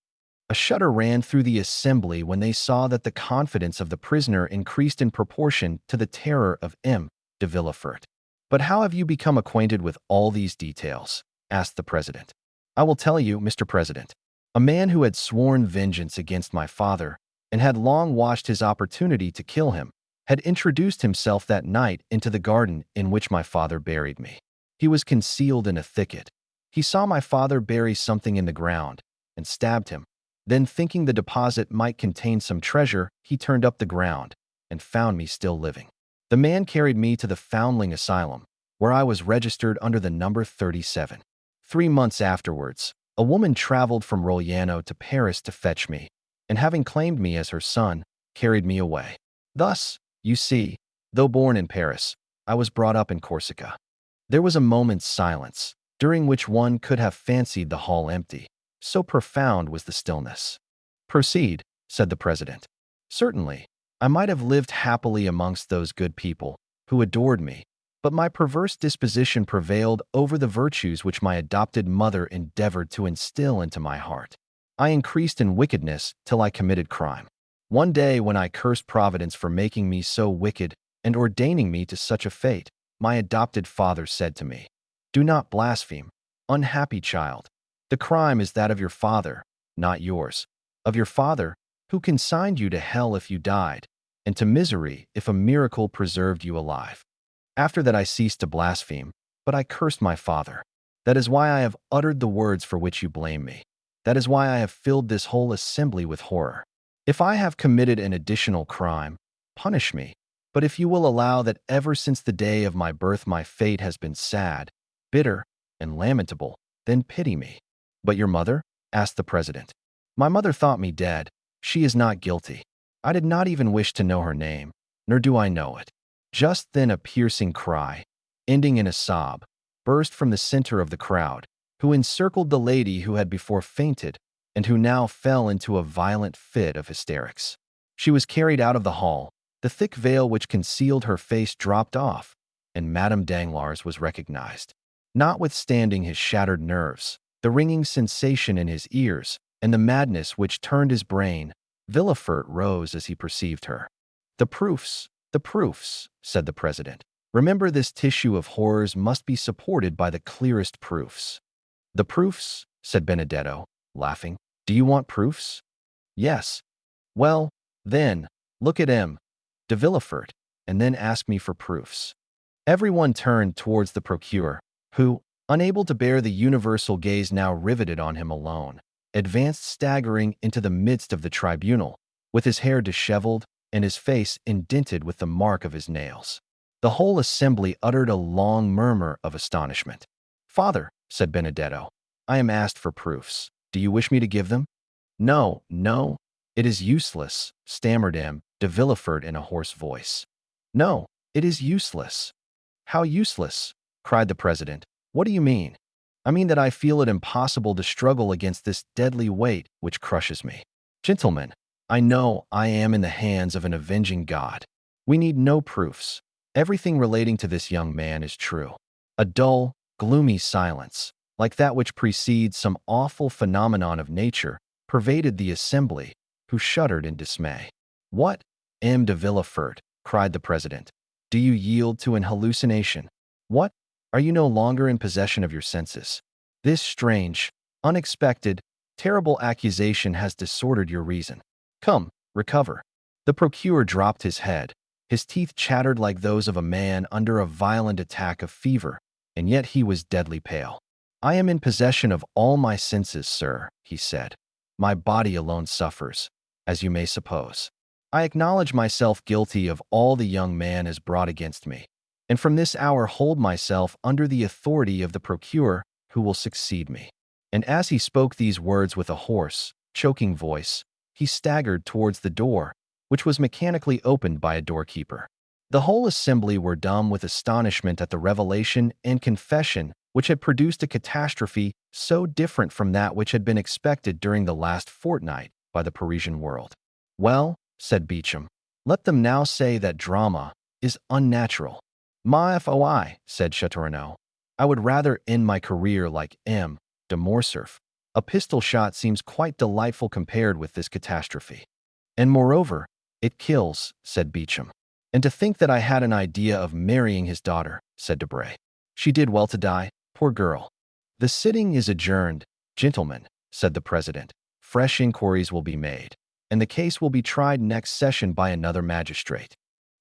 S1: A shudder ran through the assembly when they saw that the confidence of the prisoner increased in proportion to the terror of M. de Villefort. "But how have you become acquainted with all these details?" asked the president. "I will tell you, Mr. President. A man who had sworn vengeance against my father, and had long watched his opportunity to kill him, had introduced himself that night into the garden in which my father buried me. He was concealed in a thicket. He saw my father bury something in the ground, and stabbed him. Then, thinking the deposit might contain some treasure, he turned up the ground, and found me still living. The man carried me to the Foundling Asylum, where I was registered under the number 37. 3 months afterwards, a woman traveled from Rogliano to Paris to fetch me, and having claimed me as her son, carried me away. Thus, you see, though born in Paris, I was brought up in Corsica." There was a moment's silence, during which one could have fancied the hall empty, so profound was the stillness. "Proceed," said the president. "Certainly, I might have lived happily amongst those good people, who adored me, but my perverse disposition prevailed over the virtues which my adopted mother endeavored to instill into my heart. I increased in wickedness till I committed crime. One day, when I cursed Providence for making me so wicked and ordaining me to such a fate, my adopted father said to me, 'Do not blaspheme, unhappy child. The crime is that of your father, not yours. Of your father, who consigned you to hell if you died, and to misery if a miracle preserved you alive.' After that I ceased to blaspheme, but I cursed my father. That is why I have uttered the words for which you blame me. That is why I have filled this whole assembly with horror. If I have committed an additional crime, punish me. But if you will allow that ever since the day of my birth my fate has been sad, bitter, and lamentable, then pity me." "But your mother?" asked the president. "My mother thought me dead. She is not guilty. I did not even wish to know her name, nor do I know it." Just then a piercing cry, ending in a sob, burst from the center of the crowd, who encircled the lady who had before fainted, and who now fell into a violent fit of hysterics. She was carried out of the hall, the thick veil which concealed her face dropped off, and Madame Danglars was recognized. Notwithstanding his shattered nerves, the ringing sensation in his ears, and the madness which turned his brain, Villefort rose as he perceived her. The proofs," said the president. "Remember, this tissue of horrors must be supported by the clearest proofs." "The proofs?" said Benedetto, laughing. "Do you want proofs?" "Yes." "Well, then, look at M. de Villefort, and then ask me for proofs." Everyone turned towards the procureur, who, unable to bear the universal gaze now riveted on him alone, advanced staggering into the midst of the tribunal, with his hair disheveled and his face indented with the mark of his nails. The whole assembly uttered a long murmur of astonishment. "Father," said Benedetto, "I am asked for proofs. Do you wish me to give them?" "No, no, it is useless," stammered M. de Villefort in a hoarse voice. "No, it is useless." "How useless?" cried the president. "What do you mean?" "I mean that I feel it impossible to struggle against this deadly weight which crushes me. Gentlemen, I know I am in the hands of an avenging God. We need no proofs. Everything relating to this young man is true." A dull, gloomy silence, like that which precedes some awful phenomenon of nature, pervaded the assembly, who shuddered in dismay. "What, M. de Villefort?" cried the president. Do you yield to an hallucination? What? Are you no longer in possession of your senses? This strange, unexpected, terrible accusation has disordered your reason. Come, recover. The procureur dropped his head. His teeth chattered like those of a man under a violent attack of fever, and yet he was deadly pale. I am in possession of all my senses, sir, he said. My body alone suffers, as you may suppose. I acknowledge myself guilty of all the young man has brought against me, and from this hour hold myself under the authority of the procureur who will succeed me. And as he spoke these words with a hoarse, choking voice, he staggered towards the door, which was mechanically opened by a doorkeeper. The whole assembly were dumb with astonishment at the revelation and confession which had produced a catastrophe so different from that which had been expected during the last fortnight by the Parisian world. Well, said Beauchamp, let them now say that drama is unnatural. Ma foi, said Châteaurenaud, I would rather end my career like M. de Morcerf. A pistol shot seems quite delightful compared with this catastrophe. And moreover, it kills, said Beauchamp. And to think that I had an idea of marrying his daughter, said Debray. She did well to die, poor girl. The sitting is adjourned, gentlemen, said the president. Fresh inquiries will be made, and the case will be tried next session by another magistrate.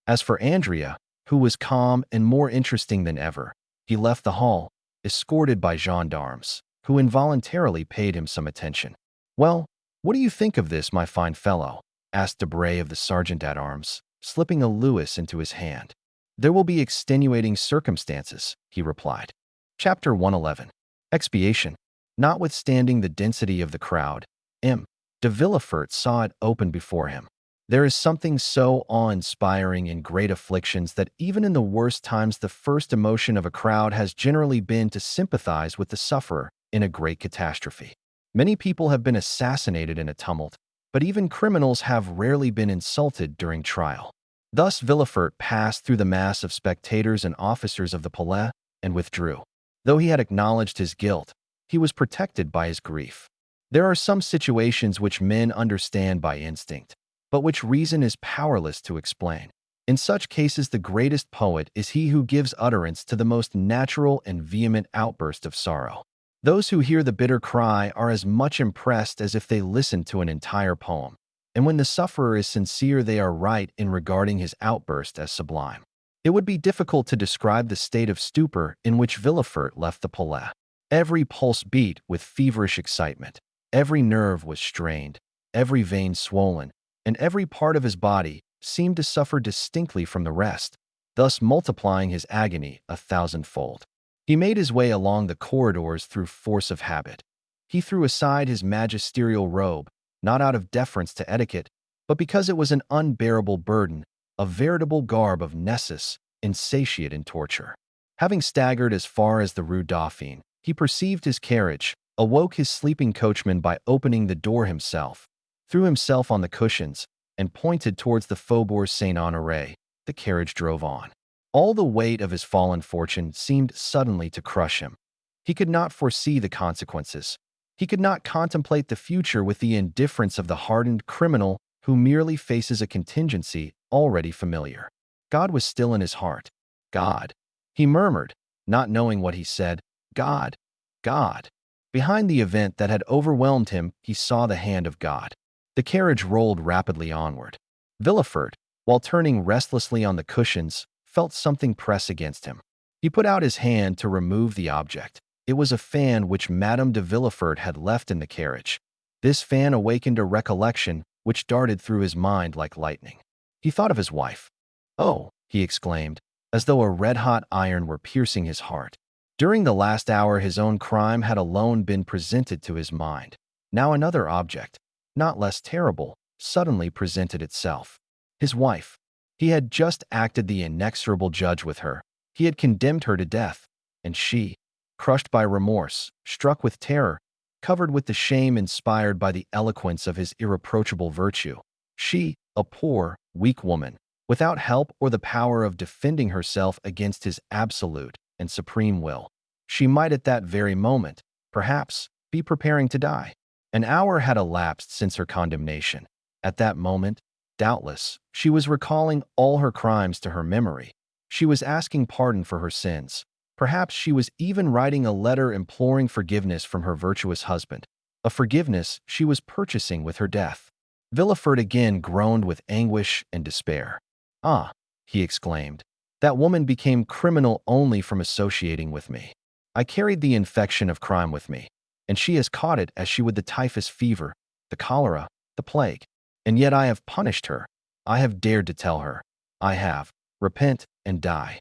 S1: As for Andrea, who was calm and more interesting than ever, he left the hall, escorted by gendarmes, who involuntarily paid him some attention. Well, what do you think of this, my fine fellow? Asked Debray of the sergeant-at-arms, slipping a louis into his hand. There will be extenuating circumstances, he replied. Chapter 111. Expiation. Notwithstanding the density of the crowd, M. de Villefort saw it open before him. There is something so awe-inspiring in great afflictions that even in the worst times the first emotion of a crowd has generally been to sympathize with the sufferer in a great catastrophe. Many people have been assassinated in a tumult, but even criminals have rarely been insulted during trial. Thus Villefort passed through the mass of spectators and officers of the Palais and withdrew. Though he had acknowledged his guilt, he was protected by his grief. There are some situations which men understand by instinct, but which reason is powerless to explain. In such cases, the greatest poet is he who gives utterance to the most natural and vehement outburst of sorrow. Those who hear the bitter cry are as much impressed as if they listened to an entire poem, and when the sufferer is sincere, they are right in regarding his outburst as sublime. It would be difficult to describe the state of stupor in which Villefort left the Palais. Every pulse beat with feverish excitement. Every nerve was strained, every vein swollen, and every part of his body seemed to suffer distinctly from the rest, thus multiplying his agony 1,000-fold. He made his way along the corridors through force of habit. He threw aside his magisterial robe, not out of deference to etiquette, but because it was an unbearable burden, a veritable garb of Nessus, insatiate in torture. Having staggered as far as the Rue Dauphine, he perceived his carriage, awoke his sleeping coachman by opening the door himself, threw himself on the cushions, and pointed towards the Faubourg Saint-Honoré. The carriage drove on. All the weight of his fallen fortune seemed suddenly to crush him. He could not foresee the consequences. He could not contemplate the future with the indifference of the hardened criminal who merely faces a contingency already familiar. God was still in his heart. God. He murmured, not knowing what he said. God. God. Behind the event that had overwhelmed him, he saw the hand of God. The carriage rolled rapidly onward. Villefort, while turning restlessly on the cushions, felt something press against him. He put out his hand to remove the object. It was a fan which Madame de Villefort had left in the carriage. This fan awakened a recollection which darted through his mind like lightning. He thought of his wife. "Oh," he exclaimed, as though a red-hot iron were piercing his heart. During the last hour his own crime had alone been presented to his mind. Now another object, not less terrible, suddenly presented itself. His wife. He had just acted the inexorable judge with her. He had condemned her to death, and she, crushed by remorse, struck with terror, covered with the shame inspired by the eloquence of his irreproachable virtue. She, a poor, weak woman, without help or the power of defending herself against his absolute and supreme will. She might at that very moment, perhaps, be preparing to die. An hour had elapsed since her condemnation. At that moment, doubtless, she was recalling all her crimes to her memory. She was asking pardon for her sins. Perhaps she was even writing a letter imploring forgiveness from her virtuous husband, a forgiveness she was purchasing with her death. Villefort again groaned with anguish and despair. "Ah," he exclaimed, "that woman became criminal only from associating with me. I carried the infection of crime with me, and she has caught it as she would the typhus fever, the cholera, the plague. And yet I have punished her. I have dared to tell her. I have. Repent and die.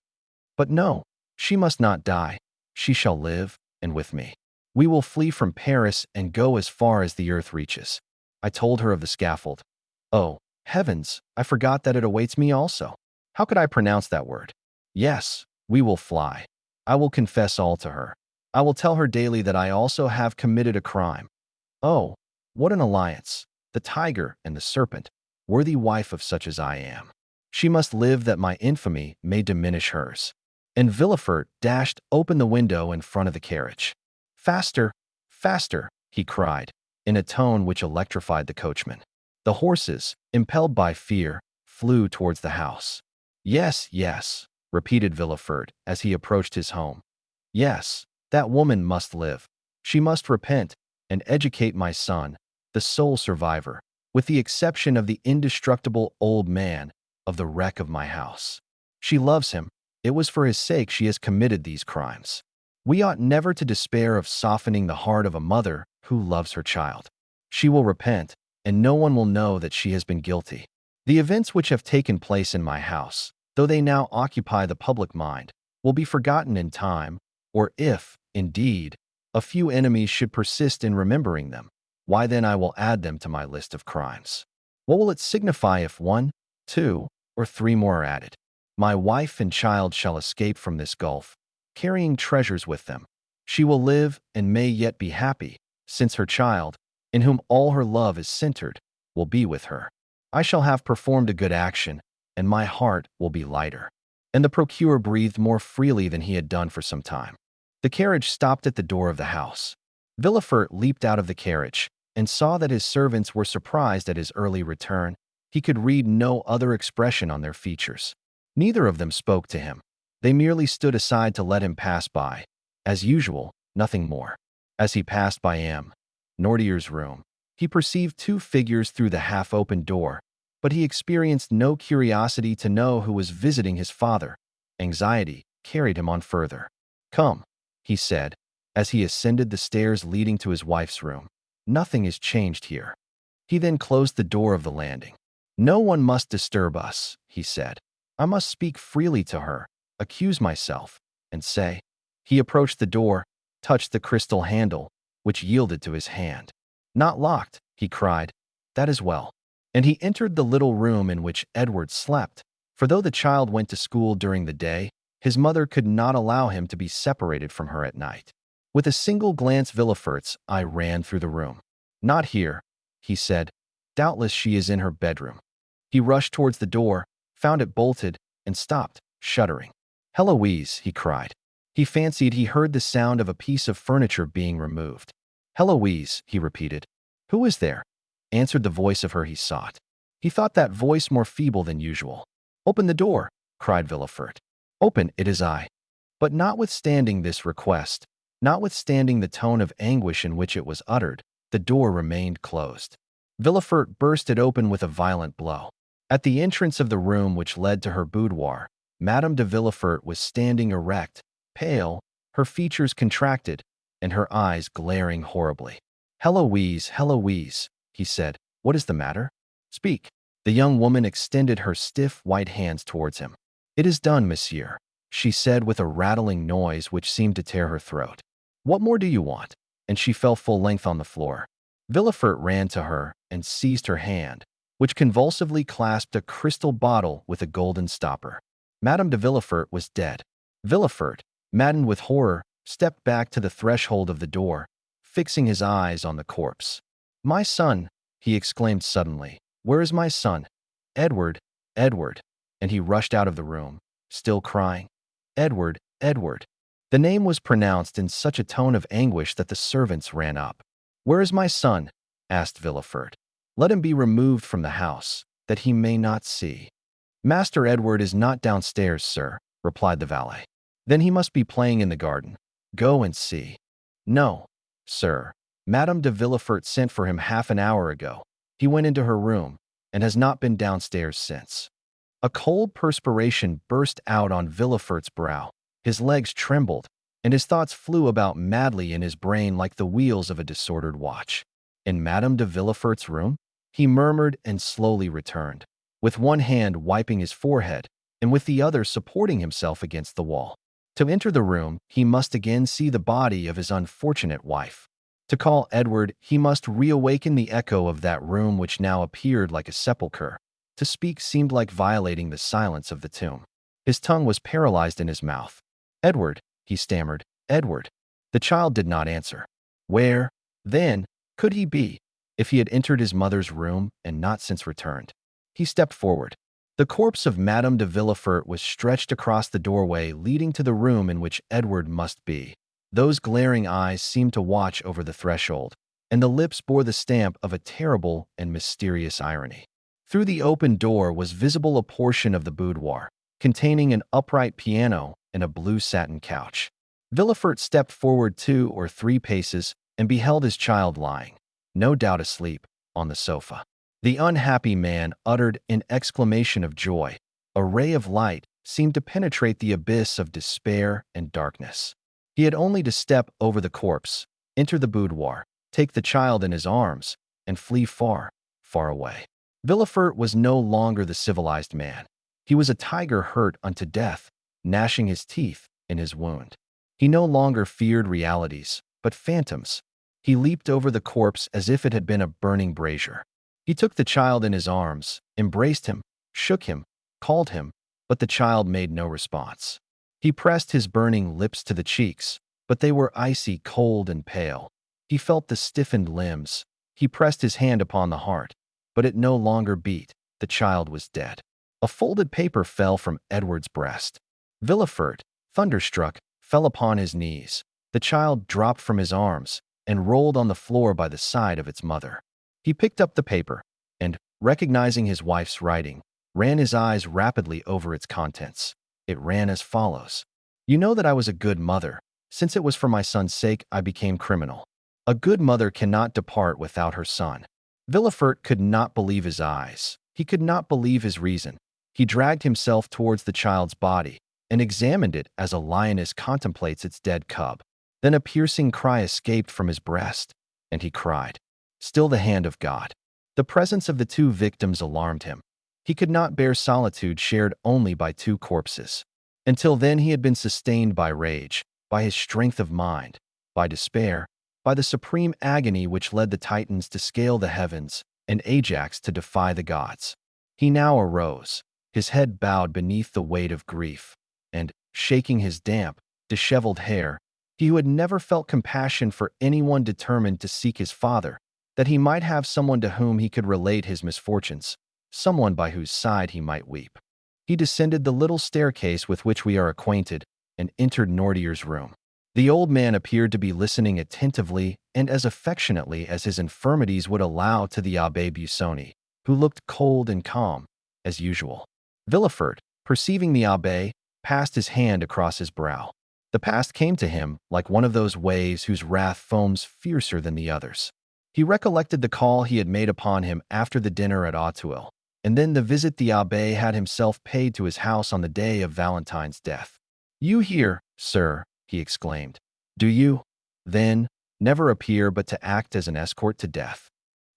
S1: But no, she must not die. She shall live, and with me. We will flee from Paris and go as far as the earth reaches." I told her of the scaffold. Oh, heavens, I forgot that it awaits me also. How could I pronounce that word? Yes, we will fly. I will confess all to her. I will tell her daily that I also have committed a crime. Oh, what an alliance! The tiger and the serpent, worthy wife of such as I am. She must live that my infamy may diminish hers. And Villefort dashed open the window in front of the carriage. "Faster, faster," he cried, in a tone which electrified the coachman. The horses, impelled by fear, flew towards the house. "Yes, yes," repeated Villefort as he approached his home. "Yes, that woman must live. She must repent and educate my son, the sole survivor, with the exception of the indestructible old man, of the wreck of my house. She loves him. It was for his sake she has committed these crimes. We ought never to despair of softening the heart of a mother who loves her child. She will repent, and no one will know that she has been guilty. The events which have taken place in my house, though they now occupy the public mind, will be forgotten in time, or if, indeed, a few enemies should persist in remembering them, why then I will add them to my list of crimes. What will it signify if 1, 2, or 3 more are added? My wife and child shall escape from this gulf, carrying treasures with them. She will live and may yet be happy, since her child, in whom all her love is centered, will be with her. I shall have performed a good action, and my heart will be lighter." And the procureur breathed more freely than he had done for some time. The carriage stopped at the door of the house. Villefort leaped out of the carriage and saw that his servants were surprised at his early return. He could read no other expression on their features. Neither of them spoke to him. They merely stood aside to let him pass by. As usual, nothing more. As he passed by M. Nordier's room, he perceived 2 figures through the half-open door, but he experienced no curiosity to know who was visiting his father. Anxiety carried him on further. "Come," he said, as he ascended the stairs leading to his wife's room. "Nothing is changed here." He then closed the door of the landing. "No one must disturb us," he said. "I must speak freely to her, accuse myself, and say." He approached the door, touched the crystal handle, which yielded to his hand. "Not locked," he cried. "That is well." And he entered the little room in which Edward slept, for though the child went to school during the day, his mother could not allow him to be separated from her at night. With a single glance Villefort's eye ran through the room. "Not here," he said. "Doubtless she is in her bedroom." He rushed towards the door, found it bolted, and stopped, shuddering. "Heloise," he cried. He fancied he heard the sound of a piece of furniture being removed. "Heloise," he repeated. "Who is there?" Answered the voice of her he sought. He thought that voice more feeble than usual. "Open the door," cried Villefort. "Open, it is I." But notwithstanding this request, notwithstanding the tone of anguish in which it was uttered, the door remained closed. Villefort burst it open with a violent blow. At the entrance of the room which led to her boudoir, Madame de Villefort was standing erect, pale, her features contracted, and her eyes glaring horribly. "Heloise, Heloise," he said, "what is the matter? Speak." The young woman extended her stiff white hands towards him. "It is done, monsieur," she said with a rattling noise which seemed to tear her throat. "What more do you want?" And she fell full length on the floor. Villefort ran to her and seized her hand, which convulsively clasped a crystal bottle with a golden stopper. Madame de Villefort was dead. Villefort, maddened with horror, stepped back to the threshold of the door, fixing his eyes on the corpse. "My son!" he exclaimed suddenly. "Where is my son? Edward, Edward!" And he rushed out of the room, still crying, "Edward, Edward!" The name was pronounced in such a tone of anguish that the servants ran up. "Where is my son?" asked Villefort. "Let him be removed from the house, that he may not see." "Master Edward is not downstairs, sir," replied the valet. Then he must be playing in the garden. Go and see. No, sir. Madame de Villefort sent for him half an hour ago. He went into her room and has not been downstairs since. A cold perspiration burst out on Villefort's brow. His legs trembled, and his thoughts flew about madly in his brain like the wheels of a disordered watch. In Madame de Villefort's room? He murmured and slowly returned, with one hand wiping his forehead and with the other supporting himself against the wall. To enter the room, he must again see the body of his unfortunate wife. To call Edward, he must reawaken the echo of that room which now appeared like a sepulchre. To speak seemed like violating the silence of the tomb. His tongue was paralyzed in his mouth. Edward, he stammered, Edward. The child did not answer. Where, then, could he be, if he had entered his mother's room and not since returned? He stepped forward. The corpse of Madame de Villefort was stretched across the doorway leading to the room in which Edward must be. Those glaring eyes seemed to watch over the threshold, and the lips bore the stamp of a terrible and mysterious irony. Through the open door was visible a portion of the boudoir, containing an upright piano and a blue satin couch. Villefort stepped forward 2 or 3 paces and beheld his child lying, no doubt asleep, on the sofa. The unhappy man uttered an exclamation of joy. A ray of light seemed to penetrate the abyss of despair and darkness. He had only to step over the corpse, enter the boudoir, take the child in his arms, and flee far, far away. Villefort was no longer the civilized man. He was a tiger hurt unto death, gnashing his teeth in his wound. He no longer feared realities, but phantoms. He leaped over the corpse as if it had been a burning brazier. He took the child in his arms, embraced him, shook him, called him, but the child made no response. He pressed his burning lips to the cheeks, but they were icy cold and pale. He felt the stiffened limbs. He pressed his hand upon the heart, but it no longer beat. The child was dead. A folded paper fell from Edward's breast. Villefort, thunderstruck, fell upon his knees. The child dropped from his arms and rolled on the floor by the side of its mother. He picked up the paper and, recognizing his wife's writing, ran his eyes rapidly over its contents. It ran as follows. You know that I was a good mother. Since it was for my son's sake I became criminal. A good mother cannot depart without her son. Villefort could not believe his eyes. He could not believe his reason. He dragged himself towards the child's body and examined it as a lioness contemplates its dead cub. Then a piercing cry escaped from his breast, and he cried, "Still the hand of God." The presence of the 2 victims alarmed him. He could not bear solitude shared only by 2 corpses. Until then he had been sustained by rage, by his strength of mind, by despair, by the supreme agony which led the Titans to scale the heavens and Ajax to defy the gods. He now arose, his head bowed beneath the weight of grief, and, shaking his damp, disheveled hair, he who had never felt compassion for anyone determined to seek his father, that he might have someone to whom he could relate his misfortunes, someone by whose side he might weep. He descended the little staircase with which we are acquainted and entered Nordier's room. The old man appeared to be listening attentively and as affectionately as his infirmities would allow to the Abbé Busoni, who looked cold and calm, as usual. Villefort, perceiving the abbé, passed his hand across his brow. The past came to him like one of those waves whose wrath foams fiercer than the others. He recollected the call he had made upon him after the dinner at Auteuil, and then the visit the abbé had himself paid to his house on the day of Valentine's death. "You here, sir," he exclaimed. "Do you, then, never appear but to act as an escort to death?"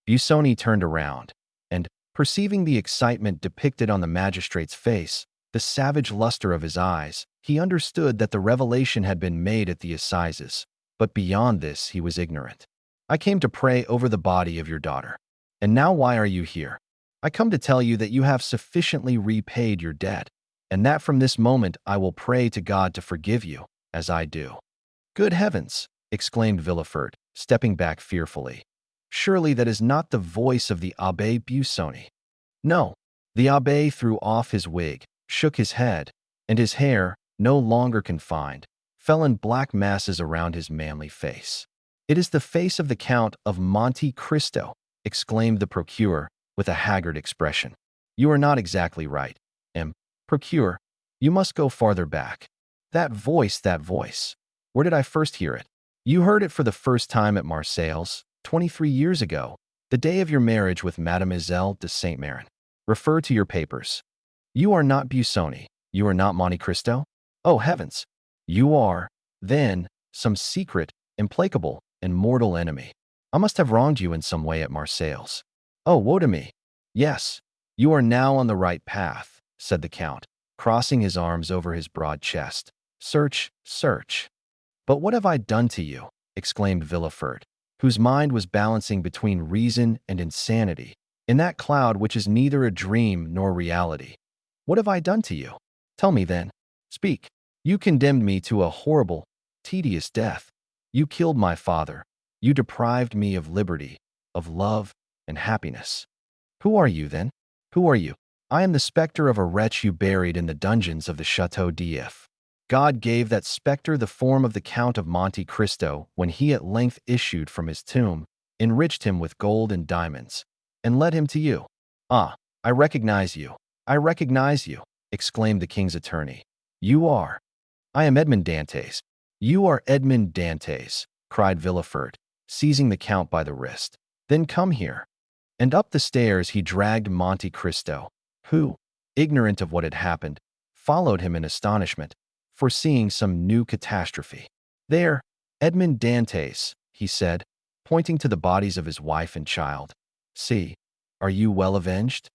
S1: Busoni turned around, and, perceiving the excitement depicted on the magistrate's face, the savage luster of his eyes, he understood that the revelation had been made at the assizes, but beyond this he was ignorant. "I came to pray over the body of your daughter. And now why are you here? I come to tell you that you have sufficiently repaid your debt, and that from this moment I will pray to God to forgive you, as I do." "Good heavens!" exclaimed Villefort, stepping back fearfully. "Surely that is not the voice of the Abbé Busoni." "No." The abbé threw off his wig, shook his head, and his hair, no longer confined, fell in black masses around his manly face. "It is the face of the Count of Monte Cristo," exclaimed the procureur with a haggard expression. "You are not exactly right, M. Procureur. You must go farther back. That voice, that voice. Where did I first hear it? You heard it for the first time at Marseilles, 23 years ago, the day of your marriage with Mademoiselle de Saint-Méran. Refer to your papers. You are not Busoni. You are not Monte Cristo? Oh, heavens! You are, then, some secret, implacable, and mortal enemy. I must have wronged you in some way at Marseilles. Oh, woe to me! Yes, you are now on the right path, said the Count, crossing his arms over his broad chest. Search, search. But what have I done to you? Exclaimed Villefort, whose mind was balancing between reason and insanity, in that cloud which is neither a dream nor reality. What have I done to you? Tell me then. Speak. You condemned me to a horrible, tedious death. You killed my father. You deprived me of liberty, of love, and happiness. Who are you, then? Who are you? I am the specter of a wretch you buried in the dungeons of the Château d'If. God gave that specter the form of the Count of Monte Cristo when he at length issued from his tomb, enriched him with gold and diamonds, and led him to you. Ah, I recognize you. I recognize you, exclaimed the king's attorney. You are. I am Edmond Dantès. You are Edmond Dantès, cried Villefort, seizing the Count by the wrist. Then come here. And up the stairs he dragged Monte Cristo, who, ignorant of what had happened, followed him in astonishment, foreseeing some new catastrophe. There, Edmond Dantès, he said, pointing to the bodies of his wife and child. See, are you well avenged?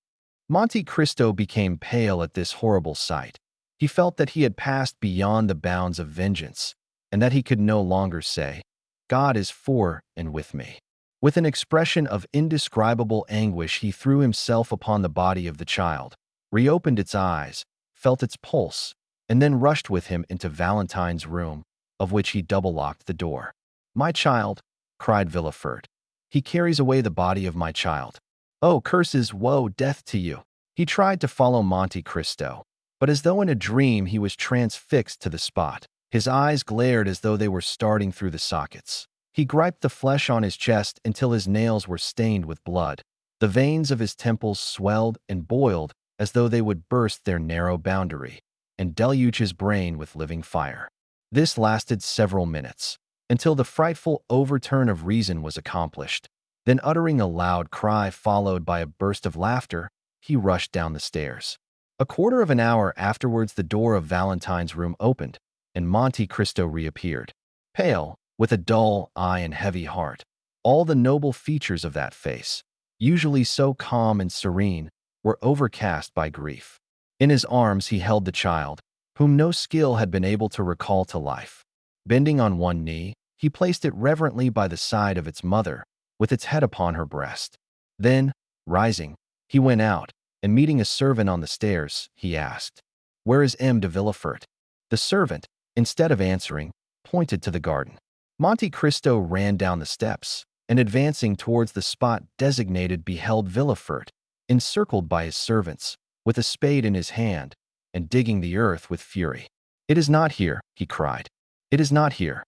S1: Monte Cristo became pale at this horrible sight. He felt that he had passed beyond the bounds of vengeance, and that he could no longer say, God is for and with me. With an expression of indescribable anguish, he threw himself upon the body of the child, reopened its eyes, felt its pulse, and then rushed with him into Valentine's room, of which he double-locked the door. My child, cried Villefort. He carries away the body of my child. Oh, curses, woe, death to you. He tried to follow Monte Cristo, but as though in a dream he was transfixed to the spot. His eyes glared as though they were starting through the sockets. He griped the flesh on his chest until his nails were stained with blood. The veins of his temples swelled and boiled as though they would burst their narrow boundary and deluge his brain with living fire. This lasted several minutes, until the frightful overturn of reason was accomplished. Then, uttering a loud cry followed by a burst of laughter, he rushed down the stairs. A quarter of an hour afterwards the door of Valentine's room opened, and Monte Cristo reappeared, pale, with a dull eye and heavy heart. All the noble features of that face, usually so calm and serene, were overcast by grief. In his arms he held the child, whom no skill had been able to recall to life. Bending on one knee, he placed it reverently by the side of its mother, with its head upon her breast. Then, rising, he went out, and meeting a servant on the stairs, he asked, Where is M. de Villefort? The servant, instead of answering, pointed to the garden. Monte Cristo ran down the steps, and advancing towards the spot designated beheld Villefort, encircled by his servants, with a spade in his hand, and digging the earth with fury. It is not here, he cried. It is not here.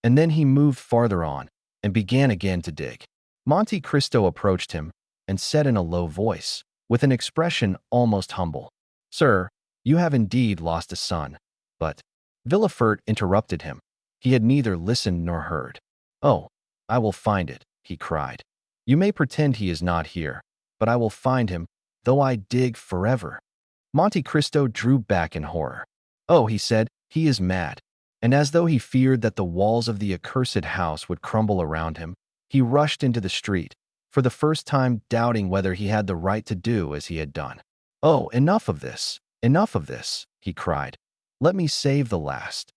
S1: And then he moved farther on, and began again to dig. Monte Cristo approached him, and said in a low voice, with an expression almost humble, Sir, you have indeed lost a son. But Villefort interrupted him. He had neither listened nor heard. Oh, I will find it, he cried. You may pretend he is not here, but I will find him, though I dig forever. Monte Cristo drew back in horror. Oh, he said, he is mad. And as though he feared that the walls of the accursed house would crumble around him, he rushed into the street, for the first time doubting whether he had the right to do as he had done. Oh, enough of this, he cried. Let me save the last.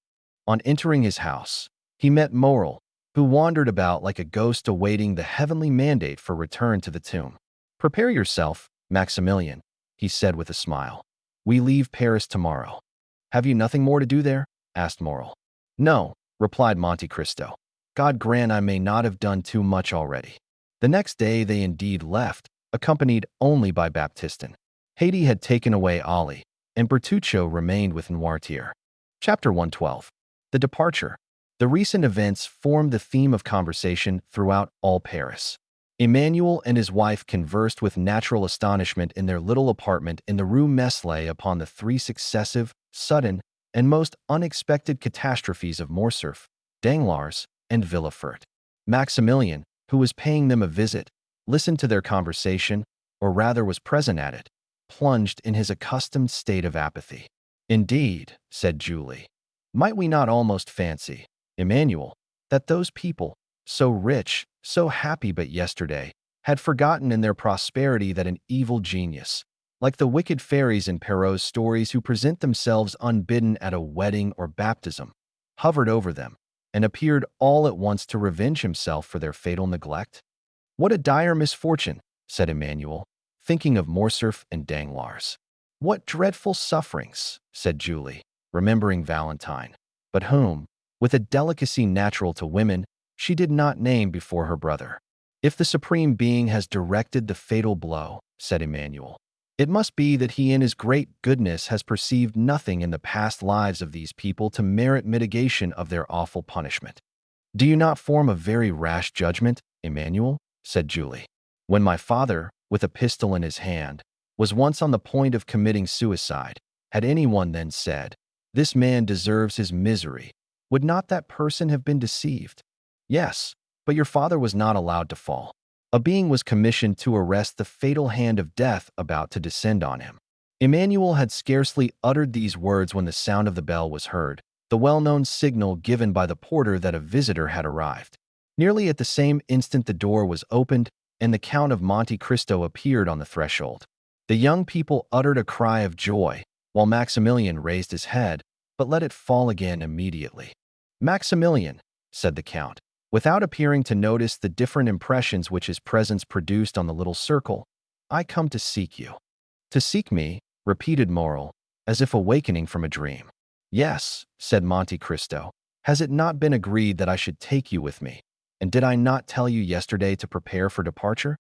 S1: On entering his house, he met Morrel, who wandered about like a ghost awaiting the heavenly mandate for return to the tomb. Prepare yourself, Maximilian, he said with a smile. We leave Paris tomorrow. Have you nothing more to do there? Asked Morrel. No, replied Monte Cristo. God grant I may not have done too much already. The next day they indeed left, accompanied only by Baptistin. Haydée had taken away Ali, and Bertuccio remained with Noirtier. Chapter 112. The departure. The recent events formed the theme of conversation throughout all Paris. Emmanuel and his wife conversed with natural astonishment in their little apartment in the Rue Meslay upon the 3 successive, sudden, and most unexpected catastrophes of Morcerf, Danglars, and Villefort. Maximilian, who was paying them a visit, listened to their conversation, or rather was present at it, plunged in his accustomed state of apathy. "Indeed," said Julie, "might we not almost fancy, Emmanuel, that those people, so rich, so happy but yesterday, had forgotten in their prosperity that an evil genius, like the wicked fairies in Perrault's stories who present themselves unbidden at a wedding or baptism, hovered over them, and appeared all at once to revenge himself for their fatal neglect? What a dire misfortune," said Emmanuel, thinking of Morcerf and Danglars. "What dreadful sufferings," said Julie, remembering Valentine, but whom, with a delicacy natural to women, she did not name before her brother. "If the Supreme Being has directed the fatal blow," said Emmanuel, "it must be that he in his great goodness has perceived nothing in the past lives of these people to merit mitigation of their awful punishment." "Do you not form a very rash judgment, Emmanuel?" said Julie. "When my father, with a pistol in his hand, was once on the point of committing suicide, had anyone then said, 'This man deserves his misery,' would not that person have been deceived? Yes, but your father was not allowed to fall. A being was commissioned to arrest the fatal hand of death about to descend on him." Emmanuel had scarcely uttered these words when the sound of the bell was heard, the well-known signal given by the porter that a visitor had arrived. Nearly at the same instant the door was opened, and the Count of Monte Cristo appeared on the threshold. The young people uttered a cry of joy, while Maximilian raised his head, but let it fall again immediately. "Maximilian," said the Count, without appearing to notice the different impressions which his presence produced on the little circle, "I come to seek you." "To seek me?" repeated Morrel, as if awakening from a dream. "Yes," said Monte Cristo. "Has it not been agreed that I should take you with me? And did I not tell you yesterday to prepare for departure?"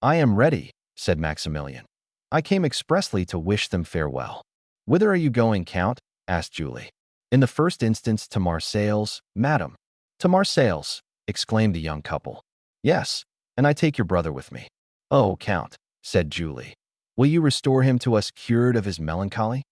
S1: "I am ready," said Maximilian. "I came expressly to wish them farewell." "Whither are you going, Count?" asked Julie. "In the first instance to Marseilles, madam." "To Marseilles!" exclaimed the young couple. "Yes, and I take your brother with me." "Oh, Count," said Julie, "will you restore him to us cured of his melancholy?"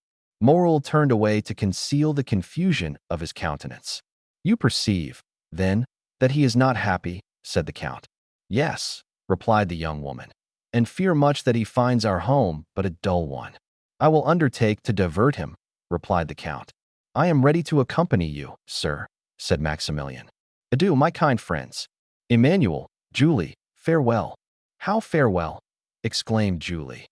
S1: Morrel turned away to conceal the confusion of his countenance. "You perceive, then, that he is not happy," said the Count. "Yes," replied the young woman, "and fear much that he finds our home but a dull one." "I will undertake to divert him," replied the Count. "I am ready to accompany you, sir," said Maximilian. "Adieu, my kind friends. Emmanuel, Julie, farewell." "How farewell?" exclaimed Julie.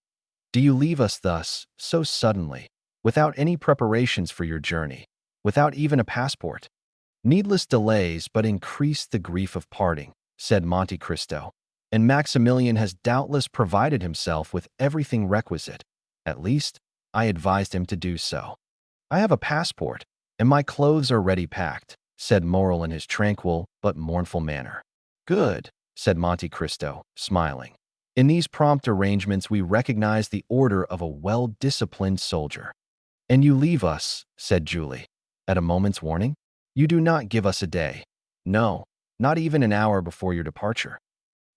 S1: "Do you leave us thus, so suddenly, without any preparations for your journey, without even a passport?" "Needless delays but increase the grief of parting," said Monte Cristo, "and Maximilian has doubtless provided himself with everything requisite. At least, I advised him to do so." "I have a passport, and my clothes are ready packed," said Morrel in his tranquil but mournful manner. "Good," said Monte Cristo, smiling. "In these prompt arrangements we recognize the order of a well-disciplined soldier." "And you leave us," said Julie, "at a moment's warning? You do not give us a day. No, not even an hour before your departure."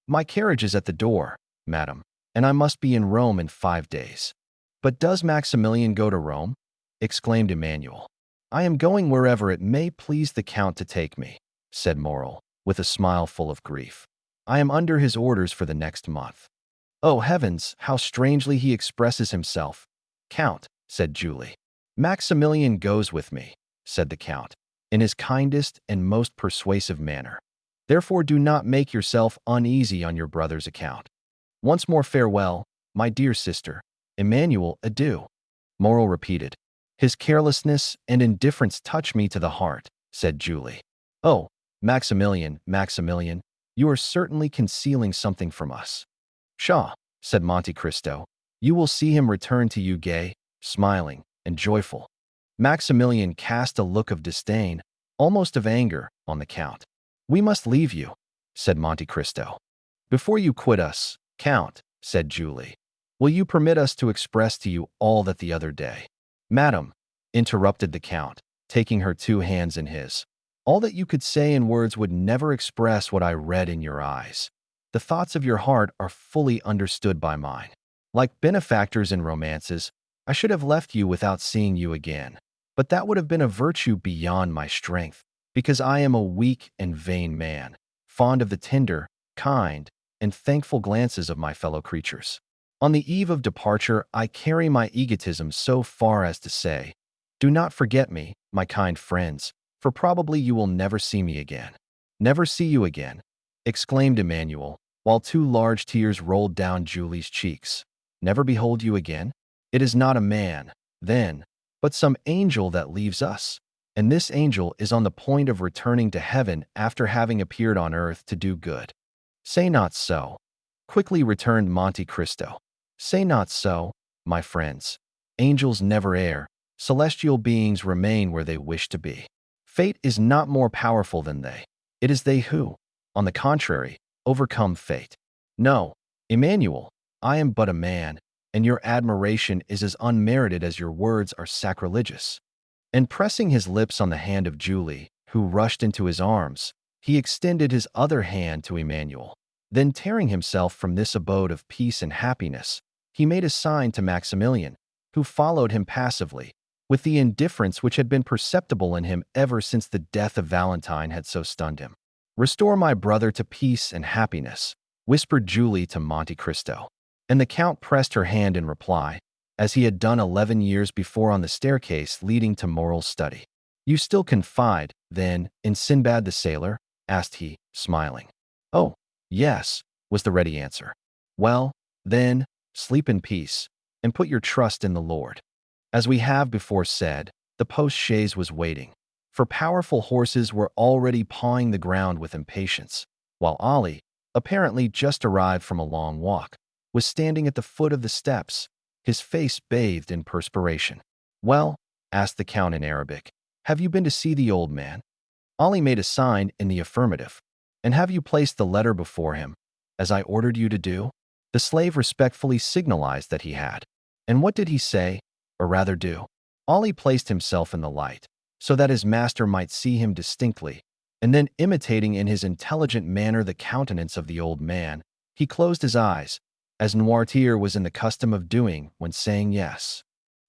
S1: "My carriage is at the door, madam, and I must be in Rome in 5 days." "But does Maximilian go to Rome?" exclaimed Emmanuel. "I am going wherever it may please the Count to take me," said Morrel, with a smile full of grief. "I am under his orders for the next month." "Oh, heavens, how strangely he expresses himself!" "Count," said Julie. "Maximilian goes with me," said the Count, in his kindest and most persuasive manner. "Therefore do not make yourself uneasy on your brother's account. Once more farewell, my dear sister. Emmanuel, adieu." Morrel repeated, "His carelessness and indifference touch me to the heart," said Julie. "Oh, Maximilian, Maximilian, you are certainly concealing something from us." "Pshaw," said Monte Cristo, "you will see him return to you gay, smiling, and joyful." Maximilian cast a look of disdain, almost of anger, on the Count. "We must leave you," said Monte Cristo. "Before you quit us, Count," said Julie, "will you permit us to express to you all that the other day—" "Madam," interrupted the Count, taking her 2 hands in his, "all that you could say in words would never express what I read in your eyes. The thoughts of your heart are fully understood by mine. Like benefactors in romances, I should have left you without seeing you again. but that would have been a virtue beyond my strength, because I am a weak and vain man, fond of the tender, kind, and thankful glances of my fellow creatures. On the eve of departure, I carry my egotism so far as to say, "Do not forget me, my kind friends, for probably you will never see me again." "Never see you again," exclaimed Emmanuel, while two large tears rolled down Julie's cheeks. "Never behold you again? It is not a man, then, but some angel that leaves us, and this angel is on the point of returning to heaven after having appeared on earth to do good." "Say not so," quickly returned Monte Cristo. "Say not so, my friends. Angels never err. Celestial beings remain where they wish to be. Fate is not more powerful than they. It is they who, on the contrary, overcome fate. No, Emmanuel, I am but a man, and your admiration is as unmerited as your words are sacrilegious." And pressing his lips on the hand of Julie, who rushed into his arms, he extended his other hand to Emmanuel. Then, tearing himself from this abode of peace and happiness, he made a sign to Maximilian, who followed him passively, with the indifference which had been perceptible in him ever since the death of Valentine had so stunned him. "Restore my brother to peace and happiness," whispered Julie to Monte Cristo. And the Count pressed her hand in reply, as he had done 11 years before on the staircase leading to moral study. "You still confide, then, in Sinbad the sailor?" asked he, smiling. "Oh, yes," was the ready answer. "Well, then, sleep in peace, and put your trust in the Lord." As we have before said, the post-chaise was waiting, for powerful horses were already pawing the ground with impatience, while Ali, apparently just arrived from a long walk, was standing at the foot of the steps, his face bathed in perspiration. "Well," asked the Count in Arabic, "have you been to see the old man?" Ali made a sign in the affirmative. "And have you placed the letter before him, as I ordered you to do?" The slave respectfully signalized that he had. "And what did he say, or rather do?" Ali placed himself in the light, so that his master might see him distinctly, and then, imitating in his intelligent manner the countenance of the old man, he closed his eyes, as Noirtier was in the custom of doing when saying yes.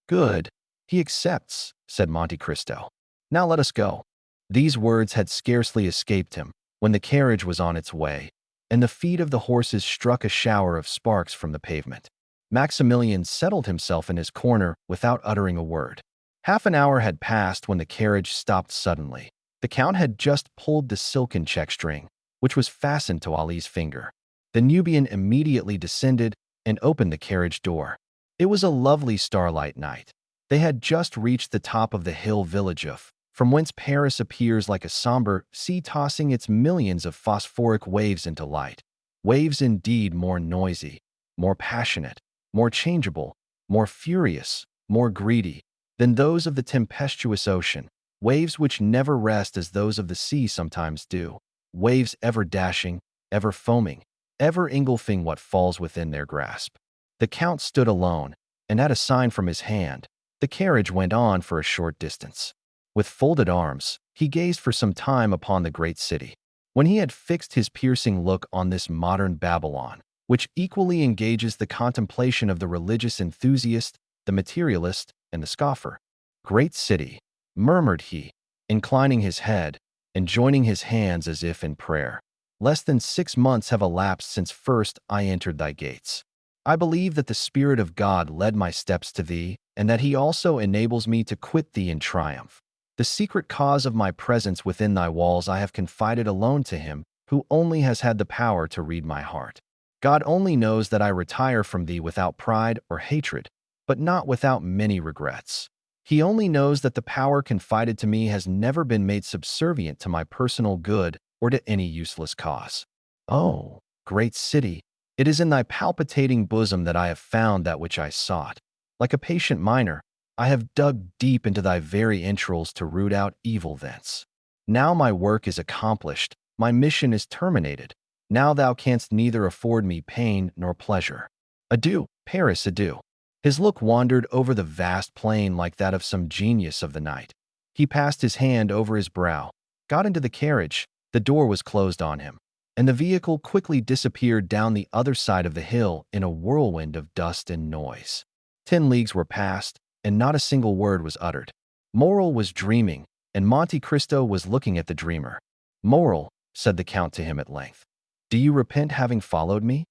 S1: "Good. He accepts," said Monte Cristo. "Now let us go." These words had scarcely escaped him when the carriage was on its way, and the feet of the horses struck a shower of sparks from the pavement. Maximilian settled himself in his corner without uttering a word. Half an hour had passed when the carriage stopped suddenly. The Count had just pulled the silken check string, which was fastened to Ali's finger. The Nubian immediately descended and opened the carriage door. It was a lovely starlight night. They had just reached the top of the hill village from whence Paris appears like a somber sea tossing its millions of phosphoric waves into light. Waves indeed more noisy, more passionate, more changeable, more furious, more greedy than those of the tempestuous ocean, waves which never rest as those of the sea sometimes do, waves ever dashing, ever foaming, ever engulfing what falls within their grasp. The Count stood alone, and at a sign from his hand, the carriage went on for a short distance. With folded arms, he gazed for some time upon the great city. When he had fixed his piercing look on this modern Babylon, which equally engages the contemplation of the religious enthusiast, the materialist, and the scoffer, "Great city," murmured he, inclining his head and joining his hands as if in prayer, "less than 6 months have elapsed since first I entered thy gates. I believe that the Spirit of God led my steps to thee, and that he also enables me to quit thee in triumph. The secret cause of my presence within thy walls I have confided alone to him who only has had the power to read my heart. God only knows that I retire from thee without pride or hatred, but not without many regrets. He only knows that the power confided to me has never been made subservient to my personal good or to any useless cause. Oh, great city, it is in thy palpitating bosom that I have found that which I sought. Like a patient miner, I have dug deep into thy very entrails to root out evil thence. Now my work is accomplished, my mission is terminated. Now thou canst neither afford me pain nor pleasure. Adieu, Paris, adieu." His look wandered over the vast plain like that of some genius of the night. He passed his hand over his brow, got into the carriage, the door was closed on him, and the vehicle quickly disappeared down the other side of the hill in a whirlwind of dust and noise. 10 leagues were passed, and not a single word was uttered. Moral was dreaming, and Monte Cristo was looking at the dreamer. "Moral," said the Count to him at length, "do you repent having followed me?"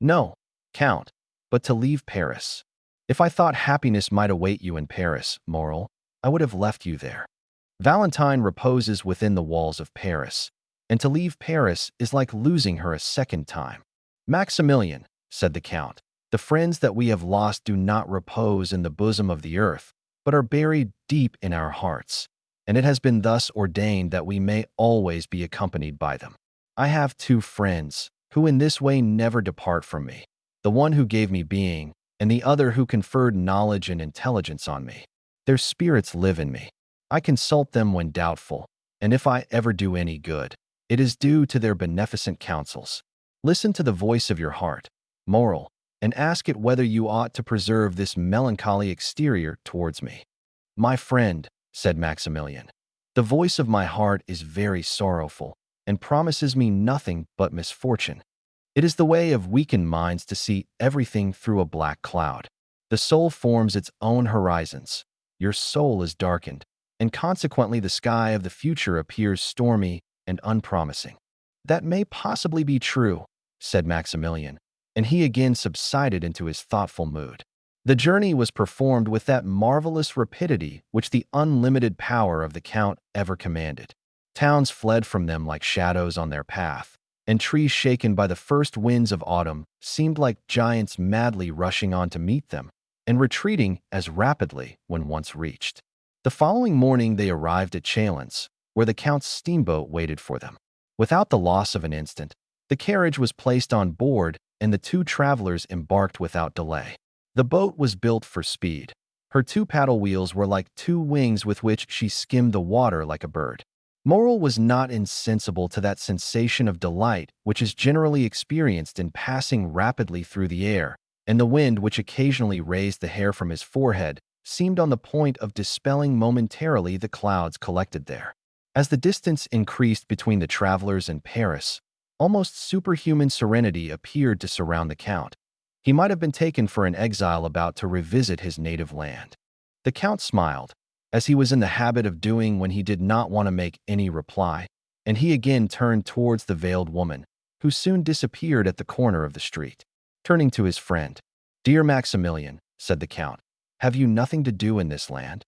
S1: "No, Count, but to leave Paris. If I thought happiness might await you in Paris, Moral, I would have left you there. Valentine reposes within the walls of Paris, and to leave Paris is like losing her a second time." "Maximilian," said the Count, "the friends that we have lost do not repose in the bosom of the earth, but are buried deep in our hearts, and it has been thus ordained that we may always be accompanied by them. I have two friends, who in this way never depart from me, the one who gave me being, and the other who conferred knowledge and intelligence on me. Their spirits live in me. I consult them when doubtful, and if I ever do any good, it is due to their beneficent counsels. Listen to the voice of your heart, Moral, and ask it whether you ought to preserve this melancholy exterior towards me." "My friend," said Maximilian, "the voice of my heart is very sorrowful, and promises me nothing but misfortune. It is the way of weakened minds to see everything through a black cloud. The soul forms its own horizons. Your soul is darkened, and consequently the sky of the future appears stormy and unpromising." "That may possibly be true," said Maximilian, and he again subsided into his thoughtful mood. The journey was performed with that marvelous rapidity which the unlimited power of the Count ever commanded. Towns fled from them like shadows on their path, and trees shaken by the first winds of autumn seemed like giants madly rushing on to meet them, and retreating as rapidly when once reached. The following morning they arrived at Chalons, where the Count's steamboat waited for them. Without the loss of an instant, the carriage was placed on board, and the two travelers embarked without delay. The boat was built for speed. Her two paddle wheels were like two wings with which she skimmed the water like a bird. Moral was not insensible to that sensation of delight which is generally experienced in passing rapidly through the air, and the wind which occasionally raised the hair from his forehead seemed on the point of dispelling momentarily the clouds collected there. As the distance increased between the travelers and Paris, almost superhuman serenity appeared to surround the Count. He might have been taken for an exile about to revisit his native land. The Count smiled, as he was in the habit of doing when he did not want to make any reply, and he again turned towards the veiled woman, who soon disappeared at the corner of the street. Turning to his friend, "Dear Maximilian," said the Count, "have you nothing to do in this land?"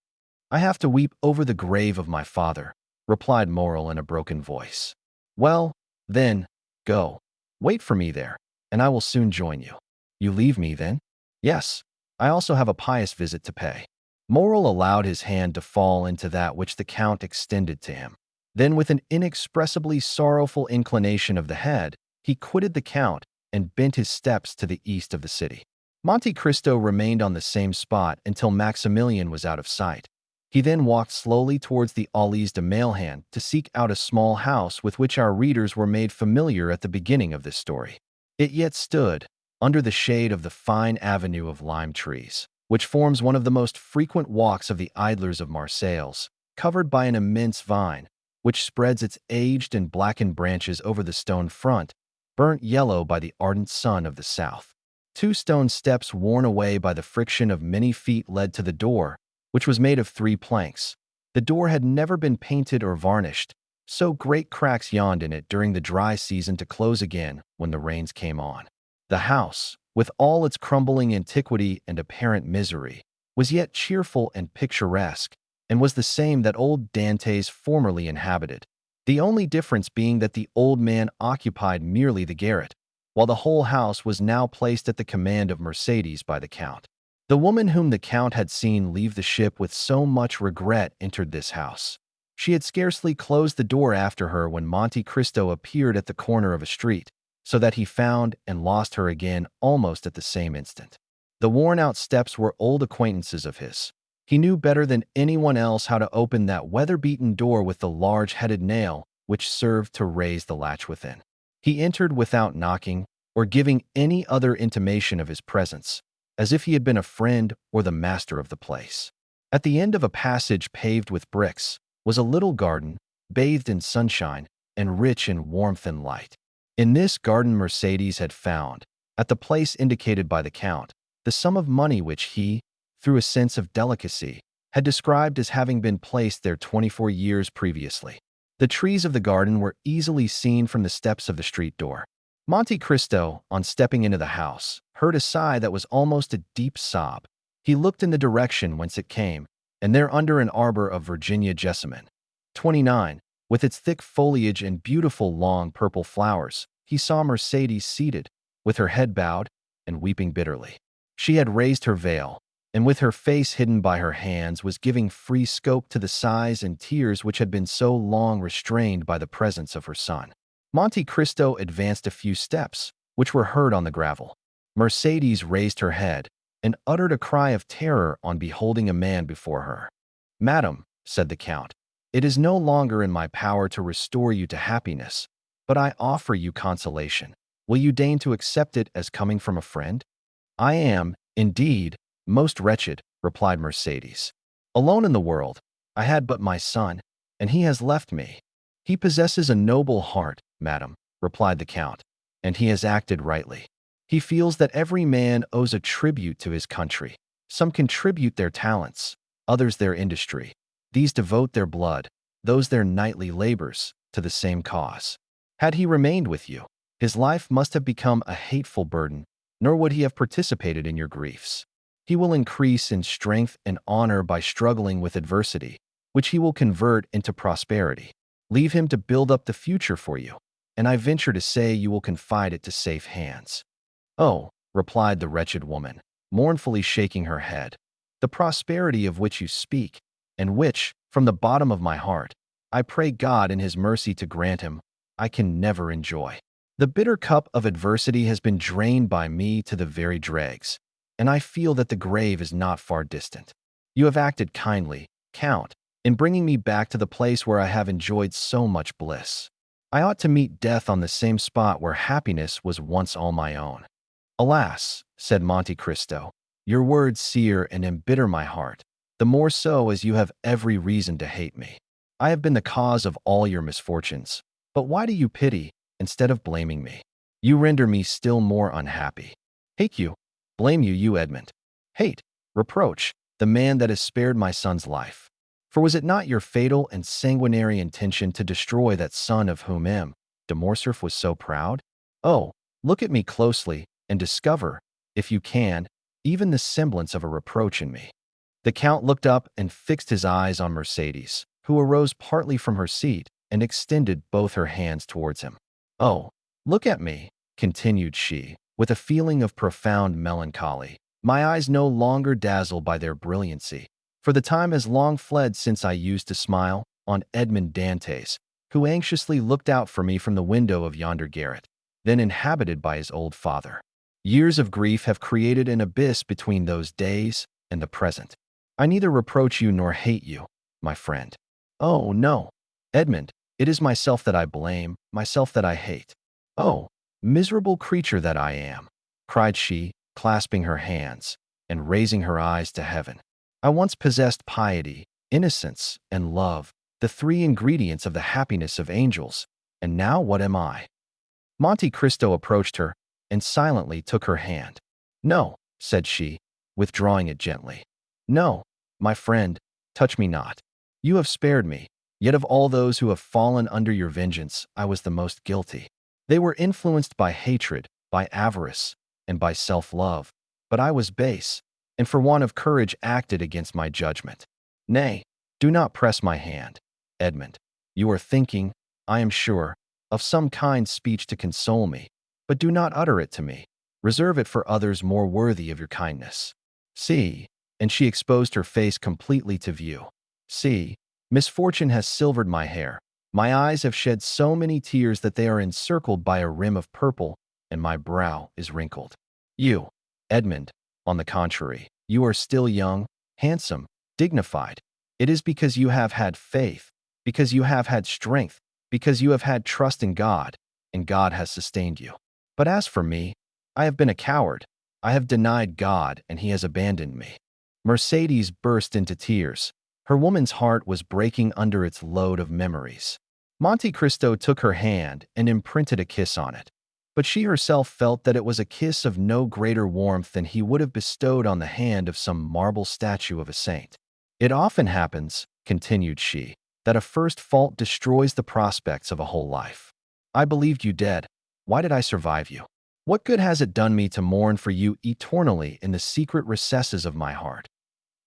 S1: "I have to weep over the grave of my father," replied Moral in a broken voice. "Well, then, go. Wait for me there, and I will soon join you." "You leave me, then?" "Yes, I also have a pious visit to pay." Moral allowed his hand to fall into that which the Count extended to him. Then, with an inexpressibly sorrowful inclination of the head, he quitted the Count and bent his steps to the east of the city. Monte Cristo remained on the same spot until Maximilian was out of sight. He then walked slowly towards the Allées de Mailhan to seek out a small house with which our readers were made familiar at the beginning of this story. It yet stood, under the shade of the fine avenue of lime trees, which forms one of the most frequent walks of the idlers of Marseilles, covered by an immense vine, which spreads its aged and blackened branches over the stone front, burnt yellow by the ardent sun of the south. Two stone steps worn away by the friction of many feet led to the door, which was made of 3 planks. The door had never been painted or varnished, so great cracks yawned in it during the dry season to close again when the rains came on. The house, with all its crumbling antiquity and apparent misery, was yet cheerful and picturesque, and was the same that old Dantès formerly inhabited, the only difference being that the old man occupied merely the garret, while the whole house was now placed at the command of Mercédès by the Count. The woman whom the Count had seen leave the ship with so much regret entered this house. She had scarcely closed the door after her when Monte Cristo appeared at the corner of a street, so that he found and lost her again almost at the same instant. The worn-out steps were old acquaintances of his. He knew better than anyone else how to open that weather-beaten door with the large-headed nail which served to raise the latch within. He entered without knocking or giving any other intimation of his presence, as if he had been a friend or the master of the place. At the end of a passage paved with bricks was a little garden, bathed in sunshine and rich in warmth and light. In this garden Mercédès had found, at the place indicated by the Count, the sum of money which he, through a sense of delicacy, had described as having been placed there 24 years previously. The trees of the garden were easily seen from the steps of the street door. Monte Cristo, on stepping into the house, heard a sigh that was almost a deep sob. He looked in the direction whence it came, and there under an arbor of Virginia jessamine, 29, with its thick foliage and beautiful long purple flowers, he saw Mercedes seated, with her head bowed, and weeping bitterly. She had raised her veil, and with her face hidden by her hands was giving free scope to the sighs and tears which had been so long restrained by the presence of her son. Monte Cristo advanced a few steps, which were heard on the gravel. Mercedes raised her head and uttered a cry of terror on beholding a man before her. "Madam," said the Count, "it is no longer in my power to restore you to happiness, but I offer you consolation. Will you deign to accept it as coming from a friend?" "I am, indeed, most wretched," replied Mercedes. "Alone in the world, I had but my son, and he has left me." "He possesses a noble heart, madam," replied the Count, "and he has acted rightly. He feels that every man owes a tribute to his country. Some contribute their talents, others their industry. These devote their blood, those their nightly labors, to the same cause. Had he remained with you, his life must have become a hateful burden, nor would he have participated in your griefs. He will increase in strength and honor by struggling with adversity, which he will convert into prosperity. Leave him to build up the future for you, and I venture to say you will confide it to safe hands." "Oh," replied the wretched woman, mournfully shaking her head, "the prosperity of which you speak, and which, from the bottom of my heart, I pray God in his mercy to grant him, I can never enjoy. The bitter cup of adversity has been drained by me to the very dregs, and I feel that the grave is not far distant. You have acted kindly, Count, in bringing me back to the place where I have enjoyed so much bliss. I ought to meet death on the same spot where happiness was once all my own." "Alas," said Monte Cristo, "your words sear and embitter my heart, the more so as you have every reason to hate me. I have been the cause of all your misfortunes, but why do you pity, instead of blaming me? You render me still more unhappy. Hate you, blame you, Edmond. Hate, reproach, the man that has spared my son's life. For was it not your fatal and sanguinary intention to destroy that son of whom M. de Morcerf was so proud? Oh, look at me closely, and discover, if you can, even the semblance of a reproach in me." The Count looked up and fixed his eyes on Mercedes, who arose partly from her seat and extended both her hands towards him. "Oh, look at me," continued she, with a feeling of profound melancholy. "My eyes no longer dazzle by their brilliancy, for the time has long fled since I used to smile on Edmond Dantès, who anxiously looked out for me from the window of yonder garret, then inhabited by his old father. Years of grief have created an abyss between those days and the present. I neither reproach you nor hate you, my friend. Oh, no, Edmond, it is myself that I blame, myself that I hate. Oh, miserable creature that I am," cried she, clasping her hands and raising her eyes to heaven. "I once possessed piety, innocence, and love, the three ingredients of the happiness of angels, and now what am I?" Monte Cristo approached her and silently took her hand. "No," said she, withdrawing it gently. "No, my friend, touch me not. You have spared me, yet of all those who have fallen under your vengeance, I was the most guilty. They were influenced by hatred, by avarice, and by self-love, but I was base, and for want of courage acted against my judgment. Nay, do not press my hand, Edmond. You are thinking, I am sure, of some kind speech to console me, but do not utter it to me. Reserve it for others more worthy of your kindness. See," and she exposed her face completely to view. "See, misfortune has silvered my hair. My eyes have shed so many tears that they are encircled by a rim of purple, and my brow is wrinkled. You, Edmond, on the contrary, you are still young, handsome, dignified. It is because you have had faith, because you have had strength, because you have had trust in God, and God has sustained you. But as for me, I have been a coward. I have denied God, and he has abandoned me." Mercedes burst into tears. Her woman's heart was breaking under its load of memories. Monte Cristo took her hand and imprinted a kiss on it, but she herself felt that it was a kiss of no greater warmth than he would have bestowed on the hand of some marble statue of a saint. It often happens, continued she, that a first fault destroys the prospects of a whole life. I believed you dead. Why did I survive you? What good has it done me to mourn for you eternally in the secret recesses of my heart,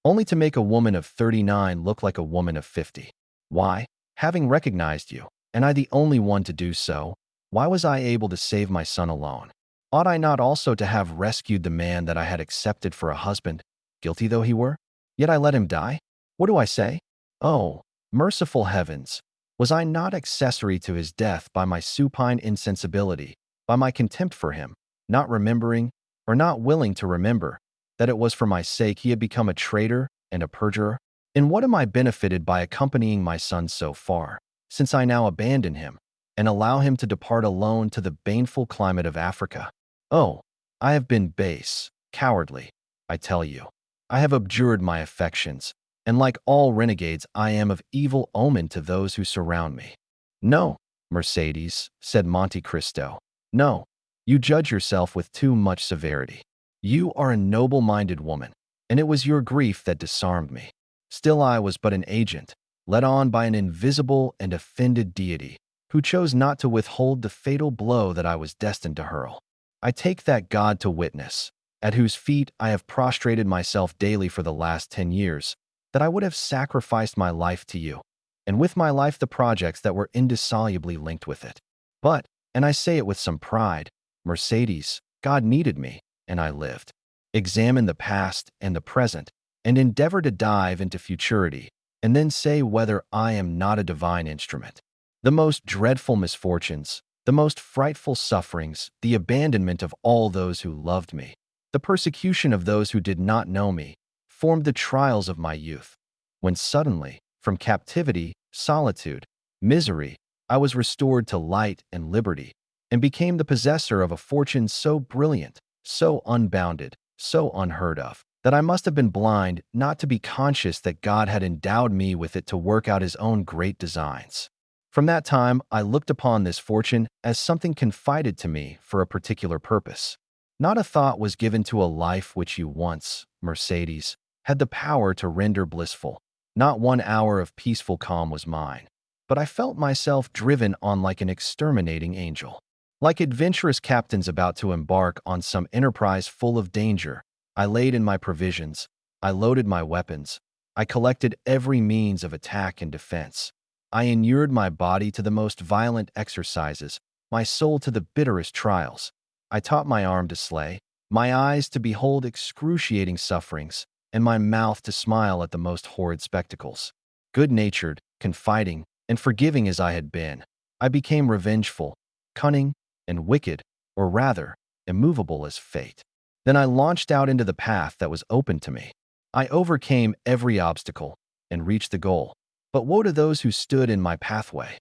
S1: only to make a woman of 39 look like a woman of 50? Why, having recognized you, and I the only one to do so, why was I able to save my son alone? Ought I not also to have rescued the man that I had accepted for a husband, guilty though he were? Yet I let him die? What do I say? Oh, merciful heavens! Was I not accessory to his death by my supine insensibility, by my contempt for him, not remembering, or not willing to remember, that it was for my sake he had become a traitor and a perjurer? In what am I benefited by accompanying my son so far, since I now abandon him, and allow him to depart alone to the baneful climate of Africa? Oh, I have been base, cowardly, I tell you. I have abjured my affections, and like all renegades I am of evil omen to those who surround me. No, Mercedes, said Monte Cristo. No, you judge yourself with too much severity. You are a noble-minded woman, and it was your grief that disarmed me. Still I was but an agent, led on by an invisible and offended deity, who chose not to withhold the fatal blow that I was destined to hurl. I take that God to witness, at whose feet I have prostrated myself daily for the last 10 years, that I would have sacrificed my life to you, and with my life the projects that were indissolubly linked with it. But, and I say it with some pride, Mercedes, God needed me, and I lived. Examine the past and the present, and endeavor to dive into futurity, and then say whether I am not a divine instrument. The most dreadful misfortunes, the most frightful sufferings, the abandonment of all those who loved me, the persecution of those who did not know me, formed the trials of my youth, when suddenly, from captivity, solitude, misery, I was restored to light and liberty, and became the possessor of a fortune so brilliant, so unbounded, so unheard of, that I must have been blind not to be conscious that God had endowed me with it to work out his own great designs. From that time, I looked upon this fortune as something confided to me for a particular purpose. Not a thought was given to a life which you once, Mercedes, had the power to render blissful. Not 1 hour of peaceful calm was mine, but I felt myself driven on like an exterminating angel. Like adventurous captains about to embark on some enterprise full of danger, I laid in my provisions, I loaded my weapons, I collected every means of attack and defense. I inured my body to the most violent exercises, my soul to the bitterest trials. I taught my arm to slay, my eyes to behold excruciating sufferings, and my mouth to smile at the most horrid spectacles. Good-natured, confiding, and forgiving as I had been, I became revengeful, cunning, and wicked, or rather, immovable as fate. Then I launched out into the path that was open to me. I overcame every obstacle and reached the goal. But woe to those who stood in my pathway.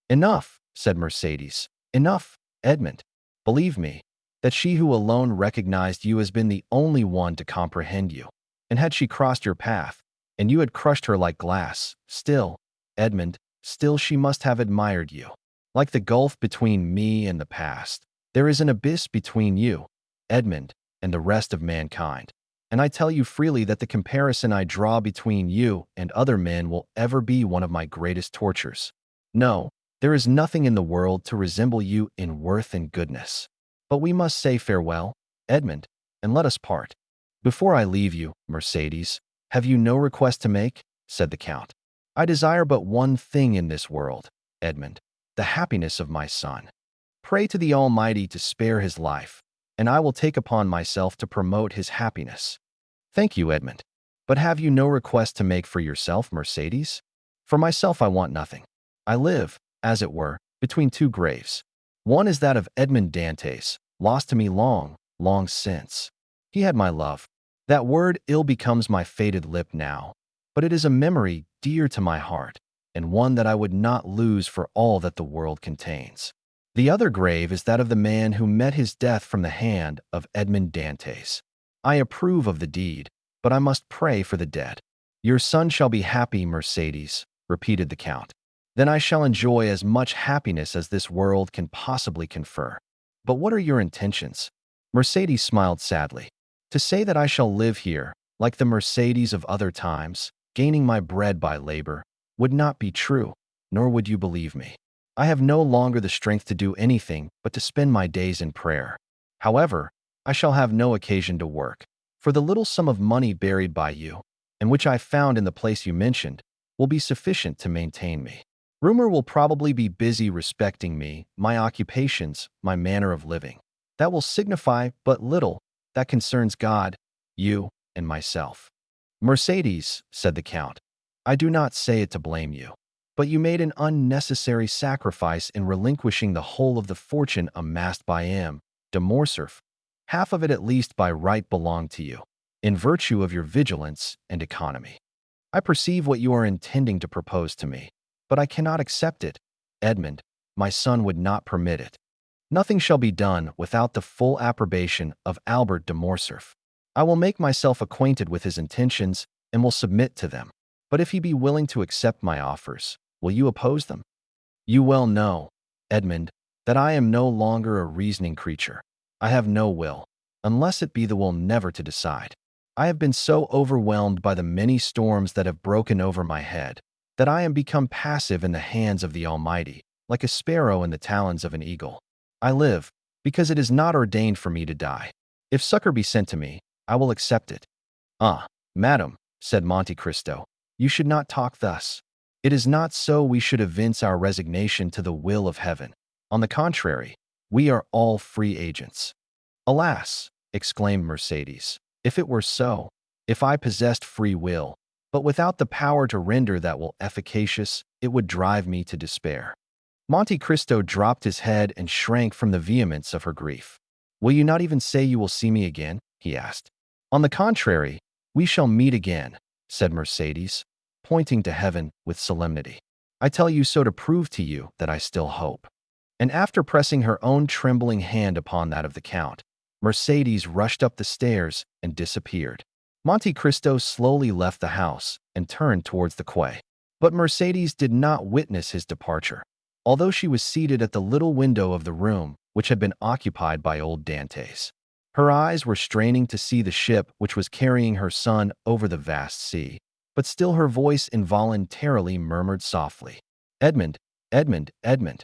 S1: Enough, said Mercedes. Enough, Edmond. Believe me, that she who alone recognized you has been the only one to comprehend you. And had she crossed your path, and you had crushed her like glass, still, Edmond, still she must have admired you. Like the gulf between me and the past, there is an abyss between you, Edmond, and the rest of mankind. And I tell you freely that the comparison I draw between you and other men will ever be one of my greatest tortures. No, there is nothing in the world to resemble you in worth and goodness. But we must say farewell, Edmond, and let us part. Before I leave you, Mercedes, have you no request to make? Said the Count. I desire but one thing in this world, Edmond, the happiness of my son. Pray to the Almighty to spare his life, and I will take upon myself to promote his happiness. Thank you, Edmond. But have you no request to make for yourself, Mercedes? For myself I want nothing. I live, as it were, between two graves. One is that of Edmond Dantès, lost to me long, long since. He had my love. That word ill becomes my fated lip now, but it is a memory dear to my heart, and one that I would not lose for all that the world contains. The other grave is that of the man who met his death from the hand of Edmond Dantès. I approve of the deed, but I must pray for the dead. Your son shall be happy, Mercedes, repeated the Count. Then I shall enjoy as much happiness as this world can possibly confer. But what are your intentions? Mercedes smiled sadly. To say that I shall live here, like the Mercedes of other times, gaining my bread by labor, would not be true, nor would you believe me. I have no longer the strength to do anything but to spend my days in prayer. However, I shall have no occasion to work, for the little sum of money buried by you, and which I found in the place you mentioned, will be sufficient to maintain me. Rumor will probably be busy respecting me, my occupations, my manner of living. That will signify but little. That concerns God, you, and myself. Mercedes, said the Count, I do not say it to blame you, but you made an unnecessary sacrifice in relinquishing the whole of the fortune amassed by M. de Morcerf. Half of it at least by right belonged to you, in virtue of your vigilance and economy. I perceive what you are intending to propose to me, but I cannot accept it. Edmond, my son would not permit it. Nothing shall be done without the full approbation of Albert de Morcerf. I will make myself acquainted with his intentions and will submit to them. But if he be willing to accept my offers, will you oppose them? You well know, Edmond, that I am no longer a reasoning creature. I have no will, unless it be the will never to decide. I have been so overwhelmed by the many storms that have broken over my head, that I am become passive in the hands of the Almighty, like a sparrow in the talons of an eagle. I live, because it is not ordained for me to die. If succor be sent to me, I will accept it. Ah, madam, said Monte Cristo, you should not talk thus. It is not so we should evince our resignation to the will of heaven. On the contrary, we are all free agents. Alas, exclaimed Mercedes, if it were so, if I possessed free will, but without the power to render that will efficacious, it would drive me to despair. Monte Cristo dropped his head and shrank from the vehemence of her grief. Will you not even say you will see me again? He asked. On the contrary, we shall meet again, said Mercedes, pointing to heaven with solemnity. I tell you so to prove to you that I still hope. And after pressing her own trembling hand upon that of the Count, Mercedes rushed up the stairs and disappeared. Monte Cristo slowly left the house and turned towards the quay. But Mercedes did not witness his departure, although she was seated at the little window of the room which had been occupied by old Dantès. Her eyes were straining to see the ship which was carrying her son over the vast sea, but still her voice involuntarily murmured softly, Edmond, Edmond, Edmond.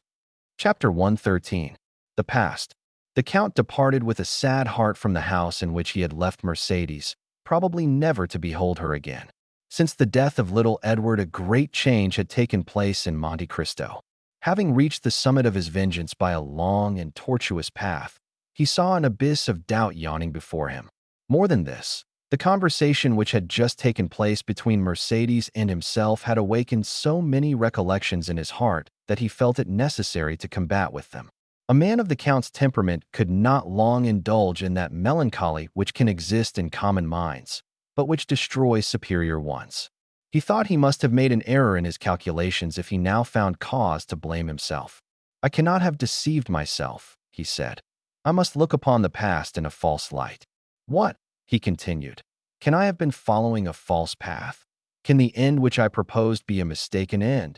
S1: Chapter 113. The Past. The Count departed with a sad heart from the house in which he had left Mercedes, probably never to behold her again. Since the death of little Edward, a great change had taken place in Monte Cristo. Having reached the summit of his vengeance by a long and tortuous path, he saw an abyss of doubt yawning before him. More than this, the conversation which had just taken place between Mercedes and himself had awakened so many recollections in his heart that he felt it necessary to combat with them. A man of the Count's temperament could not long indulge in that melancholy which can exist in common minds, but which destroys superior ones. He thought he must have made an error in his calculations if he now found cause to blame himself. I cannot have deceived myself, he said. I must look upon the past in a false light. What? He continued. Can I have been following a false path? Can the end which I proposed be a mistaken end?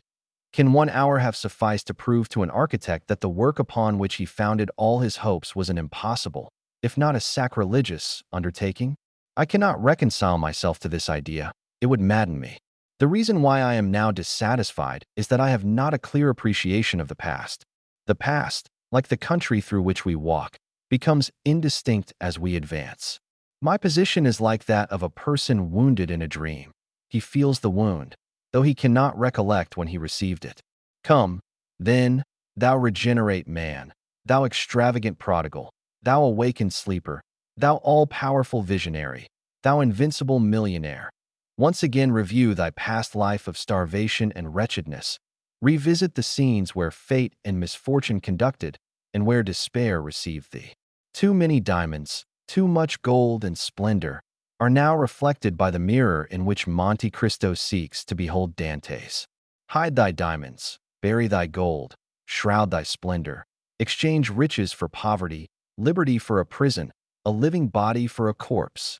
S1: Can 1 hour have sufficed to prove to an architect that the work upon which he founded all his hopes was an impossible, if not a sacrilegious, undertaking? I cannot reconcile myself to this idea. It would madden me. The reason why I am now dissatisfied is that I have not a clear appreciation of the past. The past, like the country through which we walk, becomes indistinct as we advance. My position is like that of a person wounded in a dream. He feels the wound, though he cannot recollect when he received it. Come, then, thou regenerate man, thou extravagant prodigal, thou awakened sleeper, thou all-powerful visionary, thou invincible millionaire. Once again review thy past life of starvation and wretchedness. Revisit the scenes where fate and misfortune conducted, and where despair received thee. Too many diamonds, too much gold and splendor, are now reflected by the mirror in which Monte Cristo seeks to behold Dantès. Hide thy diamonds, bury thy gold, shroud thy splendor, exchange riches for poverty, liberty for a prison, a living body for a corpse.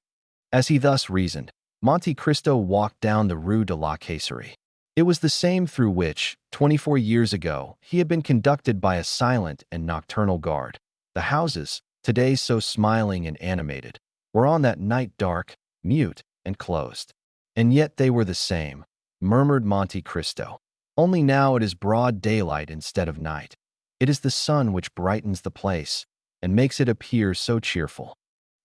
S1: As he thus reasoned, Monte Cristo walked down the Rue de la Caisserie. It was the same through which, 24 years ago, he had been conducted by a silent and nocturnal guard. The houses, today so smiling and animated, were on that night dark, mute, and closed. And yet they were the same, murmured Monte Cristo. Only now it is broad daylight instead of night. It is the sun which brightens the place and makes it appear so cheerful.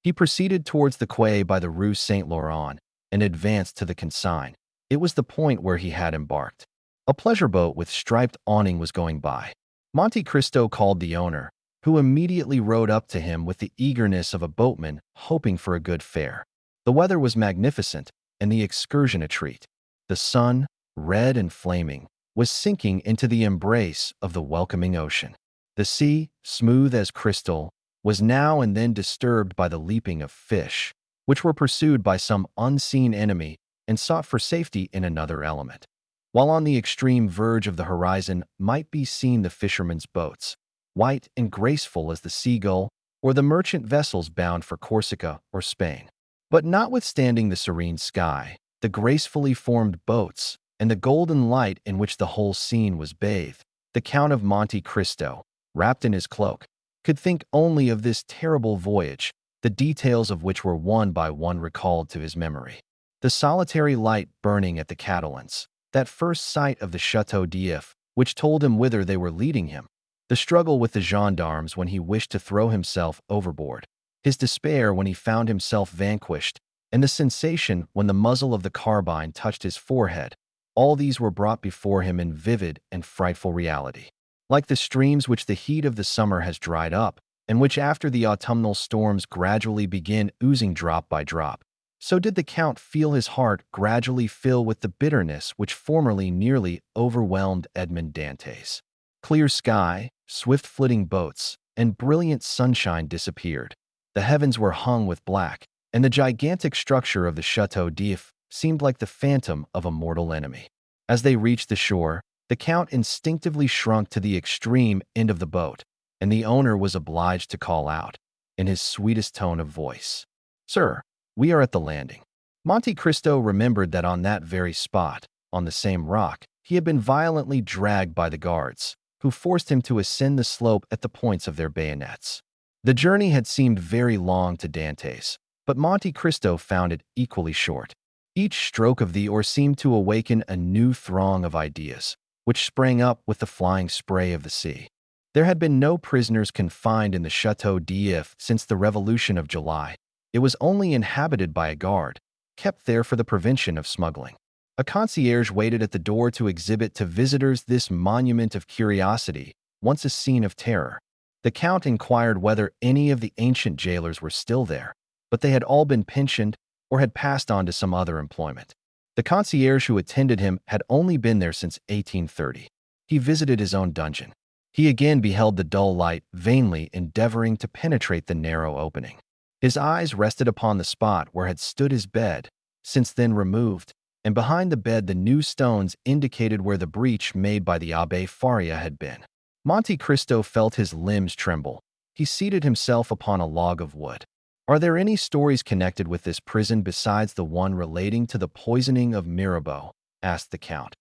S1: He proceeded towards the quay by the Rue Saint-Laurent and advanced to the consigne. It was the point where he had embarked. A pleasure boat with striped awning was going by. Monte Cristo called the owner, who immediately rowed up to him with the eagerness of a boatman hoping for a good fare. The weather was magnificent, and the excursion a treat. The sun, red and flaming, was sinking into the embrace of the welcoming ocean. The sea, smooth as crystal, was now and then disturbed by the leaping of fish, which were pursued by some unseen enemy and sought for safety in another element. While on the extreme verge of the horizon might be seen the fishermen's boats, white and graceful as the seagull, or the merchant vessels bound for Corsica or Spain. But notwithstanding the serene sky, the gracefully formed boats, and the golden light in which the whole scene was bathed, the Count of Monte Cristo, wrapped in his cloak, could think only of this terrible voyage, the details of which were one by one recalled to his memory. The solitary light burning at the Catalans, that first sight of the Château d'If, which told him whither they were leading him, the struggle with the gendarmes when he wished to throw himself overboard, his despair when he found himself vanquished, and the sensation when the muzzle of the carbine touched his forehead, all these were brought before him in vivid and frightful reality. Like the streams which the heat of the summer has dried up, and which after the autumnal storms gradually begin oozing drop by drop, so did the Count feel his heart gradually fill with the bitterness which formerly nearly overwhelmed Edmond Dantès. Clear sky, swift-flitting boats, and brilliant sunshine disappeared. The heavens were hung with black, and the gigantic structure of the Château d'If seemed like the phantom of a mortal enemy. As they reached the shore, the Count instinctively shrunk to the extreme end of the boat, and the owner was obliged to call out, in his sweetest tone of voice, "Sir, we are at the landing." Monte Cristo remembered that on that very spot, on the same rock, he had been violently dragged by the guards, who forced him to ascend the slope at the points of their bayonets. The journey had seemed very long to Dantès, but Monte Cristo found it equally short. Each stroke of the oar seemed to awaken a new throng of ideas, which sprang up with the flying spray of the sea. There had been no prisoners confined in the Château d'If since the Revolution of July. It was only inhabited by a guard, kept there for the prevention of smuggling. A concierge waited at the door to exhibit to visitors this monument of curiosity, once a scene of terror. The Count inquired whether any of the ancient jailers were still there, but they had all been pensioned or had passed on to some other employment. The concierge who attended him had only been there since 1830. He visited his own dungeon. He again beheld the dull light, vainly endeavoring to penetrate the narrow opening. His eyes rested upon the spot where had stood his bed, since then removed, and behind the bed the new stones indicated where the breach made by the Abbé Faria had been. Monte Cristo felt his limbs tremble. He seated himself upon a log of wood. "Are there any stories connected with this prison besides the one relating to the poisoning of Mirabeau?" asked the Count.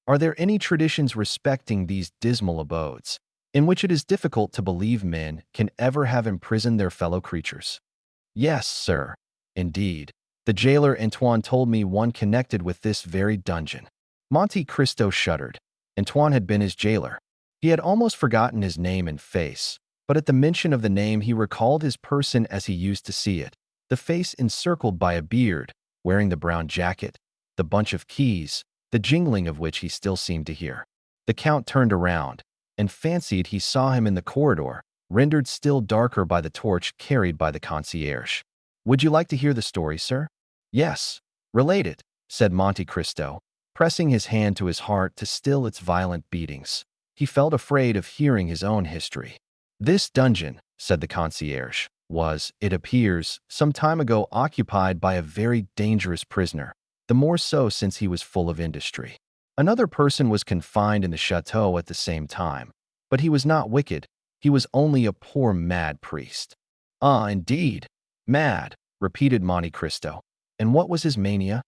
S1: "Are there any traditions respecting these dismal abodes, in which it is difficult to believe men can ever have imprisoned their fellow creatures?" "Yes, sir. Indeed, the jailer Antoine told me one connected with this very dungeon." Monte Cristo shuddered. Antoine had been his jailer. He had almost forgotten his name and face, but at the mention of the name he recalled his person as he used to see it, the face encircled by a beard, wearing the brown jacket, the bunch of keys, the jingling of which he still seemed to hear. The Count turned around, and fancied he saw him in the corridor, rendered still darker by the torch carried by the concierge. "Would you like to hear the story, sir?" "Yes, relate it," said Monte Cristo, pressing his hand to his heart to still its violent beatings. He felt afraid of hearing his own history. "This dungeon," said the concierge, "was, it appears, some time ago occupied by a very dangerous prisoner, the more so since he was full of industry. Another person was confined in the chateau at the same time, but he was not wicked. He was only a poor mad priest." "Ah, indeed, mad," repeated Monte Cristo. "And what was his mania?"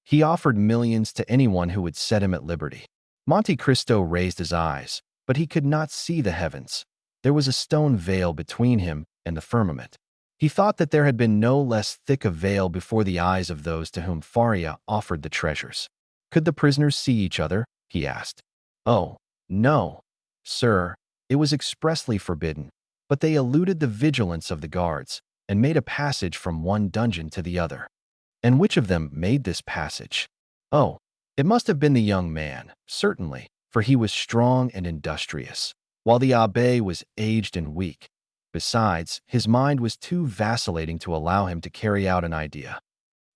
S1: "He offered millions to anyone who would set him at liberty." Monte Cristo raised his eyes, but he could not see the heavens. There was a stone veil between him and the firmament. He thought that there had been no less thick a veil before the eyes of those to whom Faria offered the treasures. Could the prisoners see each other? He asked. Oh, no, sir, it was expressly forbidden, but they eluded the vigilance of the guards and made a passage from one dungeon to the other. And which of them made this passage? Oh, it must have been the young man, certainly, for he was strong and industrious, while the abbé was aged and weak. Besides, his mind was too vacillating to allow him to carry out an idea.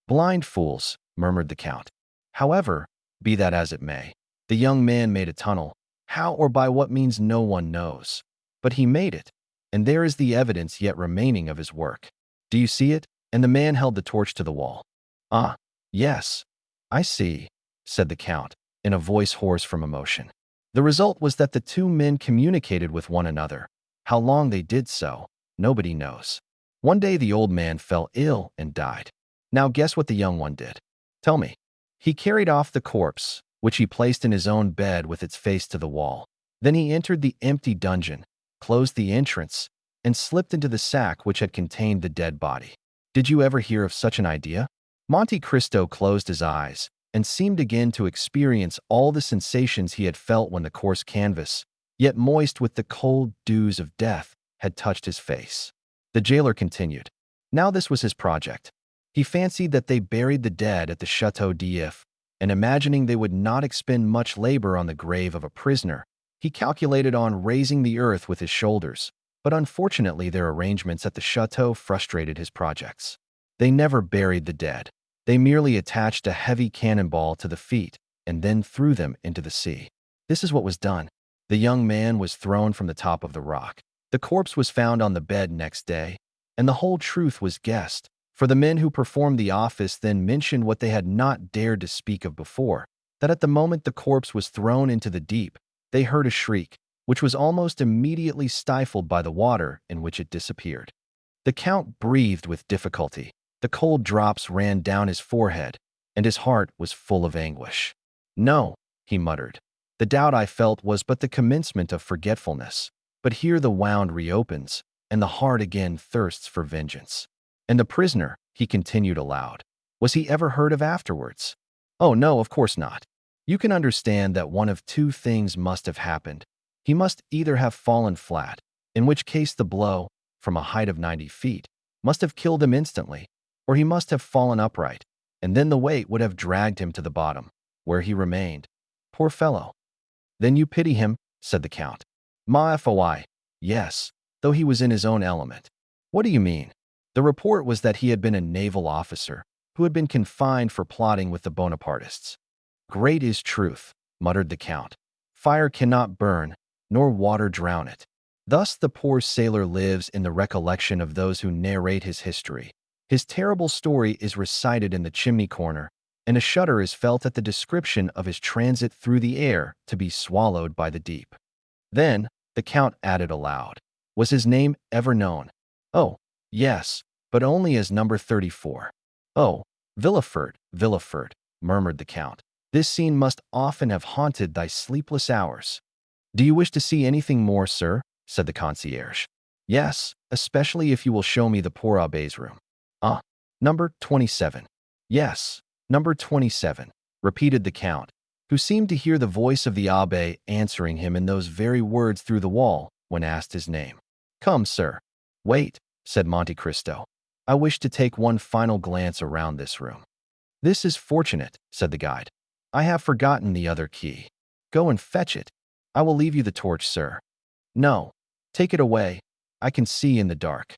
S1: Blind fools, murmured the Count. However, be that as it may, the young man made a tunnel. How or by what means no one knows. But he made it, and there is the evidence yet remaining of his work. Do you see it? And the man held the torch to the wall. Ah, yes, I see, said the Count, in a voice hoarse from emotion. The result was that the two men communicated with one another. How long they did so, nobody knows. One day the old man fell ill and died. Now guess what the young one did. Tell me. He carried off the corpse, which he placed in his own bed with its face to the wall. Then he entered the empty dungeon, closed the entrance, and slipped into the sack which had contained the dead body. Did you ever hear of such an idea? Monte Cristo closed his eyes and seemed again to experience all the sensations he had felt when the coarse canvas, yet moist with the cold dews of death, had touched his face. The jailer continued. Now this was his project. He fancied that they buried the dead at the Château d'If, and imagining they would not expend much labor on the grave of a prisoner, he calculated on raising the earth with his shoulders, but unfortunately their arrangements at the chateau frustrated his projects. They never buried the dead. They merely attached a heavy cannonball to the feet and then threw them into the sea. This is what was done. The young man was thrown from the top of the rock. The corpse was found on the bed next day, and the whole truth was guessed, for the men who performed the office then mentioned what they had not dared to speak of before, that at the moment the corpse was thrown into the deep, they heard a shriek, which was almost immediately stifled by the water in which it disappeared. The Count breathed with difficulty. The cold drops ran down his forehead, and his heart was full of anguish. No, he muttered. The doubt I felt was but the commencement of forgetfulness, but here the wound reopens, and the heart again thirsts for vengeance. And the prisoner, he continued aloud, was he ever heard of afterwards? Oh no, of course not. You can understand that one of two things must have happened. He must either have fallen flat, in which case the blow, from a height of 90 feet, must have killed him instantly, or he must have fallen upright, and then the weight would have dragged him to the bottom, where he remained. Poor fellow. Then you pity him, said the Count. Ma foi, yes, though he was in his own element. What do you mean? The report was that he had been a naval officer, who had been confined for plotting with the Bonapartists. Great is truth, muttered the Count. Fire cannot burn, nor water drown it. Thus the poor sailor lives in the recollection of those who narrate his history. His terrible story is recited in the chimney corner, and a shudder is felt at the description of his transit through the air to be swallowed by the deep. Then, the Count added aloud, was his name ever known? Oh, yes, but only as number 34. Oh, Villefort, Villefort, murmured the Count. This scene must often have haunted thy sleepless hours. Do you wish to see anything more, sir? Said the concierge. Yes, especially if you will show me the poor abbé's room. Ah, number 27. Yes, number 27, repeated the Count, who seemed to hear the voice of the abbé answering him in those very words through the wall when asked his name. Come, sir. Wait, said Monte Cristo. I wish to take one final glance around this room. This is fortunate, said the guide. I have forgotten the other key. Go and fetch it. I will leave you the torch, sir. No, take it away. I can see in the dark.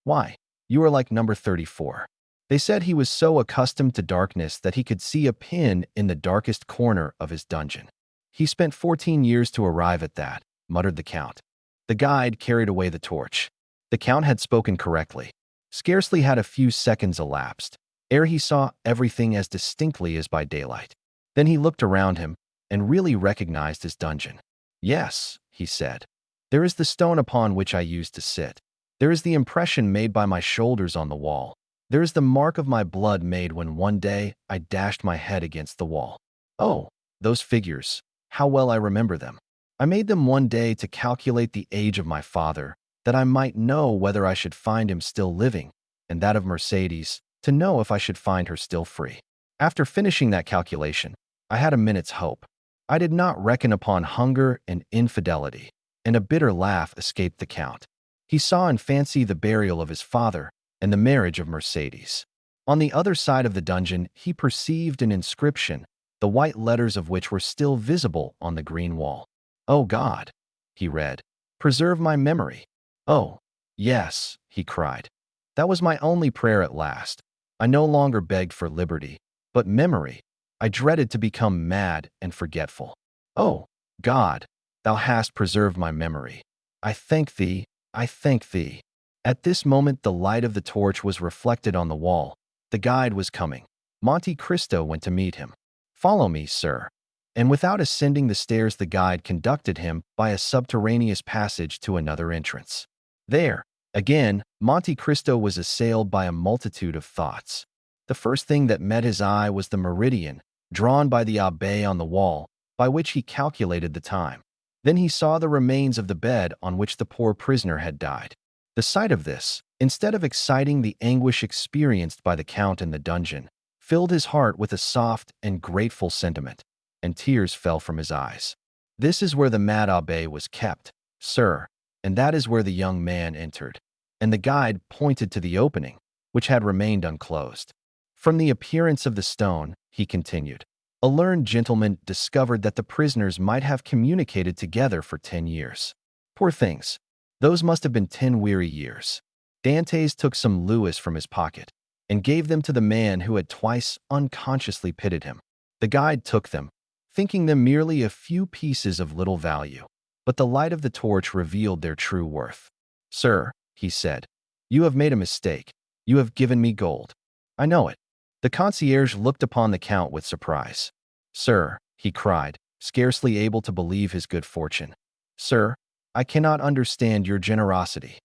S1: Why, you are like number 34. They said he was so accustomed to darkness that he could see a pin in the darkest corner of his dungeon. He spent 14 years to arrive at that, muttered the Count. The guide carried away the torch. The Count had spoken correctly. Scarcely had a few seconds elapsed, ere he saw everything as distinctly as by daylight. Then he looked around him and really recognized his dungeon. Yes, he said. There is the stone upon which I used to sit. There is the impression made by my shoulders on the wall. There is the mark of my blood made when one day I dashed my head against the wall. Oh, those figures, how well I remember them. I made them one day to calculate the age of my father, that I might know whether I should find him still living, and that of Mercedes, to know if I should find her still free. After finishing that calculation, I had a minute's hope. I did not reckon upon hunger and infidelity, and a bitter laugh escaped the Count. He saw in fancy the burial of his father and the marriage of Mercedes. On the other side of the dungeon, he perceived an inscription, the white letters of which were still visible on the green wall. "Oh God," he read, "preserve my memory." "Oh, yes," he cried. That was my only prayer at last. I no longer begged for liberty, but memory. I dreaded to become mad and forgetful. "Oh, God, thou hast preserved my memory. I thank thee, I thank thee." At this moment the light of the torch was reflected on the wall. The guide was coming. Monte Cristo went to meet him. "Follow me, sir." And without ascending the stairs, the guide conducted him by a subterraneous passage to another entrance. There, again, Monte Cristo was assailed by a multitude of thoughts. The first thing that met his eye was the meridian, drawn by the abbé on the wall, by which he calculated the time. Then he saw the remains of the bed on which the poor prisoner had died. The sight of this, instead of exciting the anguish experienced by the Count in the dungeon, filled his heart with a soft and grateful sentiment, and tears fell from his eyes. "This is where the mad abbé was kept, sir, and that is where the young man entered." And the guide pointed to the opening, which had remained unclosed. "From the appearance of the stone," he continued, "a learned gentleman discovered that the prisoners might have communicated together for 10 years. Poor things! Those must have been 10 weary years." Dantès took some louis from his pocket and gave them to the man who had twice unconsciously pitied him. The guide took them, thinking them merely a few pieces of little value, but the light of the torch revealed their true worth. "Sir," he said, "you have made a mistake. You have given me gold. I know it." The concierge looked upon the Count with surprise. "Sir," he cried, scarcely able to believe his good fortune. "Sir, I cannot understand your generosity."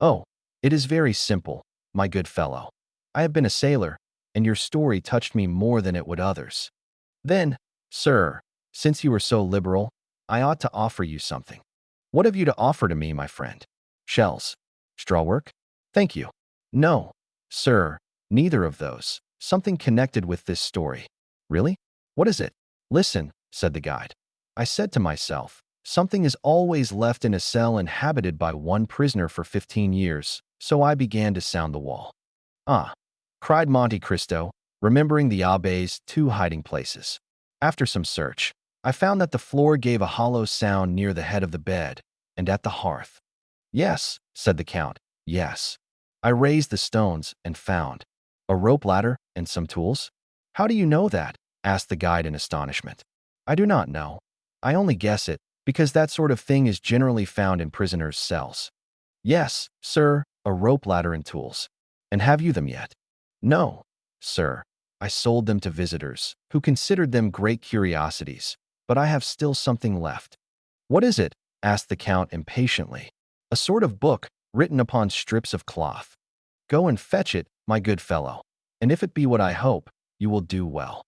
S1: "Oh, it is very simple, my good fellow. I have been a sailor, and your story touched me more than it would others. Then, sir, since you are so liberal, I ought to offer you something." "What have you to offer to me, my friend? Shells? Straw work? Thank you. No, sir, neither of those. Something connected with this story." "Really? What is it?" "Listen," said the guide. "I said to myself, something is always left in a cell inhabited by one prisoner for 15 years, so I began to sound the wall." "Ah!" cried Monte Cristo, remembering the abbé's 2 hiding places. "After some search, I found that the floor gave a hollow sound near the head of the bed and at the hearth." "Yes," said the Count, "yes. I raised the stones and found a rope ladder and some tools." "How do you know that?" asked the guide in astonishment. "I do not know. I only guess it, because that sort of thing is generally found in prisoners' cells." "Yes, sir, a rope ladder and tools. And have you them yet?" "No, sir. I sold them to visitors, who considered them great curiosities, but I have still something left." "What is it?" asked the Count impatiently. "A sort of book written upon strips of cloth." "Go and fetch it, my good fellow, and if it be what I hope, you will do well."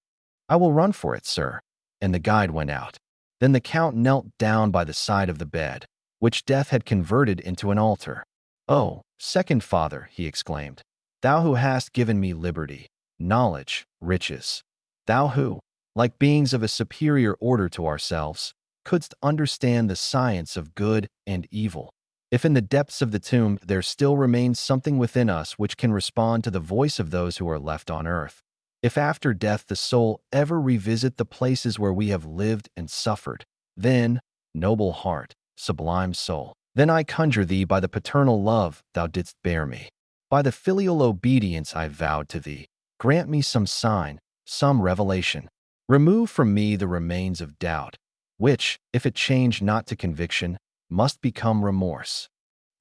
S1: "I will run for it, sir." And the guide went out. Then the Count knelt down by the side of the bed, which death had converted into an altar. "Oh, second Father," he exclaimed, "thou who hast given me liberty, knowledge, riches, thou who, like beings of a superior order to ourselves, couldst understand the science of good and evil, if in the depths of the tomb there still remains something within us which can respond to the voice of those who are left on earth, if after death the soul ever revisit the places where we have lived and suffered, then, noble heart, sublime soul, then I conjure thee by the paternal love thou didst bear me, by the filial obedience I vowed to thee, grant me some sign, some revelation. Remove from me the remains of doubt, which, if it change not to conviction, must become remorse."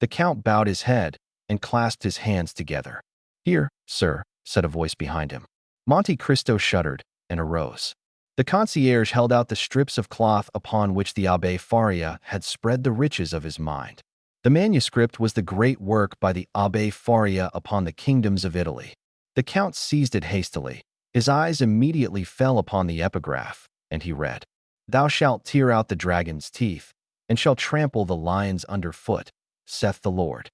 S1: The Count bowed his head and clasped his hands together. "Here, sir," said a voice behind him. Monte Cristo shuddered and arose. The concierge held out the strips of cloth upon which the Abbé Faria had spread the riches of his mind. The manuscript was the great work by the Abbé Faria upon the kingdoms of Italy. The Count seized it hastily. His eyes immediately fell upon the epigraph, and he read, "Thou shalt tear out the dragon's teeth, and shall trample the lions under foot. saith the Lord.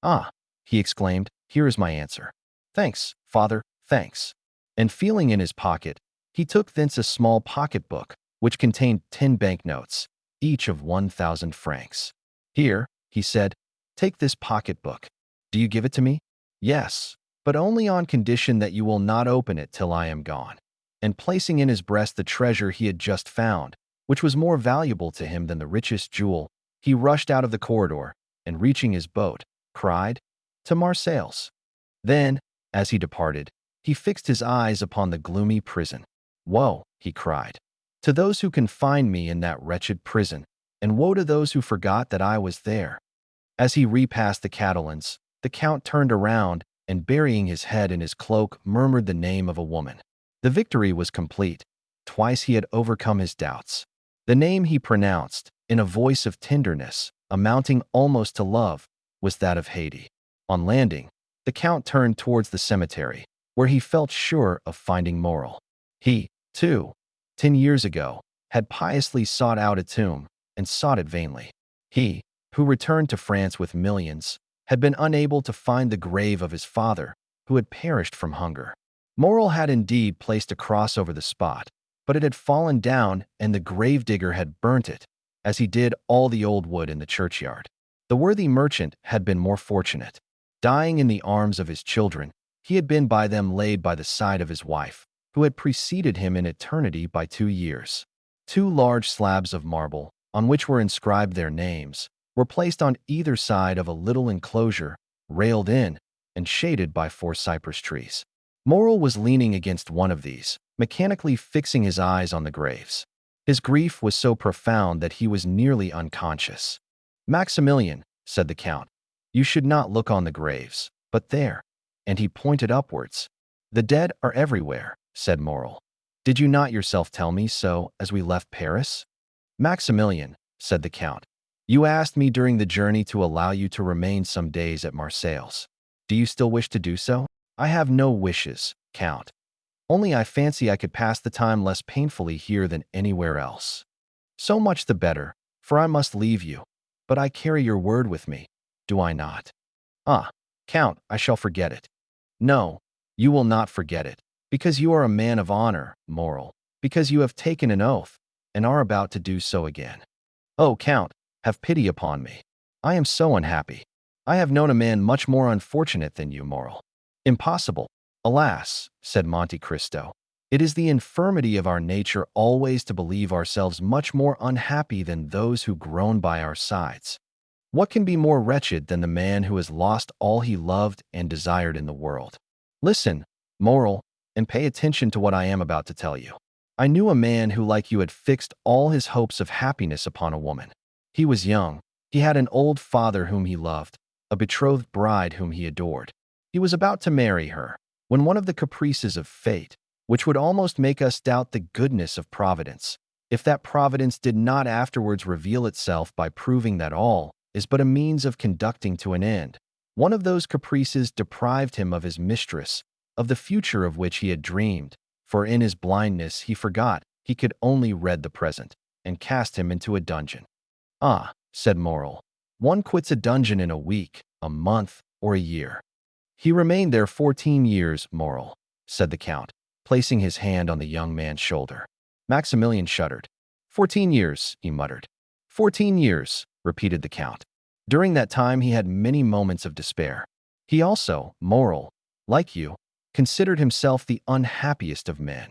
S1: Ah, he exclaimed, here is my answer. Thanks, Father, thanks. And feeling in his pocket, he took thence a small pocketbook, which contained 10 banknotes, each of 1,000 francs. Here, he said, take this pocketbook. Do you give it to me? Yes, but only on condition that you will not open it till I am gone. And placing in his breast the treasure he had just found, which was more valuable to him than the richest jewel, he rushed out of the corridor, and reaching his boat, cried, to Marseilles. Then, as he departed, he fixed his eyes upon the gloomy prison. Woe, he cried, to those who confined me in that wretched prison, and woe to those who forgot that I was there. As he repassed the Catalans, the Count turned around, and burying his head in his cloak, murmured the name of a woman. The victory was complete. Twice he had overcome his doubts. The name he pronounced, in a voice of tenderness, amounting almost to love, was that of Haydée. On landing, the Count turned towards the cemetery, where he felt sure of finding Morrel. He, too, 10 years ago, had piously sought out a tomb, and sought it vainly. He, who returned to France with millions, had been unable to find the grave of his father, who had perished from hunger. Morrel had indeed placed a cross over the spot, but it had fallen down, and the gravedigger had burnt it, as he did all the old wood in the churchyard. The worthy merchant had been more fortunate. Dying in the arms of his children, he had been by them laid by the side of his wife, who had preceded him in eternity by 2 years. 2 large slabs of marble, on which were inscribed their names, were placed on either side of a little enclosure, railed in, and shaded by 4 cypress trees. Morrel was leaning against one of these, mechanically fixing his eyes on the graves. His grief was so profound that he was nearly unconscious. Maximilian, said the Count, you should not look on the graves, but there. And he pointed upwards. The dead are everywhere, said Morrel. Did you not yourself tell me so as we left Paris? Maximilian, said the Count, you asked me during the journey to allow you to remain some days at Marseilles. Do you still wish to do so? I have no wishes, Count. Only I fancy I could pass the time less painfully here than anywhere else. So much the better, for I must leave you. But I carry your word with me, do I not? Ah, Count, I shall forget it. No, you will not forget it, because you are a man of honor, Morrel, because you have taken an oath, and are about to do so again. Oh, Count, have pity upon me. I am so unhappy. I have known a man much more unfortunate than you, Morrel. Impossible. Alas, said Monte Cristo, it is the infirmity of our nature always to believe ourselves much more unhappy than those who groan by our sides. What can be more wretched than the man who has lost all he loved and desired in the world? Listen, Morrel, and pay attention to what I am about to tell you. I knew a man who, like you, had fixed all his hopes of happiness upon a woman. He was young. He had an old father whom he loved, a betrothed bride whom he adored. He was about to marry her, when one of the caprices of fate, which would almost make us doubt the goodness of Providence, if that Providence did not afterwards reveal itself by proving that all is but a means of conducting to an end. One of those caprices deprived him of his mistress, of the future of which he had dreamed, for in his blindness he forgot he could only read the present, and cast him into a dungeon. Ah, said Morrel, one quits a dungeon in a week, a month, or a year. He remained there 14 years, Morrel, said the Count, placing his hand on the young man's shoulder. Maximilian shuddered. 14 years, he muttered. 14 years, repeated the Count. During that time he had many moments of despair. He also, Morrel, like you, considered himself the unhappiest of men.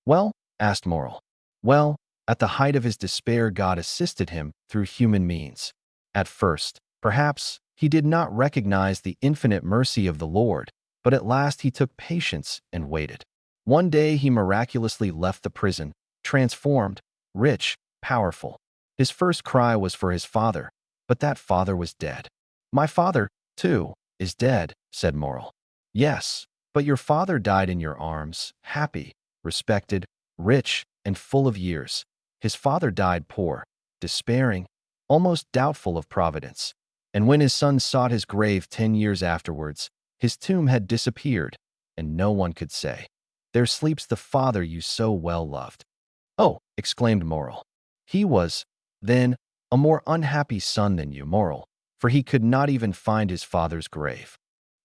S1: Well, asked Morrel. Well, at the height of his despair God assisted him through human means. At first, perhaps, he did not recognize the infinite mercy of the Lord, but at last he took patience and waited. One day he miraculously left the prison, transformed, rich, powerful. His first cry was for his father, but that father was dead. My father, too, is dead, said Morrel. Yes, but your father died in your arms, happy, respected, rich, and full of years. His father died poor, despairing, almost doubtful of Providence. And when his son sought his grave 10 years afterwards, his tomb had disappeared, and no one could say, there sleeps the father you so well loved. Oh, exclaimed Morrel. He was, then, a more unhappy son than you, Morrel, for for he could not even find his father's grave.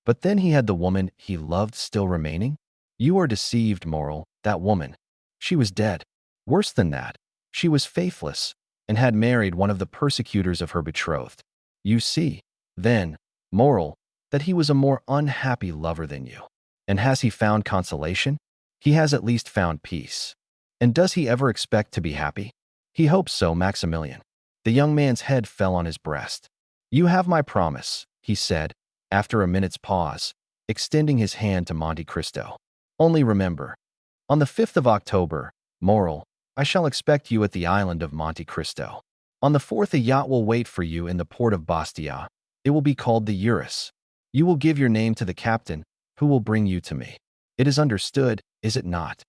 S1: But then he had the woman he loved still remaining? You are deceived, moral, that woman. She was dead. Worse than that, she was faithless and had married one of the persecutors of her betrothed. You see, then, moral, that he was a more unhappy lover than you. And has he found consolation? He has at least found peace. And does he ever expect to be happy? He hopes so, Maximilian. The young man's head fell on his breast. You have my promise, he said, after a minute's pause, extending his hand to Monte Cristo. Only remember, on the 5th of October, moral, I shall expect you at the island of Monte Cristo. On the 4th, a yacht will wait for you in the port of Bastia. It will be called the Eurus. You will give your name to the captain, who will bring you to me. It is understood, is it not?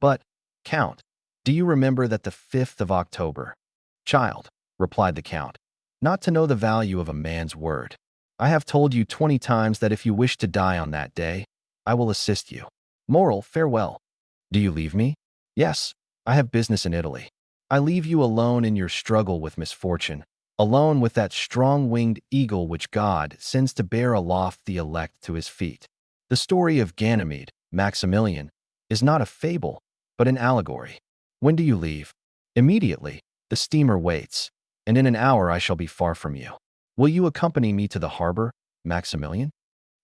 S1: But, Count, do you remember that the 5th of October? Child, replied the Count, not to know the value of a man's word. I have told you 20 times that if you wish to die on that day, I will assist you. Moral, farewell. Do you leave me? Yes, I have business in Italy. I leave you alone in your struggle with misfortune, alone with that strong-winged eagle which God sends to bear aloft the elect to his feet. The story of Ganymede, Maximilian, is not a fable, but an allegory. When do you leave? Immediately. The steamer waits, and in an hour I shall be far from you. Will you accompany me to the harbor, Maximilian?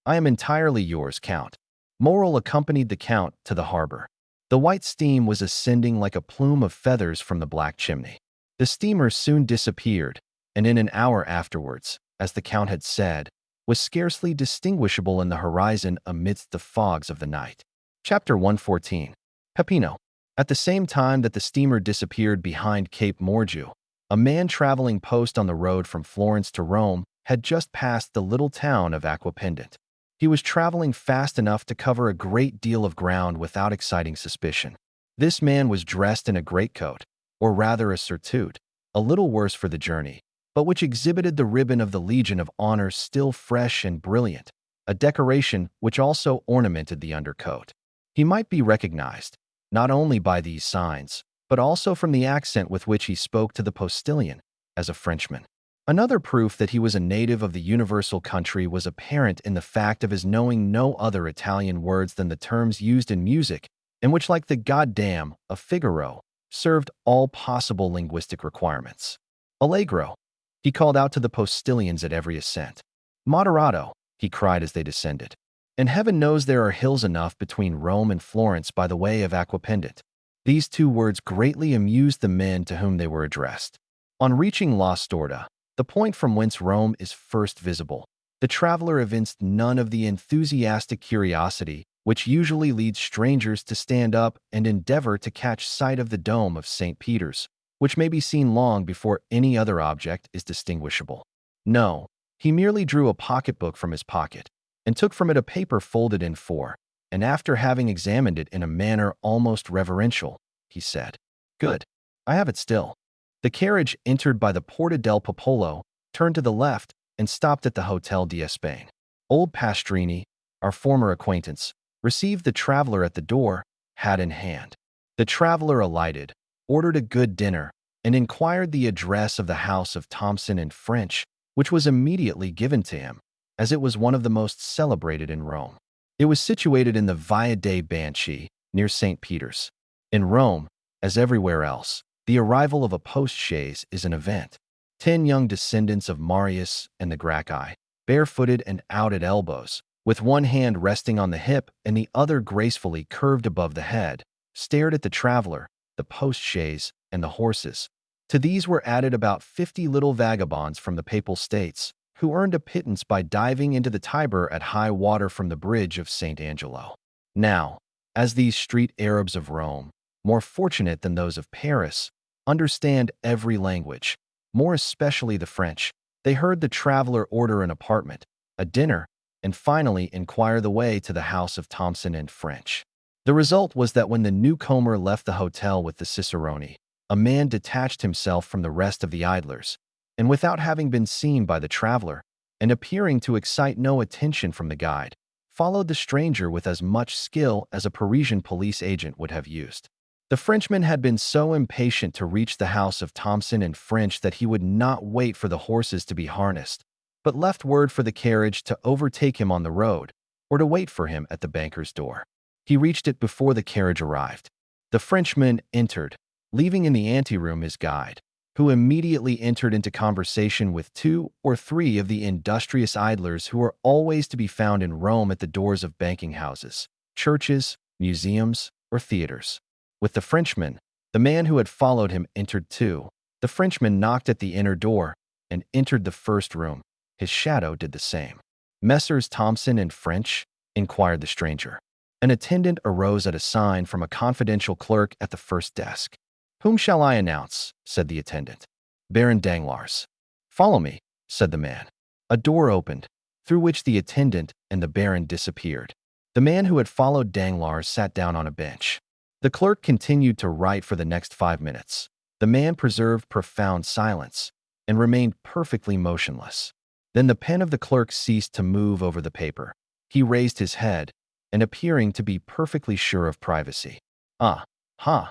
S1: I am entirely yours, Count. Moral accompanied the Count to the harbor. The white steam was ascending like a plume of feathers from the black chimney. The steamer soon disappeared, and in an hour afterwards, as the Count had said, was scarcely distinguishable in the horizon amidst the fogs of the night. Chapter 114. Peppino. At the same time that the steamer disappeared behind Cape Morgiou, a man traveling post on the road from Florence to Rome had just passed the little town of Aquapendente. He was traveling fast enough to cover a great deal of ground without exciting suspicion. This man was dressed in a greatcoat, or rather a surtout, a little worse for the journey, but which exhibited the ribbon of the Legion of Honor still fresh and brilliant, a decoration which also ornamented the undercoat. He might be recognized, not only by these signs, but also from the accent with which he spoke to the postilion, as a Frenchman. Another proof that he was a native of the universal country was apparent in the fact of his knowing no other Italian words than the terms used in music, in which, like the goddamn of Figaro, served all possible linguistic requirements. Allegro, he called out to the postilions at every ascent. Moderato, he cried as they descended. And heaven knows there are hills enough between Rome and Florence by the way of Aquapendente. These two words greatly amused the men to whom they were addressed. On reaching La Storta, the point from whence Rome is first visible, the traveler evinced none of the enthusiastic curiosity which usually leads strangers to stand up and endeavor to catch sight of the dome of St. Peter's, which may be seen long before any other object is distinguishable. No, he merely drew a pocketbook from his pocket, and took from it a paper folded in four, and after having examined it in a manner almost reverential, he said, "Good, I have it still." The carriage entered by the Porta del Popolo, turned to the left, and stopped at the Hotel d'Espagne. Old Pastrini, our former acquaintance, received the traveler at the door, hat in hand. The traveler alighted, ordered a good dinner, and inquired the address of the house of Thomson and French, which was immediately given to him, as it was one of the most celebrated in Rome. It was situated in the Via dei Banchi, near St. Peter's. In Rome, as everywhere else, the arrival of a post-chaise is an event. 10 young descendants of Marius and the Gracchi, barefooted and out at elbows, with one hand resting on the hip and the other gracefully curved above the head, stared at the traveler, the post-chaise, and the horses. To these were added about 50 little vagabonds from the Papal States, who earned a pittance by diving into the Tiber at high water from the bridge of St. Angelo. Now, as these street Arabs of Rome, more fortunate than those of Paris, understand every language, more especially the French, they heard the traveler order an apartment, a dinner, and finally inquire the way to the house of Thomson and French. The result was that when the newcomer left the hotel with the cicerone, a man detached himself from the rest of the idlers, and without having been seen by the traveler, and appearing to excite no attention from the guide, followed the stranger with as much skill as a Parisian police agent would have used. The Frenchman had been so impatient to reach the house of Thomson and French that he would not wait for the horses to be harnessed, but left word for the carriage to overtake him on the road or to wait for him at the banker's door. He reached it before the carriage arrived. The Frenchman entered, leaving in the anteroom his guide, who immediately entered into conversation with 2 or 3 of the industrious idlers who are always to be found in Rome at the doors of banking houses, churches, museums, or theaters. With the Frenchman, the man who had followed him entered too. The Frenchman knocked at the inner door and entered the first room. His shadow did the same. "Messrs. Thompson and French?" inquired the stranger. An attendant arose at a sign from a confidential clerk at the first desk. "Whom shall I announce?" said the attendant. "Baron Danglars." "Follow me," said the man. A door opened, through which the attendant and the baron disappeared. The man who had followed Danglars sat down on a bench. The clerk continued to write for the next 5 minutes. The man preserved profound silence and remained perfectly motionless. Then the pen of the clerk ceased to move over the paper. He raised his head, and appearing to be perfectly sure of privacy. "Ah, ha,"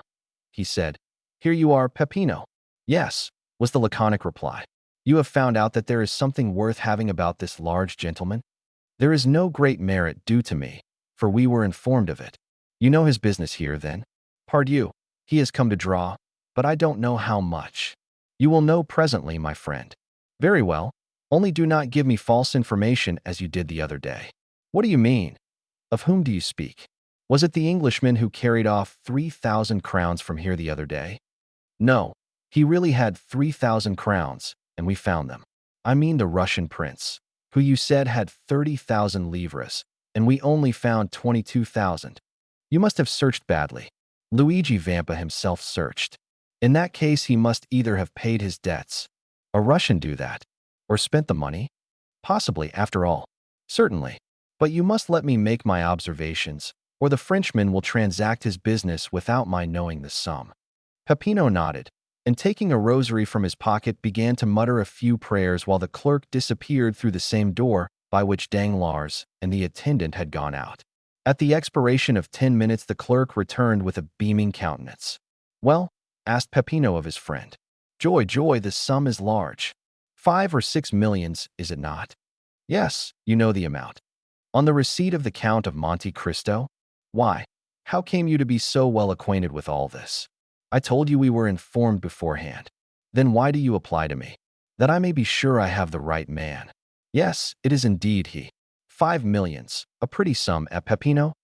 S1: he said. "Here you are, Peppino." "Yes," was the laconic reply. "You have found out that there is something worth having about this large gentleman?" "There is no great merit due to me, for we were informed of it." "You know his business here, then?" "Pardieu, he has come to draw, but I don't know how much." "You will know presently, my friend." "Very well, only do not give me false information as you did the other day." "What do you mean? Of whom do you speak? Was it the Englishman who carried off 3,000 crowns from here the other day?" "No, he really had 3,000 crowns, and we found them. I mean the Russian prince, who you said had 30,000 livres, and we only found 22,000. You must have searched badly." Luigi Vampa himself searched. "In that case he must either have paid his debts, a Russian do that, or spent the money?" "Possibly, after all." "Certainly. But you must let me make my observations, or the Frenchman will transact his business without my knowing the sum." Peppino nodded, and taking a rosary from his pocket began to mutter a few prayers while the clerk disappeared through the same door by which Danglars and the attendant had gone out. At the expiration of 10 minutes the clerk returned with a beaming countenance. "Well?" asked Peppino of his friend. "Joy, joy, the sum is large. 5 or 6 millions, is it not?" "Yes, you know the amount." "On the receipt of the Count of Monte Cristo?" "Why, how came you to be so well acquainted with all this?" "I told you we were informed beforehand." "Then why do you apply to me?" "That I may be sure I have the right man." "Yes, it is indeed he." 5 millions, a pretty sum, Peppino?"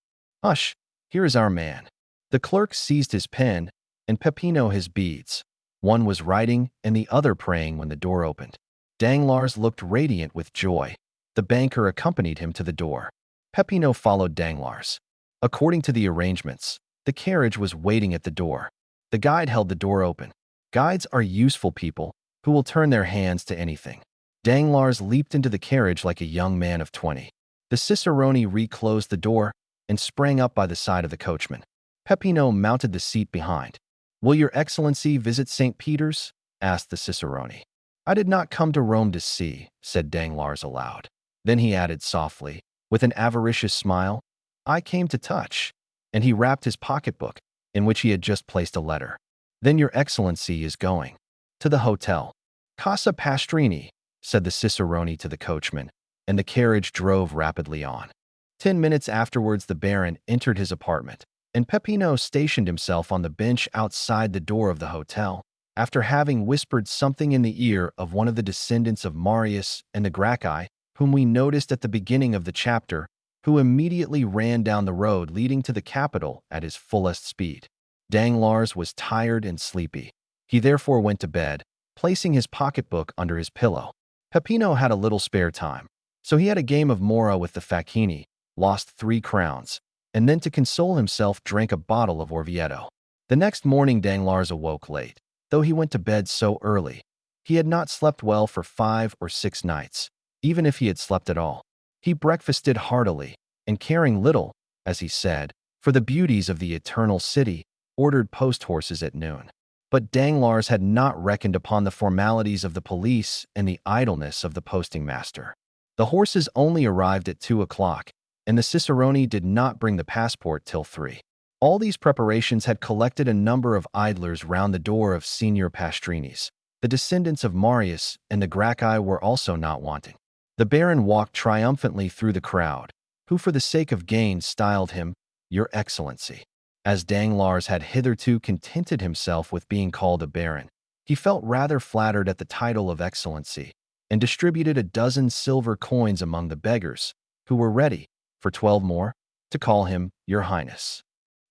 S1: "Hush, here is our man." The clerk seized his pen, and Peppino his beads. One was writing and the other praying when the door opened. Danglars looked radiant with joy. The banker accompanied him to the door. Peppino followed Danglars. According to the arrangements, the carriage was waiting at the door. The guide held the door open. Guides are useful people who will turn their hands to anything. Danglars leaped into the carriage like a young man of 20. The cicerone reclosed the door and sprang up by the side of the coachman. Peppino mounted the seat behind. "Will your excellency visit St. Peter's?" asked the cicerone. "I did not come to Rome to see," said Danglars aloud. Then he added softly, with an avaricious smile, "I came to touch," and he rapped his pocketbook, in which he had just placed a letter. "Then your excellency is going?" "To the hotel." "Casa Pastrini," said the cicerone to the coachman, and the carriage drove rapidly on. 10 minutes afterwards the baron entered his apartment, and Peppino stationed himself on the bench outside the door of the hotel, after having whispered something in the ear of one of the descendants of Marius and the Gracchi, whom we noticed at the beginning of the chapter, who immediately ran down the road leading to the capital at his fullest speed. Danglars was tired and sleepy. He therefore went to bed, placing his pocketbook under his pillow. Peppino had a little spare time, so he had a game of mora with the facchini, lost 3 crowns, and then to console himself drank a bottle of Orvieto. The next morning Danglars awoke late, though he went to bed so early. He had not slept well for 5 or 6 nights, even if he had slept at all. He breakfasted heartily, and caring little, as he said, for the beauties of the eternal city, ordered post-horses at noon. But Danglars had not reckoned upon the formalities of the police and the idleness of the posting-master. The horses only arrived at 2 o'clock, and the cicerone did not bring the passport till 3. All these preparations had collected a number of idlers round the door of Signor Pastrini's. The descendants of Marius and the Gracchi were also not wanting. The Baron walked triumphantly through the crowd, who for the sake of gain styled him, Your Excellency. As Danglars had hitherto contented himself with being called a baron, he felt rather flattered at the title of Excellency, and distributed a dozen silver coins among the beggars, who were ready, for 12 more, to call him Your Highness.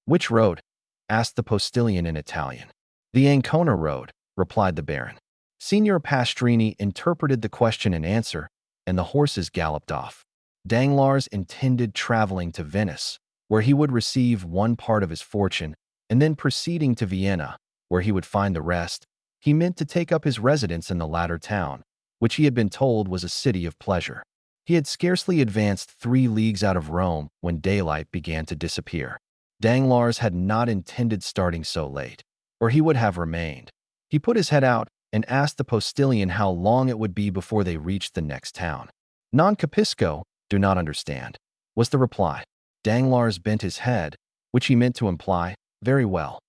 S1: Which road? Asked the postilion in Italian. The Ancona road, replied the Baron. Signor Pastrini interpreted the question and answer, and the horses galloped off. Danglars intended traveling to Venice, where he would receive one part of his fortune, and then proceeding to Vienna, where he would find the rest. He meant to take up his residence in the latter town, which he had been told was a city of pleasure. He had scarcely advanced 3 leagues out of Rome when daylight began to disappear. Danglars had not intended starting so late, or he would have remained. He put his head out and asked the postilion how long it would be before they reached the next town. Non capisco, do not understand, was the reply. Danglars bent his head, which he meant to imply, very well.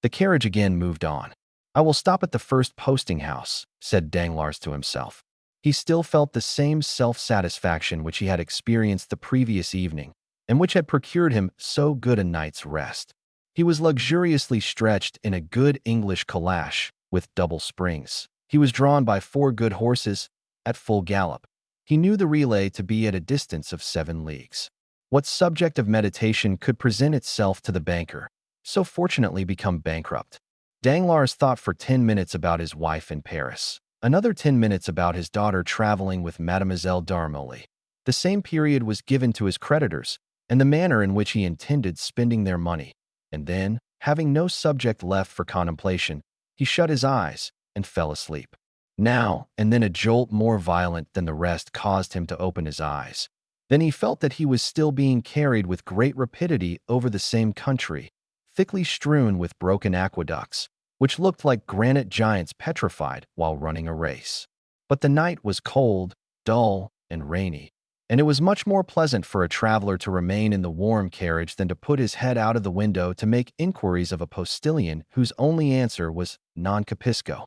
S1: The carriage again moved on. I will stop at the first posting house, said Danglars to himself. He still felt the same self-satisfaction which he had experienced the previous evening, and which had procured him so good a night's rest. He was luxuriously stretched in a good English calash with double springs. He was drawn by 4 good horses at full gallop. He knew the relay to be at a distance of 7 leagues. What subject of meditation could present itself to the banker, so fortunately become bankrupt? Danglars thought for 10 minutes about his wife in Paris, another 10 minutes about his daughter traveling with Mademoiselle d'Armilly. The same period was given to his creditors, and the manner in which he intended spending their money, and then, having no subject left for contemplation, he shut his eyes and fell asleep. Now and then a jolt more violent than the rest caused him to open his eyes. Then he felt that he was still being carried with great rapidity over the same country, thickly strewn with broken aqueducts, which looked like granite giants petrified while running a race. But the night was cold, dull, and rainy, and it was much more pleasant for a traveler to remain in the warm carriage than to put his head out of the window to make inquiries of a postilion whose only answer was non capisco.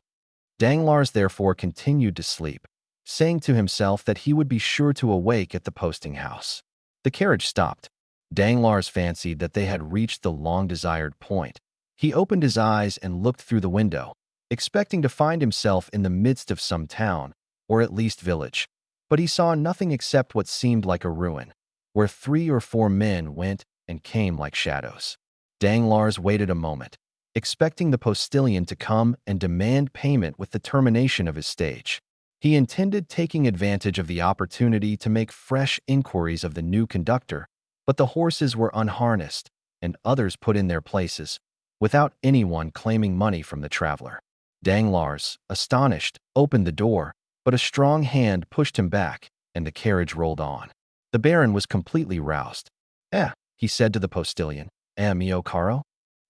S1: Danglars therefore continued to sleep, saying to himself that he would be sure to awake at the posting house. The carriage stopped. Danglars fancied that they had reached the long-desired point. He opened his eyes and looked through the window, expecting to find himself in the midst of some town, or at least village. But he saw nothing except what seemed like a ruin, where 3 or 4 men went and came like shadows. Danglars waited a moment, expecting the postilion to come and demand payment with the termination of his stage. He intended taking advantage of the opportunity to make fresh inquiries of the new conductor, but the horses were unharnessed and others put in their places, without anyone claiming money from the traveler. Danglars, astonished, opened the door, but a strong hand pushed him back, and the carriage rolled on. The Baron was completely roused. He said to the postilion, mio caro?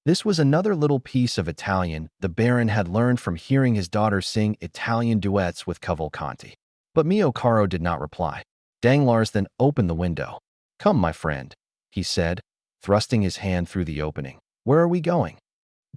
S1: This was another little piece of Italian the Baron had learned from hearing his daughter sing Italian duets with Cavalcanti. But mio caro did not reply. Danglars then opened the window. Come, my friend, he said, thrusting his hand through the opening. Where are we going?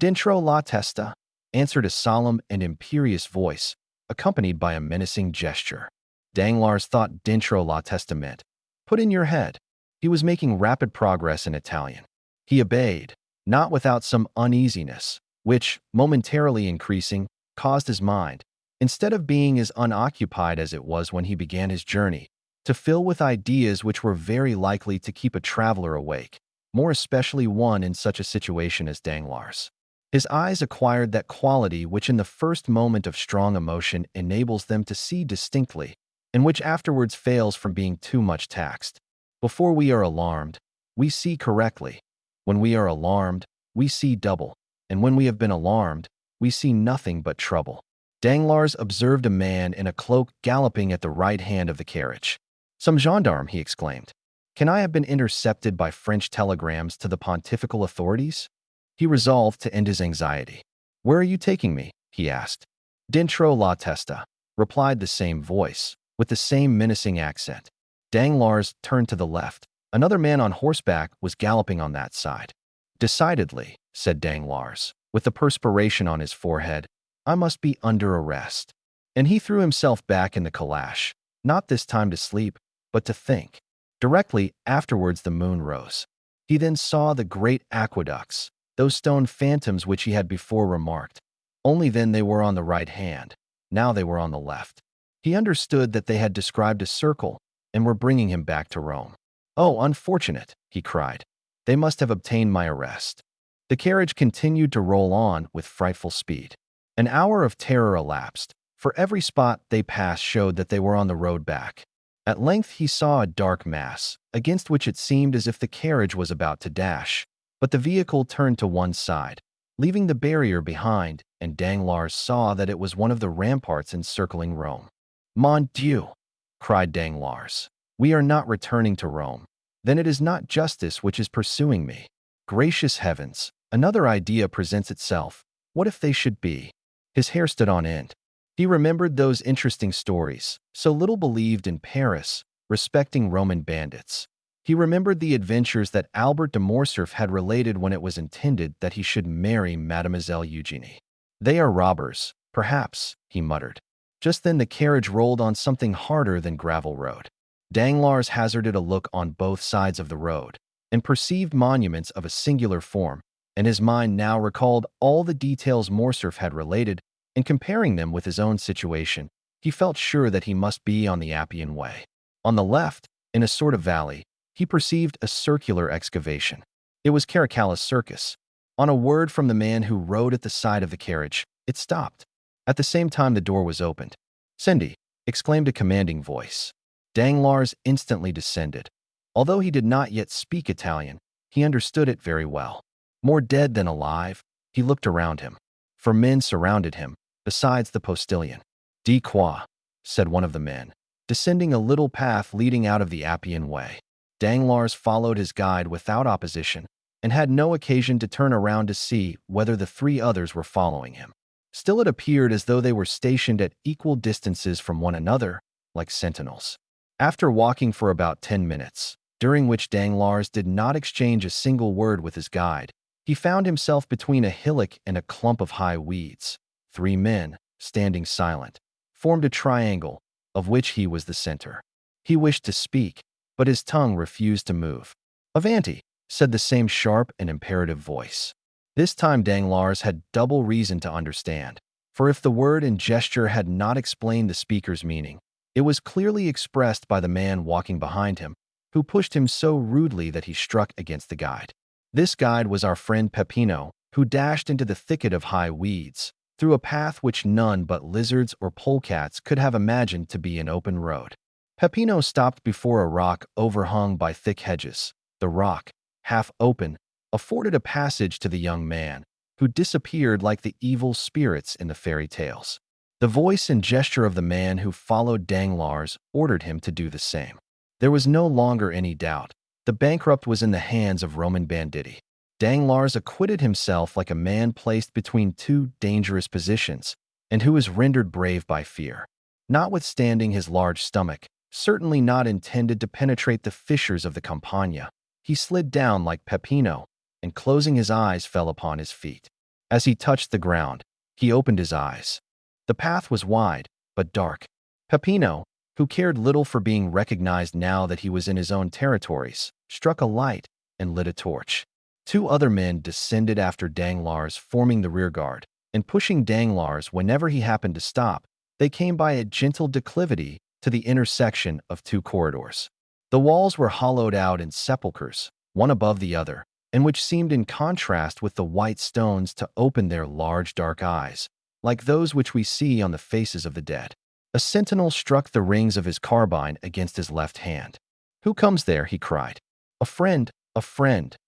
S1: Dentro la testa, answered a solemn and imperious voice, accompanied by a menacing gesture. Danglars thought dentro la testa meant, put in your head. He was making rapid progress in Italian. He obeyed, not without some uneasiness, which, momentarily increasing, caused his mind, instead of being as unoccupied as it was when he began his journey, to fill with ideas which were very likely to keep a traveler awake, more especially one in such a situation as Danglars. His eyes acquired that quality which in the first moment of strong emotion enables them to see distinctly, and which afterwards fails from being too much taxed. Before we are alarmed, we see correctly. When we are alarmed, we see double, and when we have been alarmed, we see nothing but trouble. Danglars observed a man in a cloak galloping at the right hand of the carriage. Some gendarme, he exclaimed. Can I have been intercepted by French telegrams to the pontifical authorities? He resolved to end his anxiety. Where are you taking me? He asked. Dentro la testa, replied the same voice, with the same menacing accent. Danglars turned to the left. Another man on horseback was galloping on that side. Decidedly, said Danglars, with the perspiration on his forehead, I must be under arrest. And he threw himself back in the calash, not this time to sleep, but to think. Directly afterwards the moon rose. He then saw the great aqueducts, those stone phantoms which he had before remarked. Only then they were on the right hand, now they were on the left. He understood that they had described a circle and were bringing him back to Rome. "Oh, unfortunate," he cried. "They must have obtained my arrest." The carriage continued to roll on with frightful speed. An hour of terror elapsed, for every spot they passed showed that they were on the road back. At length he saw a dark mass, against which it seemed as if the carriage was about to dash. But the vehicle turned to one side, leaving the barrier behind, and Danglars saw that it was one of the ramparts encircling Rome. "Mon Dieu!" cried Danglars. "We are not returning to Rome. Then it is not justice which is pursuing me. Gracious heavens, another idea presents itself. What if they should be?" His hair stood on end. He remembered those interesting stories, so little believed in Paris, respecting Roman bandits. He remembered the adventures that Albert de Morcerf had related when it was intended that he should marry Mademoiselle Eugénie. "They are robbers, perhaps," he muttered. Just then the carriage rolled on something harder than gravel road. Danglars hazarded a look on both sides of the road, and perceived monuments of a singular form, and his mind now recalled all the details Morcerf had related, and comparing them with his own situation, he felt sure that he must be on the Appian Way. On the left, in a sort of valley, he perceived a circular excavation. It was Caracalla Circus. On a word from the man who rode at the side of the carriage, it stopped. At the same time the door was opened. "Scendi!" exclaimed a commanding voice. Danglars instantly descended. Although he did not yet speak Italian, he understood it very well. More dead than alive, he looked around him. For men surrounded him, besides the postilion. "Di qua," said one of the men, descending a little path leading out of the Appian Way. Danglars followed his guide without opposition, and had no occasion to turn around to see whether the three others were following him. Still it appeared as though they were stationed at equal distances from one another, like sentinels. After walking for about 10 minutes, during which Danglars did not exchange a single word with his guide, he found himself between a hillock and a clump of high weeds. Three men, standing silent, formed a triangle, of which he was the center. He wished to speak, but his tongue refused to move. "Avanti!" said the same sharp and imperative voice. This time Danglars had double reason to understand, for if the word and gesture had not explained the speaker's meaning, it was clearly expressed by the man walking behind him, who pushed him so rudely that he struck against the guide. This guide was our friend Peppino, who dashed into the thicket of high weeds, through a path which none but lizards or polecats could have imagined to be an open road. Peppino stopped before a rock overhung by thick hedges. The rock, half open, afforded a passage to the young man, who disappeared like the evil spirits in the fairy tales. The voice and gesture of the man who followed Danglars ordered him to do the same. There was no longer any doubt. The bankrupt was in the hands of Roman banditti. Danglars acquitted himself like a man placed between two dangerous positions, and who is rendered brave by fear. Notwithstanding his large stomach, certainly not intended to penetrate the fissures of the Campagna, he slid down like Peppino, and closing his eyes fell upon his feet. As he touched the ground, he opened his eyes. The path was wide, but dark. Peppino, who cared little for being recognized now that he was in his own territories, struck a light and lit a torch. Two other men descended after Danglars, forming the rearguard, and pushing Danglars whenever he happened to stop. They came by a gentle declivity to the intersection of two corridors. The walls were hollowed out in sepulchres, one above the other, and which seemed in contrast with the white stones to open their large dark eyes, like those which we see on the faces of the dead. A sentinel struck the rings of his carbine against his left hand. "Who comes there?" he cried. A friend,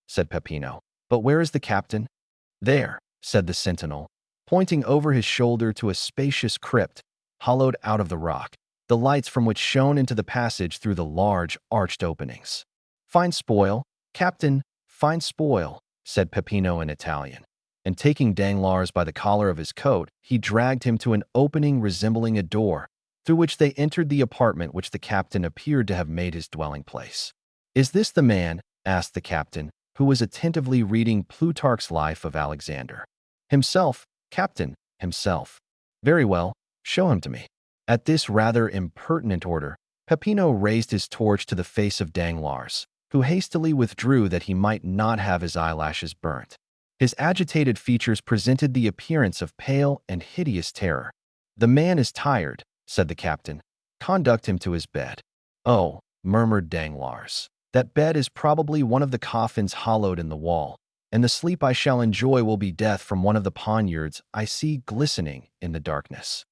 S1: said Peppino. "But where is the captain?" "There," said the sentinel, pointing over his shoulder to a spacious crypt, hollowed out of the rock, the lights from which shone into the passage through the large, arched openings. "Fine spoil, captain, fine spoil," said Peppino in Italian, and taking Danglars by the collar of his coat, he dragged him to an opening resembling a door, through which they entered the apartment which the captain appeared to have made his dwelling place. "Is this the man?" asked the captain, who was attentively reading Plutarch's Life of Alexander. "Himself, captain, himself." "Very well, show him to me." At this rather impertinent order, Peppino raised his torch to the face of Danglars, who hastily withdrew that he might not have his eyelashes burnt. His agitated features presented the appearance of pale and hideous terror. "The man is tired," said the captain. "Conduct him to his bed." "Oh," murmured Danglars, "that bed is probably one of the coffins hollowed in the wall, and the sleep I shall enjoy will be death from one of the poniards I see glistening in the darkness."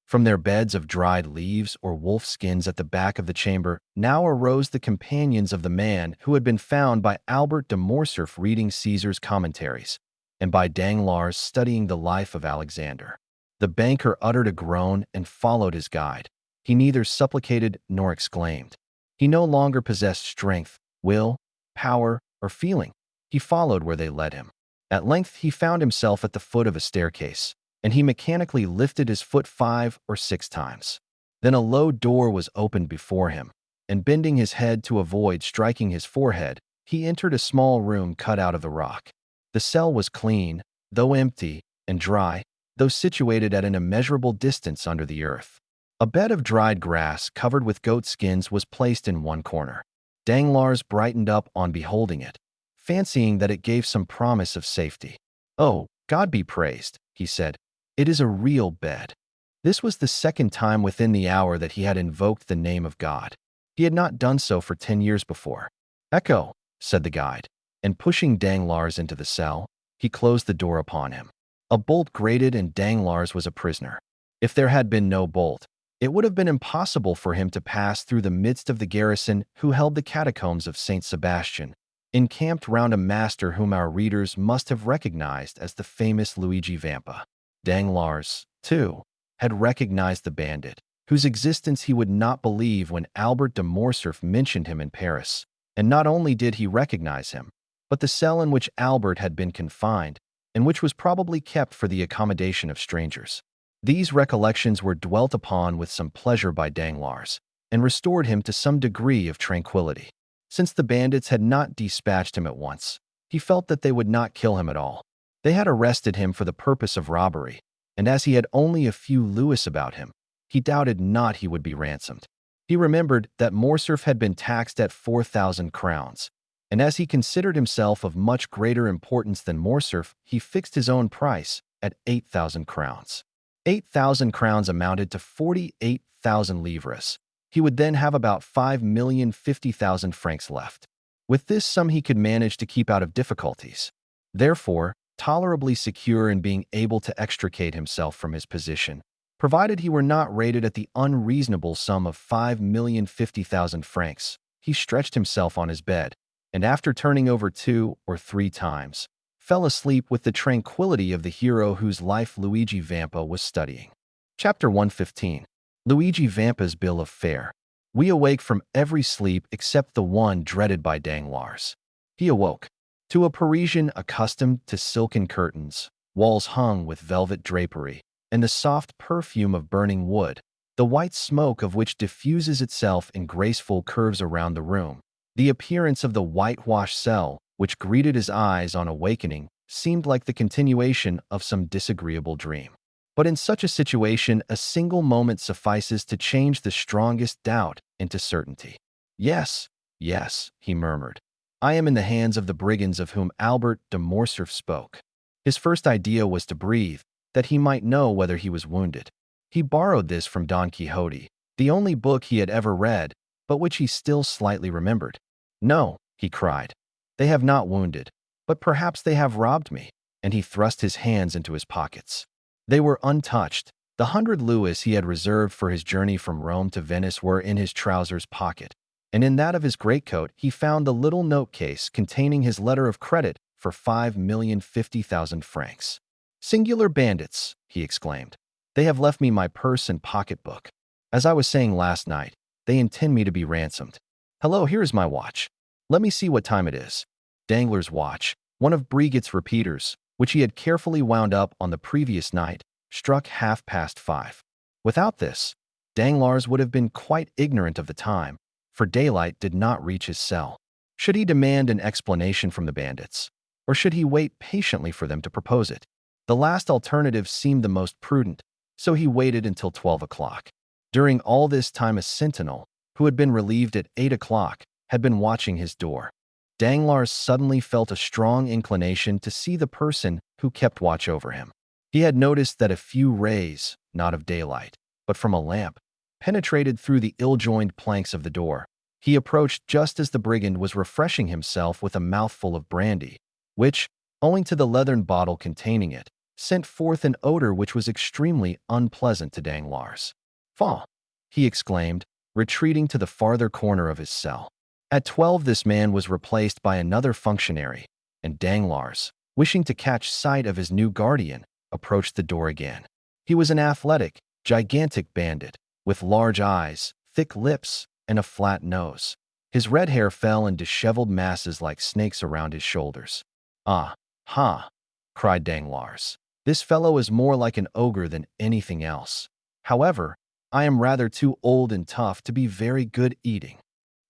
S1: From their beds of dried leaves or wolf skins at the back of the chamber now arose the companions of the man who had been found by Albert de Morcerf reading Caesar's commentaries, and by Danglars studying the life of Alexander. The banker uttered a groan and followed his guide. He neither supplicated nor exclaimed. He no longer possessed strength, will, power, or feeling. He followed where they led him. At length he found himself at the foot of a staircase, and he mechanically lifted his foot 5 or 6 times. Then a low door was opened before him, and bending his head to avoid striking his forehead, he entered a small room cut out of the rock. The cell was clean, though empty, and dry, though situated at an immeasurable distance under the earth. A bed of dried grass covered with goat skins was placed in one corner. Danglars brightened up on beholding it, fancying that it gave some promise of safety. "Oh, God be praised," he said. "It is a real bed." This was the second time within the hour that he had invoked the name of God. He had not done so for 10 years before. "Echo," said the guide, and pushing Danglars into the cell, he closed the door upon him. A bolt grated and Danglars was a prisoner. If there had been no bolt, it would have been impossible for him to pass through the midst of the garrison who held the catacombs of St. Sebastian, encamped round a master whom our readers must have recognized as the famous Luigi Vampa. Danglars, too, had recognized the bandit, whose existence he would not believe when Albert de Morcerf mentioned him in Paris. And not only did he recognize him, but the cell in which Albert had been confined, and which was probably kept for the accommodation of strangers. These recollections were dwelt upon with some pleasure by Danglars, and restored him to some degree of tranquility. Since the bandits had not dispatched him at once, he felt that they would not kill him at all. They had arrested him for the purpose of robbery, and as he had only a few louis about him, he doubted not he would be ransomed. He remembered that Morcerf had been taxed at 4,000 crowns, and as he considered himself of much greater importance than Morcerf, he fixed his own price at 8,000 crowns. 8,000 crowns amounted to 48,000 livres. He would then have about 5,050,000 francs left. With this sum he could manage to keep out of difficulties. Therefore, tolerably secure in being able to extricate himself from his position, provided he were not rated at the unreasonable sum of 5,050,000 francs, he stretched himself on his bed, and after turning over 2 or 3 times, fell asleep with the tranquility of the hero whose life Luigi Vampa was studying. Chapter 115. Luigi Vampa's Bill of Fare. We awake from every sleep except the one dreaded by Danglars. He awoke to a Parisian accustomed to silken curtains, walls hung with velvet drapery, and the soft perfume of burning wood, the white smoke of which diffuses itself in graceful curves around the room. The appearance of the whitewashed cell, which greeted his eyes on awakening, seemed like the continuation of some disagreeable dream. But in such a situation, a single moment suffices to change the strongest doubt into certainty. "Yes, yes," he murmured. "I am in the hands of the brigands of whom Albert de Morcerf spoke." His first idea was to breathe, that he might know whether he was wounded. He borrowed this from Don Quixote, the only book he had ever read, but which he still slightly remembered. "No," he cried, "they have not wounded, but perhaps they have robbed me," and he thrust his hands into his pockets. They were untouched. The 100 louis he had reserved for his journey from Rome to Venice were in his trousers pocket, and in that of his greatcoat he found the little note case containing his letter of credit for 5,050,000 francs. "Singular bandits," he exclaimed. "They have left me my purse and pocketbook. As I was saying last night, they intend me to be ransomed. Hello, here is my watch. Let me see what time it is." Danglars' watch, one of Brigitte's repeaters, which he had carefully wound up on the previous night, struck 5:30. Without this, Danglars would have been quite ignorant of the time, for daylight did not reach his cell. Should he demand an explanation from the bandits, or should he wait patiently for them to propose it? The last alternative seemed the most prudent, so he waited until 12 o'clock. During all this time a sentinel, who had been relieved at 8 o'clock, had been watching his door. Danglars suddenly felt a strong inclination to see the person who kept watch over him. He had noticed that a few rays, not of daylight, but from a lamp, penetrated through the ill-joined planks of the door. He approached just as the brigand was refreshing himself with a mouthful of brandy, which, owing to the leathern bottle containing it, sent forth an odor which was extremely unpleasant to Danglars. "Faugh!" he exclaimed, retreating to the farther corner of his cell. At 12 this man was replaced by another functionary, and Danglars, wishing to catch sight of his new guardian, approached the door again. He was an athletic, gigantic bandit, with large eyes, thick lips, and a flat nose. His red hair fell in disheveled masses like snakes around his shoulders. "Ah, ha!" cried Danglars. "This fellow is more like an ogre than anything else. However, I am rather too old and tough to be very good eating."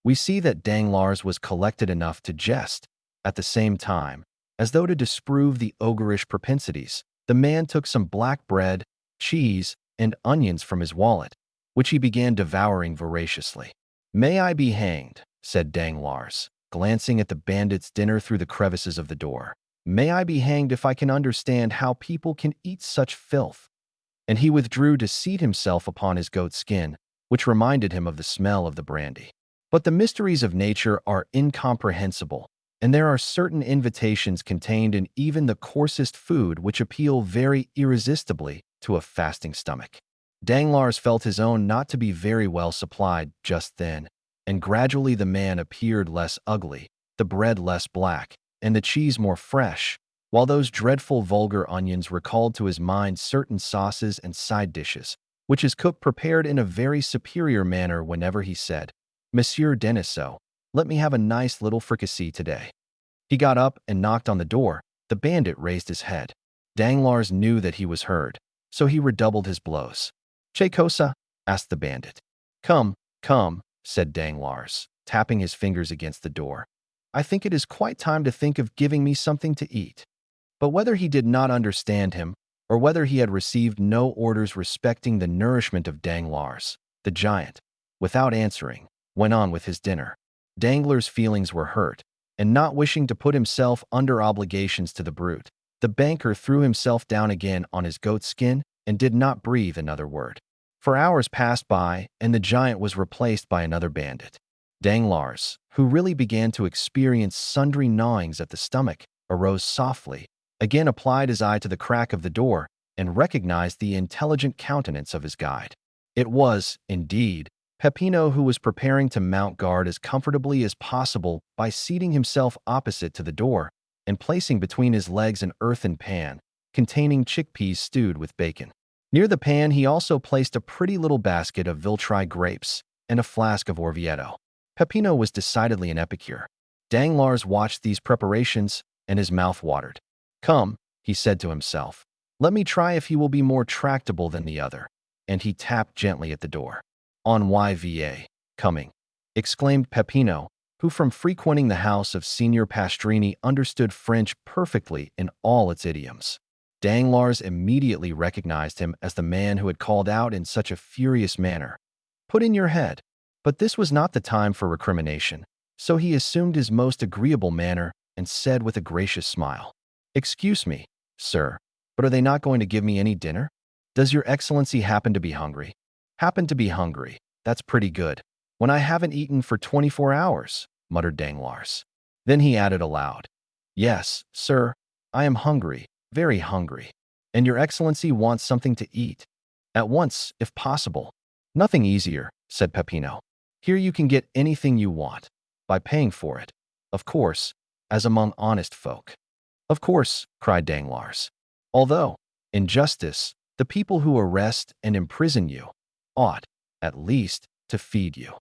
S1: We see that Danglars was collected enough to jest. At the same time, as though to disprove the ogreish propensities, the man took some black bread, cheese, and onions from his wallet, which he began devouring voraciously. "May I be hanged," said Danglars, glancing at the bandit's dinner through the crevices of the door. "May I be hanged if I can understand how people can eat such filth." And he withdrew to seat himself upon his goat skin, which reminded him of the smell of the brandy. But the mysteries of nature are incomprehensible, and there are certain invitations contained in even the coarsest food which appeal very irresistibly to a fasting stomach. Danglars felt his own not to be very well supplied just then, and gradually the man appeared less ugly, the bread less black, and the cheese more fresh, while those dreadful vulgar onions recalled to his mind certain sauces and side dishes, which his cook prepared in a very superior manner whenever he said, "Monsieur Denisot, let me have a nice little fricassee today." He got up and knocked on the door. The bandit raised his head. Danglars knew that he was heard, so he redoubled his blows. "Che cosa?" asked the bandit. "Come, come," said Danglars, tapping his fingers against the door. "I think it is quite time to think of giving me something to eat." But whether he did not understand him, or whether he had received no orders respecting the nourishment of Danglars, the giant, without answering, went on with his dinner. Danglars' feelings were hurt, and not wishing to put himself under obligations to the brute, the banker threw himself down again on his goat skin and did not breathe another word. For hours passed by, and the giant was replaced by another bandit. Danglars, who really began to experience sundry gnawings at the stomach, arose softly, again applied his eye to the crack of the door, and recognized the intelligent countenance of his guide. It was, indeed, Peppino, who was preparing to mount guard as comfortably as possible by seating himself opposite to the door and placing between his legs an earthen pan containing chickpeas stewed with bacon. Near the pan he also placed a pretty little basket of Viltri grapes and a flask of Orvieto. Peppino was decidedly an epicure. Danglars watched these preparations, and his mouth watered. "Come," he said to himself, "let me try if he will be more tractable than the other," and he tapped gently at the door. "En va, coming," exclaimed Peppino, who from frequenting the house of Signor Pastrini understood French perfectly in all its idioms. Danglars immediately recognized him as the man who had called out in such a furious manner, "Put in your head." But this was not the time for recrimination, so he assumed his most agreeable manner and said with a gracious smile, "Excuse me, sir, but are they not going to give me any dinner? Does your excellency happen to be hungry?" "Happen to be hungry. That's pretty good. When I haven't eaten for 24 hours, muttered Danglars. Then he added aloud, "Yes, sir, I am hungry, very hungry. And your excellency wants something to eat. At once, if possible." "Nothing easier," said Peppino. "Here you can get anything you want, by paying for it, of course, as among honest folk." "Of course," cried Danglars. "Although, in justice, the people who arrest and imprison you ought, at least, to feed you."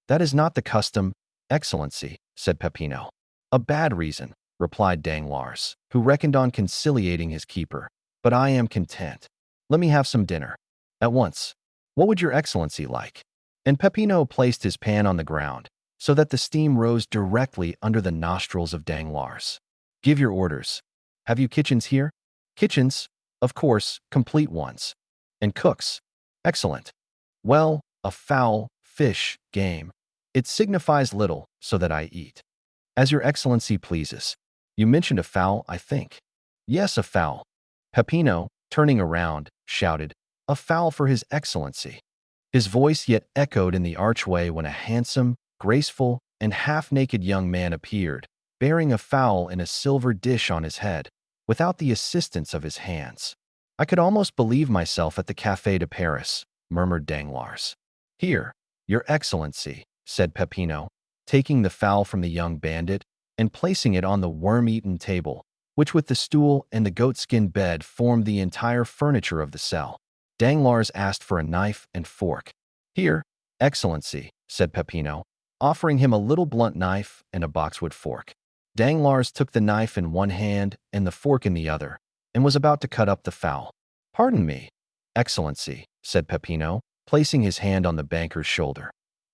S1: "That is not the custom, excellency," said Peppino. "A bad reason," replied Danglars, who reckoned on conciliating his keeper. "But I am content. Let me have some dinner. At once. What would your excellency like?" And Peppino placed his pan on the ground, so that the steam rose directly under the nostrils of Danglars. "Give your orders. Have you kitchens here?" "Kitchens? Of course, complete ones." "And cooks?" "Excellent." "Well, a fowl, fish, game, It signifies little, so that I eat. As your excellency pleases. You mentioned a fowl, I think. Yes, a fowl. Peppino, turning around, shouted, a fowl for his excellency. His voice yet echoed in the archway when a handsome, graceful, and half-naked young man appeared, bearing a fowl in a silver dish on his head, without the assistance of his hands. I could almost believe myself at the Café de Paris, murmured Danglars. Here, your excellency, said Peppino, taking the fowl from the young bandit and placing it on the worm-eaten table, which with the stool and the goatskin bed formed the entire furniture of the cell. Danglars asked for a knife and fork. Here, excellency, said Peppino, offering him a little blunt knife and a boxwood fork. Danglars took the knife in one hand and the fork in the other, and was about to cut up the fowl. Pardon me, excellency, said Peppino, placing his hand on the banker's shoulder.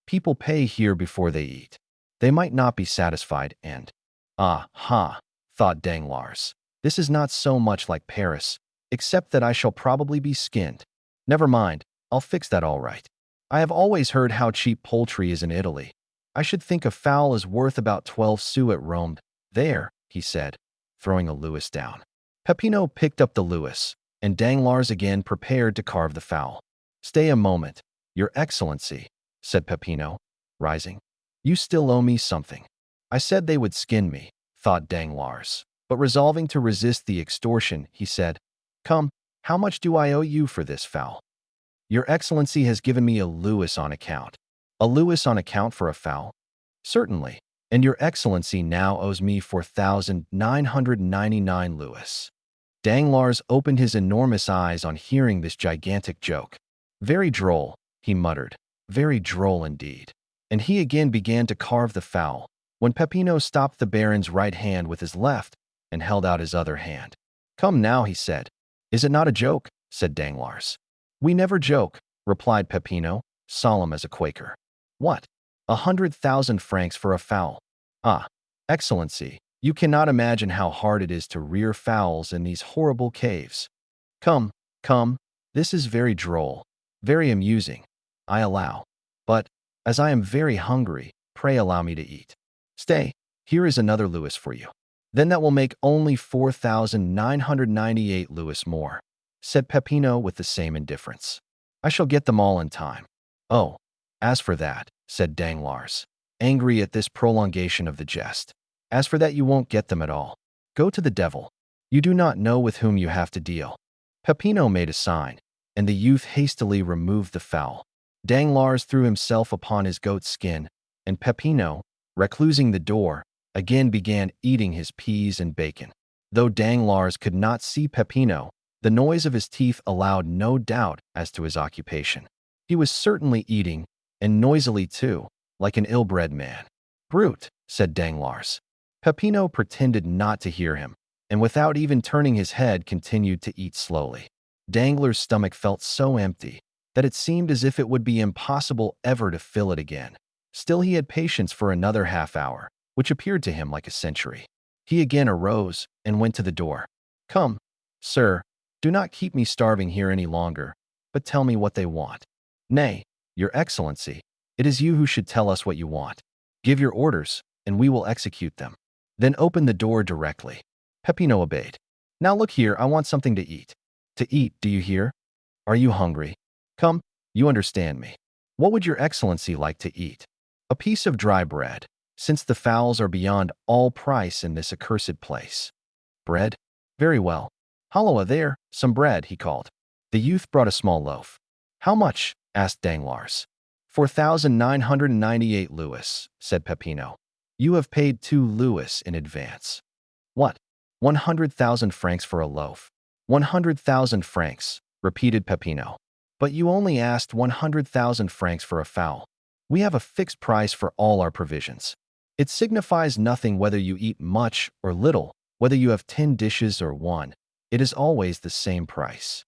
S1: People pay here before they eat. They might not be satisfied and— Ah, ha, thought Danglars. This is not so much like Paris, except that I shall probably be skinned. Never mind, I'll fix that all right. I have always heard how cheap poultry is in Italy. I should think a fowl is worth about 12 sous at Rome. There, he said, throwing a Louis down. Peppino picked up the Louis, and Danglars again prepared to carve the fowl. Stay a moment, your excellency, said Peppino, rising. You still owe me something. I said they would skin me, thought Danglars, but resolving to resist the extortion, he said, Come, how much do I owe you for this fowl? Your excellency has given me a Louis on account. A Louis on account for a fowl? Certainly, and your excellency now owes me 4,999 Louis. Danglars opened his enormous eyes on hearing this gigantic joke. Very droll, he muttered, very droll indeed. And he again began to carve the fowl, when Peppino stopped the baron's right hand with his left and held out his other hand. Come now, he said. Is it not a joke? Said Danglars. We never joke, replied Peppino, solemn as a Quaker. What? 100,000 francs for a fowl? Ah, excellency, you cannot imagine how hard it is to rear fowls in these horrible caves. Come, come, this is very droll, very amusing, I allow. But, as I am very hungry, pray allow me to eat. Stay, here is another Louis for you. Then that will make only 4,998 Louis more, said Peppino with the same indifference. I shall get them all in time. Oh, as for that, said Danglars, angry at this prolongation of the jest. As for that, you won't get them at all. Go to the devil. You do not know with whom you have to deal. Peppino made a sign, and the youth hastily removed the fowl. Danglars threw himself upon his goat's skin, and Peppino, reclosing the door, again began eating his peas and bacon. Though Danglars could not see Peppino, the noise of his teeth allowed no doubt as to his occupation. He was certainly eating, and noisily too, like an ill-bred man. Brute, said Danglars. Peppino pretended not to hear him, and without even turning his head continued to eat slowly. Danglars' stomach felt so empty that it seemed as if it would be impossible ever to fill it again. Still he had patience for another half-hour, which appeared to him like a century. He again arose and went to the door. Come, sir, do not keep me starving here any longer, but tell me what they want. Nay, your excellency, it is you who should tell us what you want. Give your orders, and we will execute them. Then open the door directly. Peppino obeyed. Now look here, I want something to eat. To eat, do you hear? Are you hungry? Come, you understand me. What would your excellency like to eat? A piece of dry bread, since the fowls are beyond all price in this accursed place. Bread? Very well. Halloa there, some bread, he called. The youth brought a small loaf. How much? Asked Danglars. 4,998 Louis, said Peppino. You have paid 2 Louis in advance. What? 100,000 francs for a loaf. 100,000 francs, repeated Peppino. But you only asked 100,000 francs for a fowl. We have a fixed price for all our provisions. It signifies nothing whether you eat much or little, whether you have 10 dishes or 1. It is always the same price.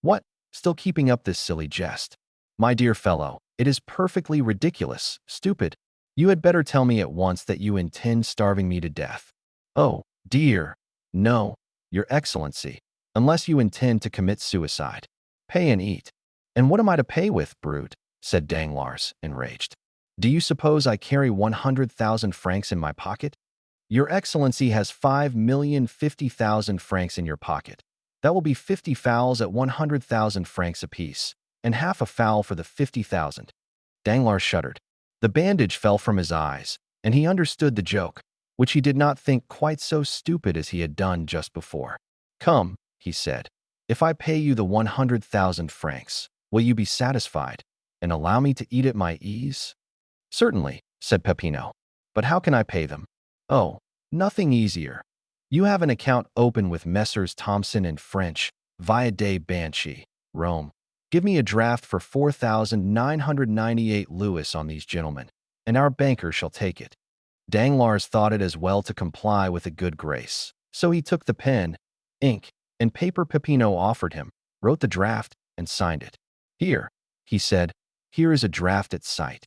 S1: What? Still keeping up this silly jest? My dear fellow, it is perfectly ridiculous, stupid. You had better tell me at once that you intend starving me to death. Oh, dear. No, your excellency, unless you intend to commit suicide. Pay and eat. And what am I to pay with, brute? Said Danglars, enraged. Do you suppose I carry 100,000 francs in my pocket? Your Excellency has 5,050,000 francs in your pocket. That will be 50 fowls at 100,000 francs apiece, and half a fowl for the 50,000. Danglars shuddered. The bandage fell from his eyes, and he understood the joke, which he did not think quite so stupid as he had done just before. Come, he said, if I pay you the 100,000 francs, will you be satisfied, and allow me to eat at my ease? Certainly, said Peppino. But how can I pay them? Oh, nothing easier. You have an account open with Messrs. Thomson and French, Via de Banshee, Rome. Give me a draft for 4,998 Louis on these gentlemen, and our banker shall take it. Danglars thought it as well to comply with a good grace, so he took the pen, ink, and paper Peppino offered him, wrote the draft, and signed it. Here, he said, here is a draft at sight.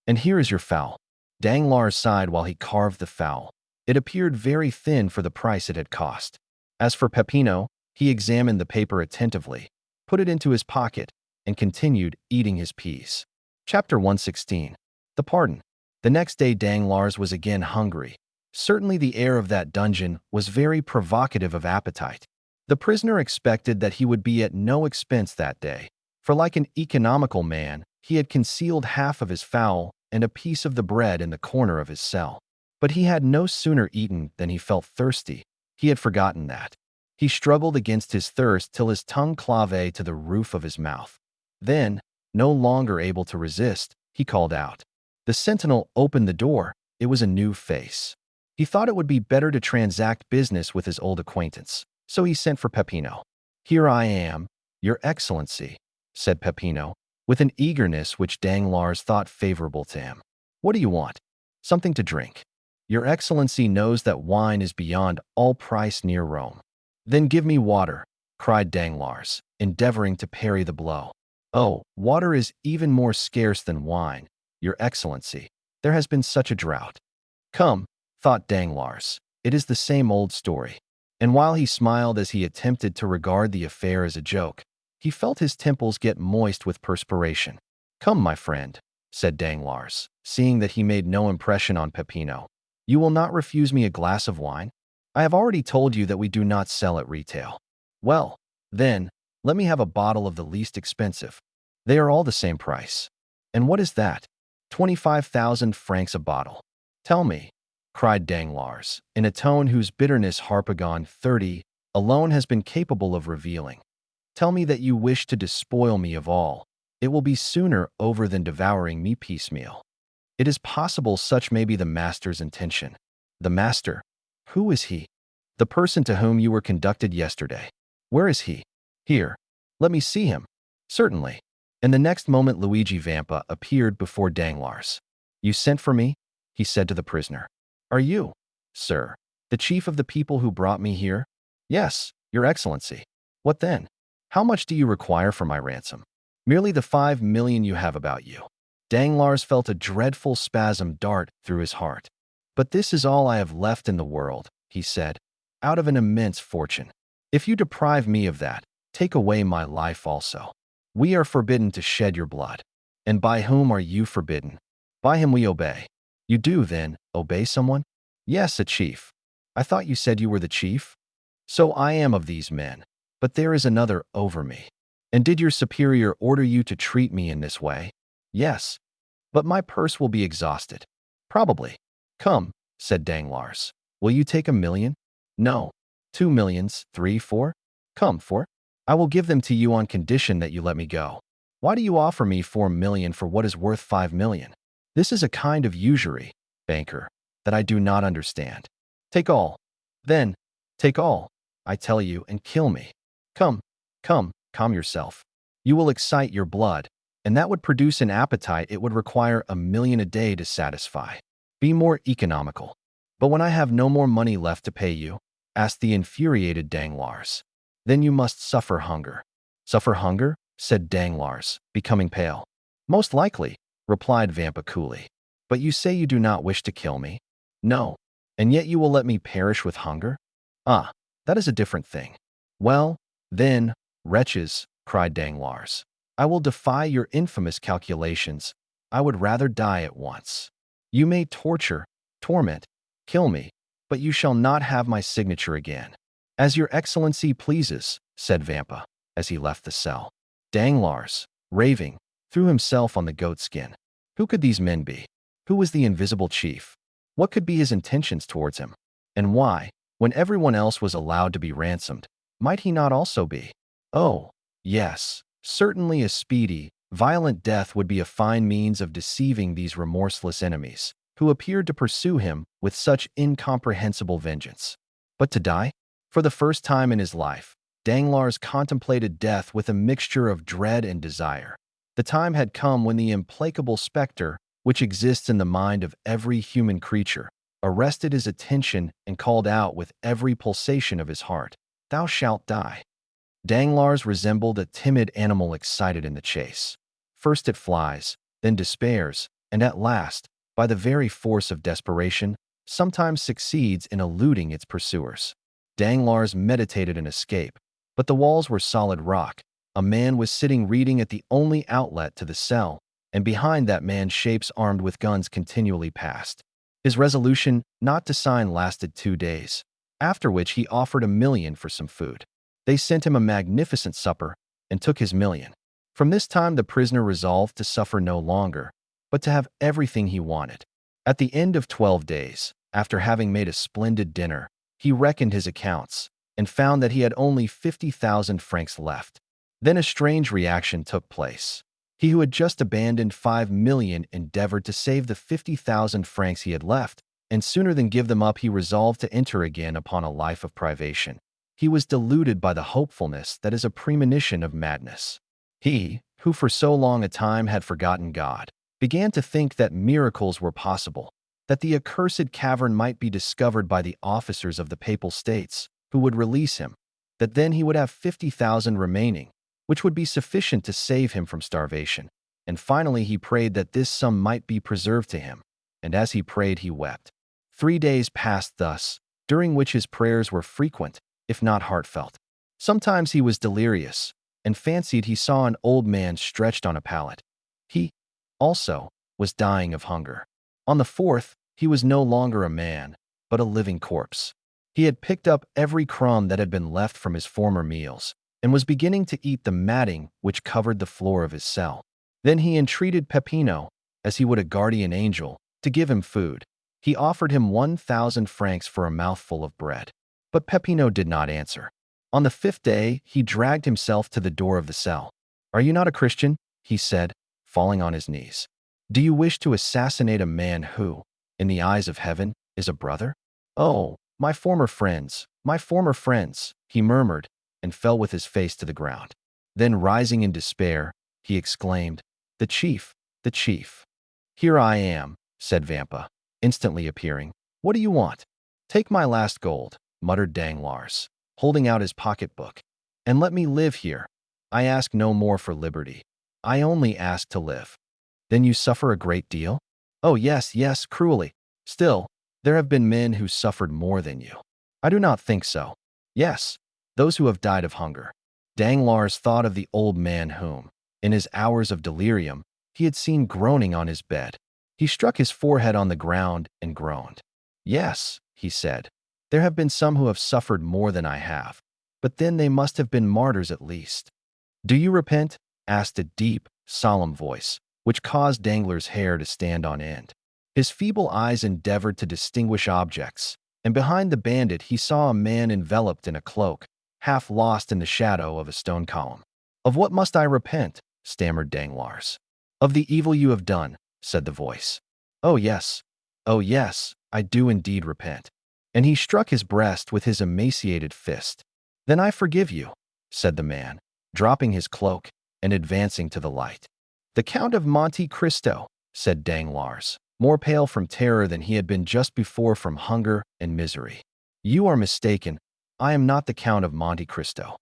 S1: And here is your fowl. Danglars sighed while he carved the fowl. It appeared very thin for the price it had cost. As for Peppino, he examined the paper attentively, put it into his pocket, and continued eating his peas. Chapter 116. The Pardon. The next day Danglars was again hungry. Certainly the air of that dungeon was very provocative of appetite. The prisoner expected that he would be at no expense that day, for like an economical man, he had concealed half of his fowl and a piece of the bread in the corner of his cell. But he had no sooner eaten than he felt thirsty. He had forgotten that. He struggled against his thirst till his tongue clave to the roof of his mouth. Then, no longer able to resist, he called out. The sentinel opened the door. It was a new face. He thought it would be better to transact business with his old acquaintance, so he sent for Peppino. Here I am, Your Excellency, said Peppino, with an eagerness which Danglars thought favorable to him. What do you want? Something to drink. Your Excellency knows that wine is beyond all price near Rome. Then give me water, cried Danglars, endeavoring to parry the blow. Oh, water is even more scarce than wine, Your Excellency. There has been such a drought. Come, thought Danglars, it is the same old story. And while he smiled as he attempted to regard the affair as a joke, he felt his temples get moist with perspiration. Come, my friend, said Danglars, seeing that he made no impression on Peppino. You will not refuse me a glass of wine? I have already told you that we do not sell at retail. Well, then, let me have a bottle of the least expensive. They are all the same price. And what is that? 25,000 francs a bottle. Tell me, cried Danglars, in a tone whose bitterness Harpagon 30 alone has been capable of revealing. Tell me that you wish to despoil me of all. It will be sooner over than devouring me piecemeal. It is possible such may be the master's intention. The master? Who is he? The person to whom you were conducted yesterday. Where is he? Here. Let me see him. Certainly. And the next moment Luigi Vampa appeared before Danglars. You sent for me? He said to the prisoner. Are you, sir, the chief of the people who brought me here? Yes, Your Excellency. What then? How much do you require for my ransom? Merely the 5 million you have about you. Danglars felt a dreadful spasm dart through his heart. But this is all I have left in the world, he said, out of an immense fortune. If you deprive me of that, take away my life also. We are forbidden to shed your blood. And by whom are you forbidden? By him we obey. You do, then, obey someone? Yes, a chief. I thought you said you were the chief? So I am of these men, but there is another over me. And did your superior order you to treat me in this way? Yes. But my purse will be exhausted. Probably. Come, said Danglars. Will you take 1 million? No. 2 millions, 3, 4? Come, 4. I will give them to you on condition that you let me go. Why do you offer me 4 million for what is worth 5 million? This is a kind of usury, banker, that I do not understand. Take all. Then, take all, I tell you, and kill me. Come, come, calm yourself. You will excite your blood, and that would produce an appetite it would require 1 million a day to satisfy. Be more economical. But when I have no more money left to pay you, asked the infuriated Danglars, then you must suffer hunger. Suffer hunger? Said Danglars, becoming pale. Most likely, replied Vampa coolly. But you say you do not wish to kill me? No. And yet you will let me perish with hunger? Ah, that is a different thing. Well, then, wretches, cried Danglars, I will defy your infamous calculations, I would rather die at once. You may torture, torment, kill me, but you shall not have my signature again." "As your excellency pleases," said Vampa, as he left the cell. Danglars, raving, threw himself on the goatskin. Who could these men be? Who was the invisible chief? What could be his intentions towards him? And why, when everyone else was allowed to be ransomed, might he not also be? Oh, yes, certainly a speedy, violent death would be a fine means of deceiving these remorseless enemies, who appeared to pursue him with such incomprehensible vengeance. But to die? For the first time in his life, Danglars contemplated death with a mixture of dread and desire. The time had come when the implacable specter, which exists in the mind of every human creature, arrested his attention and called out with every pulsation of his heart, "Thou shalt die." Danglars resembled a timid animal excited in the chase. First it flies, then despairs, and at last, by the very force of desperation, sometimes succeeds in eluding its pursuers. Danglars meditated an escape, but the walls were solid rock. A man was sitting reading at the only outlet to the cell, and behind that man shapes armed with guns continually passed. His resolution not to sign lasted 2 days, after which he offered $1,000,000 for some food. They sent him a magnificent supper and took his $1,000,000. From this time the prisoner resolved to suffer no longer, but to have everything he wanted. At the end of 12 days, after having made a splendid dinner, he reckoned his accounts and found that he had only 50,000 francs left. Then a strange reaction took place. He who had just abandoned 5,000,000 endeavored to save the 50,000 francs he had left, and sooner than give them up he resolved to enter again upon a life of privation. He was deluded by the hopefulness that is a premonition of madness. He, who for so long a time had forgotten God, began to think that miracles were possible, that the accursed cavern might be discovered by the officers of the Papal States, who would release him, that then he would have 50,000 remaining, which would be sufficient to save him from starvation. And finally he prayed that this sum might be preserved to him, and as he prayed he wept. 3 days passed thus, during which his prayers were frequent, if not heartfelt. Sometimes he was delirious, and fancied he saw an old man stretched on a pallet. He, also, was dying of hunger. On the 4th, he was no longer a man, but a living corpse. He had picked up every crumb that had been left from his former meals, and was beginning to eat the matting which covered the floor of his cell. Then he entreated Peppino, as he would a guardian angel, to give him food. He offered him 1,000 francs for a mouthful of bread. But Peppino did not answer. On the 5th day, he dragged himself to the door of the cell. "Are you not a Christian?" he said, falling on his knees. "Do you wish to assassinate a man who, in the eyes of heaven, is a brother?" "Oh, my former friends, he murmured, and fell with his face to the ground. Then, rising in despair, he exclaimed, the chief. "Here I am," said Vampa, instantly appearing. "What do you want?" "Take my last gold," muttered Danglars, holding out his pocketbook, "and let me live here. I ask no more for liberty. I only ask to live." "Then you suffer a great deal?" "Oh, yes, cruelly. Still, there have been men who suffered more than you." "I do not think so." "Yes, those who have died of hunger." Danglars thought of the old man whom, in his hours of delirium, he had seen groaning on his bed. He struck his forehead on the ground and groaned. "Yes," he said, "there have been some who have suffered more than I have, but then they must have been martyrs at least." "Do you repent?" asked a deep, solemn voice, which caused Danglars' hair to stand on end. His feeble eyes endeavored to distinguish objects, and behind the bandit he saw a man enveloped in a cloak, half lost in the shadow of a stone column. "Of what must I repent?" stammered Danglars. "Of the evil you have done," said the voice. Oh yes, I do indeed repent." And he struck his breast with his emaciated fist. "Then I forgive you," said the man, dropping his cloak and advancing to the light. "The Count of Monte Cristo," said Danglars, more pale from terror than he had been just before from hunger and misery. "You are mistaken. I am not the Count of Monte Cristo."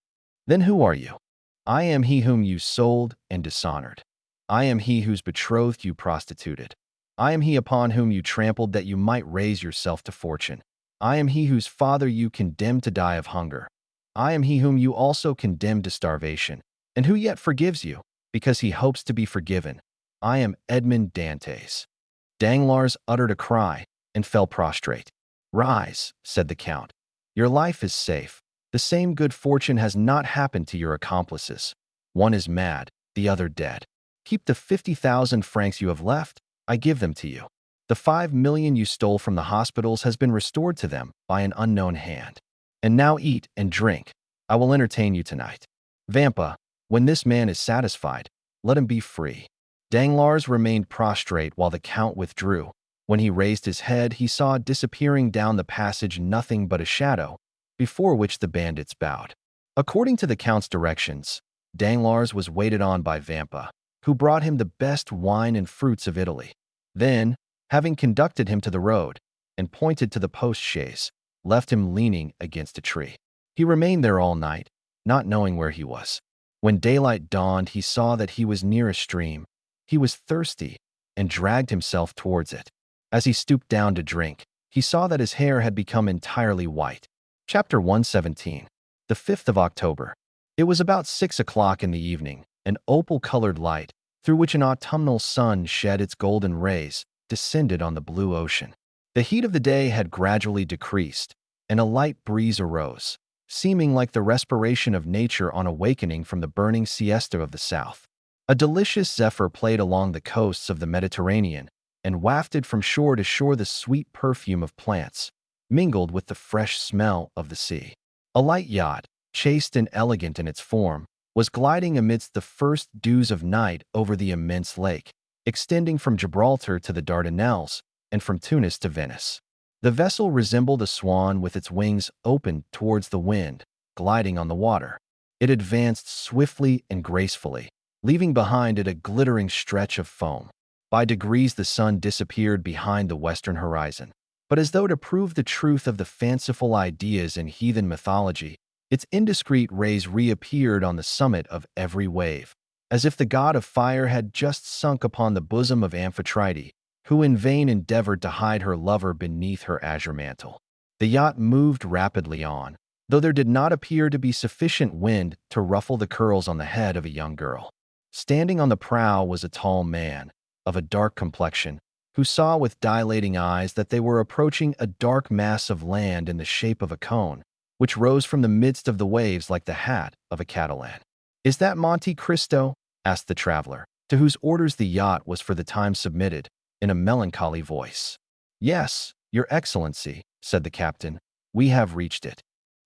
S1: "Then who are you?" "I am he whom you sold and dishonored. I am he whose betrothed you prostituted. I am he upon whom you trampled that you might raise yourself to fortune. I am he whose father you condemned to die of hunger. I am he whom you also condemned to starvation, and who yet forgives you, because he hopes to be forgiven. I am Edmond Dantès." Danglars uttered a cry and fell prostrate. "Rise," said the count. "Your life is safe. The same good fortune has not happened to your accomplices. One is mad, the other dead. Keep the 50,000 francs you have left. I give them to you. The 5 million you stole from the hospitals has been restored to them by an unknown hand. And now eat and drink. I will entertain you tonight. Vampa, when this man is satisfied, let him be free." Danglars remained prostrate while the count withdrew. When he raised his head, he saw disappearing down the passage nothing but a shadow, before which the bandits bowed. According to the count's directions, Danglars was waited on by Vampa, who brought him the best wine and fruits of Italy. Then, having conducted him to the road and pointed to the post-chaise, left him leaning against a tree. He remained there all night, not knowing where he was. When daylight dawned, he saw that he was near a stream. He was thirsty and dragged himself towards it. As he stooped down to drink, he saw that his hair had become entirely white. Chapter 117. The 5th of October. It was about 6 o'clock in the evening. An opal-colored light, through which an autumnal sun shed its golden rays, descended on the blue ocean. The heat of the day had gradually decreased, and a light breeze arose, seeming like the respiration of nature on awakening from the burning siesta of the south. A delicious zephyr played along the coasts of the Mediterranean and wafted from shore to shore the sweet perfume of plants, mingled with the fresh smell of the sea. A light yacht, chaste and elegant in its form, was gliding amidst the first dews of night over the immense lake, extending from Gibraltar to the Dardanelles and from Tunis to Venice. The vessel resembled a swan with its wings opened towards the wind, gliding on the water. It advanced swiftly and gracefully, leaving behind it a glittering stretch of foam. By degrees the sun disappeared behind the western horizon. But as though to prove the truth of the fanciful ideas in heathen mythology, its indiscreet rays reappeared on the summit of every wave, as if the god of fire had just sunk upon the bosom of Amphitrite, who in vain endeavored to hide her lover beneath her azure mantle. The yacht moved rapidly on, though there did not appear to be sufficient wind to ruffle the curls on the head of a young girl. Standing on the prow was a tall man, of a dark complexion, who saw with dilating eyes that they were approaching a dark mass of land in the shape of a cone, which rose from the midst of the waves like the hat of a Catalan. "Is that Monte Cristo?" asked the traveler, to whose orders the yacht was for the time submitted, in a melancholy voice. "Yes, Your Excellency," said the captain. "We have reached it."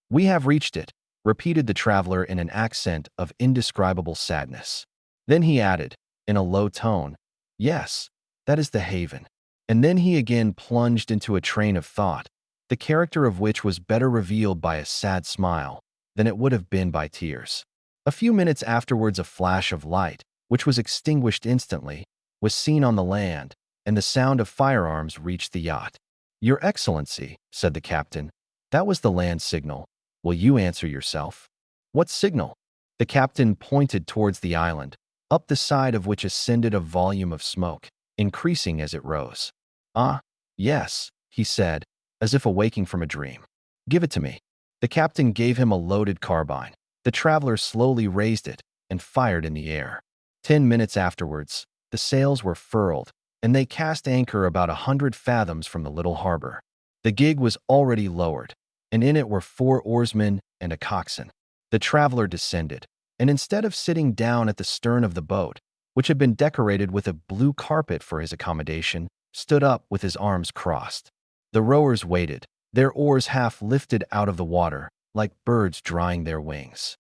S1: "We have reached it," repeated the traveler in an accent of indescribable sadness. Then he added, in a low tone, "Yes, that is the haven." And then he again plunged into a train of thought, the character of which was better revealed by a sad smile than it would have been by tears. A few minutes afterwards a flash of light, which was extinguished instantly, was seen on the land, and the sound of firearms reached the yacht. "Your Excellency," said the captain, "that was the land signal. Will you answer yourself?" "What signal?" The captain pointed towards the island, up the side of which ascended a volume of smoke, increasing as it rose. "Ah, yes," he said, as if awaking from a dream. "Give it to me." The captain gave him a loaded carbine. The traveler slowly raised it and fired in the air. 10 minutes afterwards, the sails were furled, and they cast anchor about 100 fathoms from the little harbor. The gig was already lowered, and in it were 4 oarsmen and a coxswain. The traveler descended, and instead of sitting down at the stern of the boat, which had been decorated with a blue carpet for his accommodation, stood up with his arms crossed. The rowers waited, their oars half lifted out of the water, like birds drying their wings.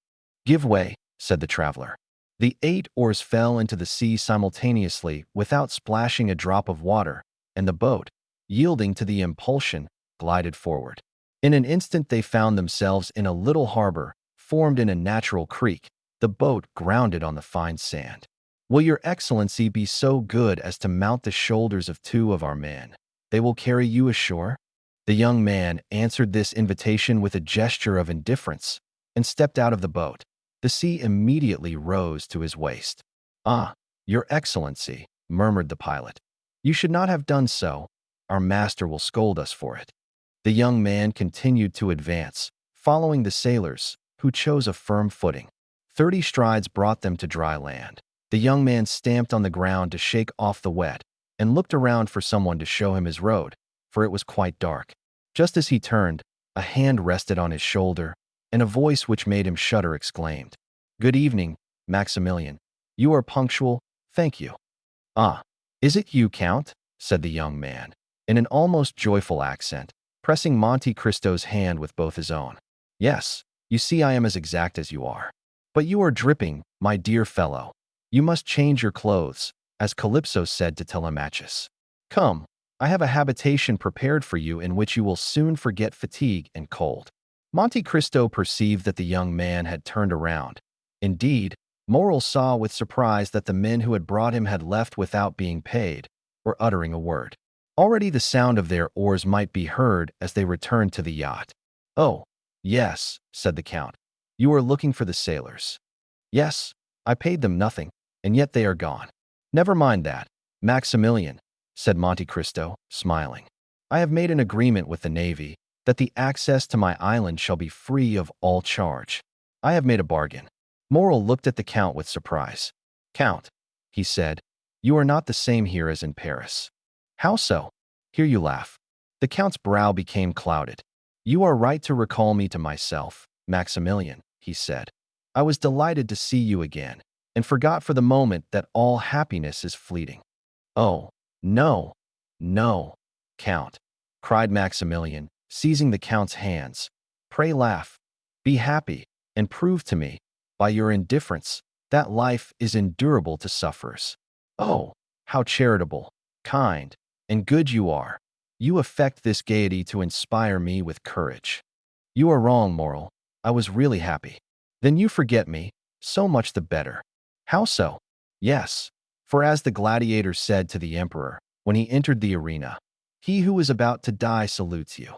S1: "Give way," said the traveler. The 8 oars fell into the sea simultaneously without splashing a drop of water, and the boat, yielding to the impulsion, glided forward. In an instant they found themselves in a little harbor, formed in a natural creek. The boat grounded on the fine sand. "Will Your Excellency be so good as to mount the shoulders of 2 of our men? They will carry you ashore?" The young man answered this invitation with a gesture of indifference and stepped out of the boat. The sea immediately rose to his waist. "Ah, Your Excellency," murmured the pilot, "you should not have done so. Our master will scold us for it." The young man continued to advance, following the sailors, who chose a firm footing. 30 strides brought them to dry land. The young man stamped on the ground to shake off the wet and looked around for someone to show him his road, for it was quite dark. Just as he turned, a hand rested on his shoulder, and a voice which made him shudder exclaimed, "Good evening, Maximilian. You are punctual, thank you." "Ah, is it you, Count?" said the young man, in an almost joyful accent, pressing Monte Cristo's hand with both his own. "Yes, you see I am as exact as you are. But you are dripping, my dear fellow. You must change your clothes, as Calypso said to Telemachus. Come, I have a habitation prepared for you in which you will soon forget fatigue and cold." Monte Cristo perceived that the young man had turned around. Indeed, Morrel saw with surprise that the men who had brought him had left without being paid or uttering a word. Already the sound of their oars might be heard as they returned to the yacht. "Oh, yes," said the Count. "You are looking for the sailors." "Yes, I paid them nothing, and yet they are gone." "Never mind that, Maximilian," said Monte Cristo, smiling. "I have made an agreement with the Navy that the access to my island shall be free of all charge. I have made a bargain." Morrel looked at the Count with surprise. "Count," he said, "you are not the same here as in Paris." "How so?" "Here you laugh." The Count's brow became clouded. "You are right to recall me to myself, Maximilian," he said. "I was delighted to see you again, and forgot for the moment that all happiness is fleeting." "Oh, no, no, Count," cried Maximilian, seizing the Count's hands. "Pray laugh, be happy, and prove to me, by your indifference, that life is endurable to sufferers. Oh, how charitable, kind, and good you are. You affect this gaiety to inspire me with courage." "You are wrong, Morrel. I was really happy." "Then you forget me, so much the better." "How so?" "Yes, for as the gladiator said to the emperor when he entered the arena, 'He who is about to die salutes you.'"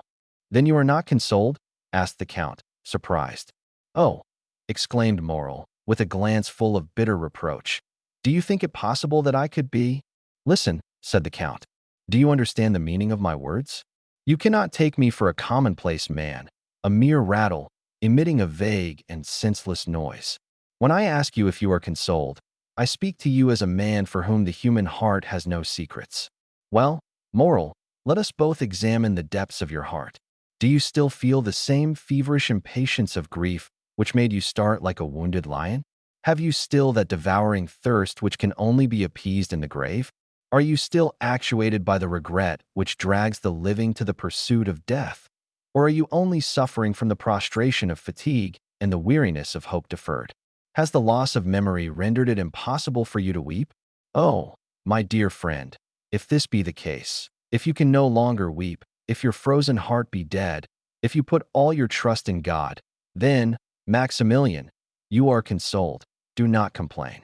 S1: "Then you are not consoled?" asked the Count, surprised. "Oh," exclaimed Morrel, with a glance full of bitter reproach, "do you think it possible that I could be—" "Listen," said the Count. "Do you understand the meaning of my words? You cannot take me for a commonplace man, a mere rattle, emitting a vague and senseless noise. When I ask you if you are consoled, I speak to you as a man for whom the human heart has no secrets. Well, Morrel, let us both examine the depths of your heart. Do you still feel the same feverish impatience of grief which made you start like a wounded lion? Have you still that devouring thirst which can only be appeased in the grave? Are you still actuated by the regret which drags the living to the pursuit of death? Or are you only suffering from the prostration of fatigue and the weariness of hope deferred? Has the loss of memory rendered it impossible for you to weep? Oh, my dear friend, if this be the case, if you can no longer weep, if your frozen heart be dead, if you put all your trust in God, then, Maximilian, you are consoled. Do not complain."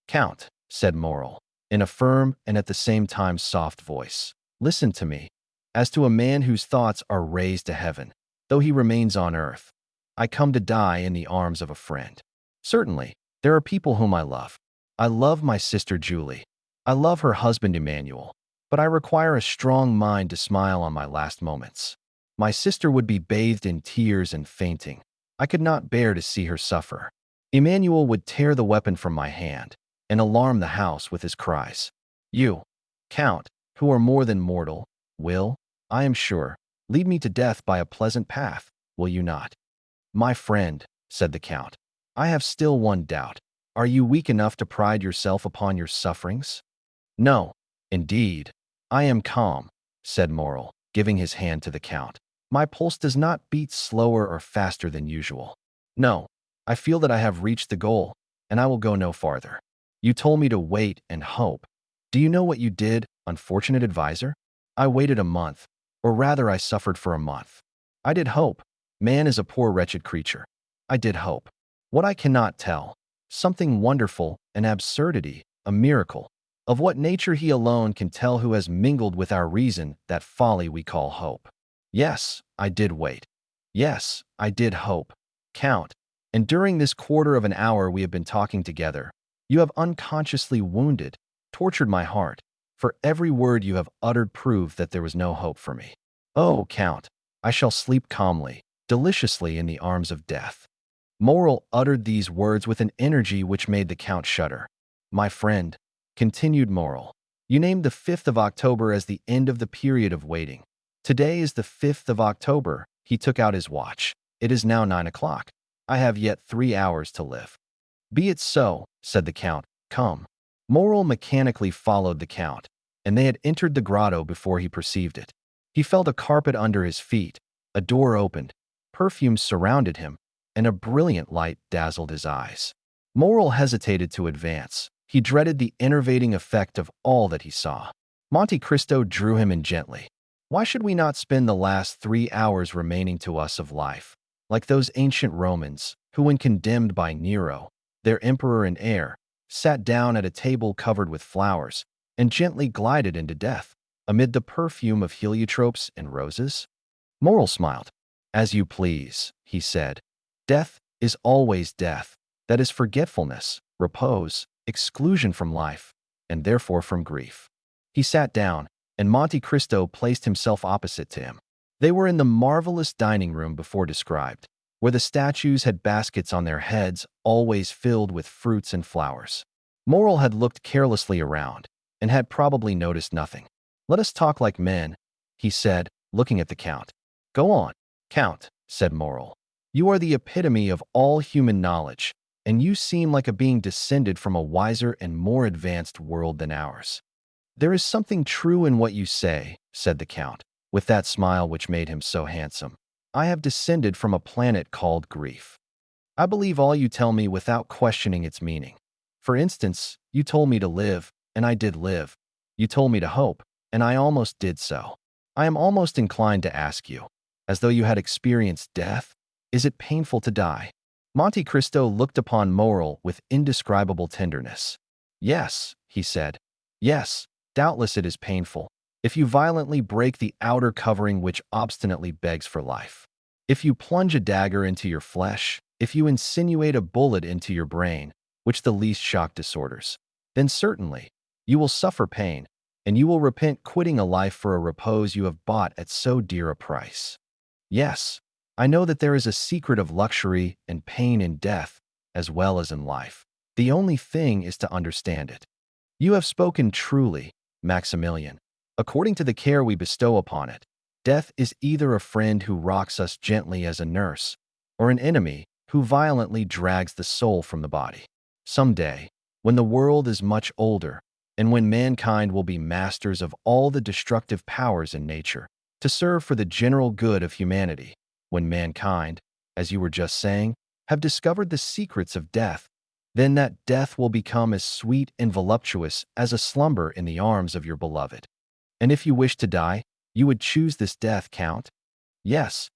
S1: "Count," said Morrel, in a firm and at the same time soft voice, "listen to me. As to a man whose thoughts are raised to heaven, though he remains on earth, I come to die in the arms of a friend. Certainly, there are people whom I love. I love my sister Julie. I love her husband Emmanuel. But I require a strong mind to smile on my last moments. My sister would be bathed in tears and fainting. I could not bear to see her suffer. Emmanuel would tear the weapon from my hand and alarm the house with his cries. You, Count, who are more than mortal, will, I am sure, lead me to death by a pleasant path, will you not?" "My friend," said the Count, "I have still one doubt. Are you weak enough to pride yourself upon your sufferings?" "No, indeed. I am calm," said Morrel, giving his hand to the Count. "My pulse does not beat slower or faster than usual. No, I feel that I have reached the goal, and I will go no farther. You told me to wait and hope. Do you know what you did, unfortunate adviser? I waited a month, or rather I suffered for a month. I did hope. Man is a poor wretched creature. I did hope. What I cannot tell. Something wonderful, an absurdity, a miracle. Of what nature he alone can tell who has mingled with our reason that folly we call hope. Yes, I did wait. Yes, I did hope. Count, and during this quarter of an hour we have been talking together, you have unconsciously wounded, tortured my heart, for every word you have uttered proved that there was no hope for me. Oh, Count, I shall sleep calmly, deliciously in the arms of death." Morrel uttered these words with an energy which made the Count shudder. My friend, continued Moral, you named the 5th of October as the end of the period of waiting. Today is the 5th of October. He took out his watch. It is now 9 o'clock. I have yet 3 hours to live. Be it so, said the Count. Come. Moral mechanically followed the Count, and they had entered the grotto before he perceived it. He felt a carpet under his feet, a door opened, perfumes surrounded him, and a brilliant light dazzled his eyes. Moral hesitated to advance. He dreaded the enervating effect of all that he saw. Monte Cristo drew him in gently. Why should we not spend the last 3 hours remaining to us of life, like those ancient Romans, who when condemned by Nero, their emperor and heir, sat down at a table covered with flowers, and gently glided into death, amid the perfume of heliotropes and roses? Moral smiled. As you please, he said. Death is always death. That is forgetfulness, repose, exclusion from life, and therefore from grief. He sat down, and Monte Cristo placed himself opposite to him. They were in the marvelous dining room before described, where the statues had baskets on their heads, always filled with fruits and flowers. Moral had looked carelessly around, and had probably noticed nothing. Let us talk like men, he said, looking at the Count. Go on, Count, said Moral. You are the epitome of all human knowledge, and you seem like a being descended from a wiser and more advanced world than ours. There is something true in what you say, said the Count, with that smile which made him so handsome. I have descended from a planet called grief. I believe all you tell me without questioning its meaning. For instance, you told me to live, and I did live. You told me to hope, and I almost did so. I am almost inclined to ask you, as though you had experienced death, is it painful to die? Monte Cristo looked upon Moral with indescribable tenderness. Yes, he said. Yes, doubtless it is painful, if you violently break the outer covering which obstinately begs for life. If you plunge a dagger into your flesh, if you insinuate a bullet into your brain, which the least shock disorders, then certainly you will suffer pain, and you will repent quitting a life for a repose you have bought at so dear a price. Yes, I know that there is a secret of luxury and pain in death, as well as in life. The only thing is to understand it. You have spoken truly, Maximilian. According to the care we bestow upon it, death is either a friend who rocks us gently as a nurse, or an enemy who violently drags the soul from the body. Some day, when the world is much older, and when mankind will be masters of all the destructive powers in nature, to serve for the general good of humanity, when mankind, as you were just saying, have discovered the secrets of death, then that death will become as sweet and voluptuous as a slumber in the arms of your beloved. And if you wish to die, you would choose this death, Count? Yes.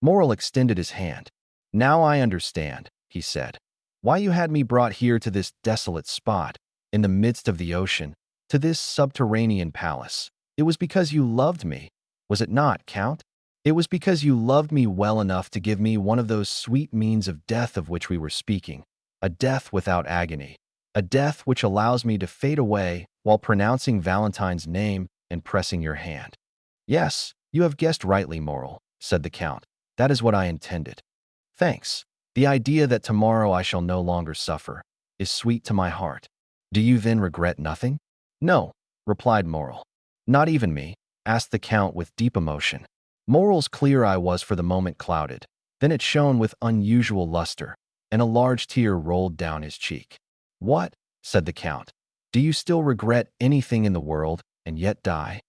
S1: Moral extended his hand. Now I understand, he said, why you had me brought here to this desolate spot, in the midst of the ocean, to this subterranean palace. It was because you loved me, was it not, Count? It was because you loved me well enough to give me one of those sweet means of death of which we were speaking, a death without agony, a death which allows me to fade away while pronouncing Valentine's name and pressing your hand. Yes, you have guessed rightly, Moral, said the Count. That is what I intended. Thanks. The idea that tomorrow I shall no longer suffer is sweet to my heart. Do you then regret nothing? No, replied Moral. Not even me, asked the Count with deep emotion. Moral's clear eye was for the moment clouded. Then it shone with unusual luster, and a large tear rolled down his cheek. What? Said the Count. Do you still regret anything in the world, and yet die?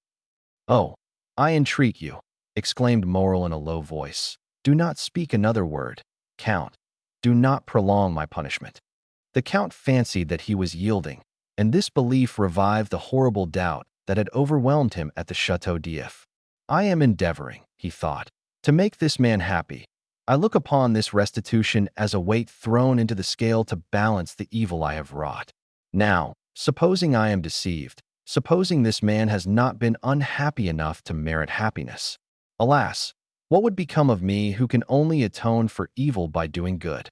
S1: Oh, I entreat you, exclaimed Moral in a low voice. Do not speak another word, Count. Do not prolong my punishment. The Count fancied that he was yielding, and this belief revived the horrible doubt that had overwhelmed him at the Château d'If. I am endeavoring, he thought, to make this man happy. I look upon this restitution as a weight thrown into the scale to balance the evil I have wrought. Now, supposing I am deceived, supposing this man has not been unhappy enough to merit happiness. Alas, what would become of me who can only atone for evil by doing good?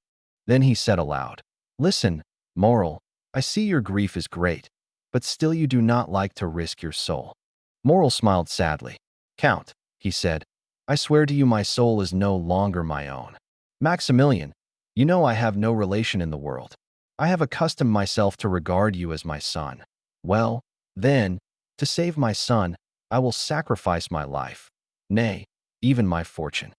S1: Then he said aloud, Listen, Moral, I see your grief is great, but still you do not like to risk your soul. Moral smiled sadly. Count, he said, I swear to you my soul is no longer my own. Maximilian, you know I have no relation in the world. I have accustomed myself to regard you as my son. Well, then, to save my son, I will sacrifice my life, nay, even my fortune.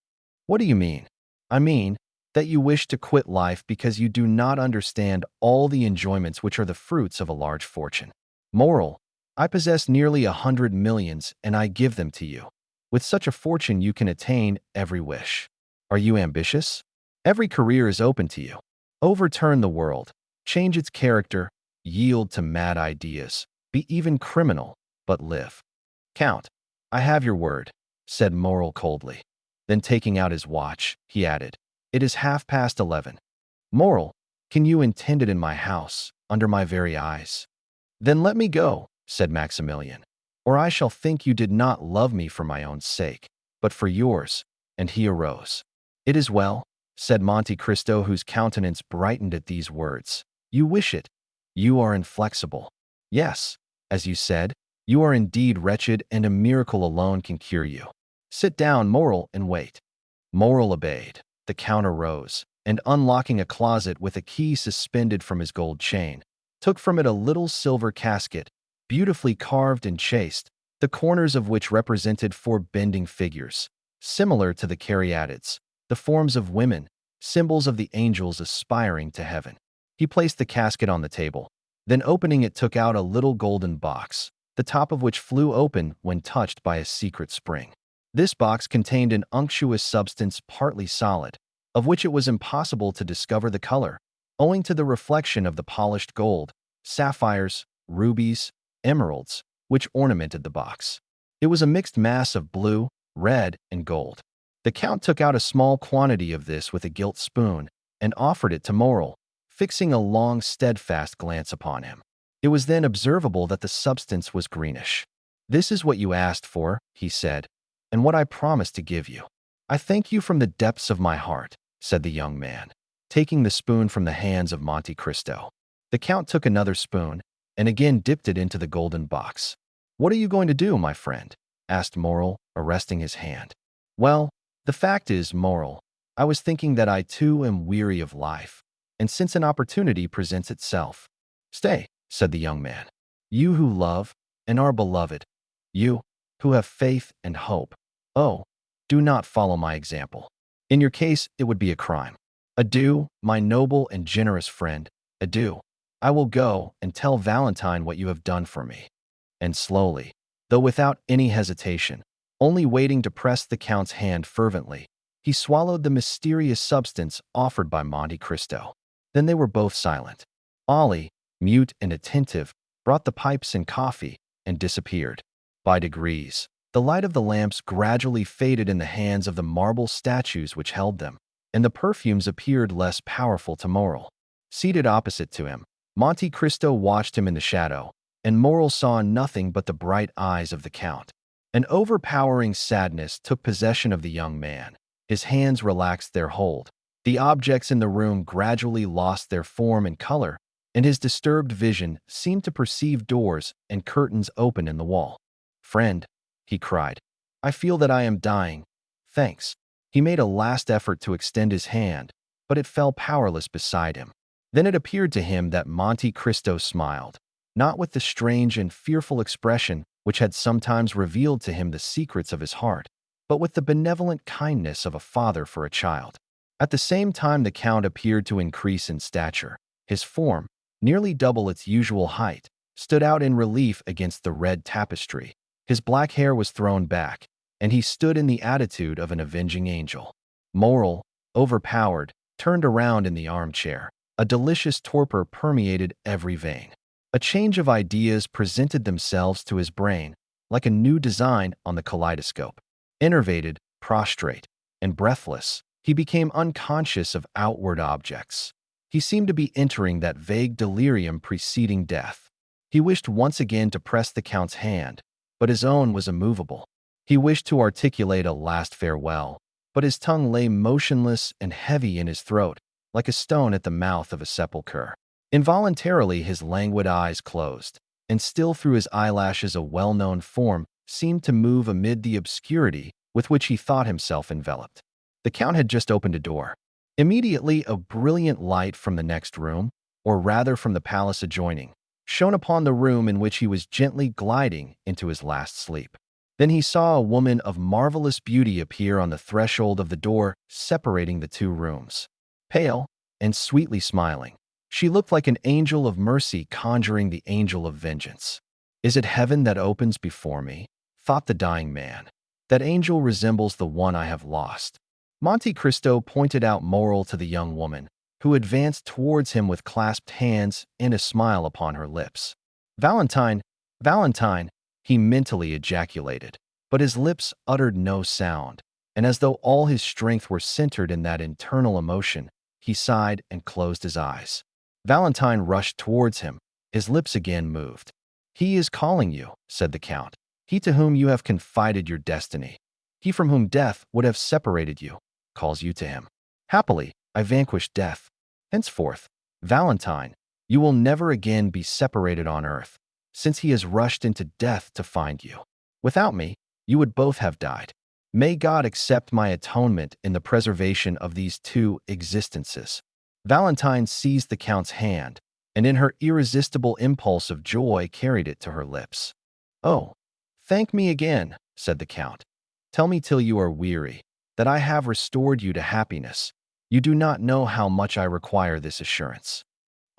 S1: What do you mean? I mean that you wish to quit life because you do not understand all the enjoyments which are the fruits of a large fortune. Moral: I possess nearly 100 millions, and I give them to you. With such a fortune, you can attain every wish. Are you ambitious? Every career is open to you. Overturn the world, change its character, yield to mad ideas, be even criminal, but live. Count, I have your word, said Moral coldly. Then taking out his watch, he added, it is 11:30. Moral, can you intend it in my house, under my very eyes? Then let me go, said Maximilian, or I shall think you did not love me for my own sake, but for yours. And he arose. It is well, said Monte Cristo, whose countenance brightened at these words. You wish it. You are inflexible. Yes, as you said, you are indeed wretched, and a miracle alone can cure you. Sit down, Moral, and wait. Moral obeyed. The Count arose, and unlocking a closet with a key suspended from his gold chain, took from it a little silver casket, beautifully carved and chased, the corners of which represented four bending figures, similar to the caryatids, the forms of women, symbols of the angels aspiring to heaven. He placed the casket on the table, then opening it took out a little golden box, the top of which flew open when touched by a secret spring. This box contained an unctuous substance partly solid, of which it was impossible to discover the color, owing to the reflection of the polished gold, sapphires, rubies, emeralds, which ornamented the box. It was a mixed mass of blue, red, and gold. The Count took out a small quantity of this with a gilt spoon and offered it to Moral, fixing a long, steadfast glance upon him. It was then observable that the substance was greenish. This is what you asked for, he said, and what I promised to give you. I thank you from the depths of my heart, said the young man, taking the spoon from the hands of Monte Cristo. The Count took another spoon and again dipped it into the golden box. What are you going to do, my friend? Asked Moral, arresting his hand. Well, the fact is, Moral, I was thinking that I too am weary of life, and since an opportunity presents itself. Stay, said the young man. You who love and are beloved, you who have faith and hope, oh, do not follow my example. In your case, it would be a crime. Adieu, my noble and generous friend, adieu. I will go and tell Valentine what you have done for me. And slowly, though without any hesitation, only waiting to press the Count's hand fervently, he swallowed the mysterious substance offered by Monte Cristo. Then they were both silent. Ollie, mute and attentive, brought the pipes and coffee and disappeared. By degrees, the light of the lamps gradually faded in the hands of the marble statues which held them, and the perfumes appeared less powerful to Moral. Seated opposite to him, Monte Cristo watched him in the shadow, and Moral saw nothing but the bright eyes of the Count. An overpowering sadness took possession of the young man. His hands relaxed their hold. The objects in the room gradually lost their form and color, and his disturbed vision seemed to perceive doors and curtains open in the wall. Friend, he cried, I feel that I am dying. Thanks. He made a last effort to extend his hand, but it fell powerless beside him. Then it appeared to him that Monte Cristo smiled, not with the strange and fearful expression which had sometimes revealed to him the secrets of his heart, but with the benevolent kindness of a father for a child. At the same time, the Count appeared to increase in stature. His form, nearly double its usual height, stood out in relief against the red tapestry. His black hair was thrown back, and he stood in the attitude of an avenging angel. Moral, overpowered, turned around in the armchair. A delicious torpor permeated every vein. A change of ideas presented themselves to his brain, like a new design on the kaleidoscope. Enervated, prostrate, and breathless, he became unconscious of outward objects. He seemed to be entering that vague delirium preceding death. He wished once again to press the Count's hand, but his own was immovable. He wished to articulate a last farewell, but his tongue lay motionless and heavy in his throat, like a stone at the mouth of a sepulchre. Involuntarily his languid eyes closed, and still through his eyelashes a well-known form seemed to move amid the obscurity with which he thought himself enveloped. The Count had just opened a door. Immediately a brilliant light from the next room, or rather from the palace adjoining, shone upon the room in which he was gently gliding into his last sleep. Then he saw a woman of marvelous beauty appear on the threshold of the door separating the two rooms. Pale and sweetly smiling, she looked like an angel of mercy conjuring the angel of vengeance. "Is it heaven that opens before me?" thought the dying man. "That angel resembles the one I have lost." Monte Cristo pointed out moral to the young woman, who advanced towards him with clasped hands and a smile upon her lips. "Valentine, Valentine," he mentally ejaculated, but his lips uttered no sound, and as though all his strength were centered in that internal emotion, he sighed and closed his eyes. Valentine rushed towards him. His lips again moved. "He is calling you," said the Count. "He to whom you have confided your destiny. He from whom death would have separated you, calls you to him. Happily, I vanquished death. Henceforth, Valentine, you will never again be separated on earth, since he has rushed into death to find you. Without me, you would both have died. May God accept my atonement in the preservation of these two existences." Valentine seized the Count's hand, and in her irresistible impulse of joy carried it to her lips. "Oh, thank me again," said the Count. "Tell me till you are weary that I have restored you to happiness. You do not know how much I require this assurance."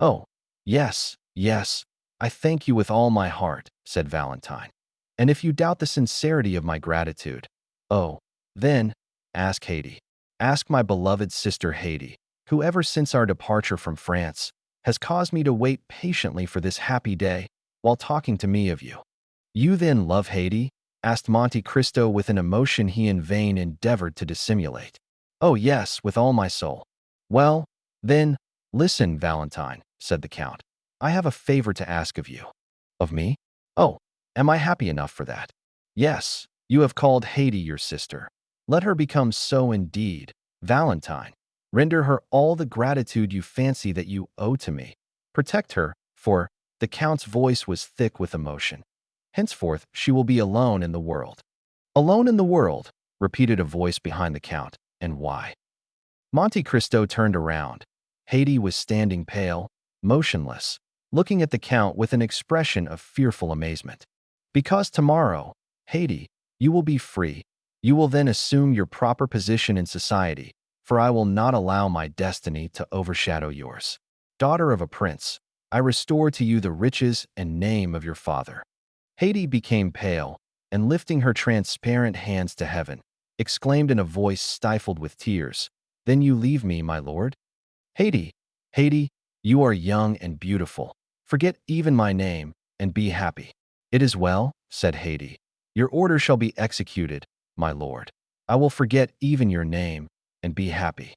S1: "Oh, yes, yes, I thank you with all my heart," said Valentine. "And if you doubt the sincerity of my gratitude, oh, then, ask Haydée. Ask my beloved sister Haydée, who ever since our departure from France has caused me to wait patiently for this happy day while talking to me of you." "You then love Haydée?" asked Monte Cristo with an emotion he in vain endeavored to dissimulate. "Oh yes, with all my soul." "Well, then, listen, Valentine," said the Count. "I have a favor to ask of you." "Of me? Oh, am I happy enough for that?" "Yes, you have called Haydée your sister. Let her become so indeed, Valentine. Render her all the gratitude you fancy that you owe to me. Protect her, for," the Count's voice was thick with emotion, "henceforth she will be alone in the world." "Alone in the world," repeated a voice behind the Count, "and why?" Monte Cristo turned around. Haydée was standing pale, motionless, looking at the Count with an expression of fearful amazement. "Because tomorrow, Haydée, you will be free. You will then assume your proper position in society, for I will not allow my destiny to overshadow yours. Daughter of a prince, I restore to you the riches and name of your father." Haydée became pale, and lifting her transparent hands to heaven, exclaimed in a voice stifled with tears, "Then you leave me, my lord?" "Haydée, Haydée, you are young and beautiful. Forget even my name, and be happy." "It is well," said Haydée. "Your order shall be executed, my lord. I will forget even your name, and be happy."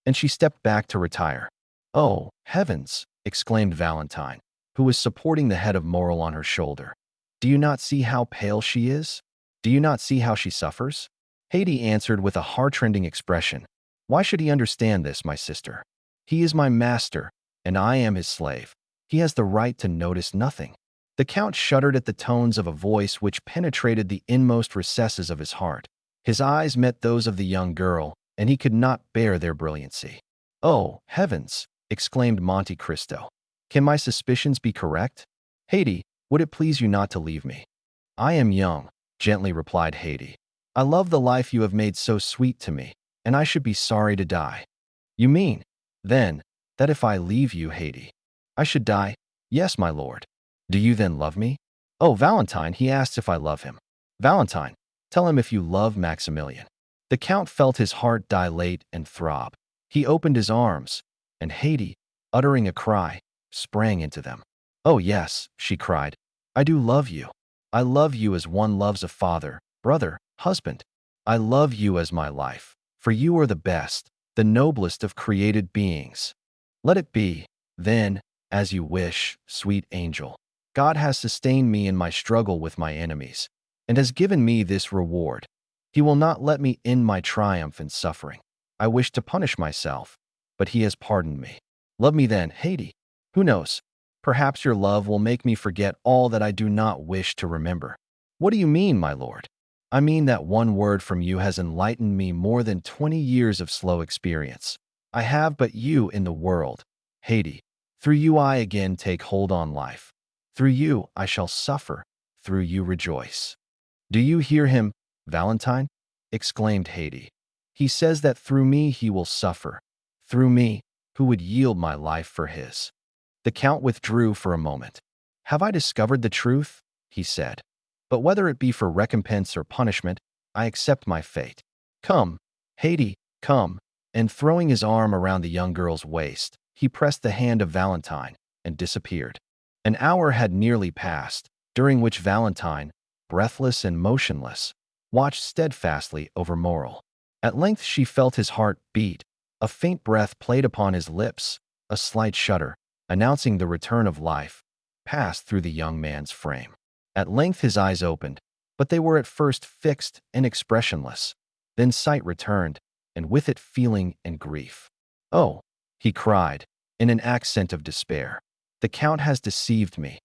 S1: And she stepped back to retire. "Oh, heavens!" exclaimed Valentine, who was supporting the head of Morrel on her shoulder. "Do you not see how pale she is? Do you not see how she suffers?" Haydée answered with a heart-rending expression, "Why should he understand this, my sister? He is my master, and I am his slave. He has the right to notice nothing." The Count shuddered at the tones of a voice which penetrated the inmost recesses of his heart. His eyes met those of the young girl, and he could not bear their brilliancy. "Oh, heavens!" exclaimed Monte Cristo. "Can my suspicions be correct? Haydée, would it please you not to leave me?" "I am young," gently replied Haydée. "I love the life you have made so sweet to me, and I should be sorry to die." "You mean, then, that if I leave you, Haydée, I should die?" "Yes, my lord." "Do you then love me?" "Oh, Valentine, he asks if I love him." "Valentine, tell him if you love Maximilian." The Count felt his heart dilate and throb. He opened his arms, and Haydée, uttering a cry, sprang into them. "Oh yes," she cried, "I do love you. I love you as one loves a father, brother, husband. I love you as my life, for you are the best, the noblest of created beings. Let it be, then, as you wish, sweet angel. God has sustained me in my struggle with my enemies, and has given me this reward. He will not let me end my triumph in suffering. I wished to punish myself, but he has pardoned me. Love me then, Haydée. Who knows? Perhaps your love will make me forget all that I do not wish to remember." "What do you mean, my lord?" "I mean that one word from you has enlightened me more than 20 years of slow experience. I have but you in the world, Haydée, Through you I again take hold on life. Through you I shall suffer. Through you rejoice. Do you hear him, Valentine? Exclaimed Haydée. He says that through me he will suffer. Through me, who would yield my life for his. The Count withdrew for a moment. Have I discovered the truth? He said. But whether it be for recompense or punishment, I accept my fate. Come, Haydée, come. And throwing his arm around the young girl's waist, he pressed the hand of Valentine and disappeared. An hour had nearly passed, during which Valentine, breathless and motionless, watched steadfastly over Morel. At length she felt his heart beat. A faint breath played upon his lips. A slight shudder, announcing the return of life, passed through the young man's frame. At length his eyes opened, but they were at first fixed and expressionless. Then sight returned, and with it feeling and grief. "Oh," he cried, in an accent of despair, "the Count has deceived me.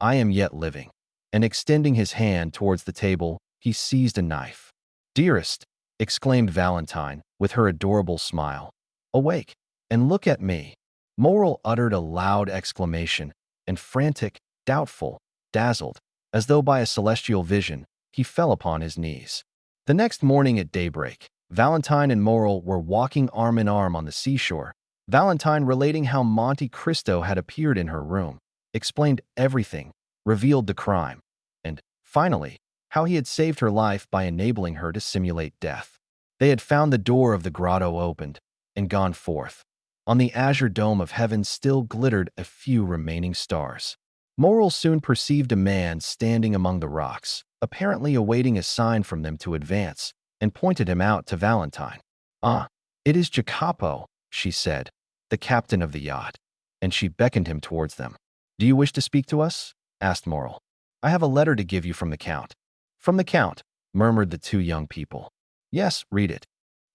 S1: I am yet living." And extending his hand towards the table, he seized a knife. "Dearest," exclaimed Valentine, with her adorable smile, "awake, and look at me." Morel uttered a loud exclamation, and frantic, doubtful, dazzled, as though by a celestial vision, he fell upon his knees. The next morning at daybreak, Valentine and Morel were walking arm in arm on the seashore. Valentine, relating how Monte Cristo had appeared in her room, explained everything, revealed the crime, and, finally, how he had saved her life by enabling her to simulate death. They had found the door of the grotto opened and gone forth. On the azure dome of heaven still glittered a few remaining stars. Morel soon perceived a man standing among the rocks, apparently awaiting a sign from them to advance, and pointed him out to Valentine. "Ah, it is Jacopo," she said, "the captain of the yacht," and she beckoned him towards them. "Do you wish to speak to us?" asked Morel. "I have a letter to give you from the Count." "From the Count," murmured the two young people. "Yes, read it."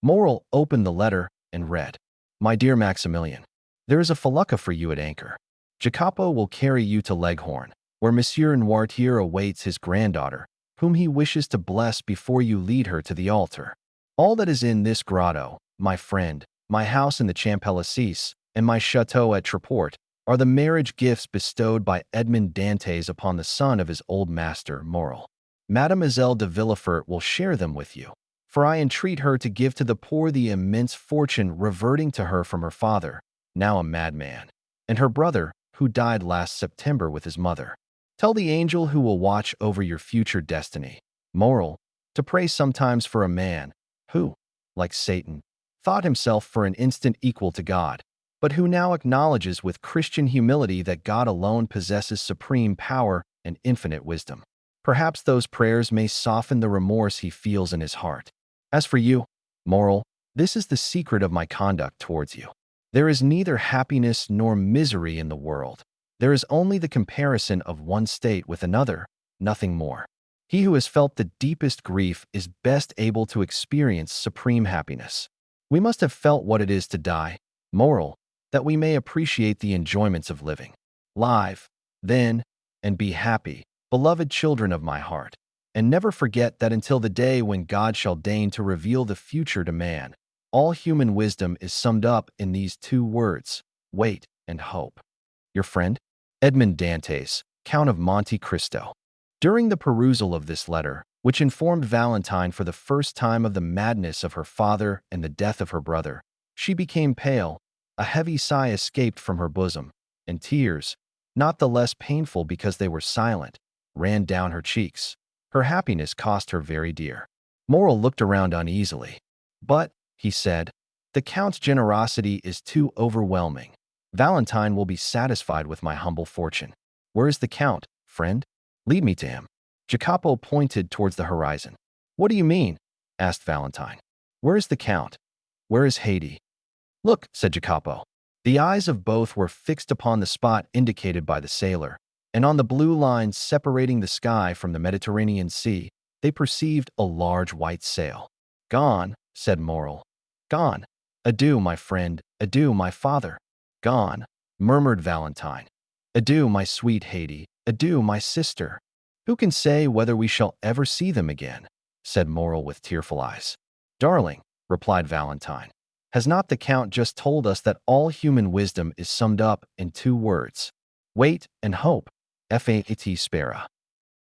S1: Morel opened the letter and read, "My dear Maximilian, there is a felucca for you at anchor. Jacopo will carry you to Leghorn, where Monsieur Noirtier awaits his granddaughter, whom he wishes to bless before you lead her to the altar. All that is in this grotto, my friend, my house in the Champs-Élysées, and my chateau at Tréport, are the marriage gifts bestowed by Edmond Dantès upon the son of his old master, Morel. Mademoiselle de Villefort will share them with you, for I entreat her to give to the poor the immense fortune reverting to her from her father, now a madman, and her brother, who died last September with his mother. Tell the angel who will watch over your future destiny, Morel, to pray sometimes for a man who, like Satan, thought himself for an instant equal to God, but who now acknowledges with Christian humility that God alone possesses supreme power and infinite wisdom. Perhaps those prayers may soften the remorse he feels in his heart. As for you, Morel, this is the secret of my conduct towards you. There is neither happiness nor misery in the world. There is only the comparison of one state with another, nothing more. He who has felt the deepest grief is best able to experience supreme happiness. We must have felt what it is to die, Morel, that we may appreciate the enjoyments of living. Live, then, and be happy, beloved children of my heart, and never forget that until the day when God shall deign to reveal the future to man, all human wisdom is summed up in these two words, wait and hope. Your friend, Edmond Dantès, Count of Monte Cristo. During the perusal of this letter, which informed Valentine for the first time of the madness of her father and the death of her brother, she became pale, a heavy sigh escaped from her bosom, and tears, not the less painful because they were silent, ran down her cheeks. Her happiness cost her very dear. Morel looked around uneasily. "But," he said, "the Count's generosity is too overwhelming. Valentine will be satisfied with my humble fortune. Where is the Count, friend? Lead me to him." Jacopo pointed towards the horizon. "What do you mean?" asked Valentine. "Where is the Count? Where is Haydée?" "Look," said Jacopo. The eyes of both were fixed upon the spot indicated by the sailor, and on the blue line separating the sky from the Mediterranean Sea, they perceived a large white sail. "Gone," said Morel. "Gone. Adieu, my friend. Adieu, my father." "Gone," murmured Valentine. "Adieu, my sweet Haydée. Adieu, my sister." "Who can say whether we shall ever see them again?" said Morel with tearful eyes. "Darling," replied Valentine, Has not the Count just told us that all human wisdom is summed up in two words? Wait and hope. Fat spera.